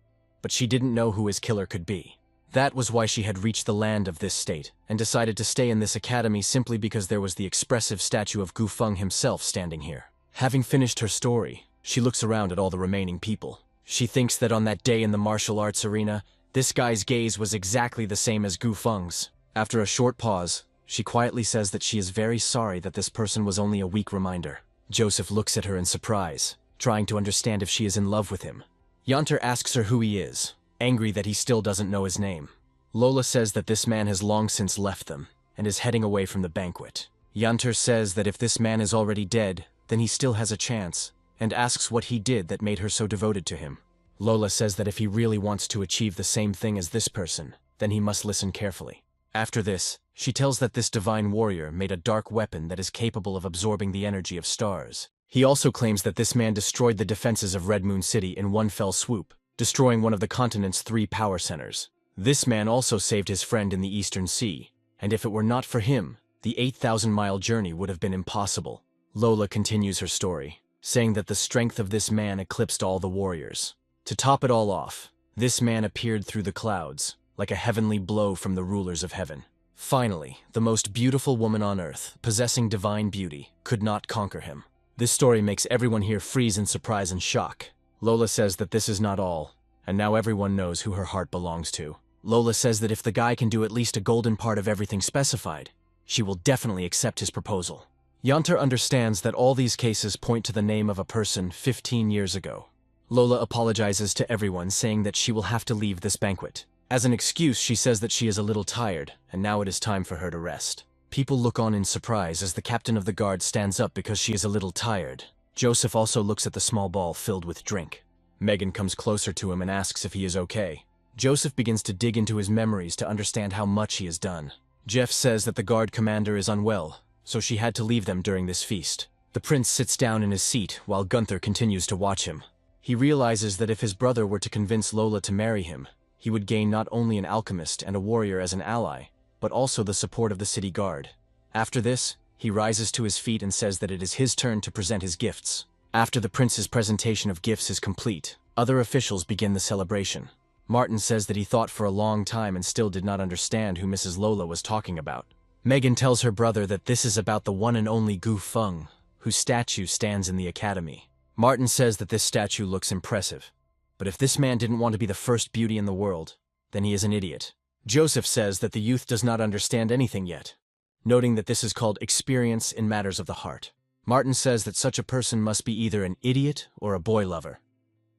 A: but she didn't know who his killer could be. That was why she had reached the land of this state, and decided to stay in this academy simply because there was the expressive statue of Gufeng himself standing here. Having finished her story, she looks around at all the remaining people. She thinks that on that day in the martial arts arena, this guy's gaze was exactly the same as Gufeng's. After a short pause, she quietly says that she is very sorry that this person was only a weak reminder. Joseph looks at her in surprise, trying to understand if she is in love with him. Yanter asks her who he is, angry that he still doesn't know his name. Lola says that this man has long since left them, and is heading away from the banquet. Yanter says that if this man is already dead, then he still has a chance, and asks what he did that made her so devoted to him. Lola says that if he really wants to achieve the same thing as this person, then he must listen carefully. After this, she tells that this divine warrior made a dark weapon that is capable of absorbing the energy of stars. He also claims that this man destroyed the defenses of Red Moon City in one fell swoop, destroying one of the continent's 3 power centers. This man also saved his friend in the Eastern Sea, and if it were not for him, the 8,000-mile journey would have been impossible. Lola continues her story, saying that the strength of this man eclipsed all the warriors. To top it all off, this man appeared through the clouds, like a heavenly blow from the rulers of heaven. Finally, the most beautiful woman on earth, possessing divine beauty, could not conquer him. This story makes everyone here freeze in surprise and shock. Lola says that this is not all, and now everyone knows who her heart belongs to. Lola says that if the guy can do at least a golden part of everything specified, she will definitely accept his proposal. Yanter understands that all these cases point to the name of a person 15 years ago. Lola apologizes to everyone, saying that she will have to leave this banquet. As an excuse, she says that she is a little tired, and now it is time for her to rest. People look on in surprise as the captain of the guard stands up because she is a little tired. Joseph also looks at the small ball filled with drink. Megan comes closer to him and asks if he is okay. Joseph begins to dig into his memories to understand how much he has done. Jeff says that the guard commander is unwell, so she had to leave them during this feast. The prince sits down in his seat while Gunther continues to watch him. He realizes that if his brother were to convince Lola to marry him, he would gain not only an alchemist and a warrior as an ally, but also the support of the city guard. After this, he rises to his feet and says that it is his turn to present his gifts. After the prince's presentation of gifts is complete, other officials begin the celebration. Martin says that he thought for a long time and still did not understand who Mrs. Lola was talking about. Megan tells her brother that this is about the one and only Gufeng, whose statue stands in the academy. Martin says that this statue looks impressive, but if this man didn't want to be the first beauty in the world, then he is an idiot. Joseph says that the youth does not understand anything yet, noting that this is called experience in matters of the heart. Martin says that such a person must be either an idiot or a boy lover,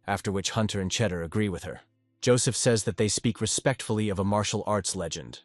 A: after which Hunter and Cheddar agree with her. Joseph says that they speak respectfully of a martial arts legend,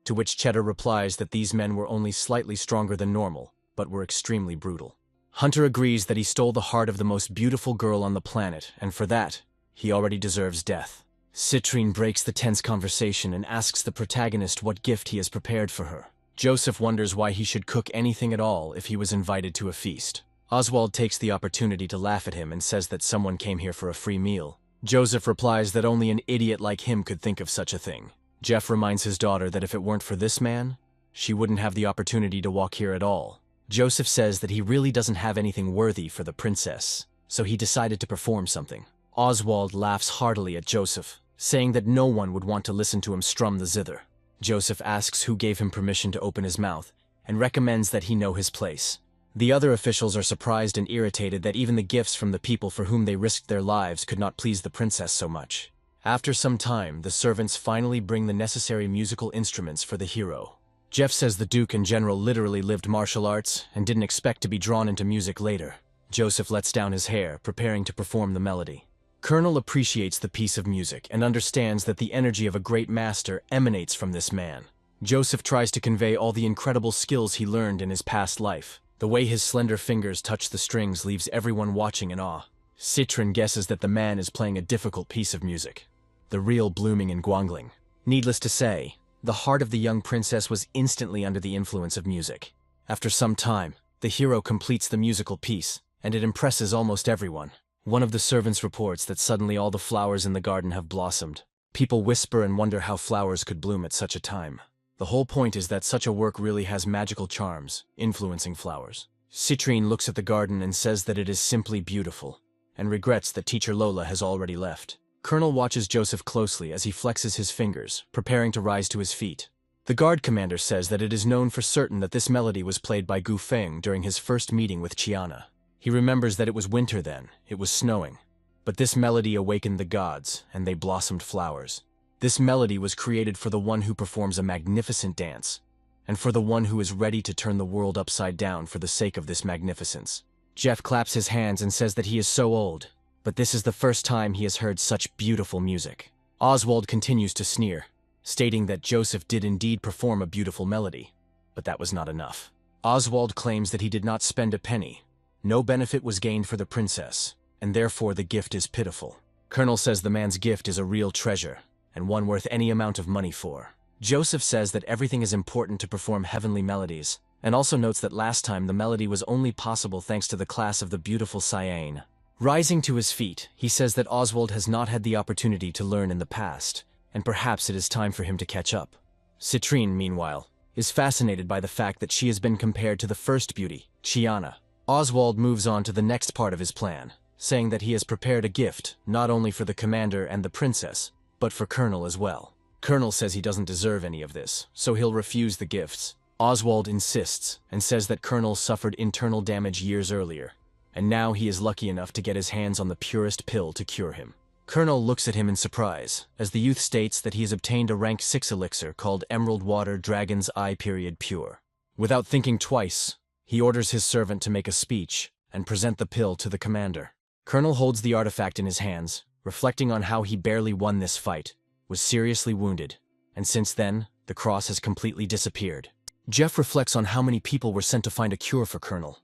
A: to which Cheddar replies that these men were only slightly stronger than normal, but were extremely brutal. Hunter agrees that he stole the heart of the most beautiful girl on the planet, and for that, he already deserves death. Citrine breaks the tense conversation and asks the protagonist what gift he has prepared for her. Joseph wonders why he should cook anything at all if he was invited to a feast. Oswald takes the opportunity to laugh at him and says that someone came here for a free meal. Joseph replies that only an idiot like him could think of such a thing. Jeff reminds his daughter that if it weren't for this man, she wouldn't have the opportunity to walk here at all. Joseph says that he really doesn't have anything worthy for the princess, so he decided to perform something. Oswald laughs heartily at Joseph, saying that no one would want to listen to him strum the zither. Joseph asks who gave him permission to open his mouth, and recommends that he know his place. The other officials are surprised and irritated that even the gifts from the people for whom they risked their lives could not please the princess so much. After some time, the servants finally bring the necessary musical instruments for the hero. Jeff says the Duke and General literally lived martial arts and didn't expect to be drawn into music later. Joseph lets down his hair, preparing to perform the melody. Colonel appreciates the piece of music and understands that the energy of a great master emanates from this man. Joseph tries to convey all the incredible skills he learned in his past life. The way his slender fingers touch the strings leaves everyone watching in awe. Citrine guesses that the man is playing a difficult piece of music, the real blooming in Guangling. Needless to say, the heart of the young princess was instantly under the influence of music. After some time, the hero completes the musical piece, and it impresses almost everyone. One of the servants reports that suddenly all the flowers in the garden have blossomed. People whisper and wonder how flowers could bloom at such a time. The whole point is that such a work really has magical charms, influencing flowers. Citrine looks at the garden and says that it is simply beautiful, and regrets that teacher Lola has already left. Colonel watches Joseph closely as he flexes his fingers, preparing to rise to his feet. The guard commander says that it is known for certain that this melody was played by Gu Feng during his first meeting with Qiana. He remembers that it was winter then, it was snowing. But this melody awakened the gods, and they blossomed flowers. This melody was created for the one who performs a magnificent dance, and for the one who is ready to turn the world upside down for the sake of this magnificence. Jeff claps his hands and says that he is so old, but this is the first time he has heard such beautiful music. Oswald continues to sneer, stating that Joseph did indeed perform a beautiful melody, but that was not enough. Oswald claims that he did not spend a penny. No benefit was gained for the princess, and therefore the gift is pitiful. Colonel says the man's gift is a real treasure, and one worth any amount of money for. Joseph says that everything is important to perform heavenly melodies, and also notes that last time the melody was only possible thanks to the class of the beautiful Cyane. Rising to his feet, he says that Oswald has not had the opportunity to learn in the past, and perhaps it is time for him to catch up. Citrine, meanwhile, is fascinated by the fact that she has been compared to the first beauty, Qiana. Oswald moves on to the next part of his plan, saying that he has prepared a gift not only for the commander and the princess, but for Colonel as well. Colonel says he doesn't deserve any of this, so he'll refuse the gifts. Oswald insists and says that Colonel suffered internal damage years earlier, and now he is lucky enough to get his hands on the purest pill to cure him. Colonel looks at him in surprise, as the youth states that he has obtained a rank 6 elixir called Emerald Water Dragon's Eye Pure. Without thinking twice, he orders his servant to make a speech and present the pill to the commander. Colonel holds the artifact in his hands, reflecting on how he barely won this fight, was seriously wounded, and since then, the cross has completely disappeared. Jeff reflects on how many people were sent to find a cure for Colonel,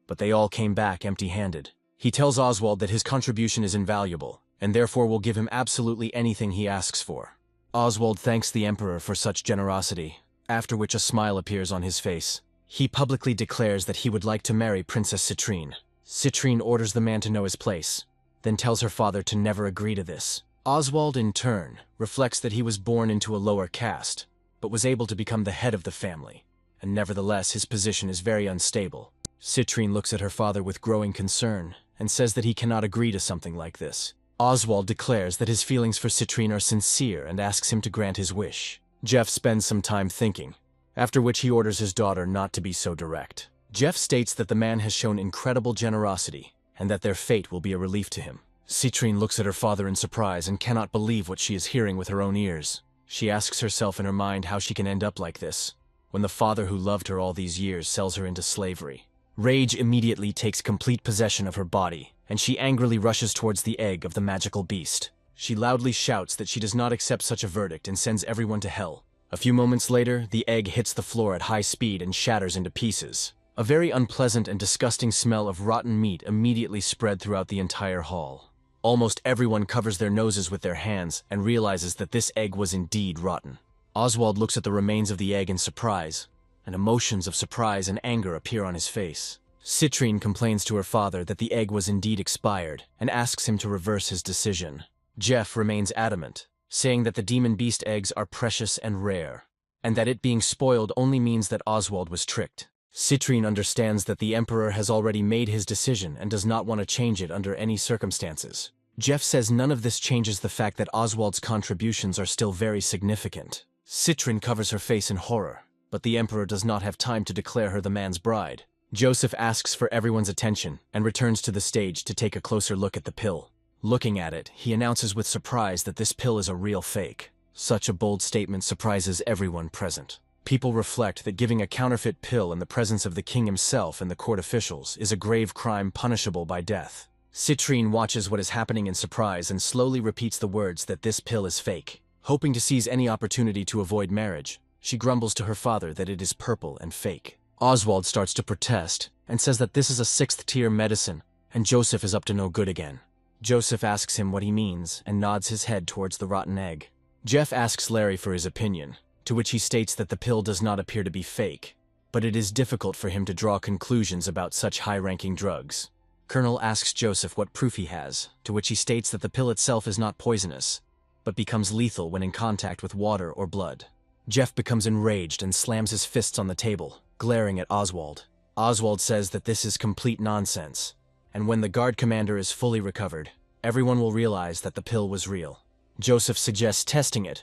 A: but they all came back empty-handed. He tells Oswald that his contribution is invaluable, and therefore will give him absolutely anything he asks for. Oswald thanks the Emperor for such generosity, after which a smile appears on his face. He publicly declares that he would like to marry Princess Citrine. Citrine orders the man to know his place, then tells her father to never agree to this. Oswald, in turn, reflects that he was born into a lower caste, but was able to become the head of the family, and nevertheless his position is very unstable. Citrine looks at her father with growing concern, and says that he cannot agree to something like this. Oswald declares that his feelings for Citrine are sincere and asks him to grant his wish. Jeff spends some time thinking, after which he orders his daughter not to be so direct. Jeff states that the man has shown incredible generosity, and that their fate will be a relief to him. Citrine looks at her father in surprise and cannot believe what she is hearing with her own ears. She asks herself in her mind how she can end up like this, when the father who loved her all these years sells her into slavery. Rage immediately takes complete possession of her body, and she angrily rushes towards the egg of the magical beast. She loudly shouts that she does not accept such a verdict and sends everyone to hell. A few moments later, the egg hits the floor at high speed and shatters into pieces. A very unpleasant and disgusting smell of rotten meat immediately spread throughout the entire hall. Almost everyone covers their noses with their hands and realizes that this egg was indeed rotten. Oswald looks at the remains of the egg in surprise, and emotions of surprise and anger appear on his face. Citrine complains to her father that the egg was indeed expired and asks him to reverse his decision. Jeff remains adamant, saying that the demon beast eggs are precious and rare, and that it being spoiled only means that Oswald was tricked. Citrine understands that the Emperor has already made his decision and does not want to change it under any circumstances. Jeff says none of this changes the fact that Oswald's contributions are still very significant. Citrine covers her face in horror, but the Emperor does not have time to declare her the man's bride. Joseph asks for everyone's attention and returns to the stage to take a closer look at the pill. Looking at it, he announces with surprise that this pill is a real fake. Such a bold statement surprises everyone present. People reflect that giving a counterfeit pill in the presence of the king himself and the court officials is a grave crime punishable by death. Citrine watches what is happening in surprise and slowly repeats the words that this pill is fake. Hoping to seize any opportunity to avoid marriage, she grumbles to her father that it is purple and fake. Oswald starts to protest and says that this is a 6th-tier medicine and Joseph is up to no good again. Joseph asks him what he means and nods his head towards the rotten egg. Jeff asks Larry for his opinion, to which he states that the pill does not appear to be fake, but it is difficult for him to draw conclusions about such high-ranking drugs. Colonel asks Joseph what proof he has, to which he states that the pill itself is not poisonous, but becomes lethal when in contact with water or blood. Jeff becomes enraged and slams his fists on the table, glaring at Oswald. Oswald says that this is complete nonsense, and when the guard commander is fully recovered, everyone will realize that the pill was real. Joseph suggests testing it,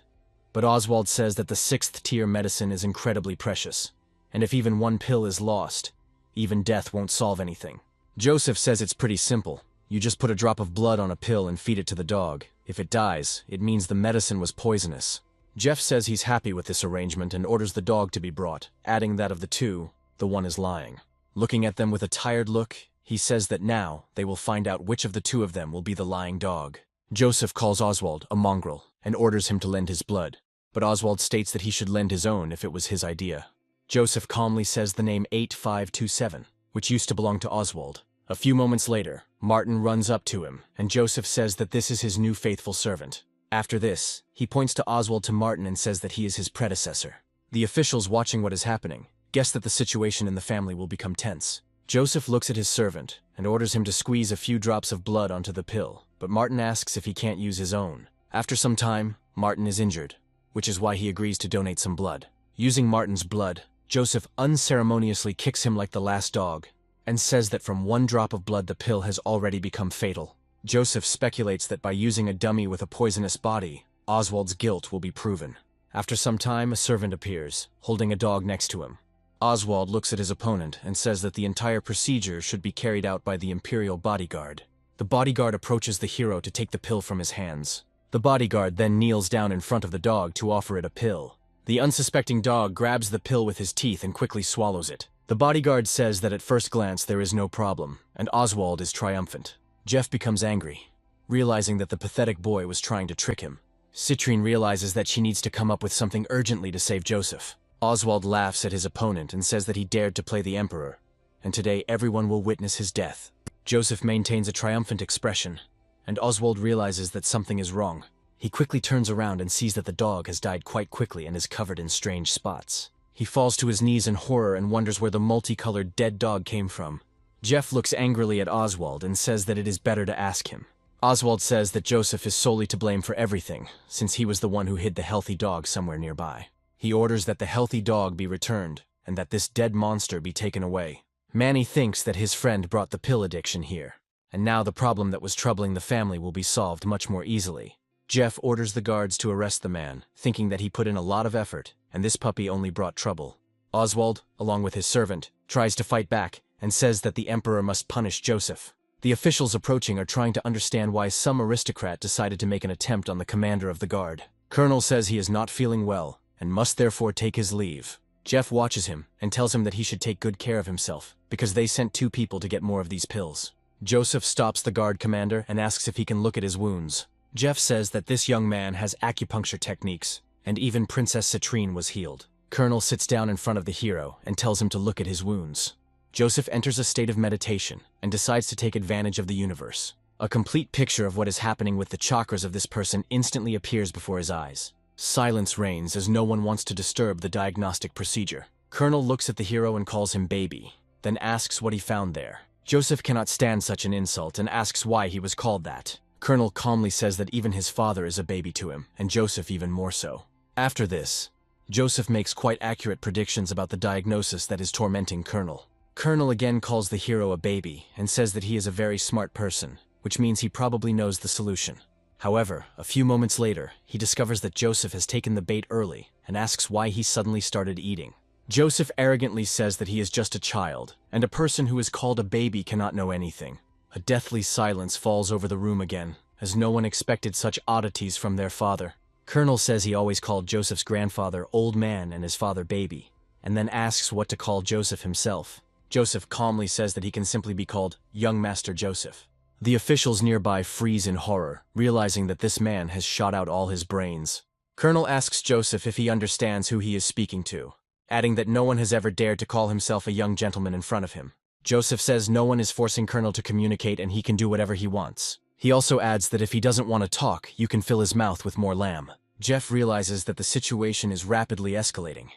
A: but Oswald says that the 6th-tier medicine is incredibly precious, and if even one pill is lost, even death won't solve anything. Joseph says it's pretty simple. You just put a drop of blood on a pill and feed it to the dog. If it dies, it means the medicine was poisonous. Jeff says he's happy with this arrangement and orders the dog to be brought, adding that of the two, the one is lying. Looking at them with a tired look, he says that now they will find out which of the two of them will be the lying dog. Joseph calls Oswald a mongrel and orders him to lend his blood, but Oswald states that he should lend his own if it was his idea. Joseph calmly says the name 8527, which used to belong to Oswald. A few moments later, Martin runs up to him, and Joseph says that this is his new faithful servant. After this, he points to Oswald to Martin and says that he is his predecessor. The officials watching what is happening guess that the situation in the family will become tense. Joseph looks at his servant and orders him to squeeze a few drops of blood onto the pill, but Martin asks if he can't use his own. After some time, Martin is injured, which is why he agrees to donate some blood. Using Martin's blood, Joseph unceremoniously kicks him like the last dog and says that from one drop of blood the pill has already become fatal. Joseph speculates that by using a dummy with a poisonous body, Oswald's guilt will be proven. After some time, a servant appears, holding a dog next to him. Oswald looks at his opponent and says that the entire procedure should be carried out by the Imperial bodyguard. The bodyguard approaches the hero to take the pill from his hands. The bodyguard then kneels down in front of the dog to offer it a pill. The unsuspecting dog grabs the pill with his teeth and quickly swallows it. The bodyguard says that at first glance there is no problem, and Oswald is triumphant. Jeff becomes angry, realizing that the pathetic boy was trying to trick him. Citrine realizes that she needs to come up with something urgently to save Joseph. Oswald laughs at his opponent and says that he dared to play the Emperor, and today everyone will witness his death. Joseph maintains a triumphant expression, and Oswald realizes that something is wrong. He quickly turns around and sees that the dog has died quite quickly and is covered in strange spots. He falls to his knees in horror and wonders where the multicolored dead dog came from. Jeff looks angrily at Oswald and says that it is better to ask him. Oswald says that Joseph is solely to blame for everything, since he was the one who hid the healthy dog somewhere nearby. He orders that the healthy dog be returned, and that this dead monster be taken away. Manny thinks that his friend brought the pill addiction here, and now the problem that was troubling the family will be solved much more easily. Jeff orders the guards to arrest the man, thinking that he put in a lot of effort, and this puppy only brought trouble. Oswald, along with his servant, tries to fight back, and says that the Emperor must punish Joseph. The officials approaching are trying to understand why some aristocrat decided to make an attempt on the commander of the guard. Colonel says he is not feeling well, and must therefore take his leave. Jeff watches him and tells him that he should take good care of himself, because they sent 2 people to get more of these pills. Joseph stops the guard commander and asks if he can look at his wounds. Jeff says that this young man has acupuncture techniques, and even Princess Citrine was healed. Colonel sits down in front of the hero and tells him to look at his wounds. Joseph enters a state of meditation and decides to take advantage of the universe. A complete picture of what is happening with the chakras of this person instantly appears before his eyes. Silence reigns as no one wants to disturb the diagnostic procedure. Colonel looks at the hero and calls him baby, then asks what he found there. Joseph cannot stand such an insult and asks why he was called that. Colonel calmly says that even his father is a baby to him, and Joseph even more so. After this, Joseph makes quite accurate predictions about the diagnosis that is tormenting Colonel. Colonel again calls the hero a baby and says that he is a very smart person, which means he probably knows the solution. However, a few moments later, he discovers that Joseph has taken the bait early and asks why he suddenly started eating. Joseph arrogantly says that he is just a child, and a person who is called a baby cannot know anything. A deathly silence falls over the room again, as no one expected such oddities from their father. Colonel says he always called Joseph's grandfather Old Man and his father Baby, and then asks what to call Joseph himself. Joseph calmly says that he can simply be called Young Master Joseph. The officials nearby freeze in horror, realizing that this man has shot out all his brains. Colonel asks Joseph if he understands who he is speaking to, adding that no one has ever dared to call himself a young gentleman in front of him. Joseph says no one is forcing Colonel to communicate and he can do whatever he wants. He also adds that if he doesn't want to talk, you can fill his mouth with more lamb. Jeff realizes that the situation is rapidly escalating,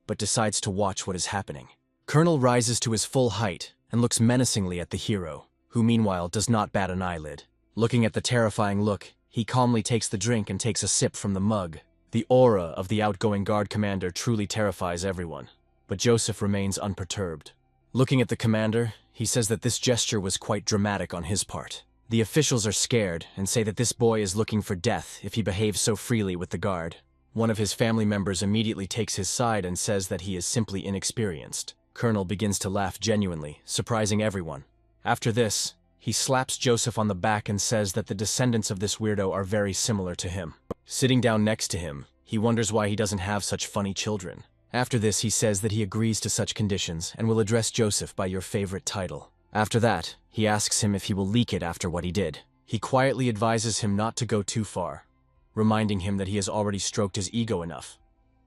A: but decides to watch what is happening. Colonel rises to his full height and looks menacingly at the hero, who meanwhile does not bat an eyelid. Looking at the terrifying look, he calmly takes the drink and takes a sip from the mug. The aura of the outgoing guard commander truly terrifies everyone, but Joseph remains unperturbed. Looking at the commander, he says that this gesture was quite dramatic on his part. The officials are scared and say that this boy is looking for death if he behaves so freely with the guard. One of his family members immediately takes his side and says that he is simply inexperienced. Colonel begins to laugh genuinely, surprising everyone. After this, he slaps Joseph on the back and says that the descendants of this weirdo are very similar to him. Sitting down next to him, he wonders why he doesn't have such funny children. After this, he says that he agrees to such conditions and will address Joseph by your favorite title. After that, he asks him if he will leak it after what he did. He quietly advises him not to go too far, reminding him that he has already stroked his ego enough,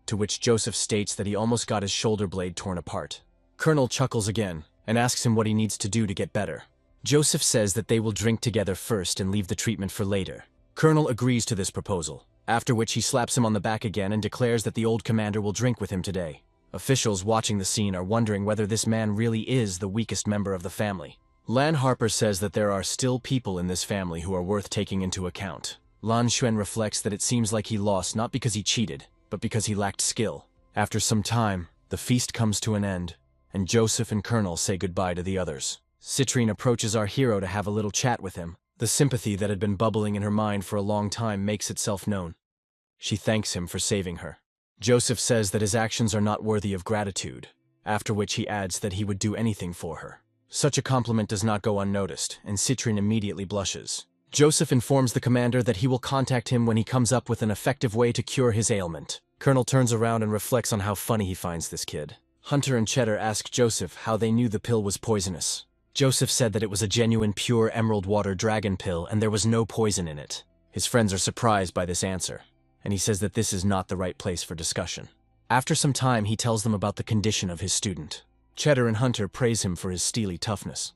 A: to which Joseph states that he almost got his shoulder blade torn apart. Colonel chuckles again and asks him what he needs to do to get better. Joseph says that they will drink together first and leave the treatment for later. Colonel agrees to this proposal, after which he slaps him on the back again and declares that the old commander will drink with him today. Officials watching the scene are wondering whether this man really is the weakest member of the family. Lan Harper says that there are still people in this family who are worth taking into account. Lan Xuan reflects that it seems like he lost not because he cheated, but because he lacked skill. After some time, the feast comes to an end, and Joseph and Colonel say goodbye to the others. Citrine approaches our hero to have a little chat with him. The sympathy that had been bubbling in her mind for a long time makes itself known. She thanks him for saving her. Joseph says that his actions are not worthy of gratitude, after which he adds that he would do anything for her. Such a compliment does not go unnoticed, and Citrine immediately blushes. Joseph informs the commander that he will contact him when he comes up with an effective way to cure his ailment. Colonel turns around and reflects on how funny he finds this kid. Hunter and Cheddar ask Joseph how they knew the pill was poisonous. Joseph said that it was a genuine pure emerald water dragon pill and there was no poison in it. His friends are surprised by this answer, and he says that this is not the right place for discussion. After some time, he tells them about the condition of his student. Cheddar and Hunter praise him for his steely toughness,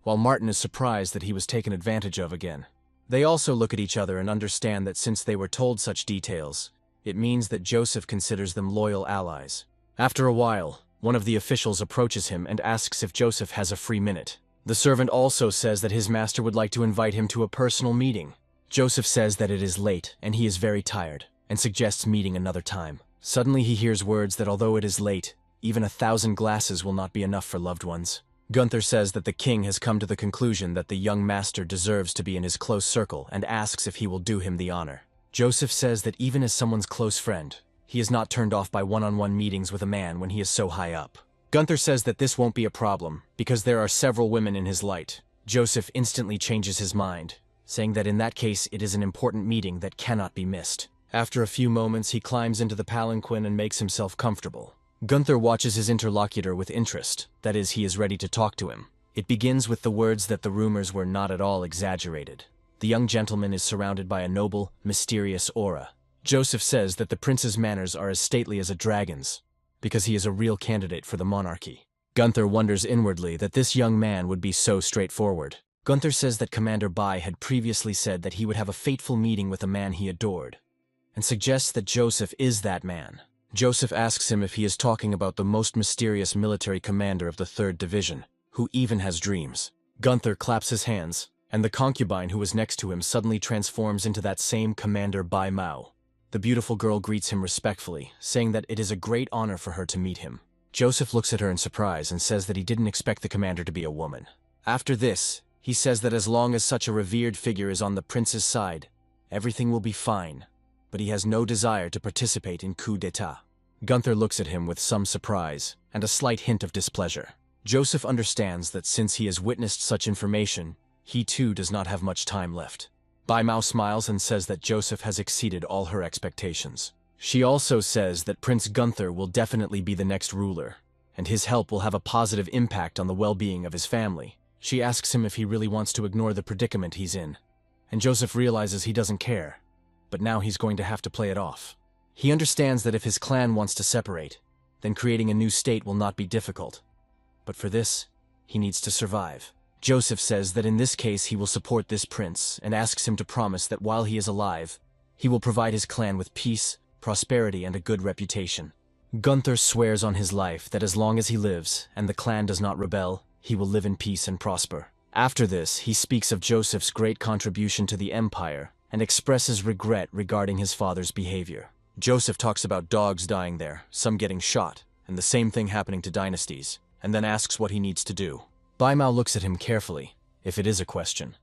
A: while Martin is surprised that he was taken advantage of again. They also look at each other and understand that since they were told such details, it means that Joseph considers them loyal allies. After a while, one of the officials approaches him and asks if Joseph has a free minute. The servant also says that his master would like to invite him to a personal meeting. Joseph says that it is late and he is very tired, and suggests meeting another time. Suddenly he hears words that although it is late, even 1,000 glasses will not be enough for loved ones. Gunther says that the king has come to the conclusion that the young master deserves to be in his close circle and asks if he will do him the honor. Joseph says that even as someone's close friend, he is not turned off by one-on-one meetings with a man when he is so high up. Gunther says that this won't be a problem, because there are several women in his light. Joseph instantly changes his mind, saying that in that case it is an important meeting that cannot be missed. After a few moments, he climbs into the palanquin and makes himself comfortable. Gunther watches his interlocutor with interest, that is, he is ready to talk to him. It begins with the words that the rumors were not at all exaggerated. The young gentleman is surrounded by a noble, mysterious aura. Joseph says that the prince's manners are as stately as a dragon's, because he is a real candidate for the monarchy. Gunther wonders inwardly that this young man would be so straightforward. Gunther says that Commander Bai had previously said that he would have a fateful meeting with a man he adored, and suggests that Joseph is that man. Joseph asks him if he is talking about the most mysterious military commander of the 3rd Division, who even has dreams. Gunther claps his hands, and the concubine who was next to him suddenly transforms into that same Commander Bai Mao. The beautiful girl greets him respectfully, saying that it is a great honor for her to meet him. Joseph looks at her in surprise and says that he didn't expect the commander to be a woman. After this, he says that as long as such a revered figure is on the prince's side, everything will be fine, but he has no desire to participate in coup d'etat. Gunther looks at him with some surprise and a slight hint of displeasure. Joseph understands that since he has witnessed such information, he too does not have much time left. Bai Mao smiles and says that Joseph has exceeded all her expectations. She also says that Prince Gunther will definitely be the next ruler, and his help will have a positive impact on the well-being of his family. She asks him if he really wants to ignore the predicament he's in, and Joseph realizes he doesn't care, but now he's going to have to play it off. He understands that if his clan wants to separate, then creating a new state will not be difficult. But for this, he needs to survive. Joseph says that in this case he will support this prince and asks him to promise that while he is alive, he will provide his clan with peace, prosperity, and a good reputation. Gunther swears on his life that as long as he lives and the clan does not rebel, he will live in peace and prosper. After this, he speaks of Joseph's great contribution to the empire and expresses regret regarding his father's behavior. Joseph talks about dogs dying there, some getting shot, and the same thing happening to dynasties, and then asks what he needs to do. Bai Mao looks at him carefully, if it is a question,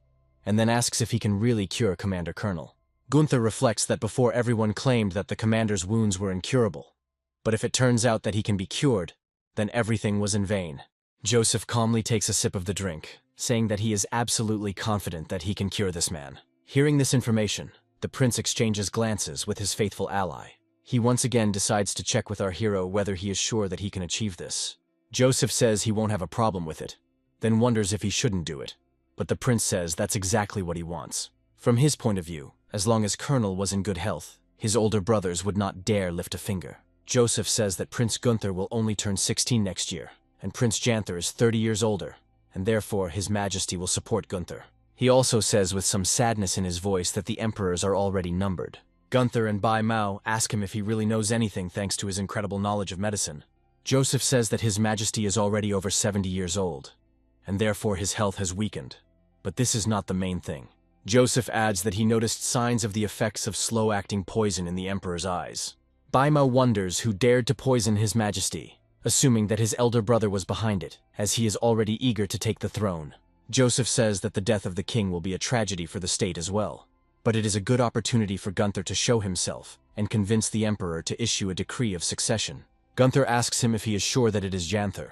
A: and then asks if he can really cure Commander Colonel. Gunther reflects that before everyone claimed that the commander's wounds were incurable, but if it turns out that he can be cured, then everything was in vain. Joseph calmly takes a sip of the drink, saying that he is absolutely confident that he can cure this man. Hearing this information, the prince exchanges glances with his faithful ally. He once again decides to check with our hero whether he is sure that he can achieve this. Joseph says he won't have a problem with it, then wonders if he shouldn't do it. But the prince says that's exactly what he wants. From his point of view, as long as Colonel was in good health, his older brothers would not dare lift a finger. Joseph says that Prince Gunther will only turn 16 next year, and Prince Janther is 30 years older, and therefore His Majesty will support Gunther. He also says with some sadness in his voice that the emperors are already numbered. Gunther and Bai Mao ask him if he really knows anything thanks to his incredible knowledge of medicine. Joseph says that His Majesty is already over 70 years old, and therefore his health has weakened. But this is not the main thing. Joseph adds that he noticed signs of the effects of slow-acting poison in the emperor's eyes. Bai Mao wonders who dared to poison His Majesty, assuming that his elder brother was behind it, as he is already eager to take the throne. Joseph says that the death of the king will be a tragedy for the state as well, but it is a good opportunity for Gunther to show himself and convince the emperor to issue a decree of succession. Gunther asks him if he is sure that it is Janther,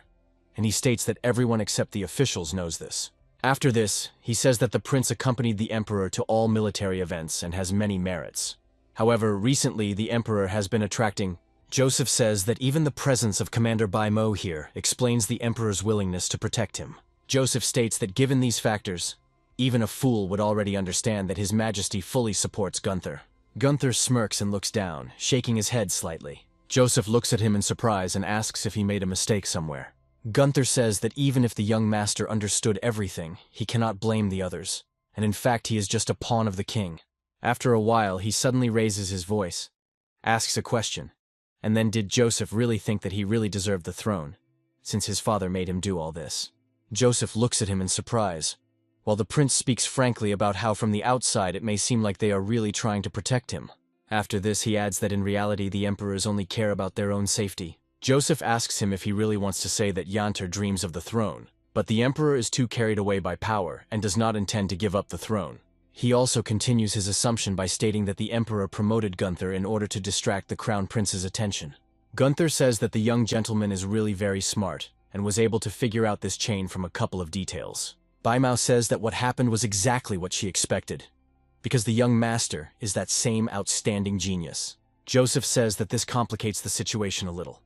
A: and he states that everyone except the officials knows this. After this, he says that the prince accompanied the emperor to all military events and has many merits. However, recently the emperor has been attracting. Joseph says that even the presence of Commander Bai Mao here explains the emperor's willingness to protect him. Joseph states that given these factors, even a fool would already understand that His Majesty fully supports Gunther. Gunther smirks and looks down, shaking his head slightly. Joseph looks at him in surprise and asks if he made a mistake somewhere. Gunther says that even if the young master understood everything, he cannot blame the others, and in fact he is just a pawn of the king. After a while, he suddenly raises his voice, asks a question, and then did Joseph really think that he really deserved the throne, since his father made him do all this? Joseph looks at him in surprise, while the prince speaks frankly about how from the outside it may seem like they are really trying to protect him. After this, he adds that in reality the emperors only care about their own safety. Joseph asks him if he really wants to say that Janther dreams of the throne, but the emperor is too carried away by power and does not intend to give up the throne. He also continues his assumption by stating that the emperor promoted Gunther in order to distract the crown prince's attention. Gunther says that the young gentleman is really very smart and was able to figure out this chain from a couple of details. Bai Mao says that what happened was exactly what she expected, because the young master is that same outstanding genius. Joseph says that this complicates the situation a little,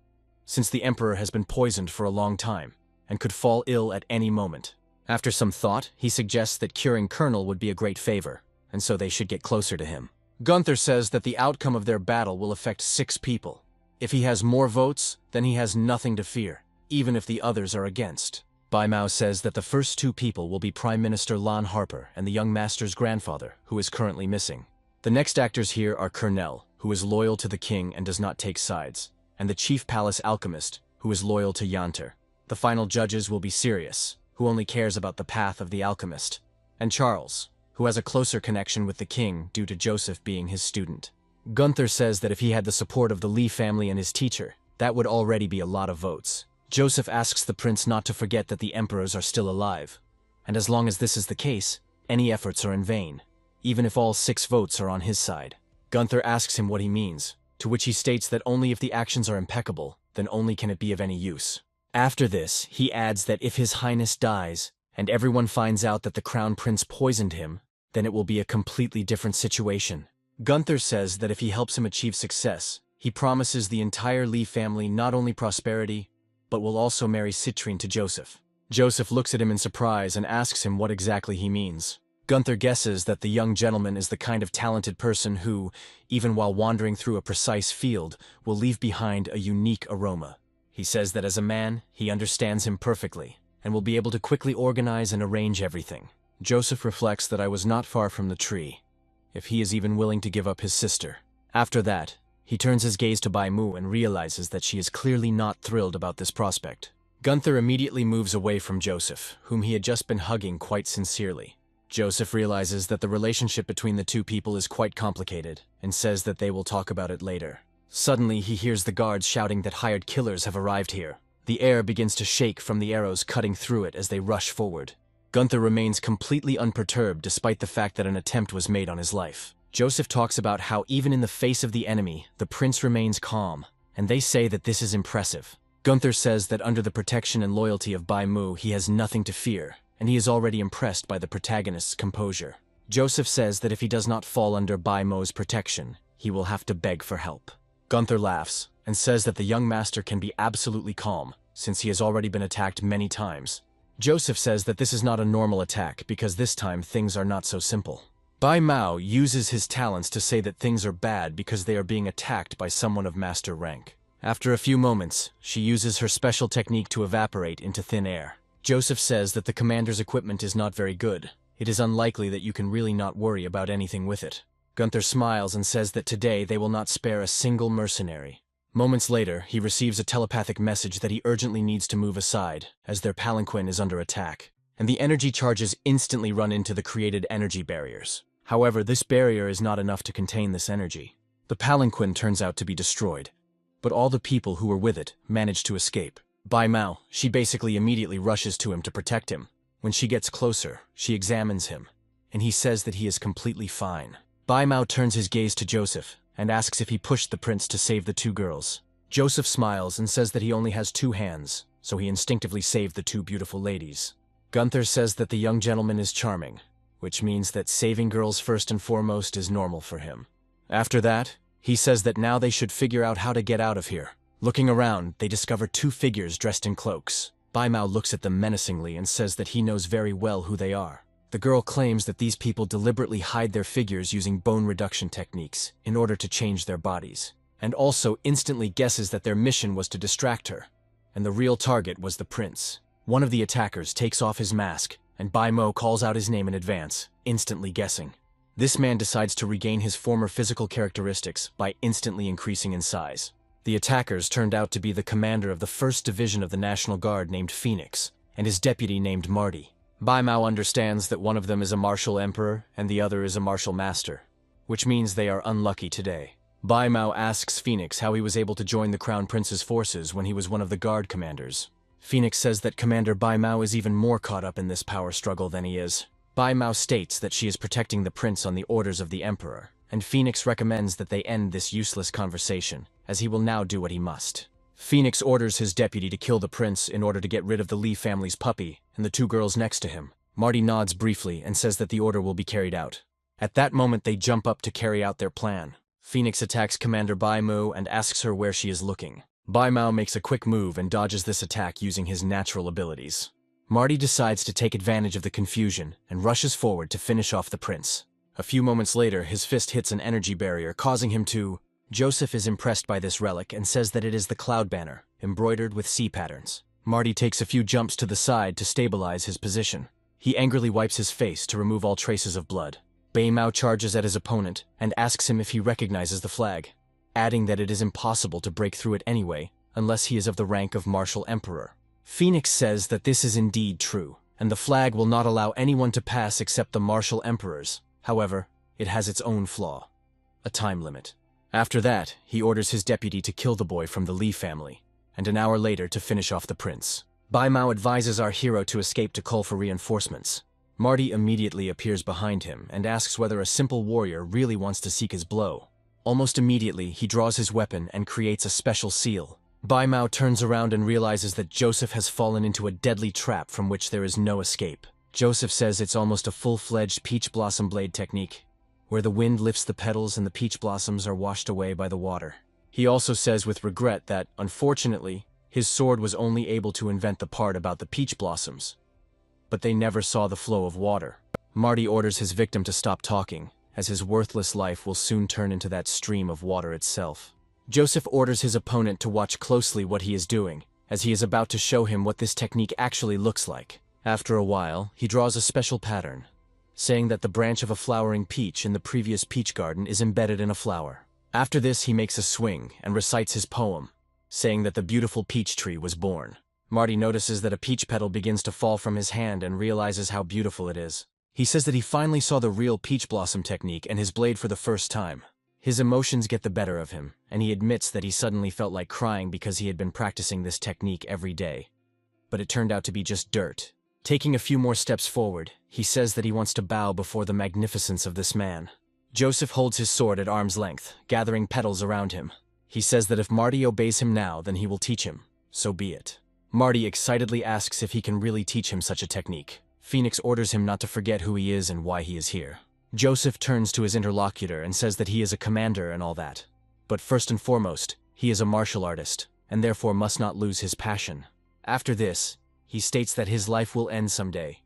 A: since the emperor has been poisoned for a long time and could fall ill at any moment. After some thought, he suggests that curing Colonel would be a great favor, and so they should get closer to him. Gunther says that the outcome of their battle will affect 6 people. If he has more votes, then he has nothing to fear. even if the others are against. Bai Mao says that the first two people will be Prime Minister Lan Harper and the young master's grandfather, who is currently missing. The next actors here are Colonel, who is loyal to the king and does not take sides, and the chief palace alchemist, who is loyal to Yanter. The final judges will be Sirius, who only cares about the path of the alchemist, and Charles, who has a closer connection with the king due to Joseph being his student. Gunther says that if he had the support of the Lee family and his teacher, that would already be a lot of votes. Joseph asks the prince not to forget that the emperors are still alive, and as long as this is the case, any efforts are in vain, even if all 6 votes are on his side. Gunther asks him what he means, to which he states that only if the actions are impeccable, then only can it be of any use. After this, he adds that if His Highness dies, and everyone finds out that the Crown Prince poisoned him, then it will be a completely different situation. Gunther says that if he helps him achieve success, he promises the entire Lee family not only prosperity, but will also marry Citrine to Joseph. Joseph looks at him in surprise and asks him what exactly he means. Gunther guesses that the young gentleman is the kind of talented person who, even while wandering through a precise field, will leave behind a unique aroma. He says that as a man, he understands him perfectly, and will be able to quickly organize and arrange everything. Joseph reflects that I was not far from the tree, if he is even willing to give up his sister. After that, he turns his gaze to Bai Mu and realizes that she is clearly not thrilled about this prospect. Gunther immediately moves away from Joseph, whom he had just been hugging quite sincerely. Joseph realizes that the relationship between the two people is quite complicated, and says that they will talk about it later. Suddenly, he hears the guards shouting that hired killers have arrived here. The air begins to shake from the arrows cutting through it as they rush forward. Gunther remains completely unperturbed despite the fact that an attempt was made on his life. Joseph talks about how even in the face of the enemy, the prince remains calm, and they say that this is impressive. Gunther says that under the protection and loyalty of Bai Mu, he has nothing to fear, and he is already impressed by the protagonist's composure. Joseph says that if he does not fall under Bai Mu's protection, he will have to beg for help. Gunther laughs, and says that the young master can be absolutely calm, since he has already been attacked many times. Joseph says that this is not a normal attack because this time things are not so simple. Bai Mao uses his talents to say that things are bad because they are being attacked by someone of master rank. After a few moments, she uses her special technique to evaporate into thin air. Joseph says that the commander's equipment is not very good. It is unlikely that you can really not worry about anything with it. Gunther smiles and says that today they will not spare a single mercenary. Moments later, he receives a telepathic message that he urgently needs to move aside, as their palanquin is under attack, and the energy charges instantly run into the created energy barriers. However, this barrier is not enough to contain this energy. The palanquin turns out to be destroyed, but all the people who were with it manage to escape. Bai Mao, she basically immediately rushes to him to protect him. When she gets closer, she examines him, and he says that he is completely fine. Bai Mao turns his gaze to Joseph and asks if he pushed the prince to save the two girls. Joseph smiles and says that he only has 2 hands, so he instinctively saved the 2 beautiful ladies. Gunther says that the young gentleman is charming, which means that saving girls first and foremost is normal for him. After that, he says that now they should figure out how to get out of here. Looking around, they discover 2 figures dressed in cloaks. Bai Mao looks at them menacingly and says that he knows very well who they are. The girl claims that these people deliberately hide their figures using bone reduction techniques in order to change their bodies, and also instantly guesses that their mission was to distract her, and the real target was the prince. One of the attackers takes off his mask, and Bai Mao calls out his name in advance, instantly guessing. This man decides to regain his former physical characteristics by instantly increasing in size. The attackers turned out to be the commander of the 1st Division of the National Guard named Phoenix, and his deputy named Marty. Bai Mao understands that one of them is a martial emperor and the other is a martial master, which means they are unlucky today. Bai Mao asks Phoenix how he was able to join the Crown Prince's forces when he was one of the guard commanders. Phoenix says that Commander Bai Mao is even more caught up in this power struggle than he is. Bai Mao states that she is protecting the prince on the orders of the emperor, and Phoenix recommends that they end this useless conversation, as he will now do what he must. Phoenix orders his deputy to kill the prince in order to get rid of the Lee family's puppy and the 2 girls next to him. Marty nods briefly and says that the order will be carried out. At that moment, they jump up to carry out their plan. Phoenix attacks Commander Bai Mu and asks her where she is looking. Bai Mao makes a quick move and dodges this attack using his natural abilities. Marty decides to take advantage of the confusion and rushes forward to finish off the prince. A few moments later, his fist hits an energy barrier, causing him to... Joseph is impressed by this relic and says that it is the cloud banner, embroidered with sea patterns. Marty takes a few jumps to the side to stabilize his position. He angrily wipes his face to remove all traces of blood. Baimao charges at his opponent and asks him if he recognizes the flag, adding that it is impossible to break through it anyway, unless he is of the rank of Martial Emperor. Phoenix says that this is indeed true, and the flag will not allow anyone to pass except the Martial Emperors. However, it has its own flaw: a time limit. After that, he orders his deputy to kill the boy from the Lee family, and an hour later to finish off the prince. Baimao advises our hero to escape to call for reinforcements. Marty immediately appears behind him and asks whether a simple warrior really wants to seek his blow. Almost immediately, he draws his weapon and creates a special seal. Baimao turns around and realizes that Joseph has fallen into a deadly trap from which there is no escape. Joseph says it's almost a full-fledged peach blossom blade technique, where the wind lifts the petals and the peach blossoms are washed away by the water. He also says with regret that, unfortunately, his sword was only able to invent the part about the peach blossoms, but they never saw the flow of water. Marty orders his victim to stop talking, as his worthless life will soon turn into that stream of water itself. Joseph orders his opponent to watch closely what he is doing, as he is about to show him what this technique actually looks like. After a while, he draws a special pattern, saying that the branch of a flowering peach in the previous peach garden is embedded in a flower. After this, he makes a swing and recites his poem, saying that the beautiful peach tree was born. Marty notices that a peach petal begins to fall from his hand and realizes how beautiful it is. He says that he finally saw the real peach blossom technique and his blade for the first time. His emotions get the better of him, and he admits that he suddenly felt like crying because he had been practicing this technique every day. But it turned out to be just dirt. Taking a few more steps forward, he says that he wants to bow before the magnificence of this man. Joseph holds his sword at arm's length, gathering petals around him. He says that if Marty obeys him now, then he will teach him. So be it. Marty excitedly asks if he can really teach him such a technique. Phoenix orders him not to forget who he is and why he is here. Joseph turns to his interlocutor and says that he is a commander and all that. But first and foremost, he is a martial artist, and therefore must not lose his passion. After this, he states that his life will end someday,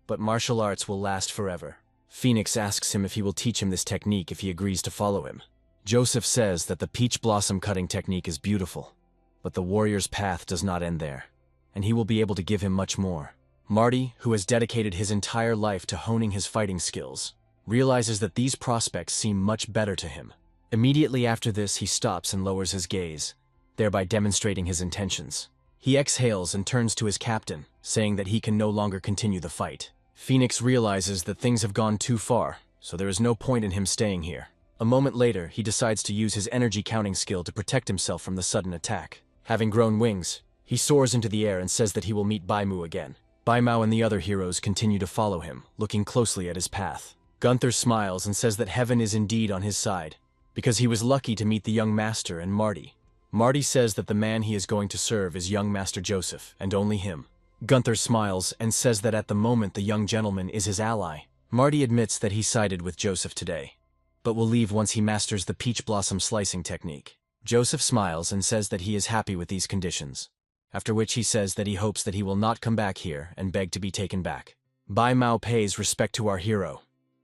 A: but martial arts will last forever. Phoenix asks him if he will teach him this technique if he agrees to follow him. Joseph says that the peach blossom cutting technique is beautiful, but the warrior's path does not end there, and he will be able to give him much more. Marty, who has dedicated his entire life to honing his fighting skills, realizes that these prospects seem much better to him. Immediately after this, he stops and lowers his gaze, thereby demonstrating his intentions. He exhales and turns to his captain, saying that he can no longer continue the fight. Phoenix realizes that things have gone too far, so there is no point in him staying here. A moment later, he decides to use his energy counting skill to protect himself from the sudden attack. Having grown wings, he soars into the air and says that he will meet Baimao again. Baimao and the other heroes continue to follow him, looking closely at his path. Gunther smiles and says that heaven is indeed on his side, because he was lucky to meet the young master and Marty. Marty says that the man he is going to serve is young Master Joseph, and only him. Gunther smiles and says that at the moment the young gentleman is his ally. Marty admits that he sided with Joseph today, but will leave once he masters the peach blossom slicing technique. Joseph smiles and says that he is happy with these conditions, after which he says that he hopes that he will not come back here and beg to be taken back. Baimao pays respect to our hero,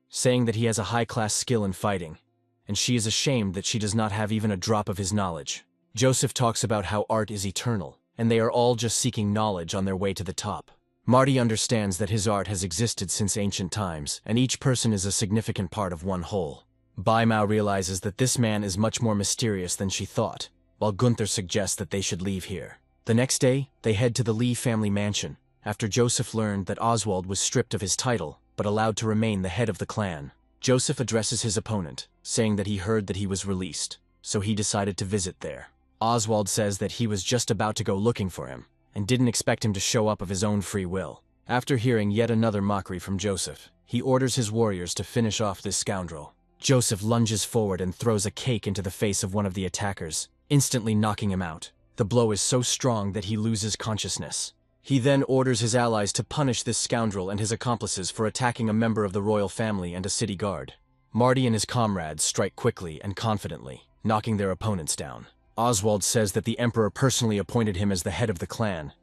A: saying that he has a high-class skill in fighting, and she is ashamed that she does not have even a drop of his knowledge. Joseph talks about how art is eternal, and they are all just seeking knowledge on their way to the top. Marty understands that his art has existed since ancient times, and each person is a significant part of one whole. Baimao realizes that this man is much more mysterious than she thought, while Gunther suggests that they should leave here. The next day, they head to the Lee family mansion, after Joseph learned that Oswald was stripped of his title, but allowed to remain the head of the clan. Joseph addresses his opponent, saying that he heard that he was released, so he decided to visit there. Oswald says that he was just about to go looking for him, and didn't expect him to show up of his own free will. After hearing yet another mockery from Joseph, he orders his warriors to finish off this scoundrel. Joseph lunges forward and throws a cake into the face of one of the attackers, instantly knocking him out. The blow is so strong that he loses consciousness. He then orders his allies to punish this scoundrel and his accomplices for attacking a member of the royal family and a city guard. Marty and his comrades strike quickly and confidently, knocking their opponents down. Oswald says that the Emperor personally appointed him as the head of the clan,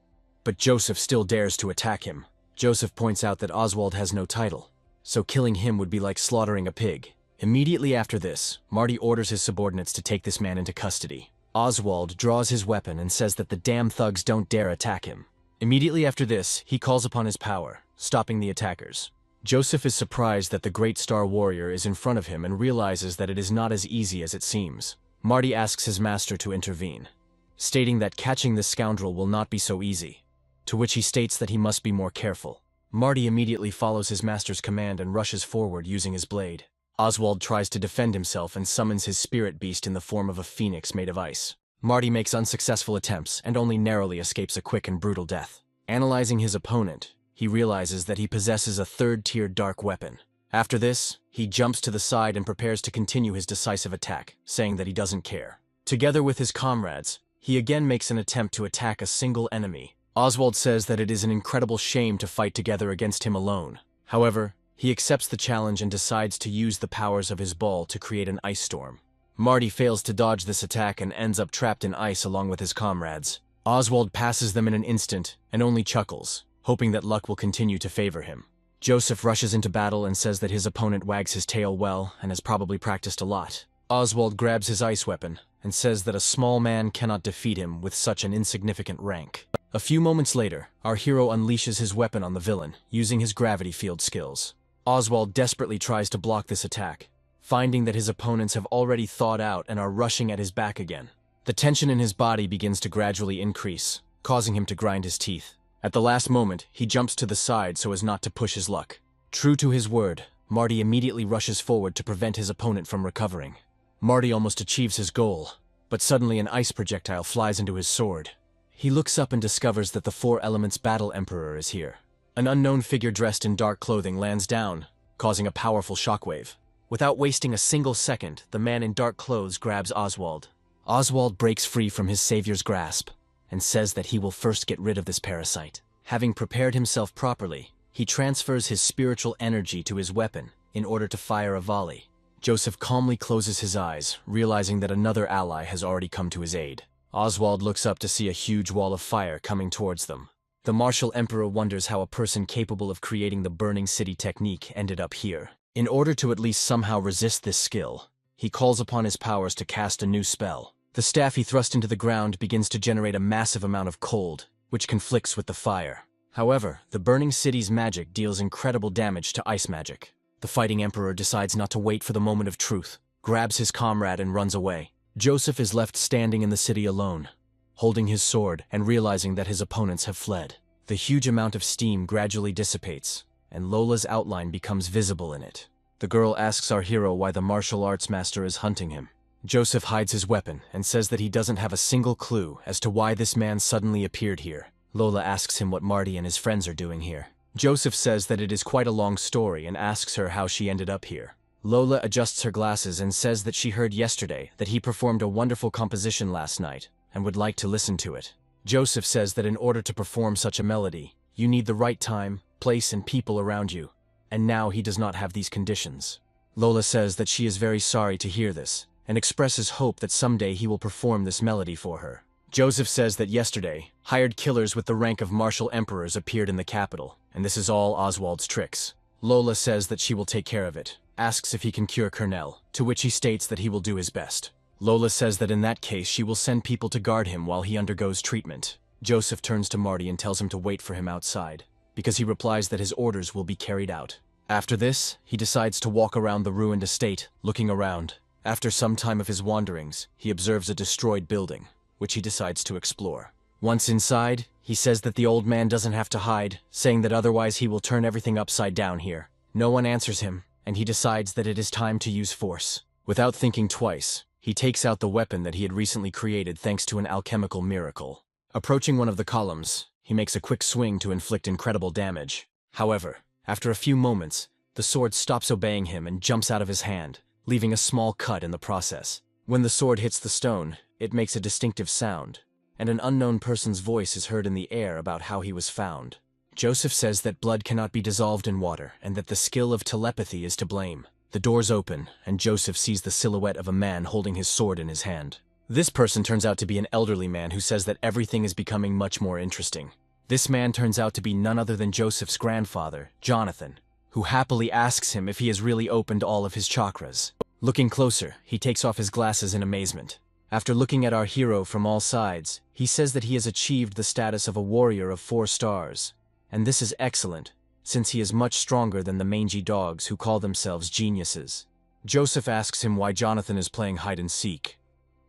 A: but Joseph still dares to attack him. Joseph points out that Oswald has no title, so killing him would be like slaughtering a pig. Immediately after this, Marty orders his subordinates to take this man into custody. Oswald draws his weapon and says that the damn thugs don't dare attack him. Immediately after this, he calls upon his power, stopping the attackers. Joseph is surprised that the Great Star Warrior is in front of him and realizes that it is not as easy as it seems. Marty asks his master to intervene, stating that catching this scoundrel will not be so easy, to which he states that he must be more careful. Marty immediately follows his master's command and rushes forward using his blade. Oswald tries to defend himself and summons his spirit beast in the form of a phoenix made of ice. Marty makes unsuccessful attempts and only narrowly escapes a quick and brutal death. Analyzing his opponent, he realizes that he possesses a third-tier dark weapon. After this, he jumps to the side and prepares to continue his decisive attack, saying that he doesn't care. Together with his comrades, he again makes an attempt to attack a single enemy. Oswald says that it is an incredible shame to fight together against him alone. However, he accepts the challenge and decides to use the powers of his ball to create an ice storm. Marty fails to dodge this attack and ends up trapped in ice along with his comrades. Oswald passes them in an instant and only chuckles, hoping that luck will continue to favor him. Joseph rushes into battle and says that his opponent wags his tail well and has probably practiced a lot. Oswald grabs his ice weapon and says that a small man cannot defeat him with such an insignificant rank. A few moments later, our hero unleashes his weapon on the villain, using his gravity field skills. Oswald desperately tries to block this attack, finding that his opponents have already thawed out and are rushing at his back again. The tension in his body begins to gradually increase, causing him to grind his teeth. At the last moment, he jumps to the side so as not to push his luck. True to his word, Marty immediately rushes forward to prevent his opponent from recovering. Marty almost achieves his goal, but suddenly an ice projectile flies into his sword. He looks up and discovers that the Four Elements Battle Emperor is here. An unknown figure dressed in dark clothing lands down, causing a powerful shockwave. Without wasting a single second, the man in dark clothes grabs Oswald. Oswald breaks free from his savior's grasp and says that he will first get rid of this parasite. Having prepared himself properly, he transfers his spiritual energy to his weapon in order to fire a volley. Joseph calmly closes his eyes, realizing that another ally has already come to his aid. Oswald looks up to see a huge wall of fire coming towards them. The martial emperor wonders how a person capable of creating the burning city technique ended up here. In order to at least somehow resist this skill, he calls upon his powers to cast a new spell. The staff he thrust into the ground begins to generate a massive amount of cold, which conflicts with the fire. However, the burning city's magic deals incredible damage to ice magic. The fighting emperor decides not to wait for the moment of truth, grabs his comrade and runs away. Joseph is left standing in the city alone, holding his sword and realizing that his opponents have fled. The huge amount of steam gradually dissipates, and Lola's outline becomes visible in it. The girl asks our hero why the martial arts master is hunting him. Joseph hides his weapon and says that he doesn't have a single clue as to why this man suddenly appeared here. Lola asks him what Marty and his friends are doing here. Joseph says that it is quite a long story and asks her how she ended up here. Lola adjusts her glasses and says that she heard yesterday that he performed a wonderful composition last night and would like to listen to it. Joseph says that in order to perform such a melody, you need the right time, place, and people around you, and now he does not have these conditions. Lola says that she is very sorry to hear this, and expresses hope that someday he will perform this melody for her. Joseph says that yesterday, hired killers with the rank of martial emperors appeared in the capital, and this is all Oswald's tricks. Lola says that she will take care of it, asks if he can cure Colonel, to which he states that he will do his best. Lola says that in that case she will send people to guard him while he undergoes treatment. Joseph turns to Marty and tells him to wait for him outside, because he replies that his orders will be carried out. After this, he decides to walk around the ruined estate, looking around. After some time of his wanderings, he observes a destroyed building, which he decides to explore. Once inside, he says that the old man doesn't have to hide, saying that otherwise he will turn everything upside down here. No one answers him, and he decides that it is time to use force. Without thinking twice, he takes out the weapon that he had recently created thanks to an alchemical miracle. Approaching one of the columns, he makes a quick swing to inflict incredible damage. However, after a few moments, the sword stops obeying him and jumps out of his hand, leaving a small cut in the process. When the sword hits the stone, it makes a distinctive sound, and an unknown person's voice is heard in the air about how he was found. Joseph says that blood cannot be dissolved in water and that the skill of telepathy is to blame. The doors open, and Joseph sees the silhouette of a man holding his sword in his hand. This person turns out to be an elderly man who says that everything is becoming much more interesting. This man turns out to be none other than Joseph's grandfather, Jonathan, who happily asks him if he has really opened all of his chakras. Looking closer, he takes off his glasses in amazement. After looking at our hero from all sides, he says that he has achieved the status of a warrior of 4 stars. And this is excellent, since he is much stronger than the mangy dogs who call themselves geniuses. Joseph asks him why Jonathan is playing hide-and-seek,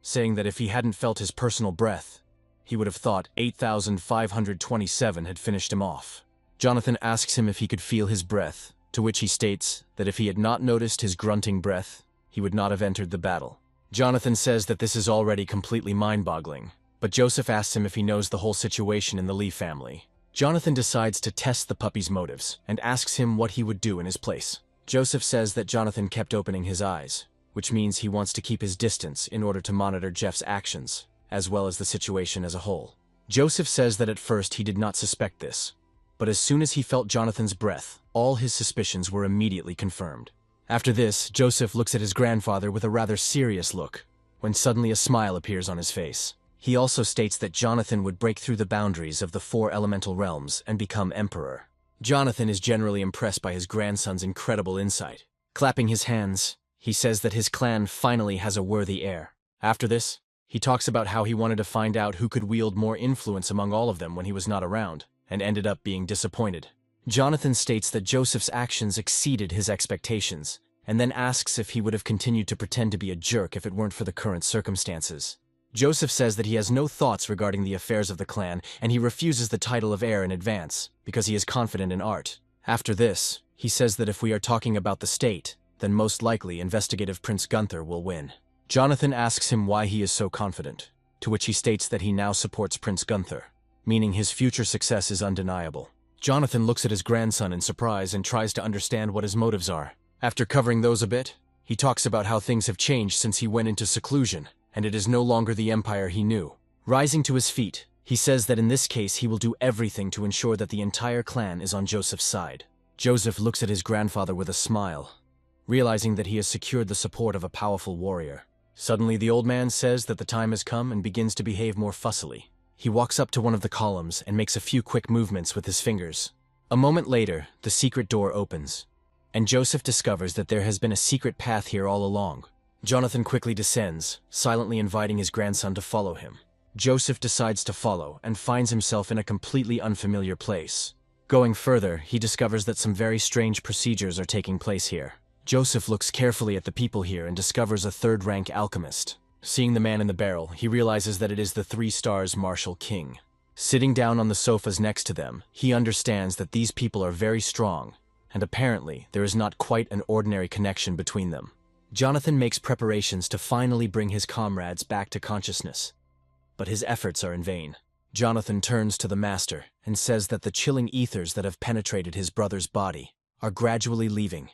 A: saying that if he hadn't felt his personal breath, he would have thought 8,527 had finished him off. Jonathan asks him if he could feel his breath, to which he states that if he had not noticed his grunting breath, he would not have entered the battle. Jonathan says that this is already completely mind-boggling, but Joseph asks him if he knows the whole situation in the Lee family. Jonathan decides to test the puppy's motives and asks him what he would do in his place. Joseph says that Jonathan kept opening his eyes, which means he wants to keep his distance in order to monitor Jeff's actions, as well as the situation as a whole. Joseph says that at first he did not suspect this, but as soon as he felt Jonathan's breath, all his suspicions were immediately confirmed. After this, Joseph looks at his grandfather with a rather serious look, when suddenly a smile appears on his face. He also states that Jonathan would break through the boundaries of the 4 elemental realms and become emperor. Jonathan is generally impressed by his grandson's incredible insight. Clapping his hands, he says that his clan finally has a worthy heir. After this, he talks about how he wanted to find out who could wield more influence among all of them when he was not around, and ended up being disappointed. Jonathan states that Joseph's actions exceeded his expectations, and then asks if he would have continued to pretend to be a jerk if it weren't for the current circumstances. Joseph says that he has no thoughts regarding the affairs of the clan, and he refuses the title of heir in advance, because he is confident in art. After this, he says that if we are talking about the state, then most likely investigative Prince Gunther will win. Jonathan asks him why he is so confident, to which he states that he now supports Prince Gunther, meaning his future success is undeniable. Jonathan looks at his grandson in surprise and tries to understand what his motives are. After covering those a bit, he talks about how things have changed since he went into seclusion, and it is no longer the empire he knew. Rising to his feet, he says that in this case he will do everything to ensure that the entire clan is on Joseph's side. Joseph looks at his grandfather with a smile, realizing that he has secured the support of a powerful warrior. Suddenly the old man says that the time has come and begins to behave more fussily. He walks up to one of the columns and makes a few quick movements with his fingers. A moment later, the secret door opens, and Joseph discovers that there has been a secret path here all along. Jonathan quickly descends, silently inviting his grandson to follow him. Joseph decides to follow and finds himself in a completely unfamiliar place. Going further, he discovers that some very strange procedures are taking place here. Joseph looks carefully at the people here and discovers a 3rd-rank alchemist. Seeing the man in the barrel, he realizes that it is the 3 stars Marshal King. Sitting down on the sofas next to them, he understands that these people are very strong, and apparently there is not quite an ordinary connection between them. Jonathan makes preparations to finally bring his comrades back to consciousness, but his efforts are in vain. Jonathan turns to the master and says that the chilling ethers that have penetrated his brother's body are gradually leaving,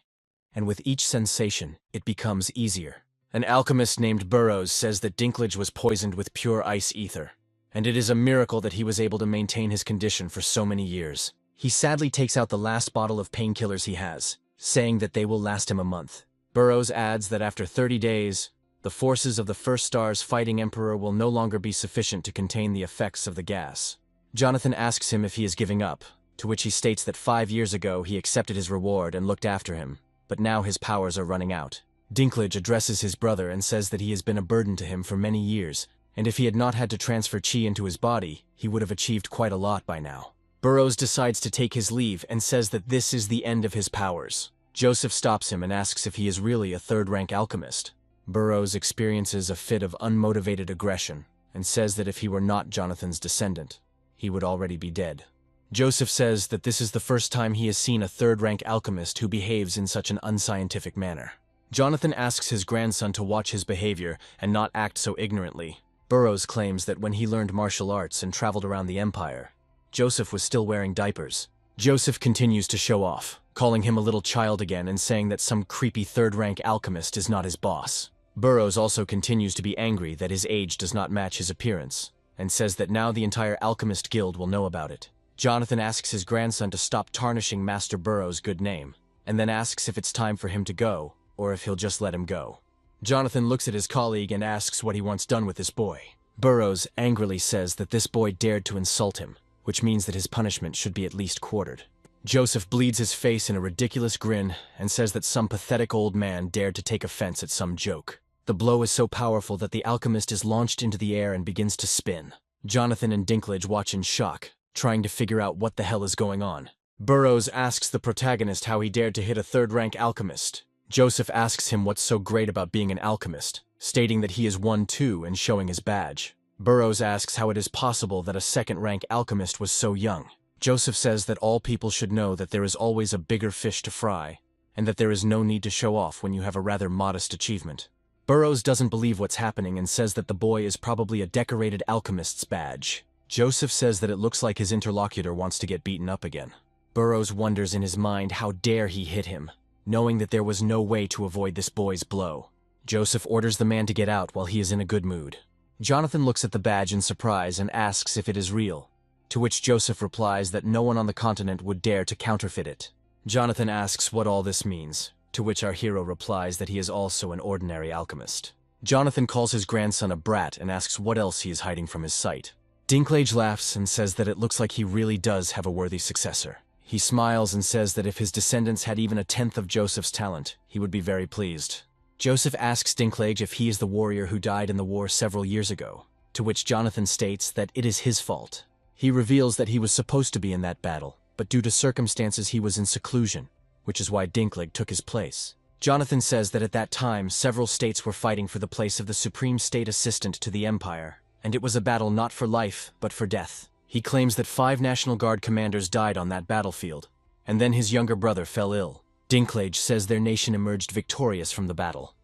A: and with each sensation, it becomes easier. An alchemist named Burroughs says that Dinklage was poisoned with pure ice ether, and it is a miracle that he was able to maintain his condition for so many years. He sadly takes out the last bottle of painkillers he has, saying that they will last him a month. Burroughs adds that after 30 days, the forces of the 1st Star's fighting emperor will no longer be sufficient to contain the effects of the gas. Jonathan asks him if he is giving up, to which he states that 5 years ago he accepted his reward and looked after him, but now his powers are running out. Dinklage addresses his brother and says that he has been a burden to him for many years, and if he had not had to transfer chi into his body, he would have achieved quite a lot by now. Burroughs decides to take his leave and says that this is the end of his powers. Joseph stops him and asks if he is really a 3rd-rank alchemist. Burroughs experiences a fit of unmotivated aggression and says that if he were not Jonathan's descendant, he would already be dead. Joseph says that this is the first time he has seen a 3rd-rank alchemist who behaves in such an unscientific manner. Jonathan asks his grandson to watch his behavior and not act so ignorantly. Burroughs claims that when he learned martial arts and traveled around the empire, Joseph was still wearing diapers. Joseph continues to show off, calling him a little child again and saying that some creepy 3rd-rank alchemist is not his boss. Burroughs also continues to be angry that his age does not match his appearance, and says that now the entire alchemist guild will know about it. Jonathan asks his grandson to stop tarnishing Master Burroughs' good name, and then asks if it's time for him to go, or if he'll just let him go. Jonathan looks at his colleague and asks what he wants done with this boy. Burroughs angrily says that this boy dared to insult him, which means that his punishment should be at least quartered. Joseph bleeds his face in a ridiculous grin and says that some pathetic old man dared to take offense at some joke. The blow is so powerful that the alchemist is launched into the air and begins to spin. Jonathan and Dinklage watch in shock, trying to figure out what the hell is going on. Burroughs asks the protagonist how he dared to hit a third-rank alchemist. Joseph asks him what's so great about being an alchemist, stating that he is one too and showing his badge. Burroughs asks how it is possible that a second-rank alchemist was so young. Joseph says that all people should know that there is always a bigger fish to fry, and that there is no need to show off when you have a rather modest achievement. Burroughs doesn't believe what's happening and says that the boy is probably a decorated alchemist's badge. Joseph says that it looks like his interlocutor wants to get beaten up again. Burroughs wonders in his mind how dare he hit him, knowing that there was no way to avoid this boy's blow. Joseph orders the man to get out while he is in a good mood. Jonathan looks at the badge in surprise and asks if it is real, to which Joseph replies that no one on the continent would dare to counterfeit it. Jonathan asks what all this means, to which our hero replies that he is also an ordinary alchemist. Jonathan calls his grandson a brat and asks what else he is hiding from his sight. Dinklage laughs and says that it looks like he really does have a worthy successor. He smiles and says that if his descendants had even a tenth of Joseph's talent, he would be very pleased. Joseph asks Dinklage if he is the warrior who died in the war several years ago, to which Jonathan states that it is his fault. He reveals that he was supposed to be in that battle, but due to circumstances he was in seclusion, which is why Dinklage took his place. Jonathan says that at that time several states were fighting for the place of the Supreme State Assistant to the Empire, and it was a battle not for life, but for death. He claims that 5 National Guard commanders died on that battlefield, and then his younger brother fell ill. Dinklage says their nation emerged victorious from the battle,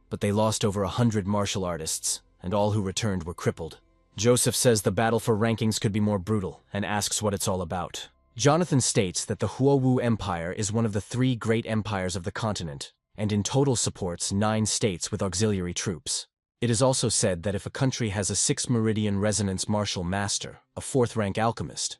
A: but they lost over 100 martial artists, and all who returned were crippled. Joseph says the battle for rankings could be more brutal, and asks what it's all about. Jonathan states that the Huowu Empire is one of the 3 great empires of the continent, and in total supports 9 states with auxiliary troops. It is also said that if a country has a 6 Meridian Resonance Martial Master, a 4th-rank alchemist,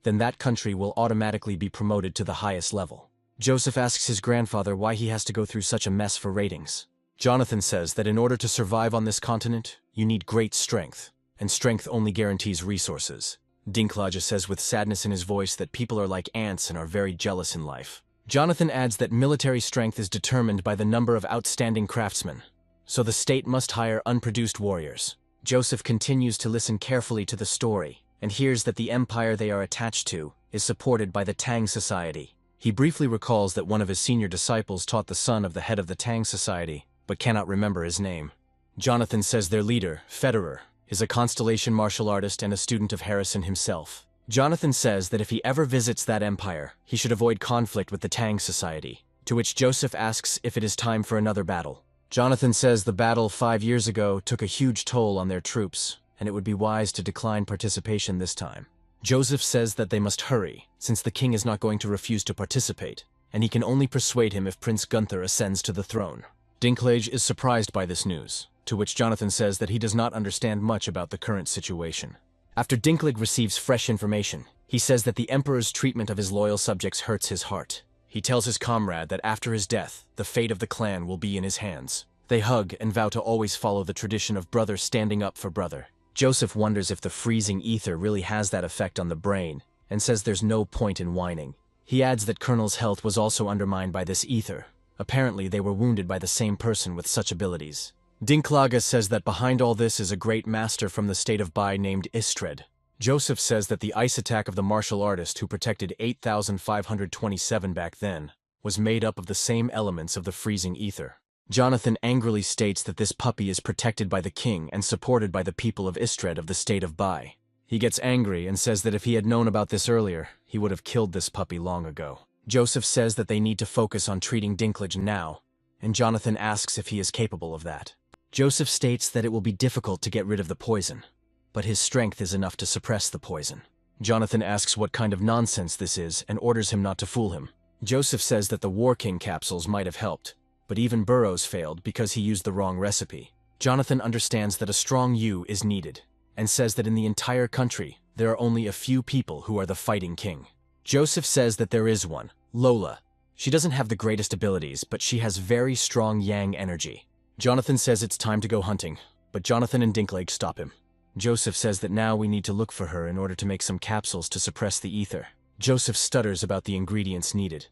A: then that country will automatically be promoted to the highest level. Joseph asks his grandfather why he has to go through such a mess for ratings. Jonathan says that in order to survive on this continent, you need great strength, and strength only guarantees resources. Dinklage says with sadness in his voice that people are like ants and are very jealous in life. Jonathan adds that military strength is determined by the number of outstanding craftsmen, so the state must hire unproduced warriors. Joseph continues to listen carefully to the story, and hears that the empire they are attached to is supported by the Tang Society. He briefly recalls that one of his senior disciples taught the son of the head of the Tang Society, but cannot remember his name. Jonathan says their leader, Federer, is a constellation martial artist and a student of Harrison himself. Jonathan says that if he ever visits that empire, he should avoid conflict with the Tang Society, to which Joseph asks if it is time for another battle. Jonathan says the battle 5 years ago took a huge toll on their troops, and it would be wise to decline participation this time. Joseph says that they must hurry, since the king is not going to refuse to participate, and he can only persuade him if Prince Gunther ascends to the throne. Dinklage is surprised by this news, to which Jonathan says that he does not understand much about the current situation. After Dinklage receives fresh information, he says that the Emperor's treatment of his loyal subjects hurts his heart. He tells his comrade that after his death, the fate of the clan will be in his hands. They hug and vow to always follow the tradition of brother standing up for brother. Joseph wonders if the freezing ether really has that effect on the brain, and says there's no point in whining. He adds that Colonel's health was also undermined by this ether. Apparently they were wounded by the same person with such abilities. Dinklage says that behind all this is a great master from the state of Bai named Istred. Joseph says that the ice attack of the martial artist who protected 8,527 back then was made up of the same elements of the freezing ether. Jonathan angrily states that this puppy is protected by the king and supported by the people of Istred of the state of Bai. He gets angry and says that if he had known about this earlier, he would have killed this puppy long ago. Joseph says that they need to focus on treating Dinklage now, and Jonathan asks if he is capable of that. Joseph states that it will be difficult to get rid of the poison, but his strength is enough to suppress the poison. Jonathan asks what kind of nonsense this is and orders him not to fool him. Joseph says that the War King capsules might have helped, but even Burroughs failed because he used the wrong recipe. Jonathan understands that a strong you is needed, and says that in the entire country, there are only a few people who are the fighting king. Joseph says that there is one, Lola. She doesn't have the greatest abilities, but she has very strong yang energy. Jonathan says it's time to go hunting, but Jonathan and Dinklage stop him. Joseph says that now we need to look for her in order to make some capsules to suppress the ether. Joseph stutters about the ingredients needed,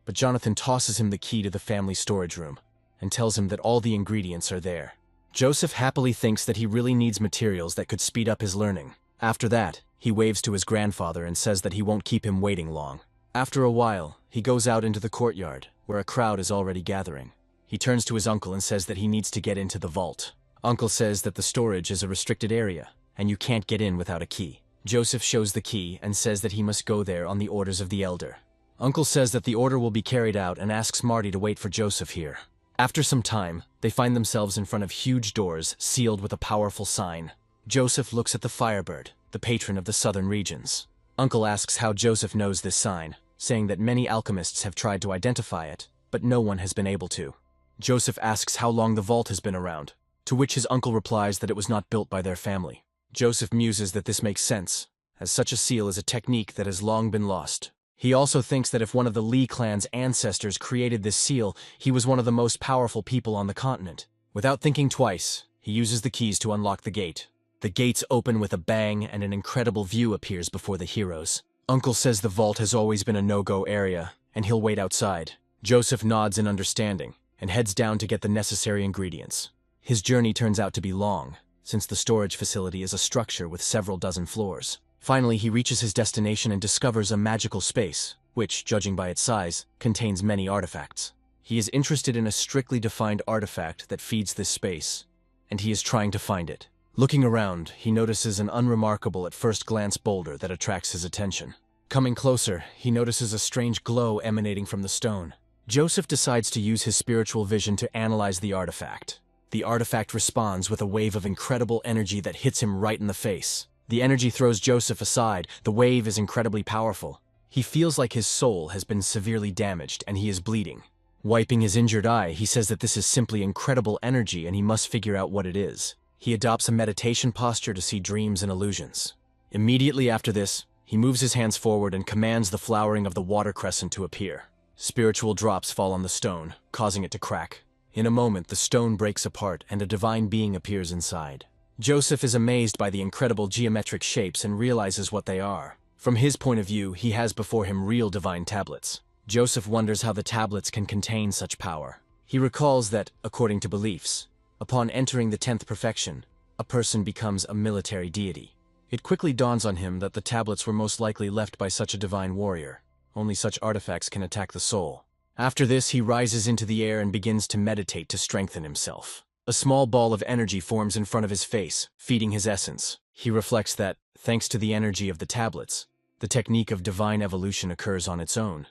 A: but Jonathan tosses him the key to the family storage room and tells him that all the ingredients are there. Joseph happily thinks that he really needs materials that could speed up his learning. After that, he waves to his grandfather and says that he won't keep him waiting long. After a while, he goes out into the courtyard, where a crowd is already gathering. He turns to his uncle and says that he needs to get into the vault. Uncle says that the storage is a restricted area, and you can't get in without a key. Joseph shows the key and says that he must go there on the orders of the elder. Uncle says that the order will be carried out and asks Marty to wait for Joseph here. After some time, they find themselves in front of huge doors sealed with a powerful sign. Joseph looks at the Firebird, the patron of the southern regions. Uncle asks how Joseph knows this sign, saying that many alchemists have tried to identify it, but no one has been able to. Joseph asks how long the vault has been around, to which his uncle replies that it was not built by their family. Joseph muses that this makes sense, as such a seal is a technique that has long been lost. He also thinks that if one of the Lee clan's ancestors created this seal, he was one of the most powerful people on the continent. Without thinking twice, he uses the keys to unlock the gate. The gates open with a bang and an incredible view appears before the heroes. Uncle says the vault has always been a no-go area, and he'll wait outside. Joseph nods in understanding, and heads down to get the necessary ingredients. His journey turns out to be long, since the storage facility is a structure with several dozen floors. Finally, he reaches his destination and discovers a magical space, which, judging by its size, contains many artifacts. He is interested in a strictly defined artifact that feeds this space, and he is trying to find it. Looking around, he notices an unremarkable at first glance boulder that attracts his attention. Coming closer, he notices a strange glow emanating from the stone. Joseph decides to use his spiritual vision to analyze the artifact. The artifact responds with a wave of incredible energy that hits him right in the face. The energy throws Joseph aside. The wave is incredibly powerful. He feels like his soul has been severely damaged and he is bleeding. Wiping his injured eye, he says that this is simply incredible energy and he must figure out what it is. He adopts a meditation posture to see dreams and illusions. Immediately after this, he moves his hands forward and commands the flowering of the water crescent to appear. Spiritual drops fall on the stone, causing it to crack. In a moment, the stone breaks apart and a divine being appears inside. Joseph is amazed by the incredible geometric shapes and realizes what they are. From his point of view, he has before him real divine tablets. Joseph wonders how the tablets can contain such power. He recalls that, according to beliefs, upon entering the 10th perfection, a person becomes a military deity. It quickly dawns on him that the tablets were most likely left by such a divine warrior. Only such artifacts can attack the soul. After this, he rises into the air and begins to meditate to strengthen himself. A small ball of energy forms in front of his face, feeding his essence. He reflects that, thanks to the energy of the tablets, the technique of divine evolution occurs on its own,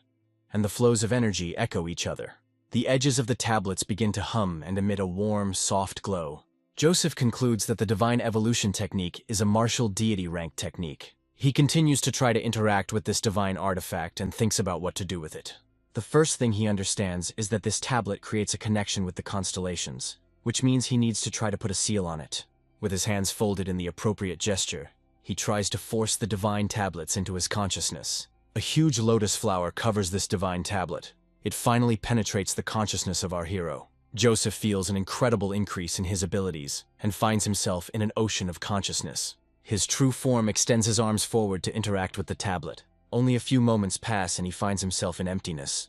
A: and the flows of energy echo each other. The edges of the tablets begin to hum and emit a warm, soft glow. Joseph concludes that the divine evolution technique is a martial deity rank technique. He continues to try to interact with this divine artifact and thinks about what to do with it. The first thing he understands is that this tablet creates a connection with the constellations, which means he needs to try to put a seal on it. With his hands folded in the appropriate gesture, he tries to force the divine tablets into his consciousness. A huge lotus flower covers this divine tablet. It finally penetrates the consciousness of our hero. Joseph feels an incredible increase in his abilities and finds himself in an ocean of consciousness. His true form extends his arms forward to interact with the tablet. Only a few moments pass and he finds himself in emptiness.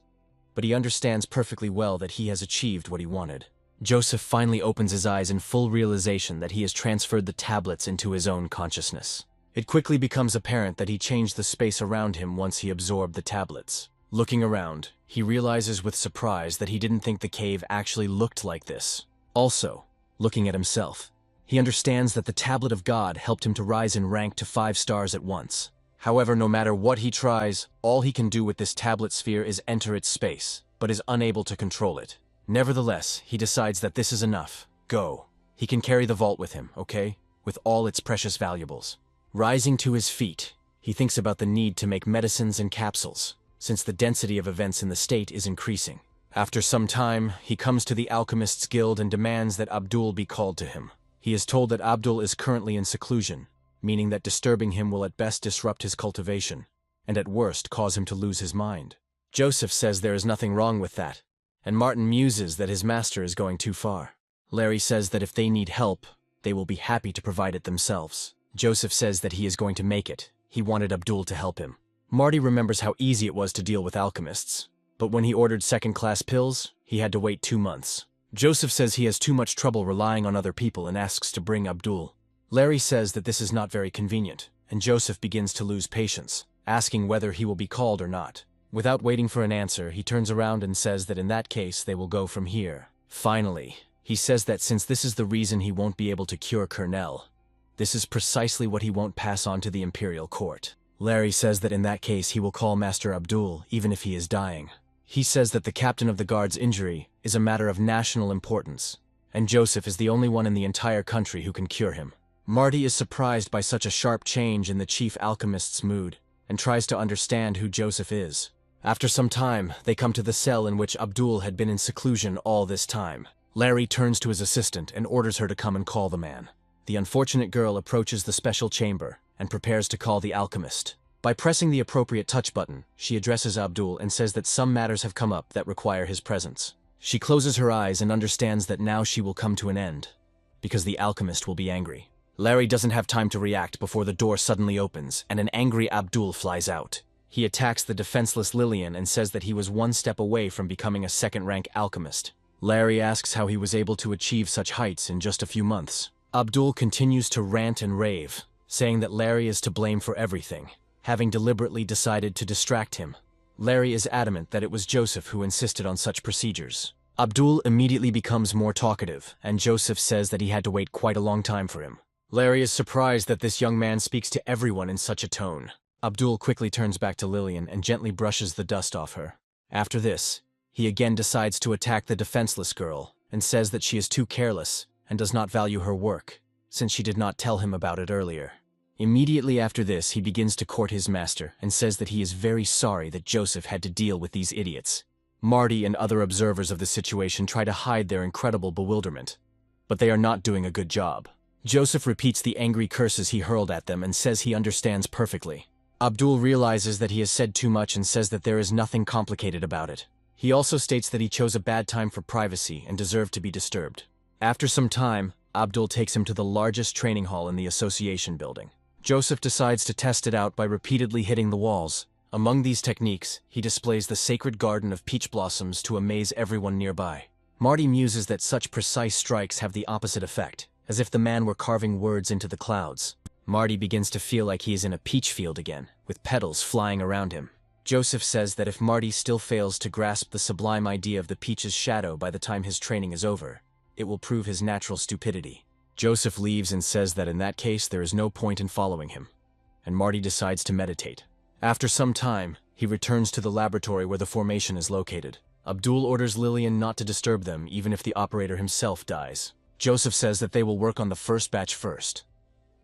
A: But he understands perfectly well that he has achieved what he wanted. Joseph finally opens his eyes in full realization that he has transferred the tablets into his own consciousness. It quickly becomes apparent that he changed the space around him once he absorbed the tablets. Looking around, he realizes with surprise that he didn't think the cave actually looked like this. Also, looking at himself, he understands that the Tablet of God helped him to rise in rank to 5 stars at once. However, no matter what he tries, all he can do with this tablet sphere is enter its space, but is unable to control it. Nevertheless, he decides that this is enough. Go. He can carry the vault with him, okay? With all its precious valuables. Rising to his feet, he thinks about the need to make medicines and capsules, since the density of events in the state is increasing. After some time, he comes to the Alchemists Guild and demands that Abdul be called to him. He is told that Abdul is currently in seclusion, meaning that disturbing him will at best disrupt his cultivation, and at worst cause him to lose his mind. Joseph says there is nothing wrong with that, and Martin muses that his master is going too far. Larry says that if they need help, they will be happy to provide it themselves. Joseph says that he is going to make it. He wanted Abdul to help him. Marty remembers how easy it was to deal with alchemists, but when he ordered second-class pills, he had to wait 2 months. Joseph says he has too much trouble relying on other people and asks to bring Abdul. Larry says that this is not very convenient, and Joseph begins to lose patience, asking whether he will be called or not. Without waiting for an answer, he turns around and says that in that case they will go from here. Finally, he says that since this is the reason he won't be able to cure Colonel, this is precisely what he won't pass on to the Imperial Court. Larry says that in that case he will call Master Abdul even if he is dying. He says that the captain of the guard's injury is a matter of national importance, and Joseph is the only one in the entire country who can cure him. Marty is surprised by such a sharp change in the chief alchemist's mood, and tries to understand who Joseph is. After some time, they come to the cell in which Abdul had been in seclusion all this time. Larry turns to his assistant and orders her to come and call the man. The unfortunate girl approaches the special chamber and prepares to call the alchemist. By pressing the appropriate touch button, she addresses Abdul and says that some matters have come up that require his presence. She closes her eyes and understands that now she will come to an end, because the alchemist will be angry. Larry doesn't have time to react before the door suddenly opens and an angry Abdul flies out. He attacks the defenseless Lillian and says that he was one step away from becoming a second-rank alchemist. Larry asks how he was able to achieve such heights in just a few months. Abdul continues to rant and rave, saying that Larry is to blame for everything, having deliberately decided to distract him. Larry is adamant that it was Joseph who insisted on such procedures. Abdul immediately becomes more talkative, and Joseph says that he had to wait quite a long time for him. Larry is surprised that this young man speaks to everyone in such a tone. Abdul quickly turns back to Lillian and gently brushes the dust off her. After this, he again decides to attack the defenseless girl and says that she is too careless and does not value her work, since she did not tell him about it earlier. Immediately after this, he begins to court his master and says that he is very sorry that Joseph had to deal with these idiots. Marty and other observers of the situation try to hide their incredible bewilderment, but they are not doing a good job. Joseph repeats the angry curses he hurled at them and says he understands perfectly. Abdul realizes that he has said too much and says that there is nothing complicated about it. He also states that he chose a bad time for privacy and deserved to be disturbed. After some time, Abdul takes him to the largest training hall in the association building. Joseph decides to test it out by repeatedly hitting the walls. Among these techniques, he displays the sacred garden of peach blossoms to amaze everyone nearby. Marty muses that such precise strikes have the opposite effect, as if the man were carving words into the clouds. Marty begins to feel like he is in a peach field again, with petals flying around him. Joseph says that if Marty still fails to grasp the sublime idea of the peach's shadow by the time his training is over, it will prove his natural stupidity. Joseph leaves and says that in that case there is no point in following him, and Marty decides to meditate. After some time, he returns to the laboratory where the formation is located. Abdul orders Lillian not to disturb them even if the operator himself dies. Joseph says that they will work on the first batch first,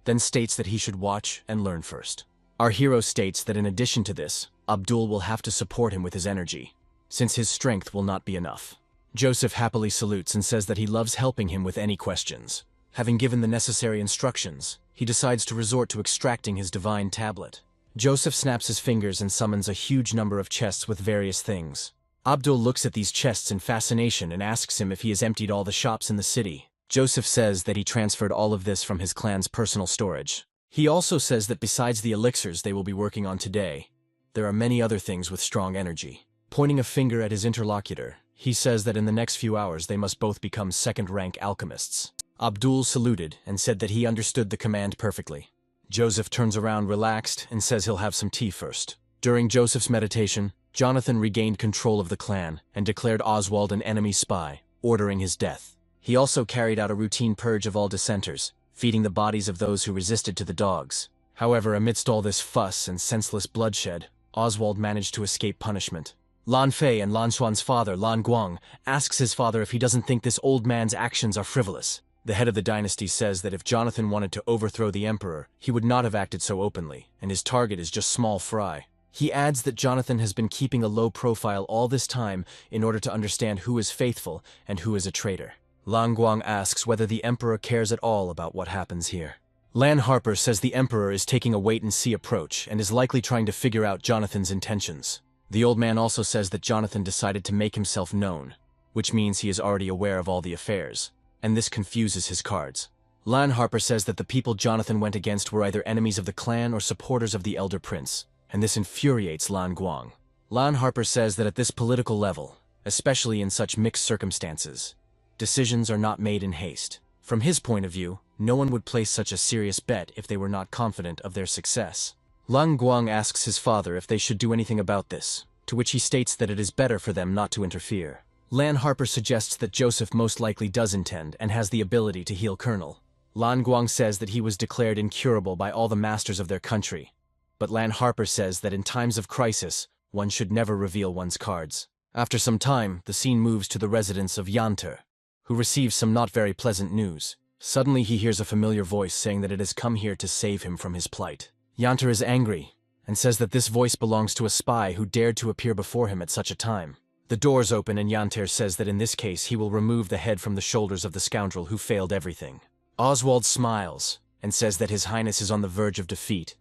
A: then states that he should watch and learn first. Our hero states that in addition to this, Abdul will have to support him with his energy, since his strength will not be enough. Joseph happily salutes and says that he loves helping him with any questions. Having given the necessary instructions, he decides to resort to extracting his divine tablet. Joseph snaps his fingers and summons a huge number of chests with various things. Abdul looks at these chests in fascination and asks him if he has emptied all the shops in the city. Joseph says that he transferred all of this from his clan's personal storage. He also says that besides the elixirs they will be working on today, there are many other things with strong energy. Pointing a finger at his interlocutor, he says that in the next few hours they must both become second-rank alchemists. Abdul saluted and said that he understood the command perfectly. Joseph turns around relaxed and says he'll have some tea first. During Joseph's meditation, Jonathan regained control of the clan and declared Oswald an enemy spy, ordering his death. He also carried out a routine purge of all dissenters, feeding the bodies of those who resisted to the dogs. However, amidst all this fuss and senseless bloodshed, Oswald managed to escape punishment. Lan Fei and Lan Xuan's father, Lan Guang, asks his father if he doesn't think this old man's actions are frivolous. The head of the dynasty says that if Jonathan wanted to overthrow the emperor, he would not have acted so openly, and his target is just small fry. He adds that Jonathan has been keeping a low profile all this time in order to understand who is faithful and who is a traitor. Lan Guang asks whether the emperor cares at all about what happens here. Lan Harper says the emperor is taking a wait-and-see approach and is likely trying to figure out Jonathan's intentions. The old man also says that Jonathan decided to make himself known, which means he is already aware of all the affairs, and this confuses his cards. Lan Harper says that the people Jonathan went against were either enemies of the clan or supporters of the elder prince, and this infuriates Lan Guang. Lan Harper says that at this political level, especially in such mixed circumstances, Decisions are not made in haste. From his point of view, no one would place such a serious bet if they were not confident of their success. Lang Guang asks his father if they should do anything about this, to which he states that it is better for them not to interfere. Lan Harper suggests that Joseph most likely does intend and has the ability to heal Colonel. Lan Guang says that he was declared incurable by all the masters of their country, but Lan Harper says that in times of crisis, one should never reveal one's cards. After some time, the scene moves to the residence of Yanter, who receives some not very pleasant news. Suddenly he hears a familiar voice saying that it has come here to save him from his plight. Yanter is angry, and says that this voice belongs to a spy who dared to appear before him at such a time. The doors open and Yanter says that in this case he will remove the head from the shoulders of the scoundrel who failed everything. Oswald smiles, and says that His Highness is on the verge of defeat.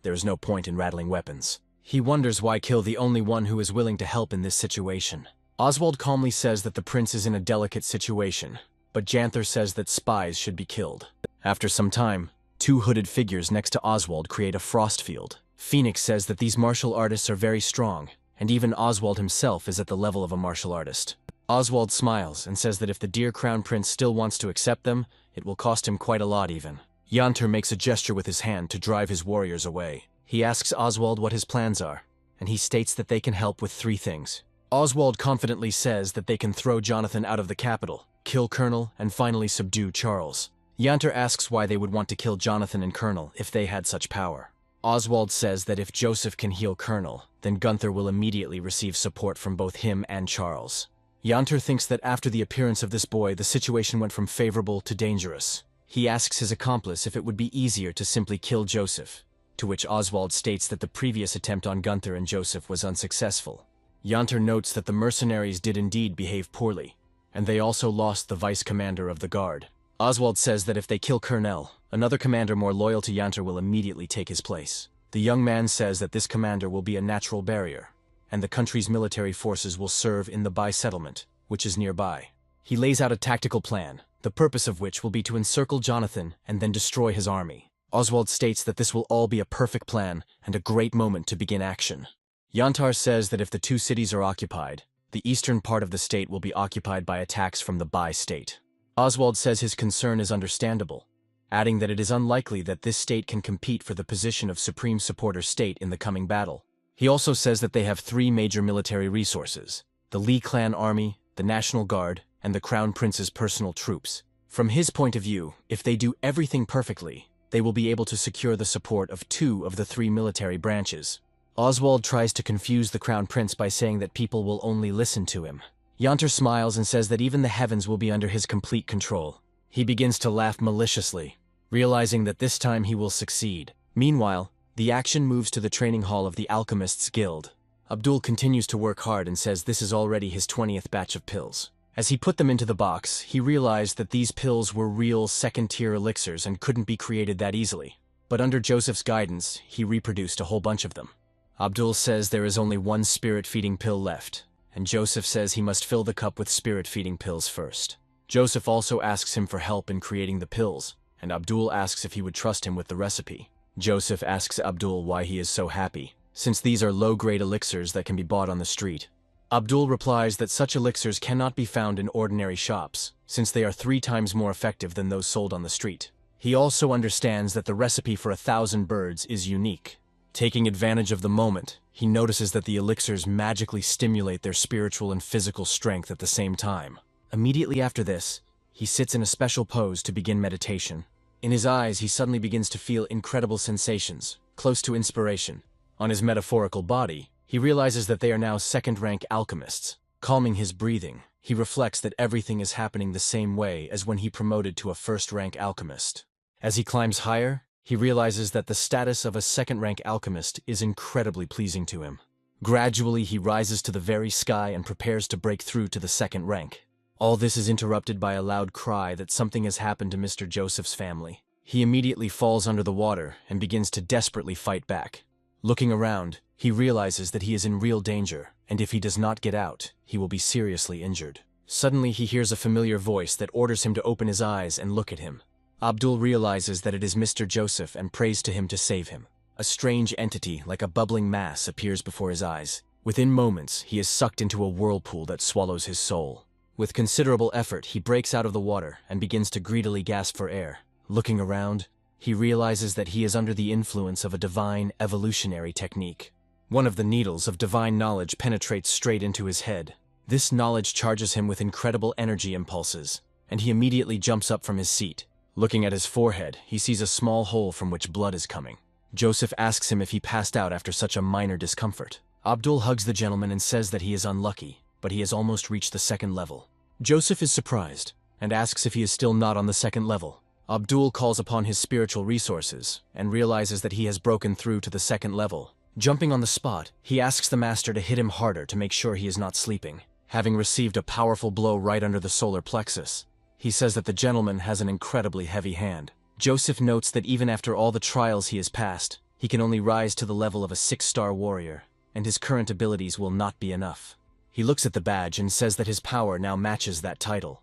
A: There is no point in rattling weapons. He wonders why kill the only one who is willing to help in this situation. Oswald calmly says that the prince is in a delicate situation, but Janther says that spies should be killed. After some time, two hooded figures next to Oswald create a frost field. Phoenix says that these martial artists are very strong, and even Oswald himself is at the level of a martial artist. Oswald smiles and says that if the dear Crown Prince still wants to accept them, it will cost him quite a lot even. Yanter makes a gesture with his hand to drive his warriors away. He asks Oswald what his plans are, and he states that they can help with 3 things. Oswald confidently says that they can throw Jonathan out of the capital, kill Colonel, and finally subdue Charles. Yanter asks why they would want to kill Jonathan and Colonel if they had such power. Oswald says that if Joseph can heal Colonel, then Gunther will immediately receive support from both him and Charles. Yanter thinks that after the appearance of this boy, the situation went from favorable to dangerous. He asks his accomplice if it would be easier to simply kill Joseph, to which Oswald states that the previous attempt on Gunther and Joseph was unsuccessful. Yanter notes that the mercenaries did indeed behave poorly, and they also lost the vice commander of the guard. Oswald says that if they kill Colonel, another commander more loyal to Yanter will immediately take his place. The young man says that this commander will be a natural barrier, and the country's military forces will serve in the Bai settlement, which is nearby. He lays out a tactical plan, the purpose of which will be to encircle Jonathan and then destroy his army. Oswald states that this will all be a perfect plan and a great moment to begin action. Yantar says that if the 2 cities are occupied, the eastern part of the state will be occupied by attacks from the Bai state. Oswald says his concern is understandable, adding that it is unlikely that this state can compete for the position of supreme supporter state in the coming battle. He also says that they have 3 major military resources: the Li clan army, the National Guard, and the Crown Prince's personal troops. From his point of view, if they do everything perfectly, they will be able to secure the support of 2 of the 3 military branches. Oswald tries to confuse the Crown Prince by saying that people will only listen to him. Yanter smiles and says that even the heavens will be under his complete control. He begins to laugh maliciously, realizing that this time he will succeed. Meanwhile, the action moves to the training hall of the Alchemists Guild. Abdul continues to work hard and says this is already his 20th batch of pills. As he put them into the box, he realized that these pills were real second-tier elixirs and couldn't be created that easily. But under Joseph's guidance, he reproduced a whole bunch of them. Abdul says there is only 1 spirit-feeding pill left, and Joseph says he must fill the cup with spirit-feeding pills first. Joseph also asks him for help in creating the pills, and Abdul asks if he would trust him with the recipe. Joseph asks Abdul why he is so happy, since these are low-grade elixirs that can be bought on the street. Abdul replies that such elixirs cannot be found in ordinary shops, since they are 3 times more effective than those sold on the street. He also understands that the recipe for 1,000 birds is unique. Taking advantage of the moment, he notices that the elixirs magically stimulate their spiritual and physical strength at the same time. Immediately after this, he sits in a special pose to begin meditation. In his eyes, he suddenly begins to feel incredible sensations, close to inspiration. On his metaphorical body, he realizes that they are now 2nd-rank alchemists. Calming his breathing, he reflects that everything is happening the same way as when he promoted to a 1st-rank alchemist. As he climbs higher, he realizes that the status of a 2nd-rank alchemist is incredibly pleasing to him. Gradually, he rises to the very sky and prepares to break through to the 2nd rank. All this is interrupted by a loud cry that something has happened to Mr. Joseph's family. He immediately falls under the water and begins to desperately fight back. Looking around, he realizes that he is in real danger, and if he does not get out, he will be seriously injured. Suddenly, he hears a familiar voice that orders him to open his eyes and look at him. Abdul realizes that it is Mr. Joseph and prays to him to save him. A strange entity, like a bubbling mass, appears before his eyes. Within moments, he is sucked into a whirlpool that swallows his soul. With considerable effort, he breaks out of the water and begins to greedily gasp for air. Looking around, he realizes that he is under the influence of a divine evolutionary technique. One of the needles of divine knowledge penetrates straight into his head. This knowledge charges him with incredible energy impulses, and he immediately jumps up from his seat. Looking at his forehead, he sees a small hole from which blood is coming. Joseph asks him if he passed out after such a minor discomfort. Abdul hugs the gentleman and says that he is unlucky, but he has almost reached the second level. Joseph is surprised and asks if he is still not on the second level. Abdul calls upon his spiritual resources and realizes that he has broken through to the second level. Jumping on the spot, he asks the master to hit him harder to make sure he is not sleeping. Having received a powerful blow right under the solar plexus, he says that the gentleman has an incredibly heavy hand. Joseph notes that even after all the trials he has passed, he can only rise to the level of a 6-star warrior, and his current abilities will not be enough. He looks at the badge and says that his power now matches that title.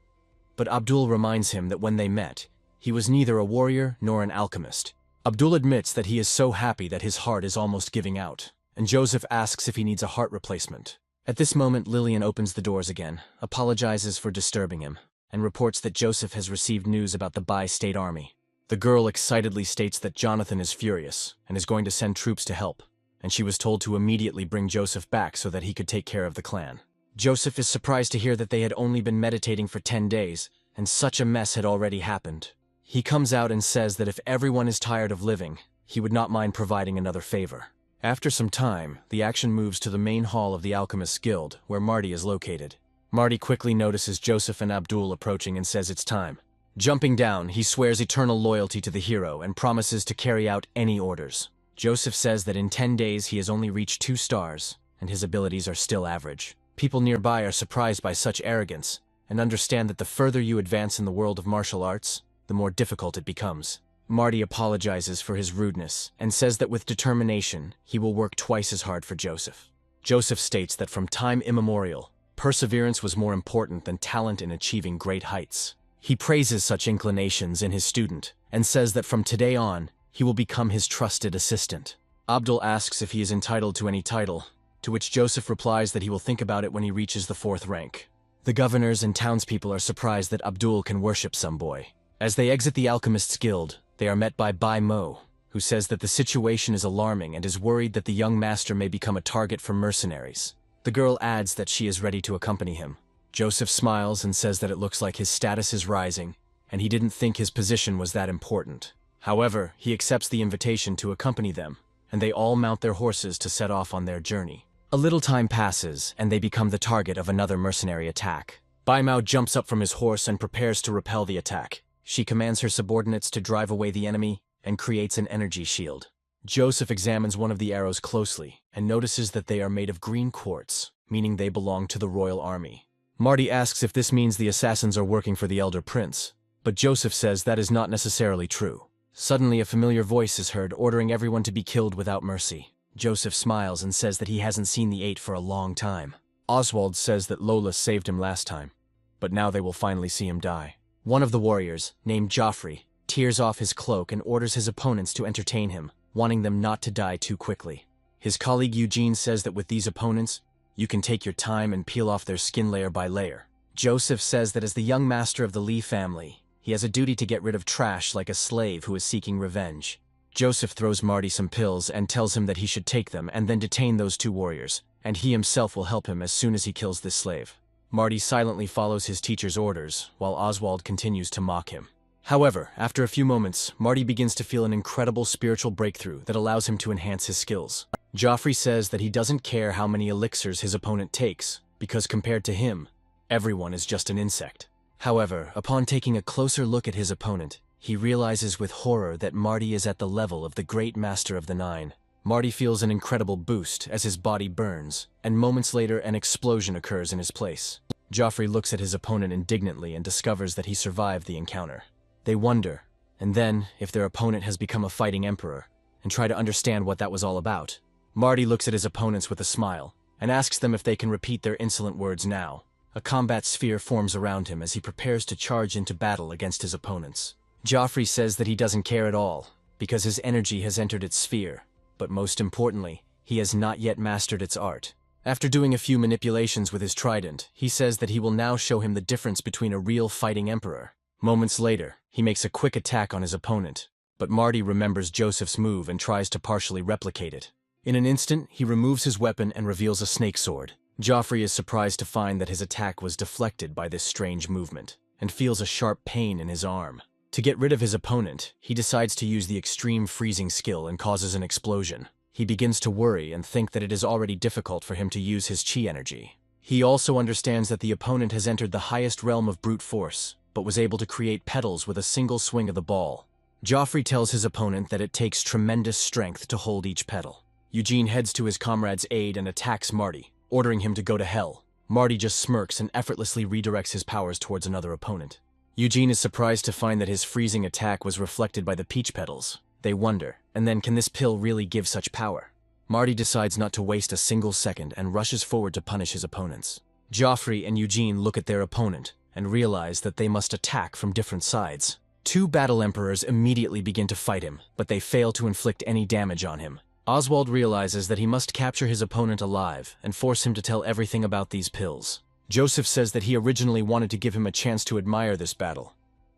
A: But Abdul reminds him that when they met, he was neither a warrior nor an alchemist. Abdul admits that he is so happy that his heart is almost giving out, and Joseph asks if he needs a heart replacement. At this moment, Lillian opens the doors again, apologizes for disturbing him, and reports that Joseph has received news about the bi-state army. The girl excitedly states that Jonathan is furious and is going to send troops to help, and she was told to immediately bring Joseph back so that he could take care of the clan. Joseph is surprised to hear that they had only been meditating for 10 days, and such a mess had already happened. He comes out and says that if everyone is tired of living, he would not mind providing another favor. After some time, the action moves to the main hall of the Alchemists Guild, where Marty is located. Marty quickly notices Joseph and Abdul approaching and says it's time. Jumping down, he swears eternal loyalty to the hero and promises to carry out any orders. Joseph says that in 10 days he has only reached 2 stars, and his abilities are still average. People nearby are surprised by such arrogance, and understand that the further you advance in the world of martial arts, the more difficult it becomes. Marty apologizes for his rudeness, and says that with determination, he will work twice as hard for Joseph. Joseph states that from time immemorial, perseverance was more important than talent in achieving great heights. He praises such inclinations in his student, and says that from today on, he will become his trusted assistant. Abdul asks if he is entitled to any title, to which Joseph replies that he will think about it when he reaches the 4th rank. The governors and townspeople are surprised that Abdul can worship some boy. As they exit the Alchemists Guild, they are met by Bai Mo, who says that the situation is alarming and is worried that the young master may become a target for mercenaries. The girl adds that she is ready to accompany him. Joseph smiles and says that it looks like his status is rising, and he didn't think his position was that important. However, he accepts the invitation to accompany them, and they all mount their horses to set off on their journey. A little time passes, and they become the target of another mercenary attack. Bai Mao jumps up from his horse and prepares to repel the attack. She commands her subordinates to drive away the enemy and creates an energy shield. Joseph examines one of the arrows closely and notices that they are made of green quartz, meaning they belong to the royal army. Marty asks if this means the assassins are working for the Elder Prince, but Joseph says that is not necessarily true. Suddenly, a familiar voice is heard ordering everyone to be killed without mercy. Joseph smiles and says that he hasn't seen the 8 for a long time. Oswald says that Lola saved him last time, but now they will finally see him die. One of the warriors, named Joffrey, tears off his cloak and orders his opponents to entertain him, wanting them not to die too quickly. His colleague Eugene says that with these opponents, you can take your time and peel off their skin layer by layer. Joseph says that as the young master of the Lee family, he has a duty to get rid of trash like a slave who is seeking revenge. Joseph throws Marty some pills and tells him that he should take them and then detain those 2 warriors, and he himself will help him as soon as he kills this slave. Marty silently follows his teacher's orders, while Oswald continues to mock him. However, after a few moments, Marty begins to feel an incredible spiritual breakthrough that allows him to enhance his skills. Joffrey says that he doesn't care how many elixirs his opponent takes, because compared to him, everyone is just an insect. However, upon taking a closer look at his opponent, he realizes with horror that Marty is at the level of the Great Master of the Nine. Marty feels an incredible boost as his body burns, and moments later an explosion occurs in his place. Joffrey looks at his opponent indignantly and discovers that he survived the encounter. They wonder, and then, if their opponent has become a fighting emperor, and try to understand what that was all about. Marty looks at his opponents with a smile, and asks them if they can repeat their insolent words now. A combat sphere forms around him as he prepares to charge into battle against his opponents. Joffrey says that he doesn't care at all, because his energy has entered its sphere, but most importantly, he has not yet mastered its art. After doing a few manipulations with his trident, he says that he will now show him the difference between a real fighting emperor. Moments later, he makes a quick attack on his opponent, but Marty remembers Joseph's move and tries to partially replicate it. In an instant, he removes his weapon and reveals a snake sword. Joffrey is surprised to find that his attack was deflected by this strange movement, and feels a sharp pain in his arm. To get rid of his opponent, he decides to use the extreme freezing skill and causes an explosion. He begins to worry and think that it is already difficult for him to use his chi energy. He also understands that the opponent has entered the highest realm of brute force, but was able to create petals with a single swing of the ball. Joffrey tells his opponent that it takes tremendous strength to hold each petal. Eugene heads to his comrade's aid and attacks Marty, ordering him to go to hell. Marty just smirks and effortlessly redirects his powers towards another opponent. Eugene is surprised to find that his freezing attack was reflected by the peach petals. They wonder, and then can this pill really give such power? Marty decides not to waste a single second and rushes forward to punish his opponents. Joffrey and Eugene look at their opponent and realize that they must attack from different sides. Two battle emperors immediately begin to fight him, but they fail to inflict any damage on him. Oswald realizes that he must capture his opponent alive and force him to tell everything about these pills. Joseph says that he originally wanted to give him a chance to admire this battle,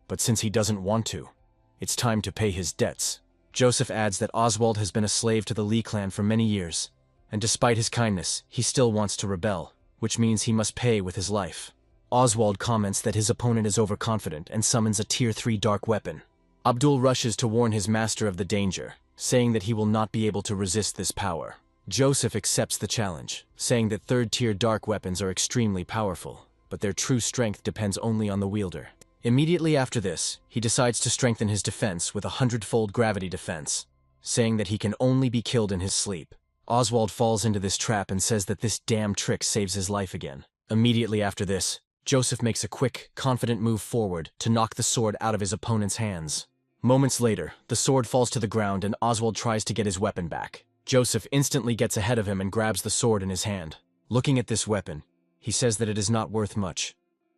A: but since he doesn't want to, it's time to pay his debts. Joseph adds that Oswald has been a slave to the Lee clan for many years, and despite his kindness, he still wants to rebel, which means he must pay with his life. Oswald comments that his opponent is overconfident and summons a Tier 3 dark weapon. Abdul rushes to warn his master of the danger, saying that he will not be able to resist this power. Joseph accepts the challenge, saying that third-tier dark weapons are extremely powerful, but their true strength depends only on the wielder. Immediately after this, he decides to strengthen his defense with a 100-fold gravity defense, saying that he can only be killed in his sleep. Oswald falls into this trap and says that this damn trick saves his life again. Immediately after this, Joseph makes a quick, confident move forward to knock the sword out of his opponent's hands. Moments later, the sword falls to the ground and Oswald tries to get his weapon back. Joseph instantly gets ahead of him and grabs the sword in his hand. Looking at this weapon, he says that it is not worth much,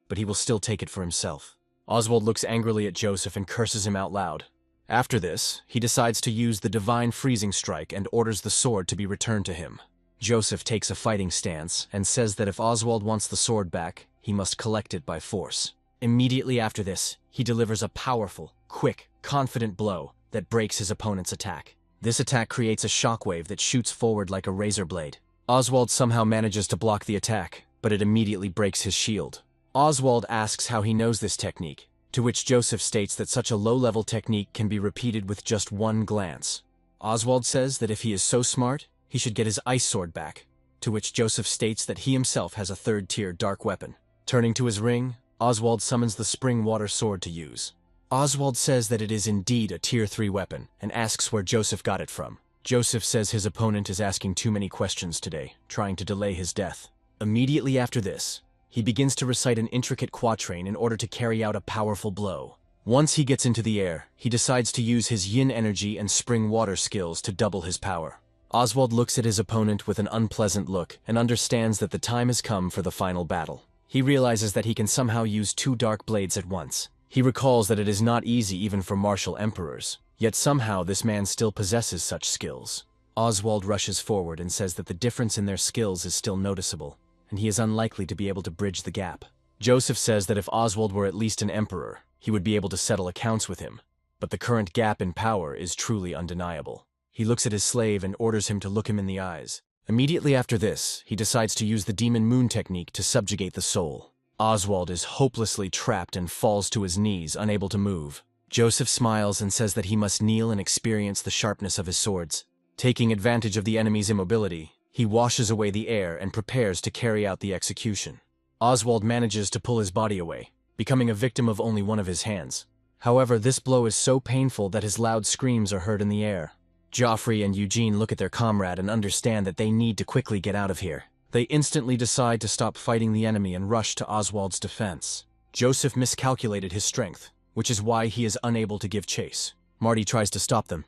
A: but he will still take it for himself. Oswald looks angrily at Joseph and curses him out loud. After this, he decides to use the Divine Freezing Strike and orders the sword to be returned to him. Joseph takes a fighting stance and says that if Oswald wants the sword back, he must collect it by force. Immediately after this, he delivers a powerful, quick, confident blow that breaks his opponent's attack. This attack creates a shockwave that shoots forward like a razor blade. Oswald somehow manages to block the attack, but it immediately breaks his shield. Oswald asks how he knows this technique, to which Joseph states that such a low-level technique can be repeated with just one glance. Oswald says that if he is so smart, he should get his ice sword back, to which Joseph states that he himself has a third-tier dark weapon. Turning to his ring, Oswald summons the spring water sword to use. Oswald says that it is indeed a Tier 3 weapon, and asks where Joseph got it from. Joseph says his opponent is asking too many questions today, trying to delay his death. Immediately after this, he begins to recite an intricate quatrain in order to carry out a powerful blow. Once he gets into the air, he decides to use his yin energy and spring water skills to double his power. Oswald looks at his opponent with an unpleasant look and understands that the time has come for the final battle. He realizes that he can somehow use two dark blades at once. He recalls that it is not easy even for martial emperors, yet somehow this man still possesses such skills. Oswald rushes forward and says that the difference in their skills is still noticeable, and he is unlikely to be able to bridge the gap. Joseph says that if Oswald were at least an emperor, he would be able to settle accounts with him, but the current gap in power is truly undeniable. He looks at his slave and orders him to look him in the eyes. Immediately after this, he decides to use the Demon Moon technique to subjugate the soul. Oswald is hopelessly trapped and falls to his knees, unable to move. Joseph smiles and says that he must kneel and experience the sharpness of his swords. Taking advantage of the enemy's immobility, he washes away the air and prepares to carry out the execution. Oswald manages to pull his body away, becoming a victim of only one of his hands. However, this blow is so painful that his loud screams are heard in the air. Joffrey and Eugene look at their comrade and understand that they need to quickly get out of here. They instantly decide to stop fighting the enemy and rush to Oswald's defense. Joseph miscalculated his strength, which is why he is unable to give chase. Marty tries to stop them,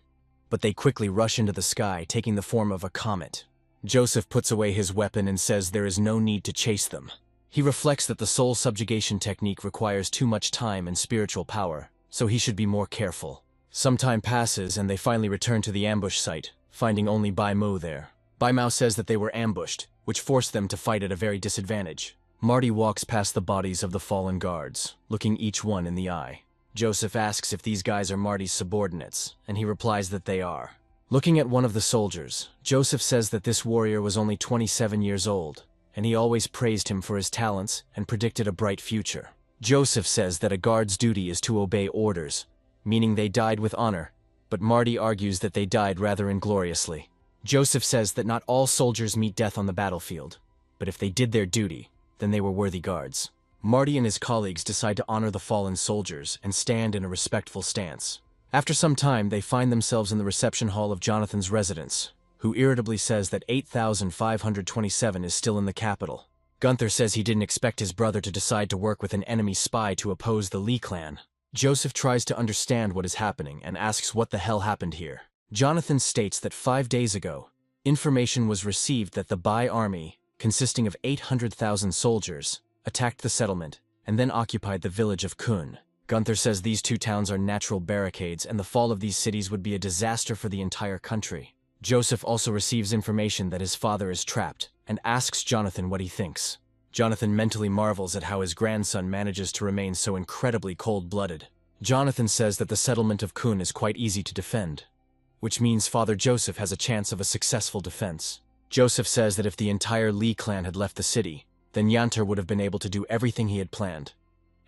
A: but they quickly rush into the sky, taking the form of a comet. Joseph puts away his weapon and says there is no need to chase them. He reflects that the soul subjugation technique requires too much time and spiritual power, so he should be more careful. Some time passes and they finally return to the ambush site, finding only Bai Mo there. Bai Mao says that they were ambushed, which forced them to fight at a very disadvantage. Marty walks past the bodies of the fallen guards, looking each one in the eye. Joseph asks if these guys are Marty's subordinates, and he replies that they are. Looking at one of the soldiers, Joseph says that this warrior was only 27 years old, and he always praised him for his talents and predicted a bright future. Joseph says that a guard's duty is to obey orders, meaning they died with honor, but Marty argues that they died rather ingloriously. Joseph says that not all soldiers meet death on the battlefield, but if they did their duty, then they were worthy guards. Marty and his colleagues decide to honor the fallen soldiers and stand in a respectful stance. After some time, they find themselves in the reception hall of Jonathan's residence, who irritably says that 8,527 is still in the capital. Gunther says he didn't expect his brother to decide to work with an enemy spy to oppose the Lee clan. Joseph tries to understand what is happening and asks what the hell happened here. Jonathan states that 5 days ago, information was received that the Bai army, consisting of 800,000 soldiers, attacked the settlement and then occupied the village of Kun. Gunther says these two towns are natural barricades and the fall of these cities would be a disaster for the entire country. Joseph also receives information that his father is trapped and asks Jonathan what he thinks. Jonathan mentally marvels at how his grandson manages to remain so incredibly cold-blooded. Jonathan says that the settlement of Kun is quite easy to defend, which means Father Joseph has a chance of a successful defense. Joseph says that if the entire Lee clan had left the city, then Yantar would have been able to do everything he had planned,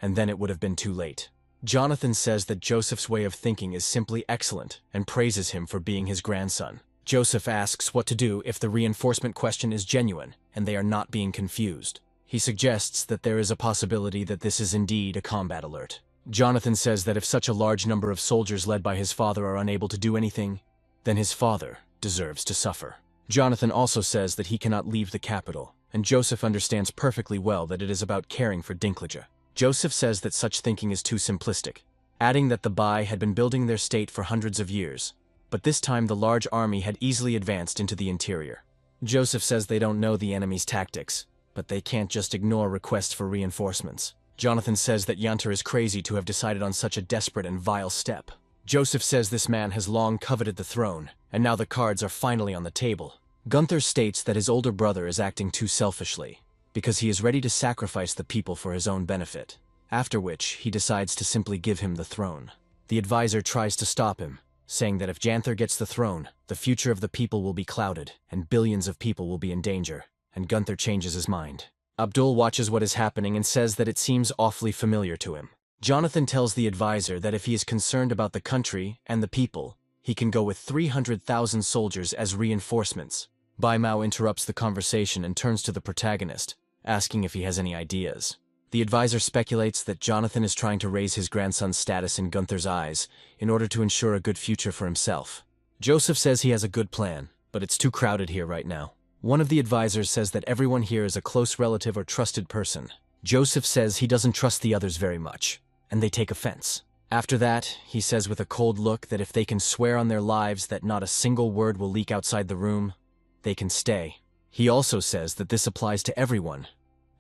A: and then it would have been too late. Jonathan says that Joseph's way of thinking is simply excellent and praises him for being his grandson. Joseph asks what to do if the reinforcement question is genuine and they are not being confused. He suggests that there is a possibility that this is indeed a combat alert. Jonathan says that if such a large number of soldiers led by his father are unable to do anything, then his father deserves to suffer. Jonathan also says that he cannot leave the capital, and Joseph understands perfectly well that it is about caring for Dinklage. Joseph says that such thinking is too simplistic, adding that the Bai had been building their state for hundreds of years, but this time the large army had easily advanced into the interior. Joseph says they don't know the enemy's tactics, but they can't just ignore requests for reinforcements. Jonathan says that Yantar is crazy to have decided on such a desperate and vile step. Joseph says this man has long coveted the throne, and now the cards are finally on the table. Gunther states that his older brother is acting too selfishly, because he is ready to sacrifice the people for his own benefit, after which he decides to simply give him the throne. The advisor tries to stop him, saying that if Yantar gets the throne, the future of the people will be clouded, and billions of people will be in danger, and Gunther changes his mind. Abdul watches what is happening and says that it seems awfully familiar to him. Jonathan tells the advisor that if he is concerned about the country and the people, he can go with 300,000 soldiers as reinforcements. Bai Mao interrupts the conversation and turns to the protagonist, asking if he has any ideas. The advisor speculates that Jonathan is trying to raise his grandson's status in Gunther's eyes in order to ensure a good future for himself. Joseph says he has a good plan, but it's too crowded here right now. One of the advisors says that everyone here is a close relative or trusted person. Joseph says he doesn't trust the others very much, and they take offense. After that, he says with a cold look that if they can swear on their lives that not a single word will leak outside the room, they can stay. He also says that this applies to everyone,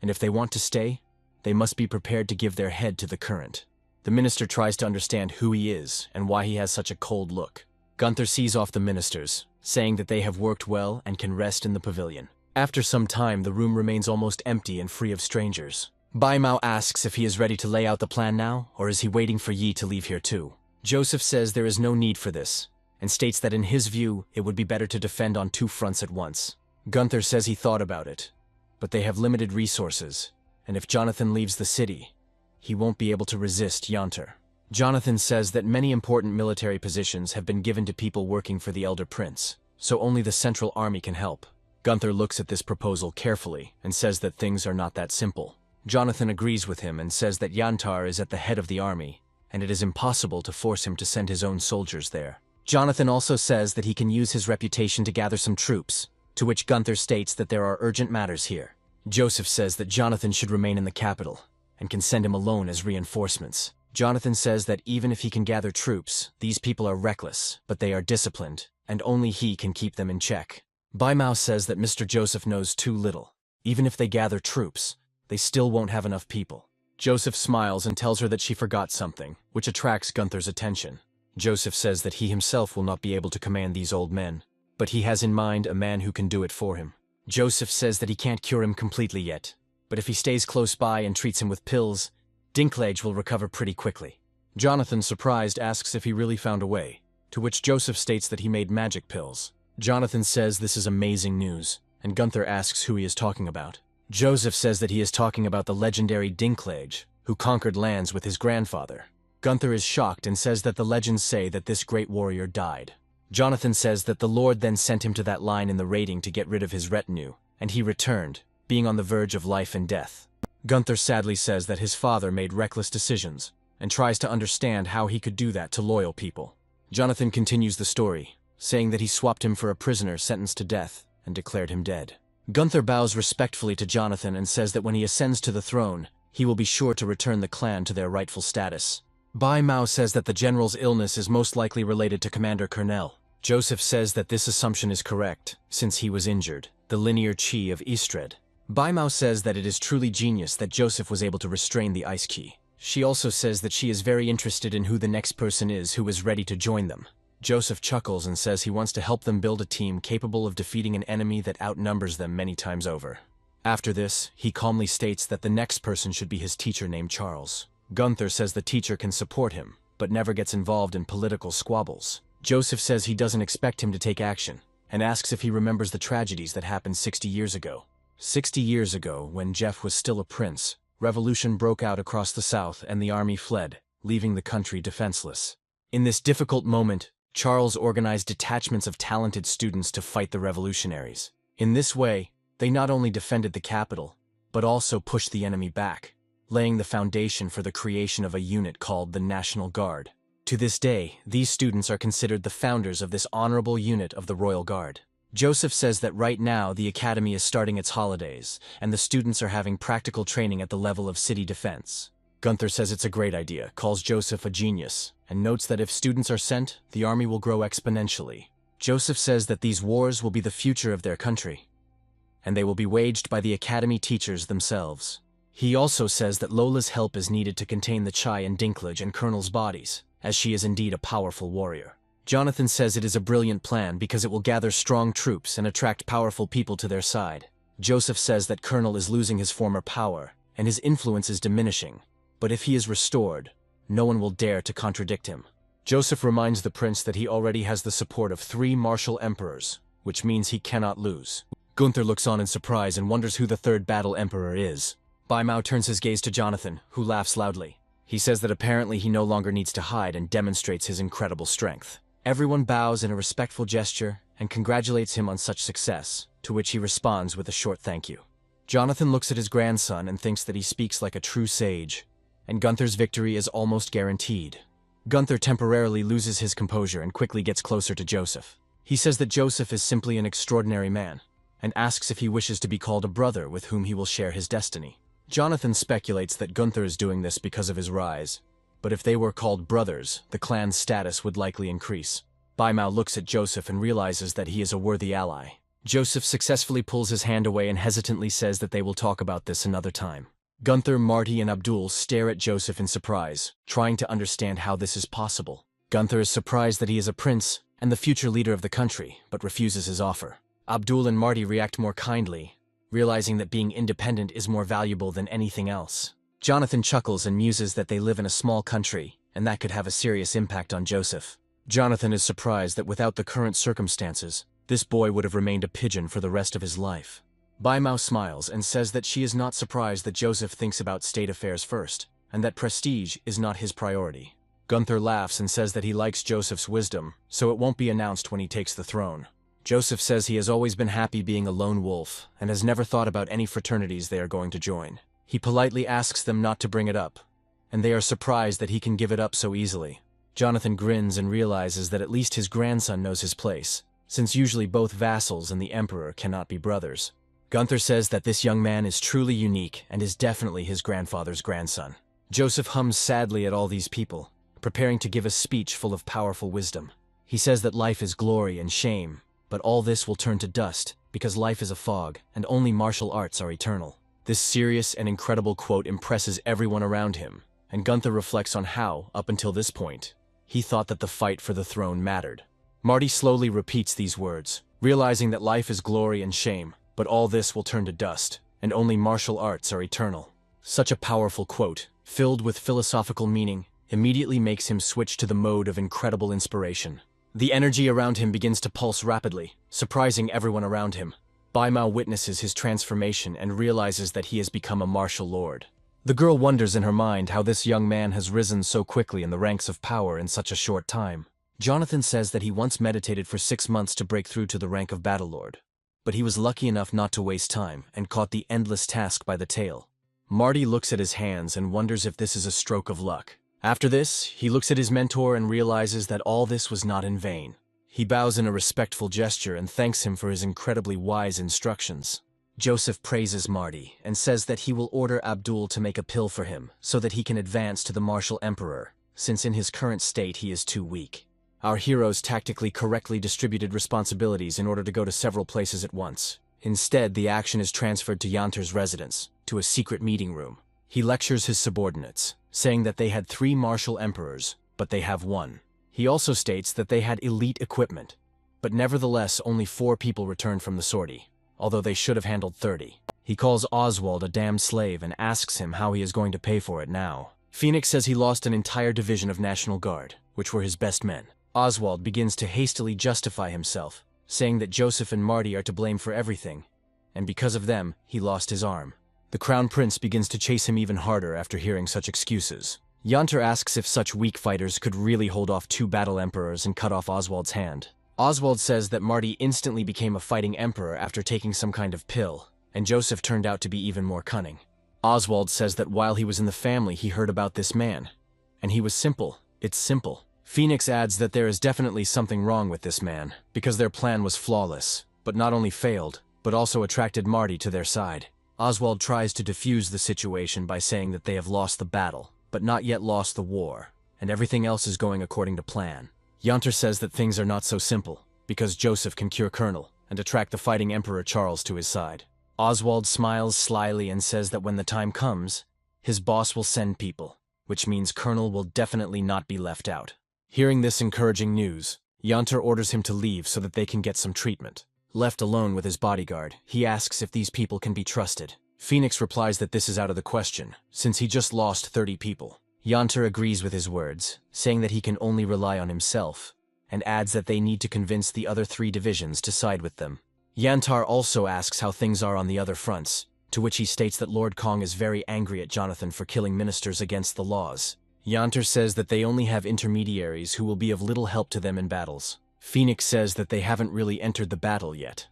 A: and if they want to stay, they must be prepared to give their head to the current. The minister tries to understand who he is and why he has such a cold look. Gunther sees off the ministers, saying that they have worked well and can rest in the pavilion. After some time, the room remains almost empty and free of strangers. Bai Mao asks if he is ready to lay out the plan now, or is he waiting for Yi to leave here too. Joseph says there is no need for this, and states that in his view, it would be better to defend on two fronts at once. Gunther says he thought about it, but they have limited resources, and if Jonathan leaves the city, he won't be able to resist Yantar. Jonathan says that many important military positions have been given to people working for the Elder Prince, so only the Central Army can help. Gunther looks at this proposal carefully and says that things are not that simple. Jonathan agrees with him and says that Yantar is at the head of the army, and it is impossible to force him to send his own soldiers there. Jonathan also says that he can use his reputation to gather some troops, to which Gunther states that there are urgent matters here. Joseph says that Jonathan should remain in the capital, and can send him alone as reinforcements. Jonathan says that even if he can gather troops, these people are reckless, but they are disciplined, and only he can keep them in check. Bai Mao says that Mr. Joseph knows too little. Even if they gather troops, they still won't have enough people. Joseph smiles and tells her that she forgot something, which attracts Gunther's attention. Joseph says that he himself will not be able to command these old men, but he has in mind a man who can do it for him. Joseph says that he can't cure him completely yet, but if he stays close by and treats him with pills, Dinklage will recover pretty quickly. Jonathan, surprised, asks if he really found a way, to which Joseph states that he made magic pills. Jonathan says this is amazing news, and Gunther asks who he is talking about. Joseph says that he is talking about the legendary Dinklage, who conquered lands with his grandfather. Gunther is shocked and says that the legends say that this great warrior died. Jonathan says that the Lord then sent him to that line in the raiding to get rid of his retinue, and he returned, being on the verge of life and death. Gunther sadly says that his father made reckless decisions, and tries to understand how he could do that to loyal people. Jonathan continues the story, saying that he swapped him for a prisoner sentenced to death, and declared him dead. Gunther bows respectfully to Jonathan and says that when he ascends to the throne, he will be sure to return the clan to their rightful status. Bai Mao says that the general's illness is most likely related to Commander Colonel. Joseph says that this assumption is correct, since he was injured, the linear chi of Istred. Bai Mao says that it is truly genius that Joseph was able to restrain the ice key. She also says that she is very interested in who the next person is who is ready to join them. Joseph chuckles and says he wants to help them build a team capable of defeating an enemy that outnumbers them many times over. After this, he calmly states that the next person should be his teacher named Charles. Gunther says the teacher can support him, but never gets involved in political squabbles. Joseph says he doesn't expect him to take action, and asks if he remembers the tragedies that happened 60 years ago. 60 years ago, when Jeff was still a prince, revolution broke out across the south and the army fled, leaving the country defenseless. In this difficult moment, Charles organized detachments of talented students to fight the revolutionaries. In this way, they not only defended the capital, but also pushed the enemy back, laying the foundation for the creation of a unit called the National Guard. To this day, these students are considered the founders of this honorable unit of the Royal Guard. Joseph says that right now the academy is starting its holidays, and the students are having practical training at the level of city defense. Gunther says it's a great idea, calls Joseph a genius, and notes that if students are sent, the army will grow exponentially. Joseph says that these wars will be the future of their country, and they will be waged by the academy teachers themselves. He also says that Lola's help is needed to contain the Chai and Dinklage and Colonel's bodies, as she is indeed a powerful warrior. Jonathan says it is a brilliant plan because it will gather strong troops and attract powerful people to their side. Joseph says that Colonel is losing his former power, and his influence is diminishing, but if he is restored, no one will dare to contradict him. Joseph reminds the prince that he already has the support of 3 martial emperors, which means he cannot lose. Gunther looks on in surprise and wonders who the 3rd battle emperor is. Bai Mao turns his gaze to Jonathan, who laughs loudly. He says that apparently he no longer needs to hide and demonstrates his incredible strength. Everyone bows in a respectful gesture and congratulates him on such success, to which he responds with a short thank you. Jonathan looks at his grandson and thinks that he speaks like a true sage, and Gunther's victory is almost guaranteed. Gunther temporarily loses his composure and quickly gets closer to Joseph. He says that Joseph is simply an extraordinary man, and asks if he wishes to be called a brother with whom he will share his destiny. Jonathan speculates that Gunther is doing this because of his rise, but if they were called brothers, the clan's status would likely increase. Bai Mao looks at Joseph and realizes that he is a worthy ally. Joseph successfully pulls his hand away and hesitantly says that they will talk about this another time. Gunther, Marty, and Abdul stare at Joseph in surprise, trying to understand how this is possible. Gunther is surprised that he is a prince and the future leader of the country, but refuses his offer. Abdul and Marty react more kindly, realizing that being independent is more valuable than anything else. Jonathan chuckles and muses that they live in a small country, and that could have a serious impact on Joseph. Jonathan is surprised that without the current circumstances, this boy would have remained a pigeon for the rest of his life. Bai Mao smiles and says that she is not surprised that Joseph thinks about state affairs first, and that prestige is not his priority. Gunther laughs and says that he likes Joseph's wisdom, so it won't be announced when he takes the throne. Joseph says he has always been happy being a lone wolf, and has never thought about any fraternities they are going to join. He politely asks them not to bring it up, and they are surprised that he can give it up so easily. Jonathan grins and realizes that at least his grandson knows his place, since usually both vassals and the emperor cannot be brothers. Gunther says that this young man is truly unique and is definitely his grandfather's grandson. Joseph hums sadly at all these people, preparing to give a speech full of powerful wisdom. He says that life is glory and shame, but all this will turn to dust because life is a fog and only martial arts are eternal. This serious and incredible quote impresses everyone around him, and Gunther reflects on how, up until this point, he thought that the fight for the throne mattered. Marty slowly repeats these words, realizing that life is glory and shame, but all this will turn to dust, and only martial arts are eternal. Such a powerful quote, filled with philosophical meaning, immediately makes him switch to the mode of incredible inspiration. The energy around him begins to pulse rapidly, surprising everyone around him. Baimao witnesses his transformation and realizes that he has become a martial lord. The girl wonders in her mind how this young man has risen so quickly in the ranks of power in such a short time. Jonathan says that he once meditated for 6 months to break through to the rank of battlelord. But he was lucky enough not to waste time and caught the endless task by the tail. Marty looks at his hands and wonders if this is a stroke of luck. After this, he looks at his mentor and realizes that all this was not in vain. He bows in a respectful gesture and thanks him for his incredibly wise instructions. Joseph praises Marty and says that he will order Abdul to make a pill for him so that he can advance to the martial emperor, since in his current state he is too weak. Our heroes tactically correctly distributed responsibilities in order to go to several places at once. Instead, the action is transferred to Yanter's residence, to a secret meeting room. He lectures his subordinates, saying that they had 3 martial emperors, but they have 1. He also states that they had elite equipment, but nevertheless only 4 people returned from the sortie, although they should have handled 30. He calls Oswald a damned slave and asks him how he is going to pay for it now. Phoenix says he lost an entire division of National Guard, which were his best men. Oswald begins to hastily justify himself, saying that Joseph and Marty are to blame for everything, and because of them, he lost his arm. The Crown Prince begins to chase him even harder after hearing such excuses. Yanter asks if such weak fighters could really hold off 2 battle emperors and cut off Oswald's hand. Oswald says that Marty instantly became a fighting emperor after taking some kind of pill, and Joseph turned out to be even more cunning. Oswald says that while he was in the family he heard about this man, and he was simple. It's simple. Phoenix adds that there is definitely something wrong with this man, because their plan was flawless, but not only failed, but also attracted Marty to their side. Oswald tries to defuse the situation by saying that they have lost the battle, but not yet lost the war, and everything else is going according to plan. Yanter says that things are not so simple, because Joseph can cure Colonel and attract the fighting Emperor Charles to his side. Oswald smiles slyly and says that when the time comes, his boss will send people, which means Colonel will definitely not be left out. Hearing this encouraging news, Yanter orders him to leave so that they can get some treatment. Left alone with his bodyguard, he asks if these people can be trusted. Phoenix replies that this is out of the question, since he just lost 30 people. Yanter agrees with his words, saying that he can only rely on himself, and adds that they need to convince the other 3 divisions to side with them. Yantar also asks how things are on the other fronts, to which he states that Lord Kong is very angry at Jonathan for killing ministers against the laws. Yanter says that they only have intermediaries who will be of little help to them in battles. Phoenix says that they haven't really entered the battle yet,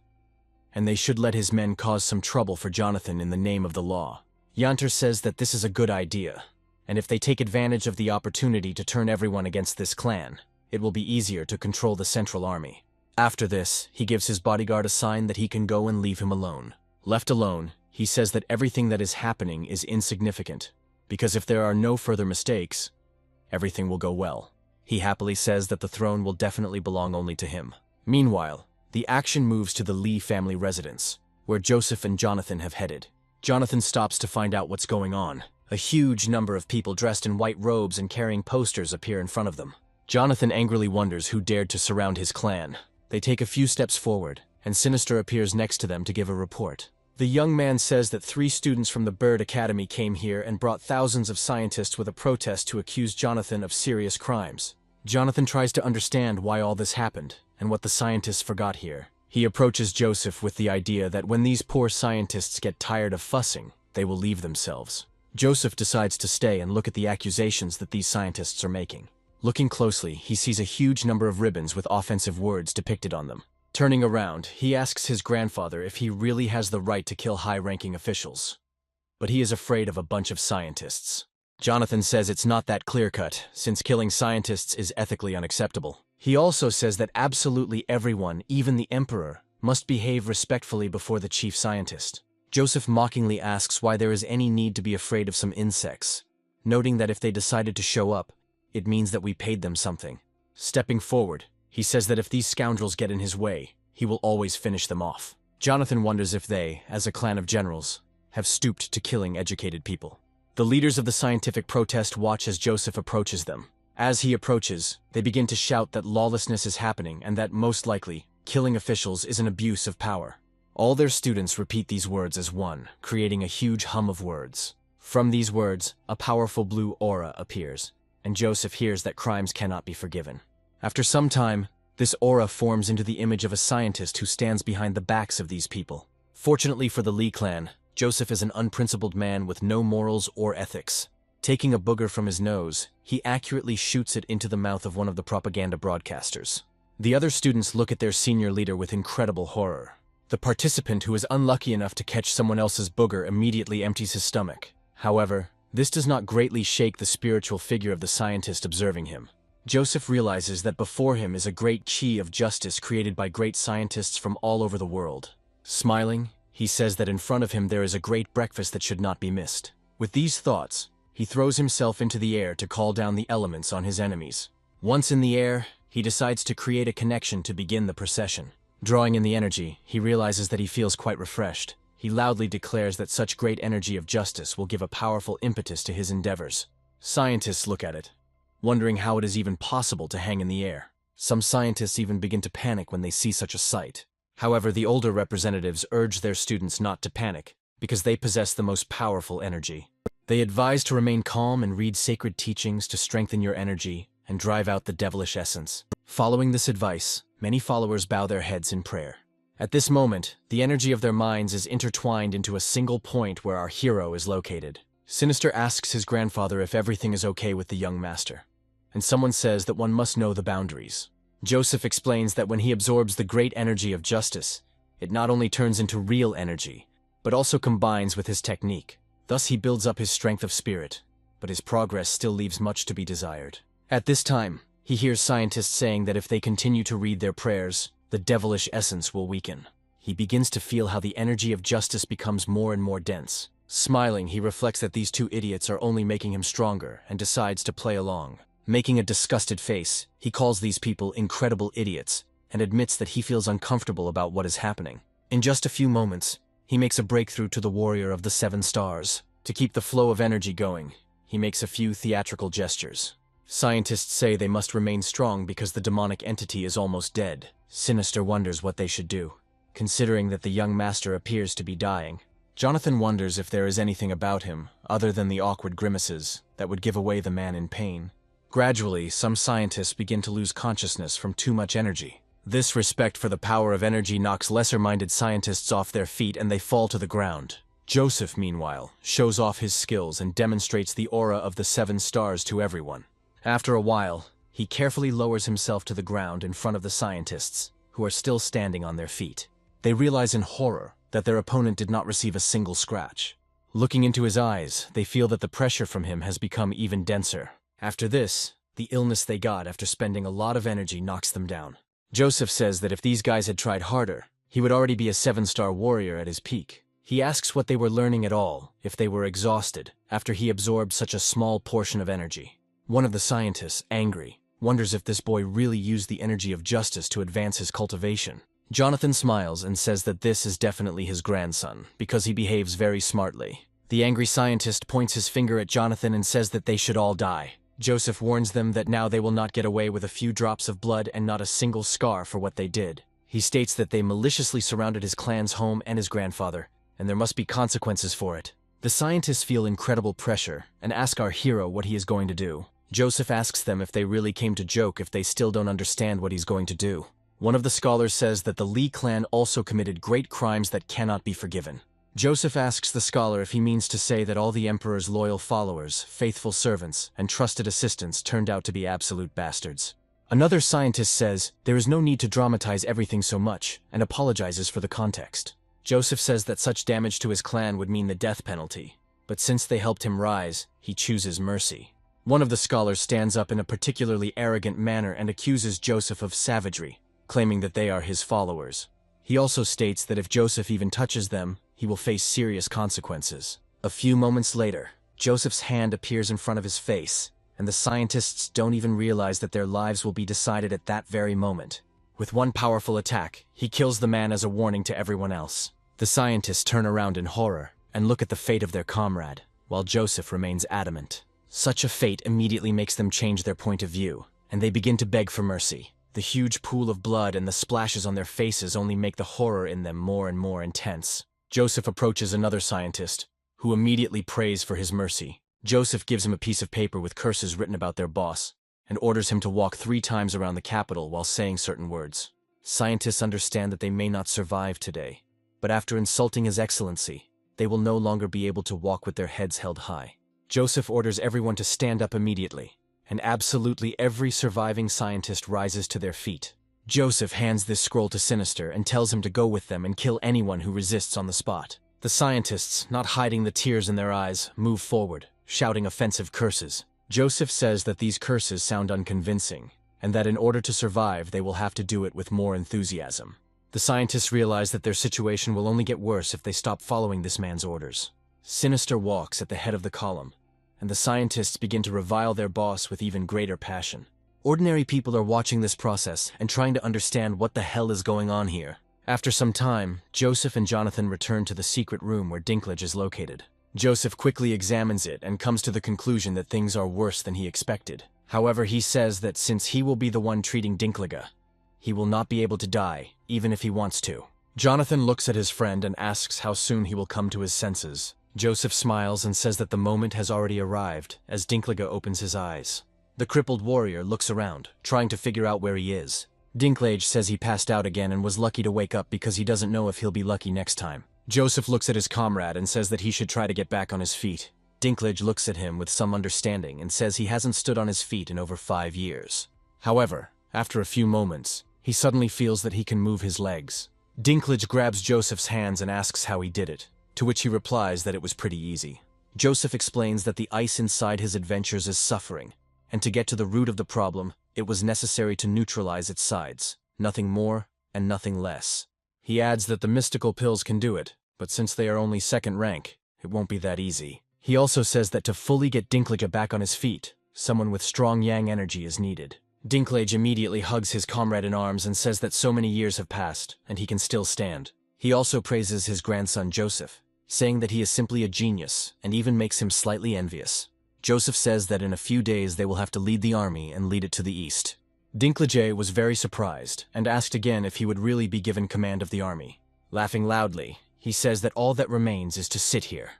A: and they should let his men cause some trouble for Jonathan in the name of the law. Yanter says that this is a good idea, and if they take advantage of the opportunity to turn everyone against this clan, it will be easier to control the central army. After this, he gives his bodyguard a sign that he can go and leave him alone. Left alone, he says that everything that is happening is insignificant, because if there are no further mistakes, everything will go well. He happily says that the throne will definitely belong only to him. Meanwhile, the action moves to the Lee family residence, where Joseph and Jonathan have headed. Jonathan stops to find out what's going on. A huge number of people dressed in white robes and carrying posters appear in front of them. Jonathan angrily wonders who dared to surround his clan. They take a few steps forward, and Sinister appears next to them to give a report. The young man says that 3 students from the Bird Academy came here and brought thousands of scientists with a protest to accuse Jonathan of serious crimes. Jonathan tries to understand why all this happened, and what the scientists forgot here. He approaches Joseph with the idea that when these poor scientists get tired of fussing, they will leave themselves. Joseph decides to stay and look at the accusations that these scientists are making. Looking closely, he sees a huge number of ribbons with offensive words depicted on them. Turning around, he asks his grandfather if he really has the right to kill high-ranking officials. But he is afraid of a bunch of scientists. Jonathan says it's not that clear-cut, since killing scientists is ethically unacceptable. He also says that absolutely everyone, even the Emperor, must behave respectfully before the chief scientist. Joseph mockingly asks why there is any need to be afraid of some insects, noting that if they decided to show up, it means that we paid them something. Stepping forward, he says that if these scoundrels get in his way, he will always finish them off. Jonathan wonders if they, as a clan of generals, have stooped to killing educated people. The leaders of the scientific protest watch as Joseph approaches them. As he approaches, they begin to shout that lawlessness is happening and that, most likely, killing officials is an abuse of power. All their students repeat these words as one, creating a huge hum of words. From these words, a powerful blue aura appears, and Joseph hears that crimes cannot be forgiven. After some time, this aura forms into the image of a scientist who stands behind the backs of these people. Fortunately for the Lee clan, Joseph is an unprincipled man with no morals or ethics. Taking a booger from his nose, he accurately shoots it into the mouth of one of the propaganda broadcasters. The other students look at their senior leader with incredible horror. The participant who is unlucky enough to catch someone else's booger immediately empties his stomach. However, this does not greatly shake the spiritual figure of the scientist observing him. Joseph realizes that before him is a great chi of justice created by great scientists from all over the world. Smiling, he says that in front of him there is a great breakfast that should not be missed. With these thoughts, he throws himself into the air to call down the elements on his enemies. Once in the air, he decides to create a connection to begin the procession. Drawing in the energy, he realizes that he feels quite refreshed. He loudly declares that such great energy of justice will give a powerful impetus to his endeavors. Scientists look at it, wondering how it is even possible to hang in the air. Some scientists even begin to panic when they see such a sight. However, the older representatives urge their students not to panic, because they possess the most powerful energy. They advise to remain calm and read sacred teachings to strengthen your energy and drive out the devilish essence. Following this advice, many followers bow their heads in prayer. At this moment, the energy of their minds is intertwined into a single point where our hero is located. Sinister asks his grandfather if everything is okay with the young master, and someone says that one must know the boundaries. Joseph explains that when he absorbs the great energy of justice, it not only turns into real energy, but also combines with his technique. Thus he builds up his strength of spirit, but his progress still leaves much to be desired. At this time, he hears scientists saying that if they continue to read their prayers, the devilish essence will weaken. He begins to feel how the energy of justice becomes more and more dense. Smiling, he reflects that these two idiots are only making him stronger and decides to play along. Making a disgusted face, he calls these people incredible idiots and admits that he feels uncomfortable about what is happening. In just a few moments, he makes a breakthrough to the warrior of the 7 stars. To keep the flow of energy going, he makes a few theatrical gestures. Scientists say they must remain strong because the demonic entity is almost dead. Sinister wonders what they should do, considering that the young master appears to be dying. Jonathan wonders if there is anything about him, other than the awkward grimaces, that would give away the man in pain. Gradually, some scientists begin to lose consciousness from too much energy. This respect for the power of energy knocks lesser-minded scientists off their feet and they fall to the ground. Joseph, meanwhile, shows off his skills and demonstrates the aura of the 7 stars to everyone. After a while, he carefully lowers himself to the ground in front of the scientists, who are still standing on their feet. They realize in horror that their opponent did not receive a single scratch. Looking into his eyes, they feel that the pressure from him has become even denser. After this, the illness they got after spending a lot of energy knocks them down. Joseph says that if these guys had tried harder, he would already be a 7-star warrior at his peak. He asks what they were learning at all, if they were exhausted, after he absorbed such a small portion of energy. One of the scientists, angry, wonders if this boy really used the energy of justice to advance his cultivation. Jonathan smiles and says that this is definitely his grandson, because he behaves very smartly. The angry scientist points his finger at Jonathan and says that they should all die. Joseph warns them that now they will not get away with a few drops of blood and not a single scar for what they did. He states that they maliciously surrounded his clan's home and his grandfather, and there must be consequences for it. The scientists feel incredible pressure and ask our hero what he is going to do. Joseph asks them if they really came to joke if they still don't understand what he's going to do. One of the scholars says that the Lee clan also committed great crimes that cannot be forgiven. Joseph asks the scholar if he means to say that all the emperor's loyal followers, faithful servants, and trusted assistants turned out to be absolute bastards. Another scientist says there is no need to dramatize everything so much and apologizes for the context. Joseph says that such damage to his clan would mean the death penalty, but since they helped him rise, he chooses mercy. One of the scholars stands up in a particularly arrogant manner and accuses Joseph of savagery, claiming that they are his followers. He also states that if Joseph even touches them, he will face serious consequences. A few moments later, Joseph's hand appears in front of his face, and the scientists don't even realize that their lives will be decided at that very moment. With one powerful attack, he kills the man as a warning to everyone else. The scientists turn around in horror and look at the fate of their comrade, while Joseph remains adamant. Such a fate immediately makes them change their point of view, and they begin to beg for mercy. The huge pool of blood and the splashes on their faces only make the horror in them more and more intense. Joseph approaches another scientist, who immediately prays for his mercy. Joseph gives him a piece of paper with curses written about their boss, and orders him to walk 3 times around the capital while saying certain words. Scientists understand that they may not survive today, but after insulting His Excellency, they will no longer be able to walk with their heads held high. Joseph orders everyone to stand up immediately, and absolutely every surviving scientist rises to their feet. Joseph hands this scroll to Sinister and tells him to go with them and kill anyone who resists on the spot. The scientists, not hiding the tears in their eyes, move forward, shouting offensive curses. Joseph says that these curses sound unconvincing, and that in order to survive they will have to do it with more enthusiasm. The scientists realize that their situation will only get worse if they stop following this man's orders. Sinister walks at the head of the column, and the scientists begin to revile their boss with even greater passion. Ordinary people are watching this process and trying to understand what the hell is going on here. After some time, Joseph and Jonathan return to the secret room where Dinklage is located. Joseph quickly examines it and comes to the conclusion that things are worse than he expected. However, he says that since he will be the one treating Dinklage, he will not be able to die, even if he wants to. Jonathan looks at his friend and asks how soon he will come to his senses. Joseph smiles and says that the moment has already arrived as Dinklage opens his eyes. The crippled warrior looks around, trying to figure out where he is. Dinklage says he passed out again and was lucky to wake up because he doesn't know if he'll be lucky next time. Joseph looks at his comrade and says that he should try to get back on his feet. Dinklage looks at him with some understanding and says he hasn't stood on his feet in over 5 years. However, after a few moments, he suddenly feels that he can move his legs. Dinklage grabs Joseph's hands and asks how he did it, to which he replies that it was pretty easy. Joseph explains that the ice inside his adventures is suffering, and to get to the root of the problem, it was necessary to neutralize its sides, nothing more and nothing less. He adds that the mystical pills can do it, but since they are only second rank, it won't be that easy. He also says that to fully get Dinklage back on his feet, someone with strong yang energy is needed. Dinklage immediately hugs his comrade in arms and says that so many years have passed, and he can still stand. He also praises his grandson Joseph, saying that he is simply a genius, and even makes him slightly envious. Joseph says that in a few days they will have to lead the army and lead it to the east. Dinklage was very surprised, and asked again if he would really be given command of the army. Laughing loudly, he says that all that remains is to sit here.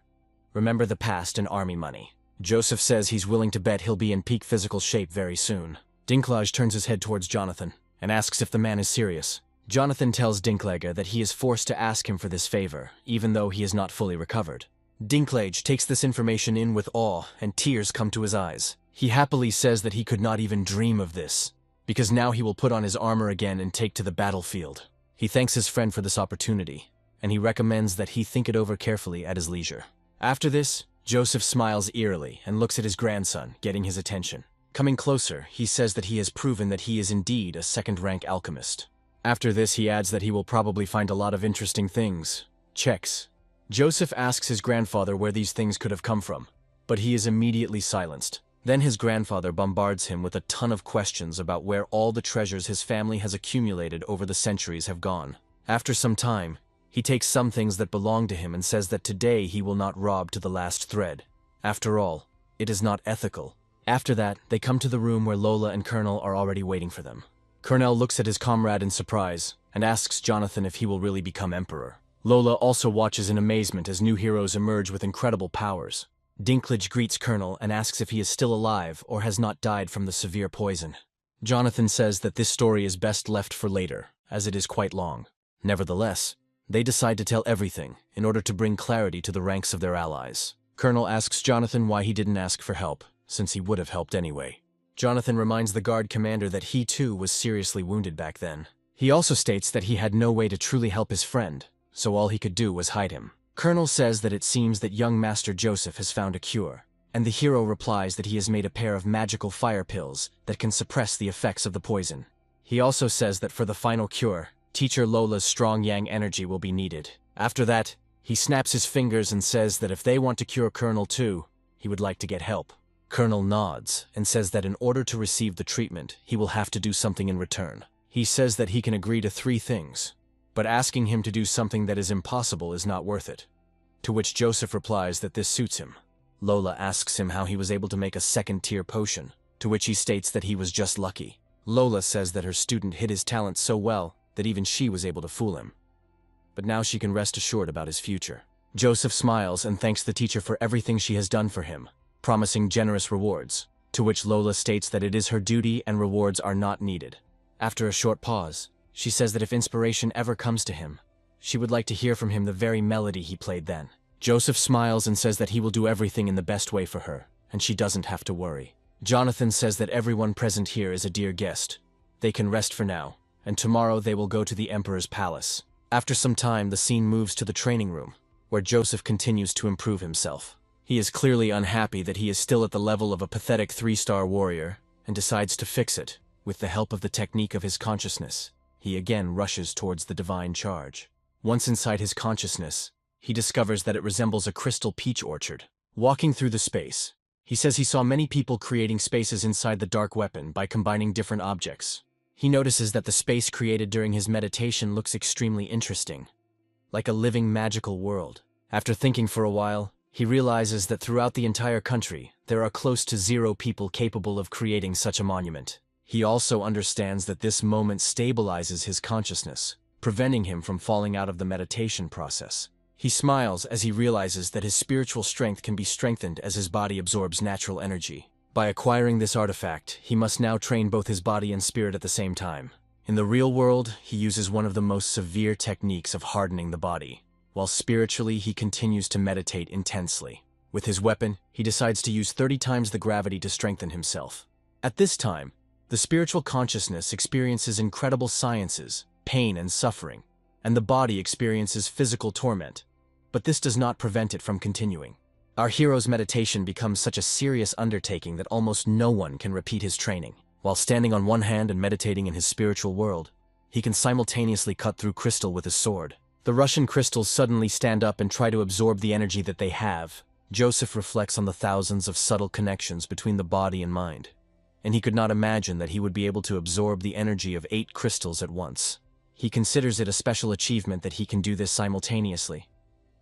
A: Remember the past and army money. Joseph says he's willing to bet he'll be in peak physical shape very soon. Dinklage turns his head towards Jonathan, and asks if the man is serious. Jonathan tells Dinklage that he is forced to ask him for this favor, even though he is not fully recovered. Dinklage takes this information in with awe, and tears come to his eyes. He happily says that he could not even dream of this, because now he will put on his armor again and take to the battlefield. He thanks his friend for this opportunity, and he recommends that he think it over carefully at his leisure. After this, Joseph smiles eerily and looks at his grandson, getting his attention. Coming closer, he says that he has proven that he is indeed a second-rank alchemist. After this, he adds that he will probably find a lot of interesting things. Checks. Joseph asks his grandfather where these things could have come from, but he is immediately silenced. Then his grandfather bombards him with a ton of questions about where all the treasures his family has accumulated over the centuries have gone. After some time, he takes some things that belong to him and says that today he will not rob to the last thread. After all, it is not ethical. After that, they come to the room where Lola and Colonel are already waiting for them. Colonel looks at his comrade in surprise and asks Jonathan if he will really become emperor. Lola also watches in amazement as new heroes emerge with incredible powers. Dinklage greets Colonel and asks if he is still alive or has not died from the severe poison. Jonathan says that this story is best left for later, as it is quite long. Nevertheless, they decide to tell everything in order to bring clarity to the ranks of their allies. Colonel asks Jonathan why he didn't ask for help, since he would have helped anyway. Jonathan reminds the guard commander that he too was seriously wounded back then. He also states that he had no way to truly help his friend, so all he could do was hide him. Colonel says that it seems that young Master Joseph has found a cure, and the hero replies that he has made a pair of magical fire pills that can suppress the effects of the poison. He also says that for the final cure, Teacher Lola's strong yang energy will be needed. After that, he snaps his fingers and says that if they want to cure Colonel too, he would like to get help. Colonel nods and says that in order to receive the treatment, he will have to do something in return. He says that he can agree to 3 things, but asking him to do something that is impossible is not worth it. To which Joseph replies that this suits him. Lola asks him how he was able to make a second-tier potion, to which he states that he was just lucky. Lola says that her student hid his talent so well that even she was able to fool him. But now she can rest assured about his future. Joseph smiles and thanks the teacher for everything she has done for him, promising generous rewards, to which Lola states that it is her duty and rewards are not needed. After a short pause, she says that if inspiration ever comes to him, she would like to hear from him the very melody he played then. Joseph smiles and says that he will do everything in the best way for her, and she doesn't have to worry. Jonathan says that everyone present here is a dear guest. They can rest for now, and tomorrow they will go to the Emperor's palace. After some time, the scene moves to the training room, where Joseph continues to improve himself. He is clearly unhappy that he is still at the level of a pathetic 3-star warrior, and decides to fix it. With the help of the technique of his consciousness, he again rushes towards the divine charge. Once inside his consciousness, he discovers that it resembles a crystal peach orchard. Walking through the space, he says he saw many people creating spaces inside the dark weapon by combining different objects. He notices that the space created during his meditation looks extremely interesting, like a living magical world. After thinking for a while, he realizes that throughout the entire country, there are close to 0 people capable of creating such a monument. He also understands that this moment stabilizes his consciousness, preventing him from falling out of the meditation process. He smiles as he realizes that his spiritual strength can be strengthened as his body absorbs natural energy. By acquiring this artifact, he must now train both his body and spirit at the same time. In the real world, he uses one of the most severe techniques of hardening the body, while spiritually he continues to meditate intensely. With his weapon, he decides to use 30 times the gravity to strengthen himself. At this time, the spiritual consciousness experiences incredible sciences, pain and suffering, and the body experiences physical torment. But this does not prevent it from continuing. Our hero's meditation becomes such a serious undertaking that almost no one can repeat his training. While standing on one hand and meditating in his spiritual world, he can simultaneously cut through crystal with his sword. The Russian crystals suddenly stand up and try to absorb the energy that they have. Joseph reflects on the thousands of subtle connections between the body and mind, and he could not imagine that he would be able to absorb the energy of 8 crystals at once. He considers it a special achievement that he can do this simultaneously,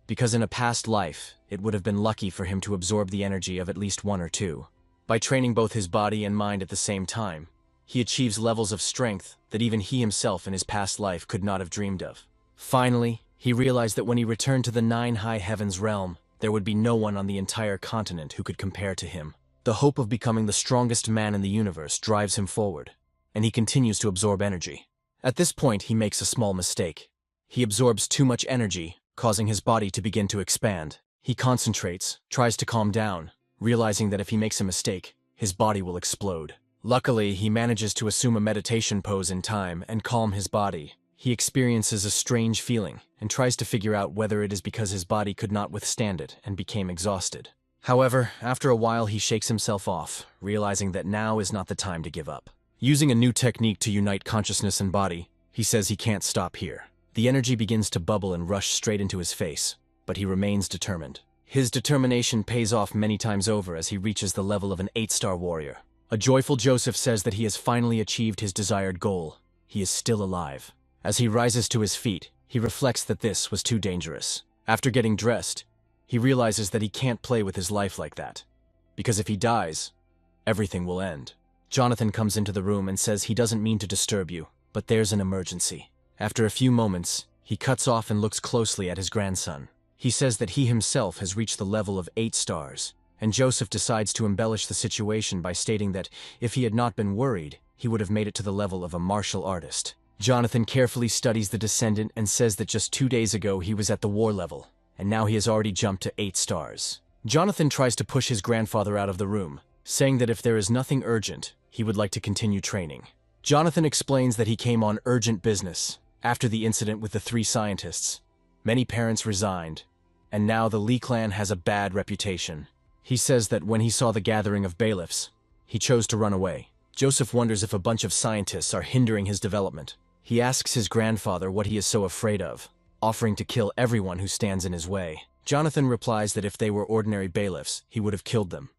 A: because in a past life, it would have been lucky for him to absorb the energy of at least 1 or 2. By training both his body and mind at the same time, he achieves levels of strength that even he himself in his past life could not have dreamed of. Finally, he realized that when he returned to the 9 high heavens realm, there would be no one on the entire continent who could compare to him. The hope of becoming the strongest man in the universe drives him forward, and he continues to absorb energy. At this point, he makes a small mistake. He absorbs too much energy, causing his body to begin to expand. He concentrates, tries to calm down, realizing that if he makes a mistake, his body will explode. Luckily, he manages to assume a meditation pose in time and calm his body. He experiences a strange feeling and tries to figure out whether it is because his body could not withstand it and became exhausted. However, after a while he shakes himself off, realizing that now is not the time to give up. Using a new technique to unite consciousness and body, he says he can't stop here. The energy begins to bubble and rush straight into his face, but he remains determined. His determination pays off many times over as he reaches the level of an 8-star warrior. A joyful Joseph says that he has finally achieved his desired goal. He is still alive. As he rises to his feet, he reflects that this was too dangerous. After getting dressed, he realizes that he can't play with his life like that, because if he dies, everything will end. Jonathan comes into the room and says he doesn't mean to disturb you, but there's an emergency. After a few moments, he cuts off and looks closely at his grandson. He says that he himself has reached the level of 8 stars, and Joseph decides to embellish the situation by stating that if he had not been worried, he would have made it to the level of a martial artist. Jonathan carefully studies the descendant and says that just 2 days ago he was at the war level, and now he has already jumped to 8 stars. Jonathan tries to push his grandfather out of the room, saying that if there is nothing urgent, he would like to continue training. Jonathan explains that he came on urgent business. After the incident with the 3 scientists, many parents resigned, and now the Lee clan has a bad reputation. He says that when he saw the gathering of bailiffs, he chose to run away. Joseph wonders if a bunch of scientists are hindering his development. He asks his grandfather what he is so afraid of, offering to kill everyone who stands in his way. Jonathan replies that if they were ordinary bailiffs, he would have killed them.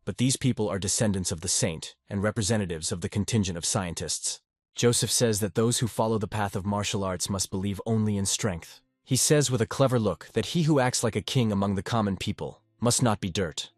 A: But these people are descendants of the saint and representatives of the contingent of scientists. Joseph says that those who follow the path of martial arts must believe only in strength. He says with a clever look that he who acts like a king among the common people must not be dirt,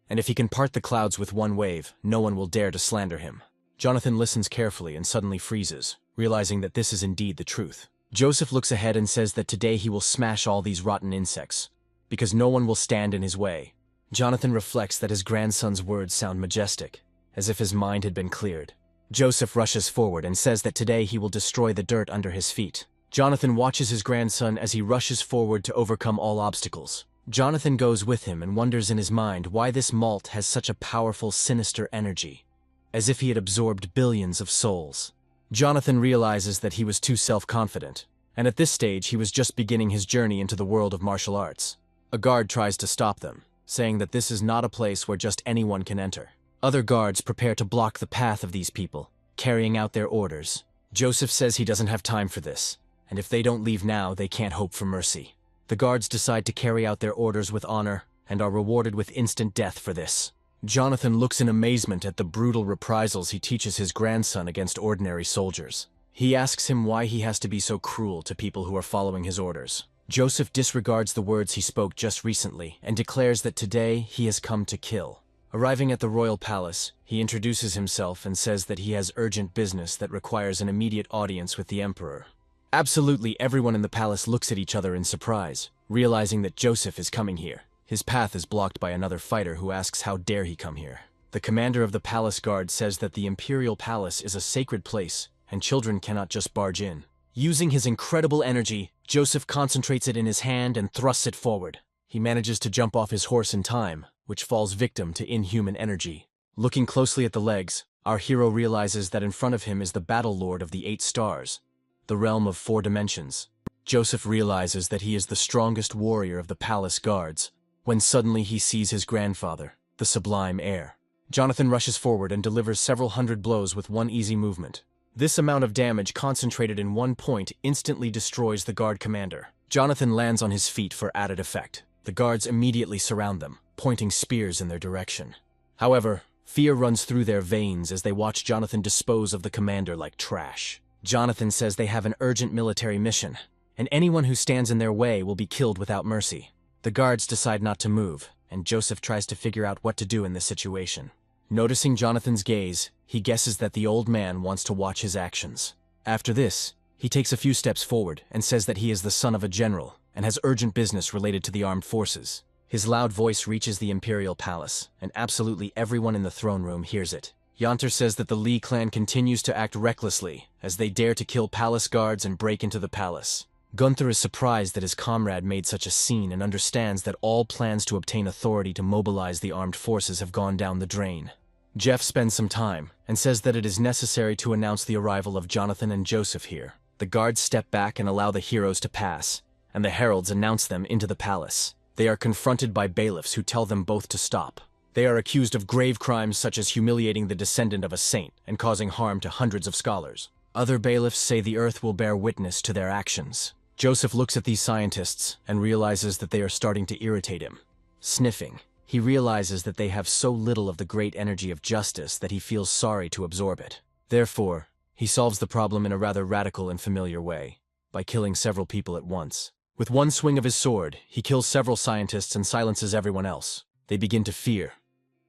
A: and if he can part the clouds with one wave, no one will dare to slander him. Jonathan listens carefully and suddenly freezes, realizing that this is indeed the truth. Joseph looks ahead and says that today he will smash all these rotten insects, because no one will stand in his way. Jonathan reflects that his grandson's words sound majestic, as if his mind had been cleared. Joseph rushes forward and says that today he will destroy the dirt under his feet. Jonathan watches his grandson as he rushes forward to overcome all obstacles. Jonathan goes with him and wonders in his mind why this malt has such a powerful, sinister energy, as if he had absorbed billions of souls. Jonathan realizes that he was too self-confident, and at this stage he was just beginning his journey into the world of martial arts. A guard tries to stop them, saying that this is not a place where just anyone can enter. Other guards prepare to block the path of these people, carrying out their orders. Joseph says he doesn't have time for this, and if they don't leave now, they can't hope for mercy. The guards decide to carry out their orders with honor, and are rewarded with instant death for this. Jonathan looks in amazement at the brutal reprisals he teaches his grandson against ordinary soldiers. He asks him why he has to be so cruel to people who are following his orders. Joseph disregards the words he spoke just recently and declares that today he has come to kill. Arriving at the royal palace, he introduces himself and says that he has urgent business that requires an immediate audience with the emperor. Absolutely everyone in the palace looks at each other in surprise, realizing that Joseph is coming here. His path is blocked by another fighter who asks how dare he come here. The commander of the palace guard says that the imperial palace is a sacred place and children cannot just barge in. Using his incredible energy, Joseph concentrates it in his hand and thrusts it forward. He manages to jump off his horse in time, which falls victim to inhuman energy. Looking closely at the legs, our hero realizes that in front of him is the battle lord of the 8 stars, the realm of 4 dimensions. Joseph realizes that he is the strongest warrior of the palace guards, when suddenly he sees his grandfather, the sublime heir. Jonathan rushes forward and delivers several hundred blows with one easy movement. This amount of damage concentrated in one point instantly destroys the guard commander. Jonathan lands on his feet for added effect. The guards immediately surround them, pointing spears in their direction. However, fear runs through their veins as they watch Jonathan dispose of the commander like trash. Jonathan says they have an urgent military mission, and anyone who stands in their way will be killed without mercy. The guards decide not to move, and Joseph tries to figure out what to do in this situation. Noticing Jonathan's gaze, he guesses that the old man wants to watch his actions. After this, he takes a few steps forward and says that he is the son of a general and has urgent business related to the armed forces. His loud voice reaches the imperial palace, and absolutely everyone in the throne room hears it. Yahello says that the Lee clan continues to act recklessly as they dare to kill palace guards and break into the palace. Gunther is surprised that his comrade made such a scene and understands that all plans to obtain authority to mobilize the armed forces have gone down the drain. Jeff spends some time and says that it is necessary to announce the arrival of Jonathan and Joseph here. The guards step back and allow the heroes to pass, and the heralds announce them into the palace. They are confronted by bailiffs who tell them both to stop. They are accused of grave crimes such as humiliating the descendant of a saint and causing harm to hundreds of scholars. Other bailiffs say the earth will bear witness to their actions. Joseph looks at these scientists and realizes that they are starting to irritate him. Sniffing, he realizes that they have so little of the great energy of justice that he feels sorry to absorb it. Therefore, he solves the problem in a rather radical and familiar way, by killing several people at once. With one swing of his sword, he kills several scientists and silences everyone else. They begin to fear,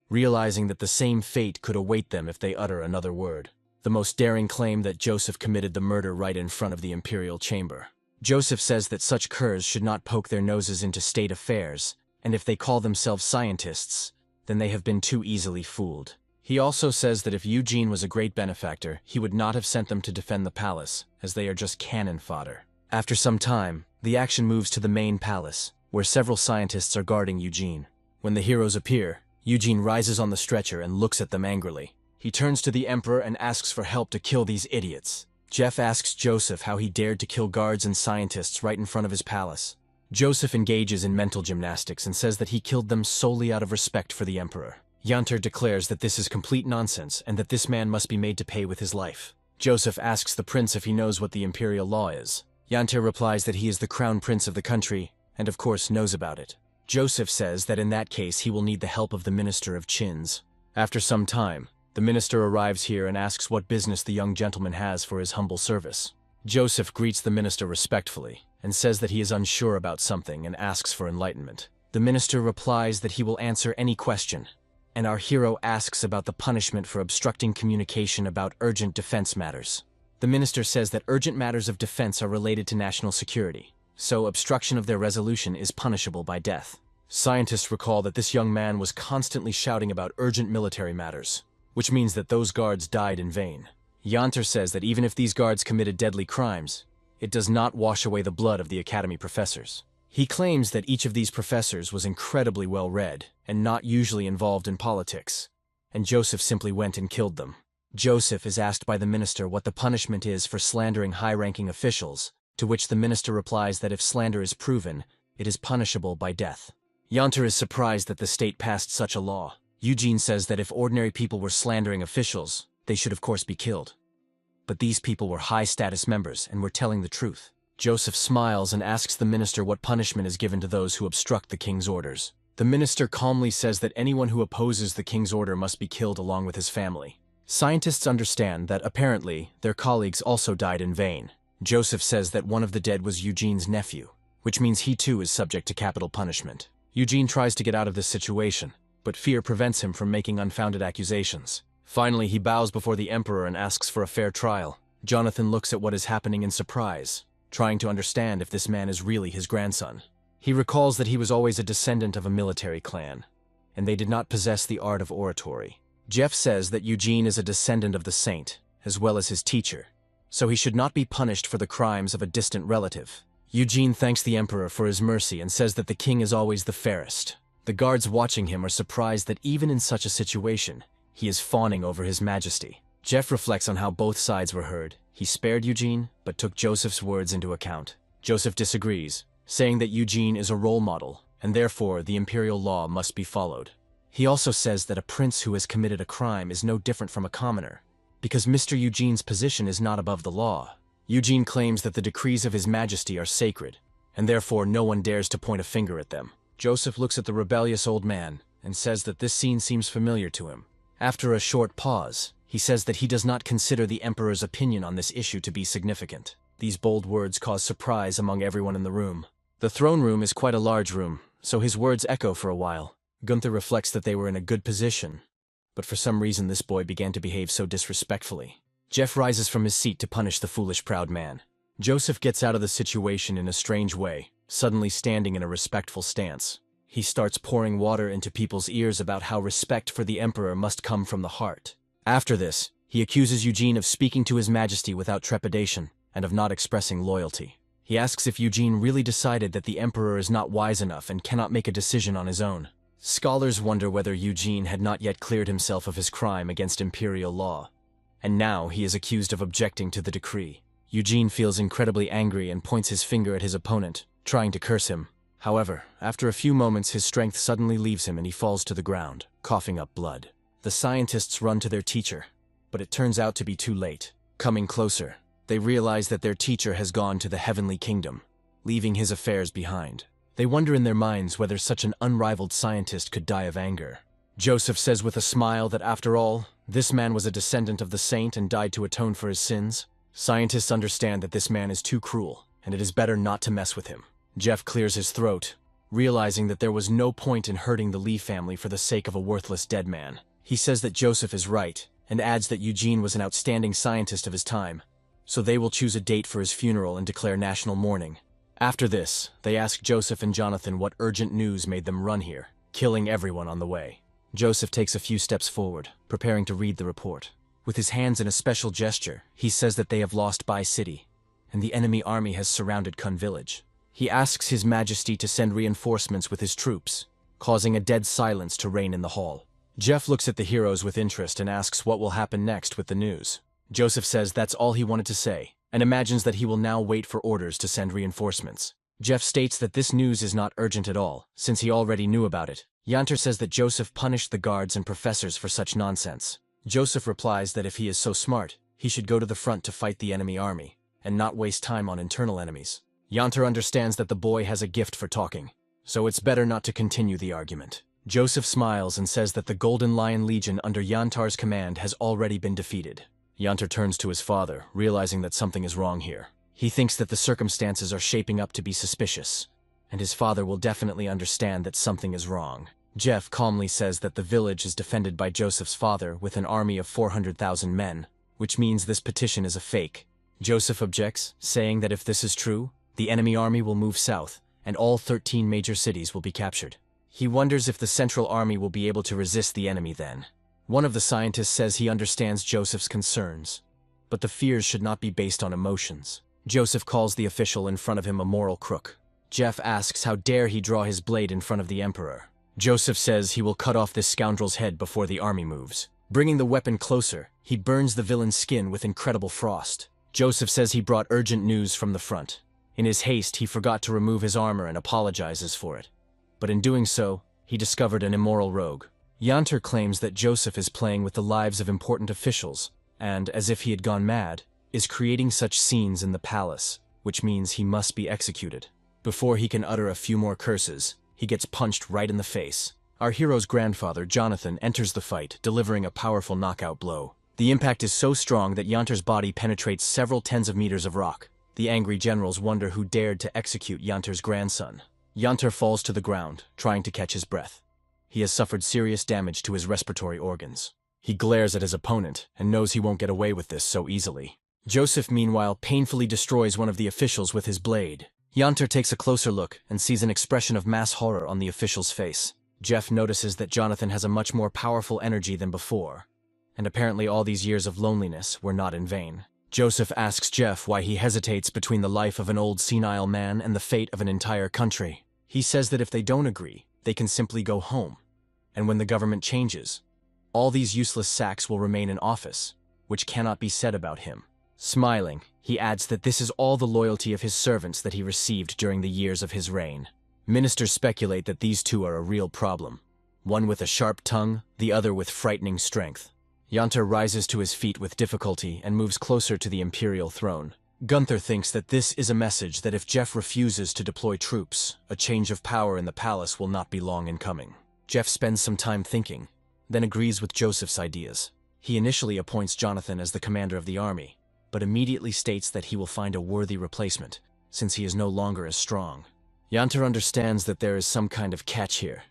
A: realizing that the same fate could await them if they utter another word. The most daring claim that Joseph committed the murder right in front of the imperial chamber. Joseph says that such curs should not poke their noses into state affairs, and if they call themselves scientists, then they have been too easily fooled. He also says that if Eugene was a great benefactor, he would not have sent them to defend the palace, as they are just cannon fodder. After some time, the action moves to the main palace, where several scientists are guarding Eugene. When the heroes appear, Eugene rises on the stretcher and looks at them angrily. He turns to the emperor and asks for help to kill these idiots. Jeff asks Joseph how he dared to kill guards and scientists right in front of his palace. Joseph engages in mental gymnastics and says that he killed them solely out of respect for the emperor. Yahello declares that this is complete nonsense and that this man must be made to pay with his life. Joseph asks the prince if he knows what the imperial law is. Yahello replies that he is the crown prince of the country and of course knows about it. Joseph says that in that case he will need the help of the minister of Chins. After some time, the minister arrives here and asks what business the young gentleman has for his humble service. Joseph greets the minister respectfully and says that he is unsure about something and asks for enlightenment. The minister replies that he will answer any question, and our hero asks about the punishment for obstructing communication about urgent defense matters. The minister says that urgent matters of defense are related to national security, so obstruction of their resolution is punishable by death. Scientists recall that this young man was constantly shouting about urgent military matters, which means that those guards died in vain. Yanter says that even if these guards committed deadly crimes, it does not wash away the blood of the academy professors. He claims that each of these professors was incredibly well-read and not usually involved in politics, and Joseph simply went and killed them. Joseph is asked by the minister what the punishment is for slandering high-ranking officials, to which the minister replies that if slander is proven, it is punishable by death. Yanter is surprised that the state passed such a law. Eugene says that if ordinary people were slandering officials, they should of course be killed. But these people were high-status members and were telling the truth. Joseph smiles and asks the minister what punishment is given to those who obstruct the king's orders. The minister calmly says that anyone who opposes the king's order must be killed along with his family. Scientists understand that apparently their colleagues also died in vain. Joseph says that one of the dead was Eugene's nephew, which means he too is subject to capital punishment. Eugene tries to get out of this situation, but fear prevents him from making unfounded accusations. Finally, he bows before the emperor and asks for a fair trial. Jonathan looks at what is happening in surprise, trying to understand if this man is really his grandson. He recalls that he was always a descendant of a military clan, and they did not possess the art of oratory. Jeff says that Eugene is a descendant of the saint, as well as his teacher, so he should not be punished for the crimes of a distant relative. Eugene thanks the emperor for his mercy and says that the king is always the fairest. The guards watching him are surprised that even in such a situation, he is fawning over his majesty. Jeff reflects on how both sides were heard. He spared Eugene, but took Joseph's words into account. Joseph disagrees, saying that Eugene is a role model, and therefore the imperial law must be followed. He also says that a prince who has committed a crime is no different from a commoner, because Mr. Eugene's position is not above the law. Eugene claims that the decrees of his majesty are sacred, and therefore no one dares to point a finger at them. Joseph looks at the rebellious old man and says that this scene seems familiar to him. After a short pause, he says that he does not consider the emperor's opinion on this issue to be significant. These bold words cause surprise among everyone in the room. The throne room is quite a large room, so his words echo for a while. Gunther reflects that they were in a good position, but for some reason this boy began to behave so disrespectfully. Jeff rises from his seat to punish the foolish proud man. Joseph gets out of the situation in a strange way, suddenly standing in a respectful stance. He starts pouring water into people's ears about how respect for the emperor must come from the heart. After this, he accuses Eugene of speaking to his majesty without trepidation and of not expressing loyalty. He asks if Eugene really decided that the emperor is not wise enough and cannot make a decision on his own. Scholars wonder whether Eugene had not yet cleared himself of his crime against imperial law, and now he is accused of objecting to the decree. Eugene feels incredibly angry and points his finger at his opponent, trying to curse him. However, after a few moments his strength suddenly leaves him and he falls to the ground, coughing up blood. The scientists run to their teacher, but it turns out to be too late. Coming closer, they realize that their teacher has gone to the heavenly kingdom, leaving his affairs behind. They wonder in their minds whether such an unrivaled scientist could die of anger. Joseph says with a smile that after all, this man was a descendant of the saint and died to atone for his sins. Scientists understand that this man is too cruel, and it is better not to mess with him. Jeff clears his throat, realizing that there was no point in hurting the Lee family for the sake of a worthless dead man. He says that Joseph is right, and adds that Eugene was an outstanding scientist of his time, so they will choose a date for his funeral and declare national mourning. After this, they ask Joseph and Jonathan what urgent news made them run here, killing everyone on the way. Joseph takes a few steps forward, preparing to read the report. With his hands in a special gesture, he says that they have lost Bai City, and the enemy army has surrounded Kun village. He asks His Majesty to send reinforcements with his troops, causing a dead silence to reign in the hall. Jeff looks at the heroes with interest and asks what will happen next with the news. Joseph says that's all he wanted to say, and imagines that he will now wait for orders to send reinforcements. Jeff states that this news is not urgent at all, since he already knew about it. Yanter says that Joseph punished the guards and professors for such nonsense. Joseph replies that if he is so smart, he should go to the front to fight the enemy army, and not waste time on internal enemies. Yanter understands that the boy has a gift for talking, so it's better not to continue the argument. Joseph smiles and says that the Golden Lion Legion under Yantar's command has already been defeated. Yanter turns to his father, realizing that something is wrong here. He thinks that the circumstances are shaping up to be suspicious, and his father will definitely understand that something is wrong. Jeff calmly says that the village is defended by Joseph's father with an army of 400,000 men, which means this petition is a fake. Joseph objects, saying that if this is true, the enemy army will move south, and all 13 major cities will be captured. He wonders if the Central Army will be able to resist the enemy then. One of the scientists says he understands Joseph's concerns, but the fears should not be based on emotions. Joseph calls the official in front of him a moral crook. Jeff asks how dare he draw his blade in front of the emperor. Joseph says he will cut off this scoundrel's head before the army moves. Bringing the weapon closer, he burns the villain's skin with incredible frost. Joseph says he brought urgent news from the front. In his haste, he forgot to remove his armor and apologizes for it. But in doing so, he discovered an immoral rogue. Yanter claims that Joseph is playing with the lives of important officials, and, as if he had gone mad, is creating such scenes in the palace, which means he must be executed. Before he can utter a few more curses, he gets punched right in the face. Our hero's grandfather, Jonathan, enters the fight, delivering a powerful knockout blow. The impact is so strong that Yanter's body penetrates several tens of meters of rock. The angry generals wonder who dared to execute Yanter's grandson. Yanter falls to the ground, trying to catch his breath. He has suffered serious damage to his respiratory organs. He glares at his opponent and knows he won't get away with this so easily. Joseph, meanwhile, painfully destroys one of the officials with his blade. Yanter takes a closer look and sees an expression of mass horror on the official's face. Jeff notices that Jonathan has a much more powerful energy than before, and apparently all these years of loneliness were not in vain. Joseph asks Jeff why he hesitates between the life of an old senile man and the fate of an entire country. He says that if they don't agree, they can simply go home, and when the government changes, all these useless sacks will remain in office, which cannot be said about him. Smiling, he adds that this is all the loyalty of his servants that he received during the years of his reign. Ministers speculate that these two are a real problem, one with a sharp tongue, the other with frightening strength. Yanter rises to his feet with difficulty and moves closer to the imperial throne. Gunther thinks that this is a message that if Jeff refuses to deploy troops, a change of power in the palace will not be long in coming. Jeff spends some time thinking, then agrees with Joseph's ideas. He initially appoints Jonathan as the commander of the army, but immediately states that he will find a worthy replacement, since he is no longer as strong. Yanter understands that there is some kind of catch here,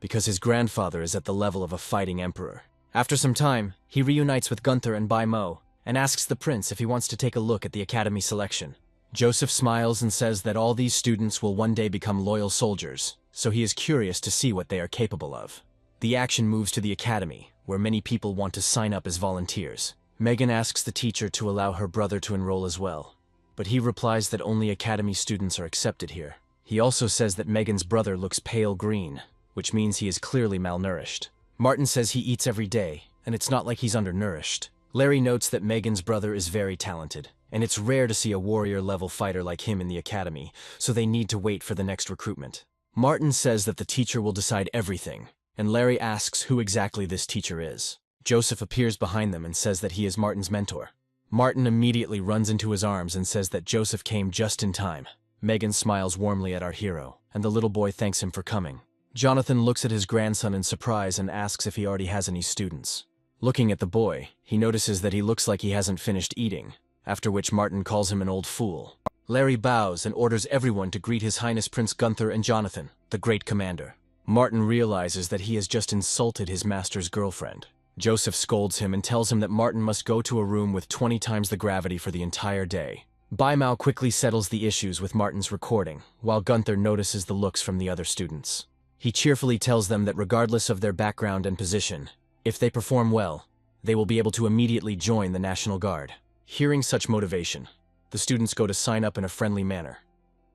A: because his grandfather is at the level of a fighting emperor. After some time, he reunites with Gunther and Bai Mo, and asks the prince if he wants to take a look at the academy selection. Joseph smiles and says that all these students will one day become loyal soldiers, so he is curious to see what they are capable of. The action moves to the academy, where many people want to sign up as volunteers. Megan asks the teacher to allow her brother to enroll as well, but he replies that only academy students are accepted here. He also says that Megan's brother looks pale green, which means he is clearly malnourished. Martin says he eats every day, and it's not like he's undernourished. Larry notes that Megan's brother is very talented, and it's rare to see a warrior-level fighter like him in the academy, so they need to wait for the next recruitment. Martin says that the teacher will decide everything, and Larry asks who exactly this teacher is. Joseph appears behind them and says that he is Martin's mentor. Martin immediately runs into his arms and says that Joseph came just in time. Megan smiles warmly at our hero, and the little boy thanks him for coming. Jonathan looks at his grandson in surprise and asks if he already has any students. Looking at the boy, he notices that he looks like he hasn't finished eating, after which Martin calls him an old fool. Larry bows and orders everyone to greet His Highness Prince Gunther and Jonathan, the great commander. Martin realizes that he has just insulted his master's girlfriend. Joseph scolds him and tells him that Martin must go to a room with 20 times the gravity for the entire day. Bai Mao quickly settles the issues with Martin's recording, while Gunther notices the looks from the other students. He cheerfully tells them that regardless of their background and position, if they perform well, they will be able to immediately join the National Guard. Hearing such motivation, the students go to sign up in a friendly manner,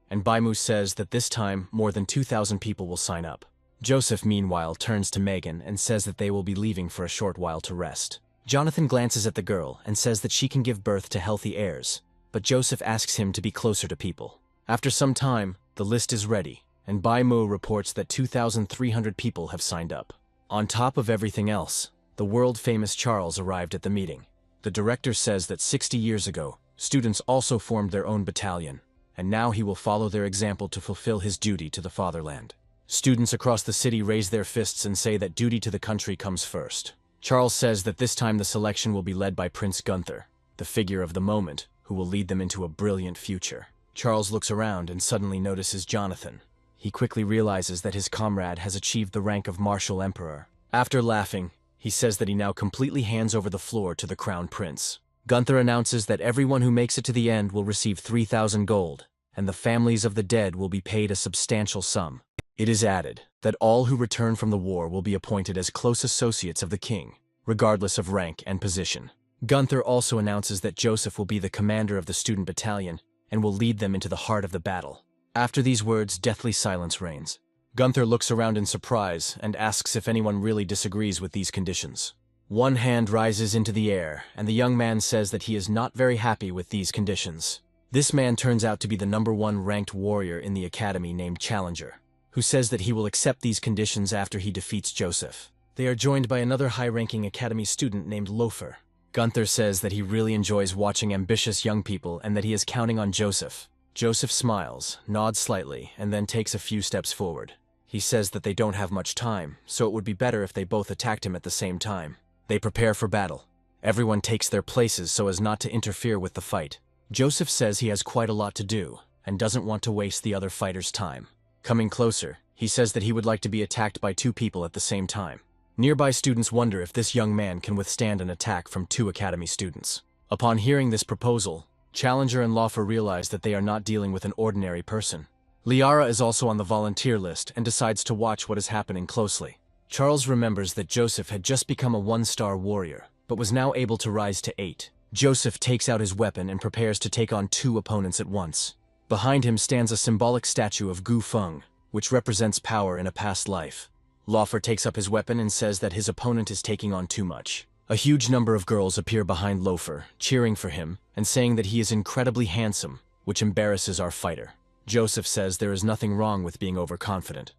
A: and Baimu says that this time more than 2,000 people will sign up. Joseph, meanwhile, turns to Megan and says that they will be leaving for a short while to rest. Jonathan glances at the girl and says that she can give birth to healthy heirs, but Joseph asks him to be closer to people. After some time, the list is ready, and Baimu reports that 2,300 people have signed up. On top of everything else, the world-famous Charles arrived at the meeting. The director says that 60 years ago, students also formed their own battalion, and now he will follow their example to fulfill his duty to the fatherland. Students across the city raise their fists and say that duty to the country comes first. Charles says that this time the selection will be led by Prince Gunther, the figure of the moment, who will lead them into a brilliant future. Charles looks around and suddenly notices Jonathan. he quickly realizes that his comrade has achieved the rank of Martial Emperor. After laughing, he says that he now completely hands over the floor to the Crown Prince. Gunther announces that everyone who makes it to the end will receive 3,000 gold, and the families of the dead will be paid a substantial sum. It is added that all who return from the war will be appointed as close associates of the king, regardless of rank and position. Gunther also announces that Joseph will be the commander of the student battalion and will lead them into the heart of the battle. After these words, deathly silence reigns. Gunther looks around in surprise and asks if anyone really disagrees with these conditions. One hand rises into the air, and the young man says that he is not very happy with these conditions. This man turns out to be the #1 ranked warrior in the academy named Challenger, who says that he will accept these conditions after he defeats Joseph. They are joined by another high-ranking academy student named Loafer. Gunther says that he really enjoys watching ambitious young people and that he is counting on Joseph. Joseph smiles, nods slightly, and then takes a few steps forward. He says that they don't have much time, so it would be better if they both attacked him at the same time. They prepare for battle. Everyone takes their places so as not to interfere with the fight. Joseph says he has quite a lot to do and doesn't want to waste the other fighters' time. Coming closer, he says that he would like to be attacked by 2 people at the same time. Nearby students wonder if this young man can withstand an attack from 2 academy students. Upon hearing this proposal, Challenger and Loafer realize that they are not dealing with an ordinary person. Liara is also on the volunteer list and decides to watch what is happening closely. Charles remembers that Joseph had just become a 1-star warrior, but was now able to rise to 8. Joseph takes out his weapon and prepares to take on 2 opponents at once. Behind him stands a symbolic statue of Gu Feng, which represents power in a past life. Loafer takes up his weapon and says that his opponent is taking on too much. A huge number of girls appear behind Loafer, cheering for him and saying that he is incredibly handsome, which embarrasses our fighter. Joseph says there is nothing wrong with being overconfident.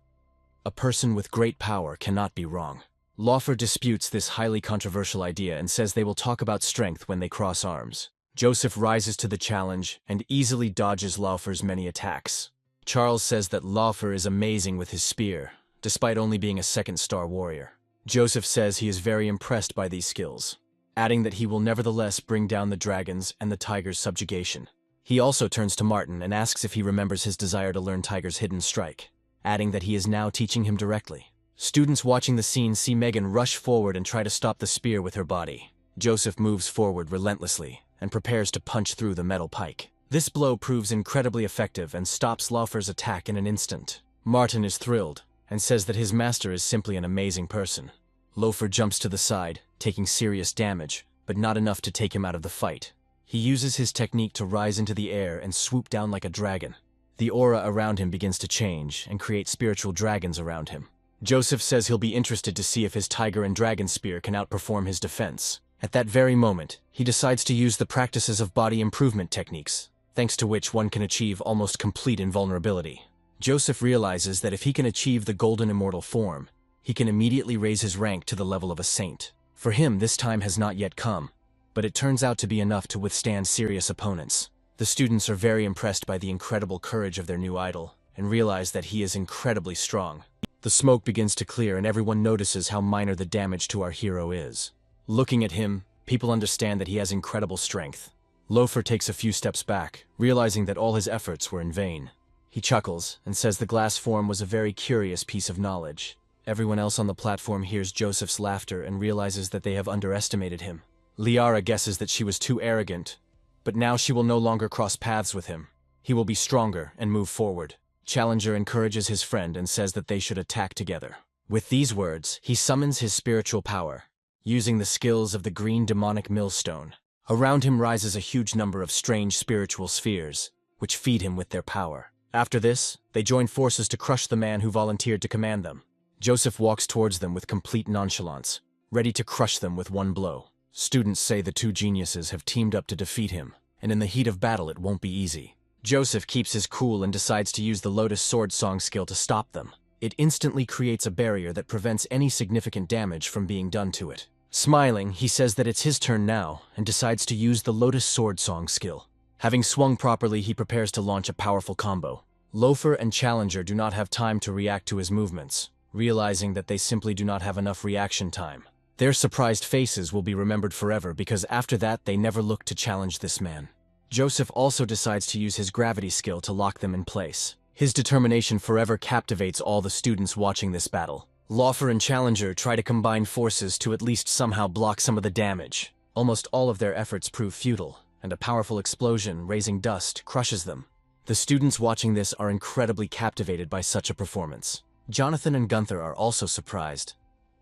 A: A person with great power cannot be wrong. Loafer disputes this highly controversial idea and says they will talk about strength when they cross arms. Joseph rises to the challenge and easily dodges Loafer's many attacks. Charles says that Loafer is amazing with his spear, despite only being a 2-star warrior. Joseph says he is very impressed by these skills, adding that he will nevertheless bring down the dragons and the tiger's subjugation. He also turns to Martin and asks if he remembers his desire to learn Tiger's hidden strike, adding that he is now teaching him directly. Students watching the scene see Megan rush forward and try to stop the spear with her body. Joseph moves forward relentlessly and prepares to punch through the metal pike. This blow proves incredibly effective and stops Loafer's attack in an instant. Martin is thrilled and says that his master is simply an amazing person. Loafer jumps to the side, taking serious damage, but not enough to take him out of the fight. He uses his technique to rise into the air and swoop down like a dragon. The aura around him begins to change and create spiritual dragons around him. Joseph says he'll be interested to see if his tiger and dragon spear can outperform his defense. At that very moment, he decides to use the practices of body improvement techniques, thanks to which one can achieve almost complete invulnerability. Joseph realizes that if he can achieve the golden immortal form, he can immediately raise his rank to the level of a saint. For him, this time has not yet come, but it turns out to be enough to withstand serious opponents. The students are very impressed by the incredible courage of their new idol, and realize that he is incredibly strong. The smoke begins to clear and everyone notices how minor the damage to our hero is. Looking at him, people understand that he has incredible strength. Loafer takes a few steps back, realizing that all his efforts were in vain. He chuckles and says the glass form was a very curious piece of knowledge. Everyone else on the platform hears Joseph's laughter and realizes that they have underestimated him. Liara guesses that she was too arrogant, but now she will no longer cross paths with him. He will be stronger and move forward. Challenger encourages his friend and says that they should attack together. With these words, he summons his spiritual power, using the skills of the green demonic millstone. Around him rises a huge number of strange spiritual spheres, which feed him with their power. After this, they join forces to crush the man who volunteered to command them. Joseph walks towards them with complete nonchalance, ready to crush them with one blow. Students say the 2 geniuses have teamed up to defeat him, and in the heat of battle it won't be easy. Joseph keeps his cool and decides to use the Lotus Sword Song skill to stop them. It instantly creates a barrier that prevents any significant damage from being done to it. Smiling, he says that it's his turn now, and decides to use the Lotus Sword Song skill. Having swung properly, he prepares to launch a powerful combo. Loafer and Challenger do not have time to react to his movements, realizing that they simply do not have enough reaction time. Their surprised faces will be remembered forever because after that they never look to challenge this man. Joseph also decides to use his gravity skill to lock them in place. His determination forever captivates all the students watching this battle. Laufer and Challenger try to combine forces to at least somehow block some of the damage. Almost all of their efforts prove futile, and a powerful explosion, raising dust, crushes them. The students watching this are incredibly captivated by such a performance. Jonathan and Gunther are also surprised,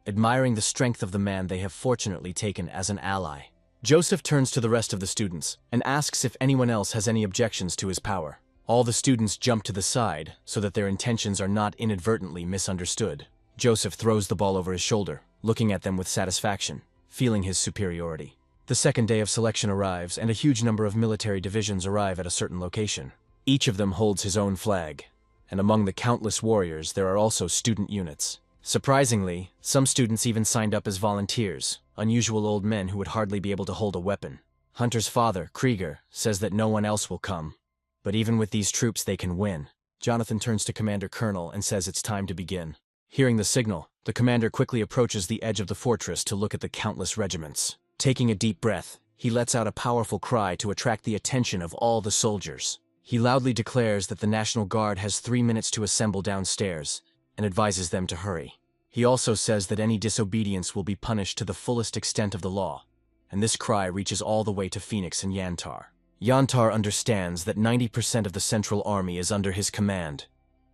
A: admiring the strength of the man they have fortunately taken as an ally. Joseph turns to the rest of the students and asks if anyone else has any objections to his power. All the students jump to the side so that their intentions are not inadvertently misunderstood. Joseph throws the ball over his shoulder, looking at them with satisfaction, feeling his superiority. The second day of selection arrives, and a huge number of military divisions arrive at a certain location. Each of them holds his own flag, and among the countless warriors there are also student units. Surprisingly, some students even signed up as volunteers, unusual old men who would hardly be able to hold a weapon. Hunter's father, Krieger, says that no one else will come, but even with these troops they can win. Jonathan turns to Commander Colonel and says it's time to begin. Hearing the signal, the commander quickly approaches the edge of the fortress to look at the countless regiments. Taking a deep breath, he lets out a powerful cry to attract the attention of all the soldiers. He loudly declares that the National Guard has 3 minutes to assemble downstairs, and advises them to hurry. He also says that any disobedience will be punished to the fullest extent of the law, and this cry reaches all the way to Phoenix and Yantar. Yantar understands that 90% of the Central Army is under his command,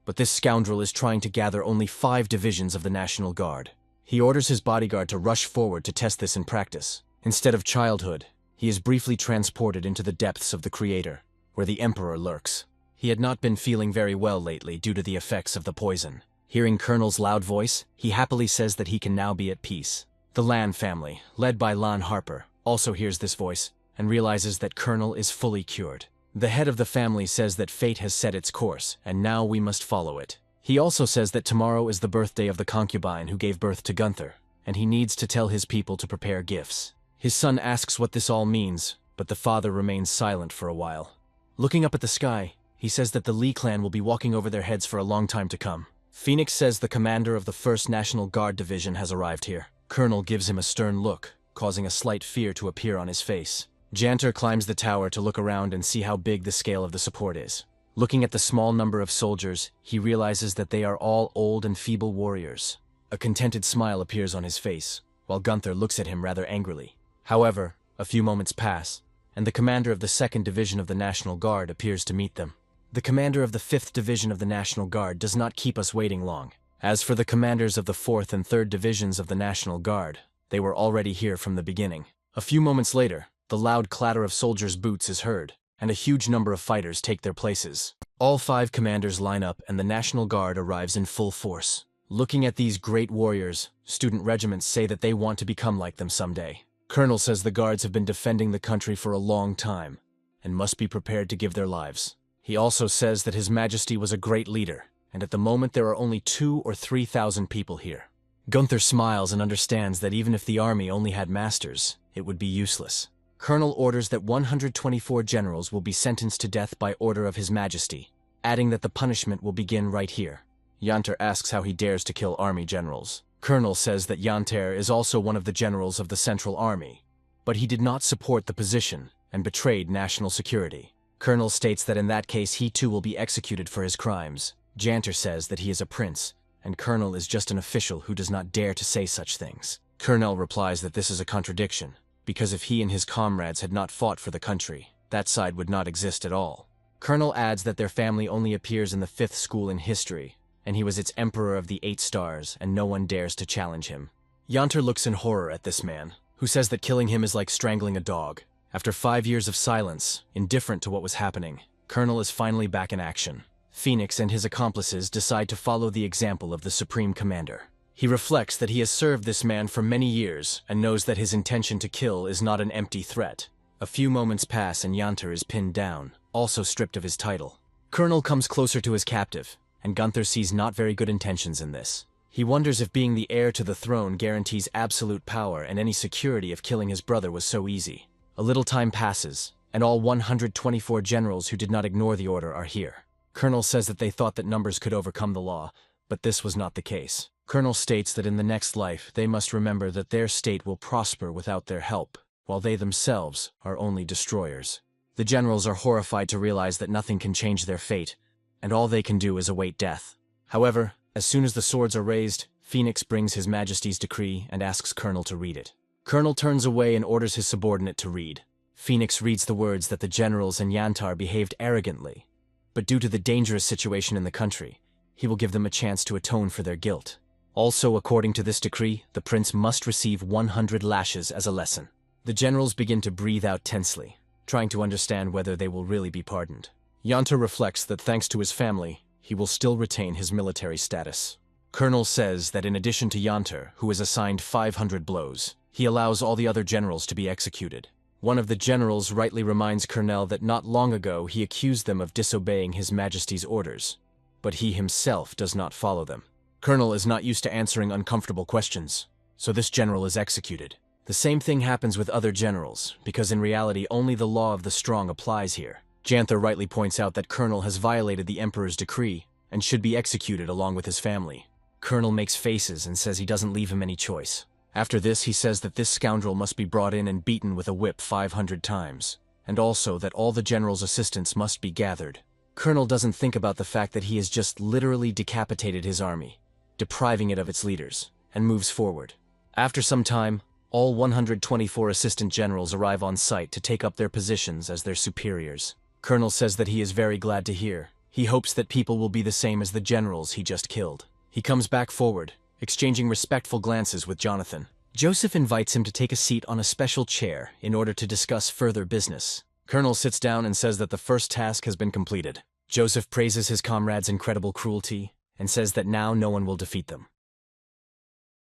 A: but this scoundrel is trying to gather only 5 divisions of the National Guard. He orders his bodyguard to rush forward to test this in practice. Instead of childhood, he is briefly transported into the depths of the Creator, where the Emperor lurks. He had not been feeling very well lately due to the effects of the poison. Hearing Colonel's loud voice, he happily says that he can now be at peace. The Lan family, led by Lan Harper, also hears this voice and realizes that Colonel is fully cured. The head of the family says that fate has set its course, and now we must follow it. He also says that tomorrow is the birthday of the concubine who gave birth to Gunther, and he needs to tell his people to prepare gifts. His son asks what this all means, but the father remains silent for a while. Looking up at the sky, he says that the Lee clan will be walking over their heads for a long time to come. Phoenix says the commander of the 1st National Guard Division has arrived here. Colonel gives him a stern look, causing a slight fear to appear on his face. Janter climbs the tower to look around and see how big the scale of the support is. Looking at the small number of soldiers, he realizes that they are all old and feeble warriors. A contented smile appears on his face, while Gunther looks at him rather angrily. However, a few moments pass, and the commander of the 2nd Division of the National Guard appears to meet them. The commander of the 5th Division of the National Guard does not keep us waiting long. As for the commanders of the 4th and 3rd Divisions of the National Guard, they were already here from the beginning. A few moments later, the loud clatter of soldiers' boots is heard, and a huge number of fighters take their places. All 5 commanders line up and the National Guard arrives in full force. Looking at these great warriors, student regiments say that they want to become like them someday. Colonel says the guards have been defending the country for a long time, and must be prepared to give their lives. He also says that His Majesty was a great leader, and at the moment there are only 2,000 or 3,000 people here. Gunther smiles and understands that even if the army only had masters, it would be useless. Colonel orders that 124 generals will be sentenced to death by order of His Majesty, adding that the punishment will begin right here. Yantar asks how he dares to kill army generals. Colonel says that Yantar is also one of the generals of the Central Army, but he did not support the position and betrayed national security. Colonel states that in that case he too will be executed for his crimes. Jantar says that he is a prince, and Colonel is just an official who does not dare to say such things. Colonel replies that this is a contradiction, because if he and his comrades had not fought for the country, that side would not exist at all. Colonel adds that their family only appears in the 5th school in history, and he was its Emperor of the 8 stars, and no one dares to challenge him. Yantar looks in horror at this man, who says that killing him is like strangling a dog. After 5 years of silence, indifferent to what was happening, Colonel is finally back in action. Phoenix and his accomplices decide to follow the example of the Supreme Commander. He reflects that he has served this man for many years and knows that his intention to kill is not an empty threat. A few moments pass and Yantar is pinned down, also stripped of his title. Colonel comes closer to his captive, and Gunther sees not very good intentions in this. He wonders if being the heir to the throne guarantees absolute power and any security if killing his brother was so easy. A little time passes, and all 124 generals who did not ignore the order are here. Colonel says that they thought that numbers could overcome the law, but this was not the case. Colonel states that in the next life they must remember that their state will prosper without their help, while they themselves are only destroyers. The generals are horrified to realize that nothing can change their fate, and all they can do is await death. However, as soon as the swords are raised, Phoenix brings His Majesty's decree and asks Colonel to read it. Colonel turns away and orders his subordinate to read. Phoenix reads the words that the generals and Yantar behaved arrogantly, but due to the dangerous situation in the country, he will give them a chance to atone for their guilt. Also, according to this decree, the prince must receive 100 lashes as a lesson. The generals begin to breathe out tensely, trying to understand whether they will really be pardoned. Yantar reflects that thanks to his family, he will still retain his military status. Colonel says that in addition to Yantar, who is assigned 500 blows, he allows all the other generals to be executed. One of the generals rightly reminds Colonel that not long ago he accused them of disobeying His Majesty's orders, but he himself does not follow them. Colonel is not used to answering uncomfortable questions, so this general is executed. The same thing happens with other generals, because in reality only the law of the strong applies here. Janther rightly points out that Colonel has violated the Emperor's decree and should be executed along with his family. Colonel makes faces and says he doesn't leave him any choice. After this, he says that this scoundrel must be brought in and beaten with a whip 500 times, and also that all the general's assistants must be gathered. Colonel doesn't think about the fact that he has just literally decapitated his army, depriving it of its leaders, and moves forward. After some time, all 124 assistant generals arrive on site to take up their positions as their superiors. Colonel says that he is very glad to hear. He hopes that people will be the same as the generals he just killed. He comes back forward, exchanging respectful glances with Jonathan. Joseph invites him to take a seat on a special chair in order to discuss further business. Colonel sits down and says that the first task has been completed. Joseph praises his comrades' incredible cruelty and says that now no one will defeat them.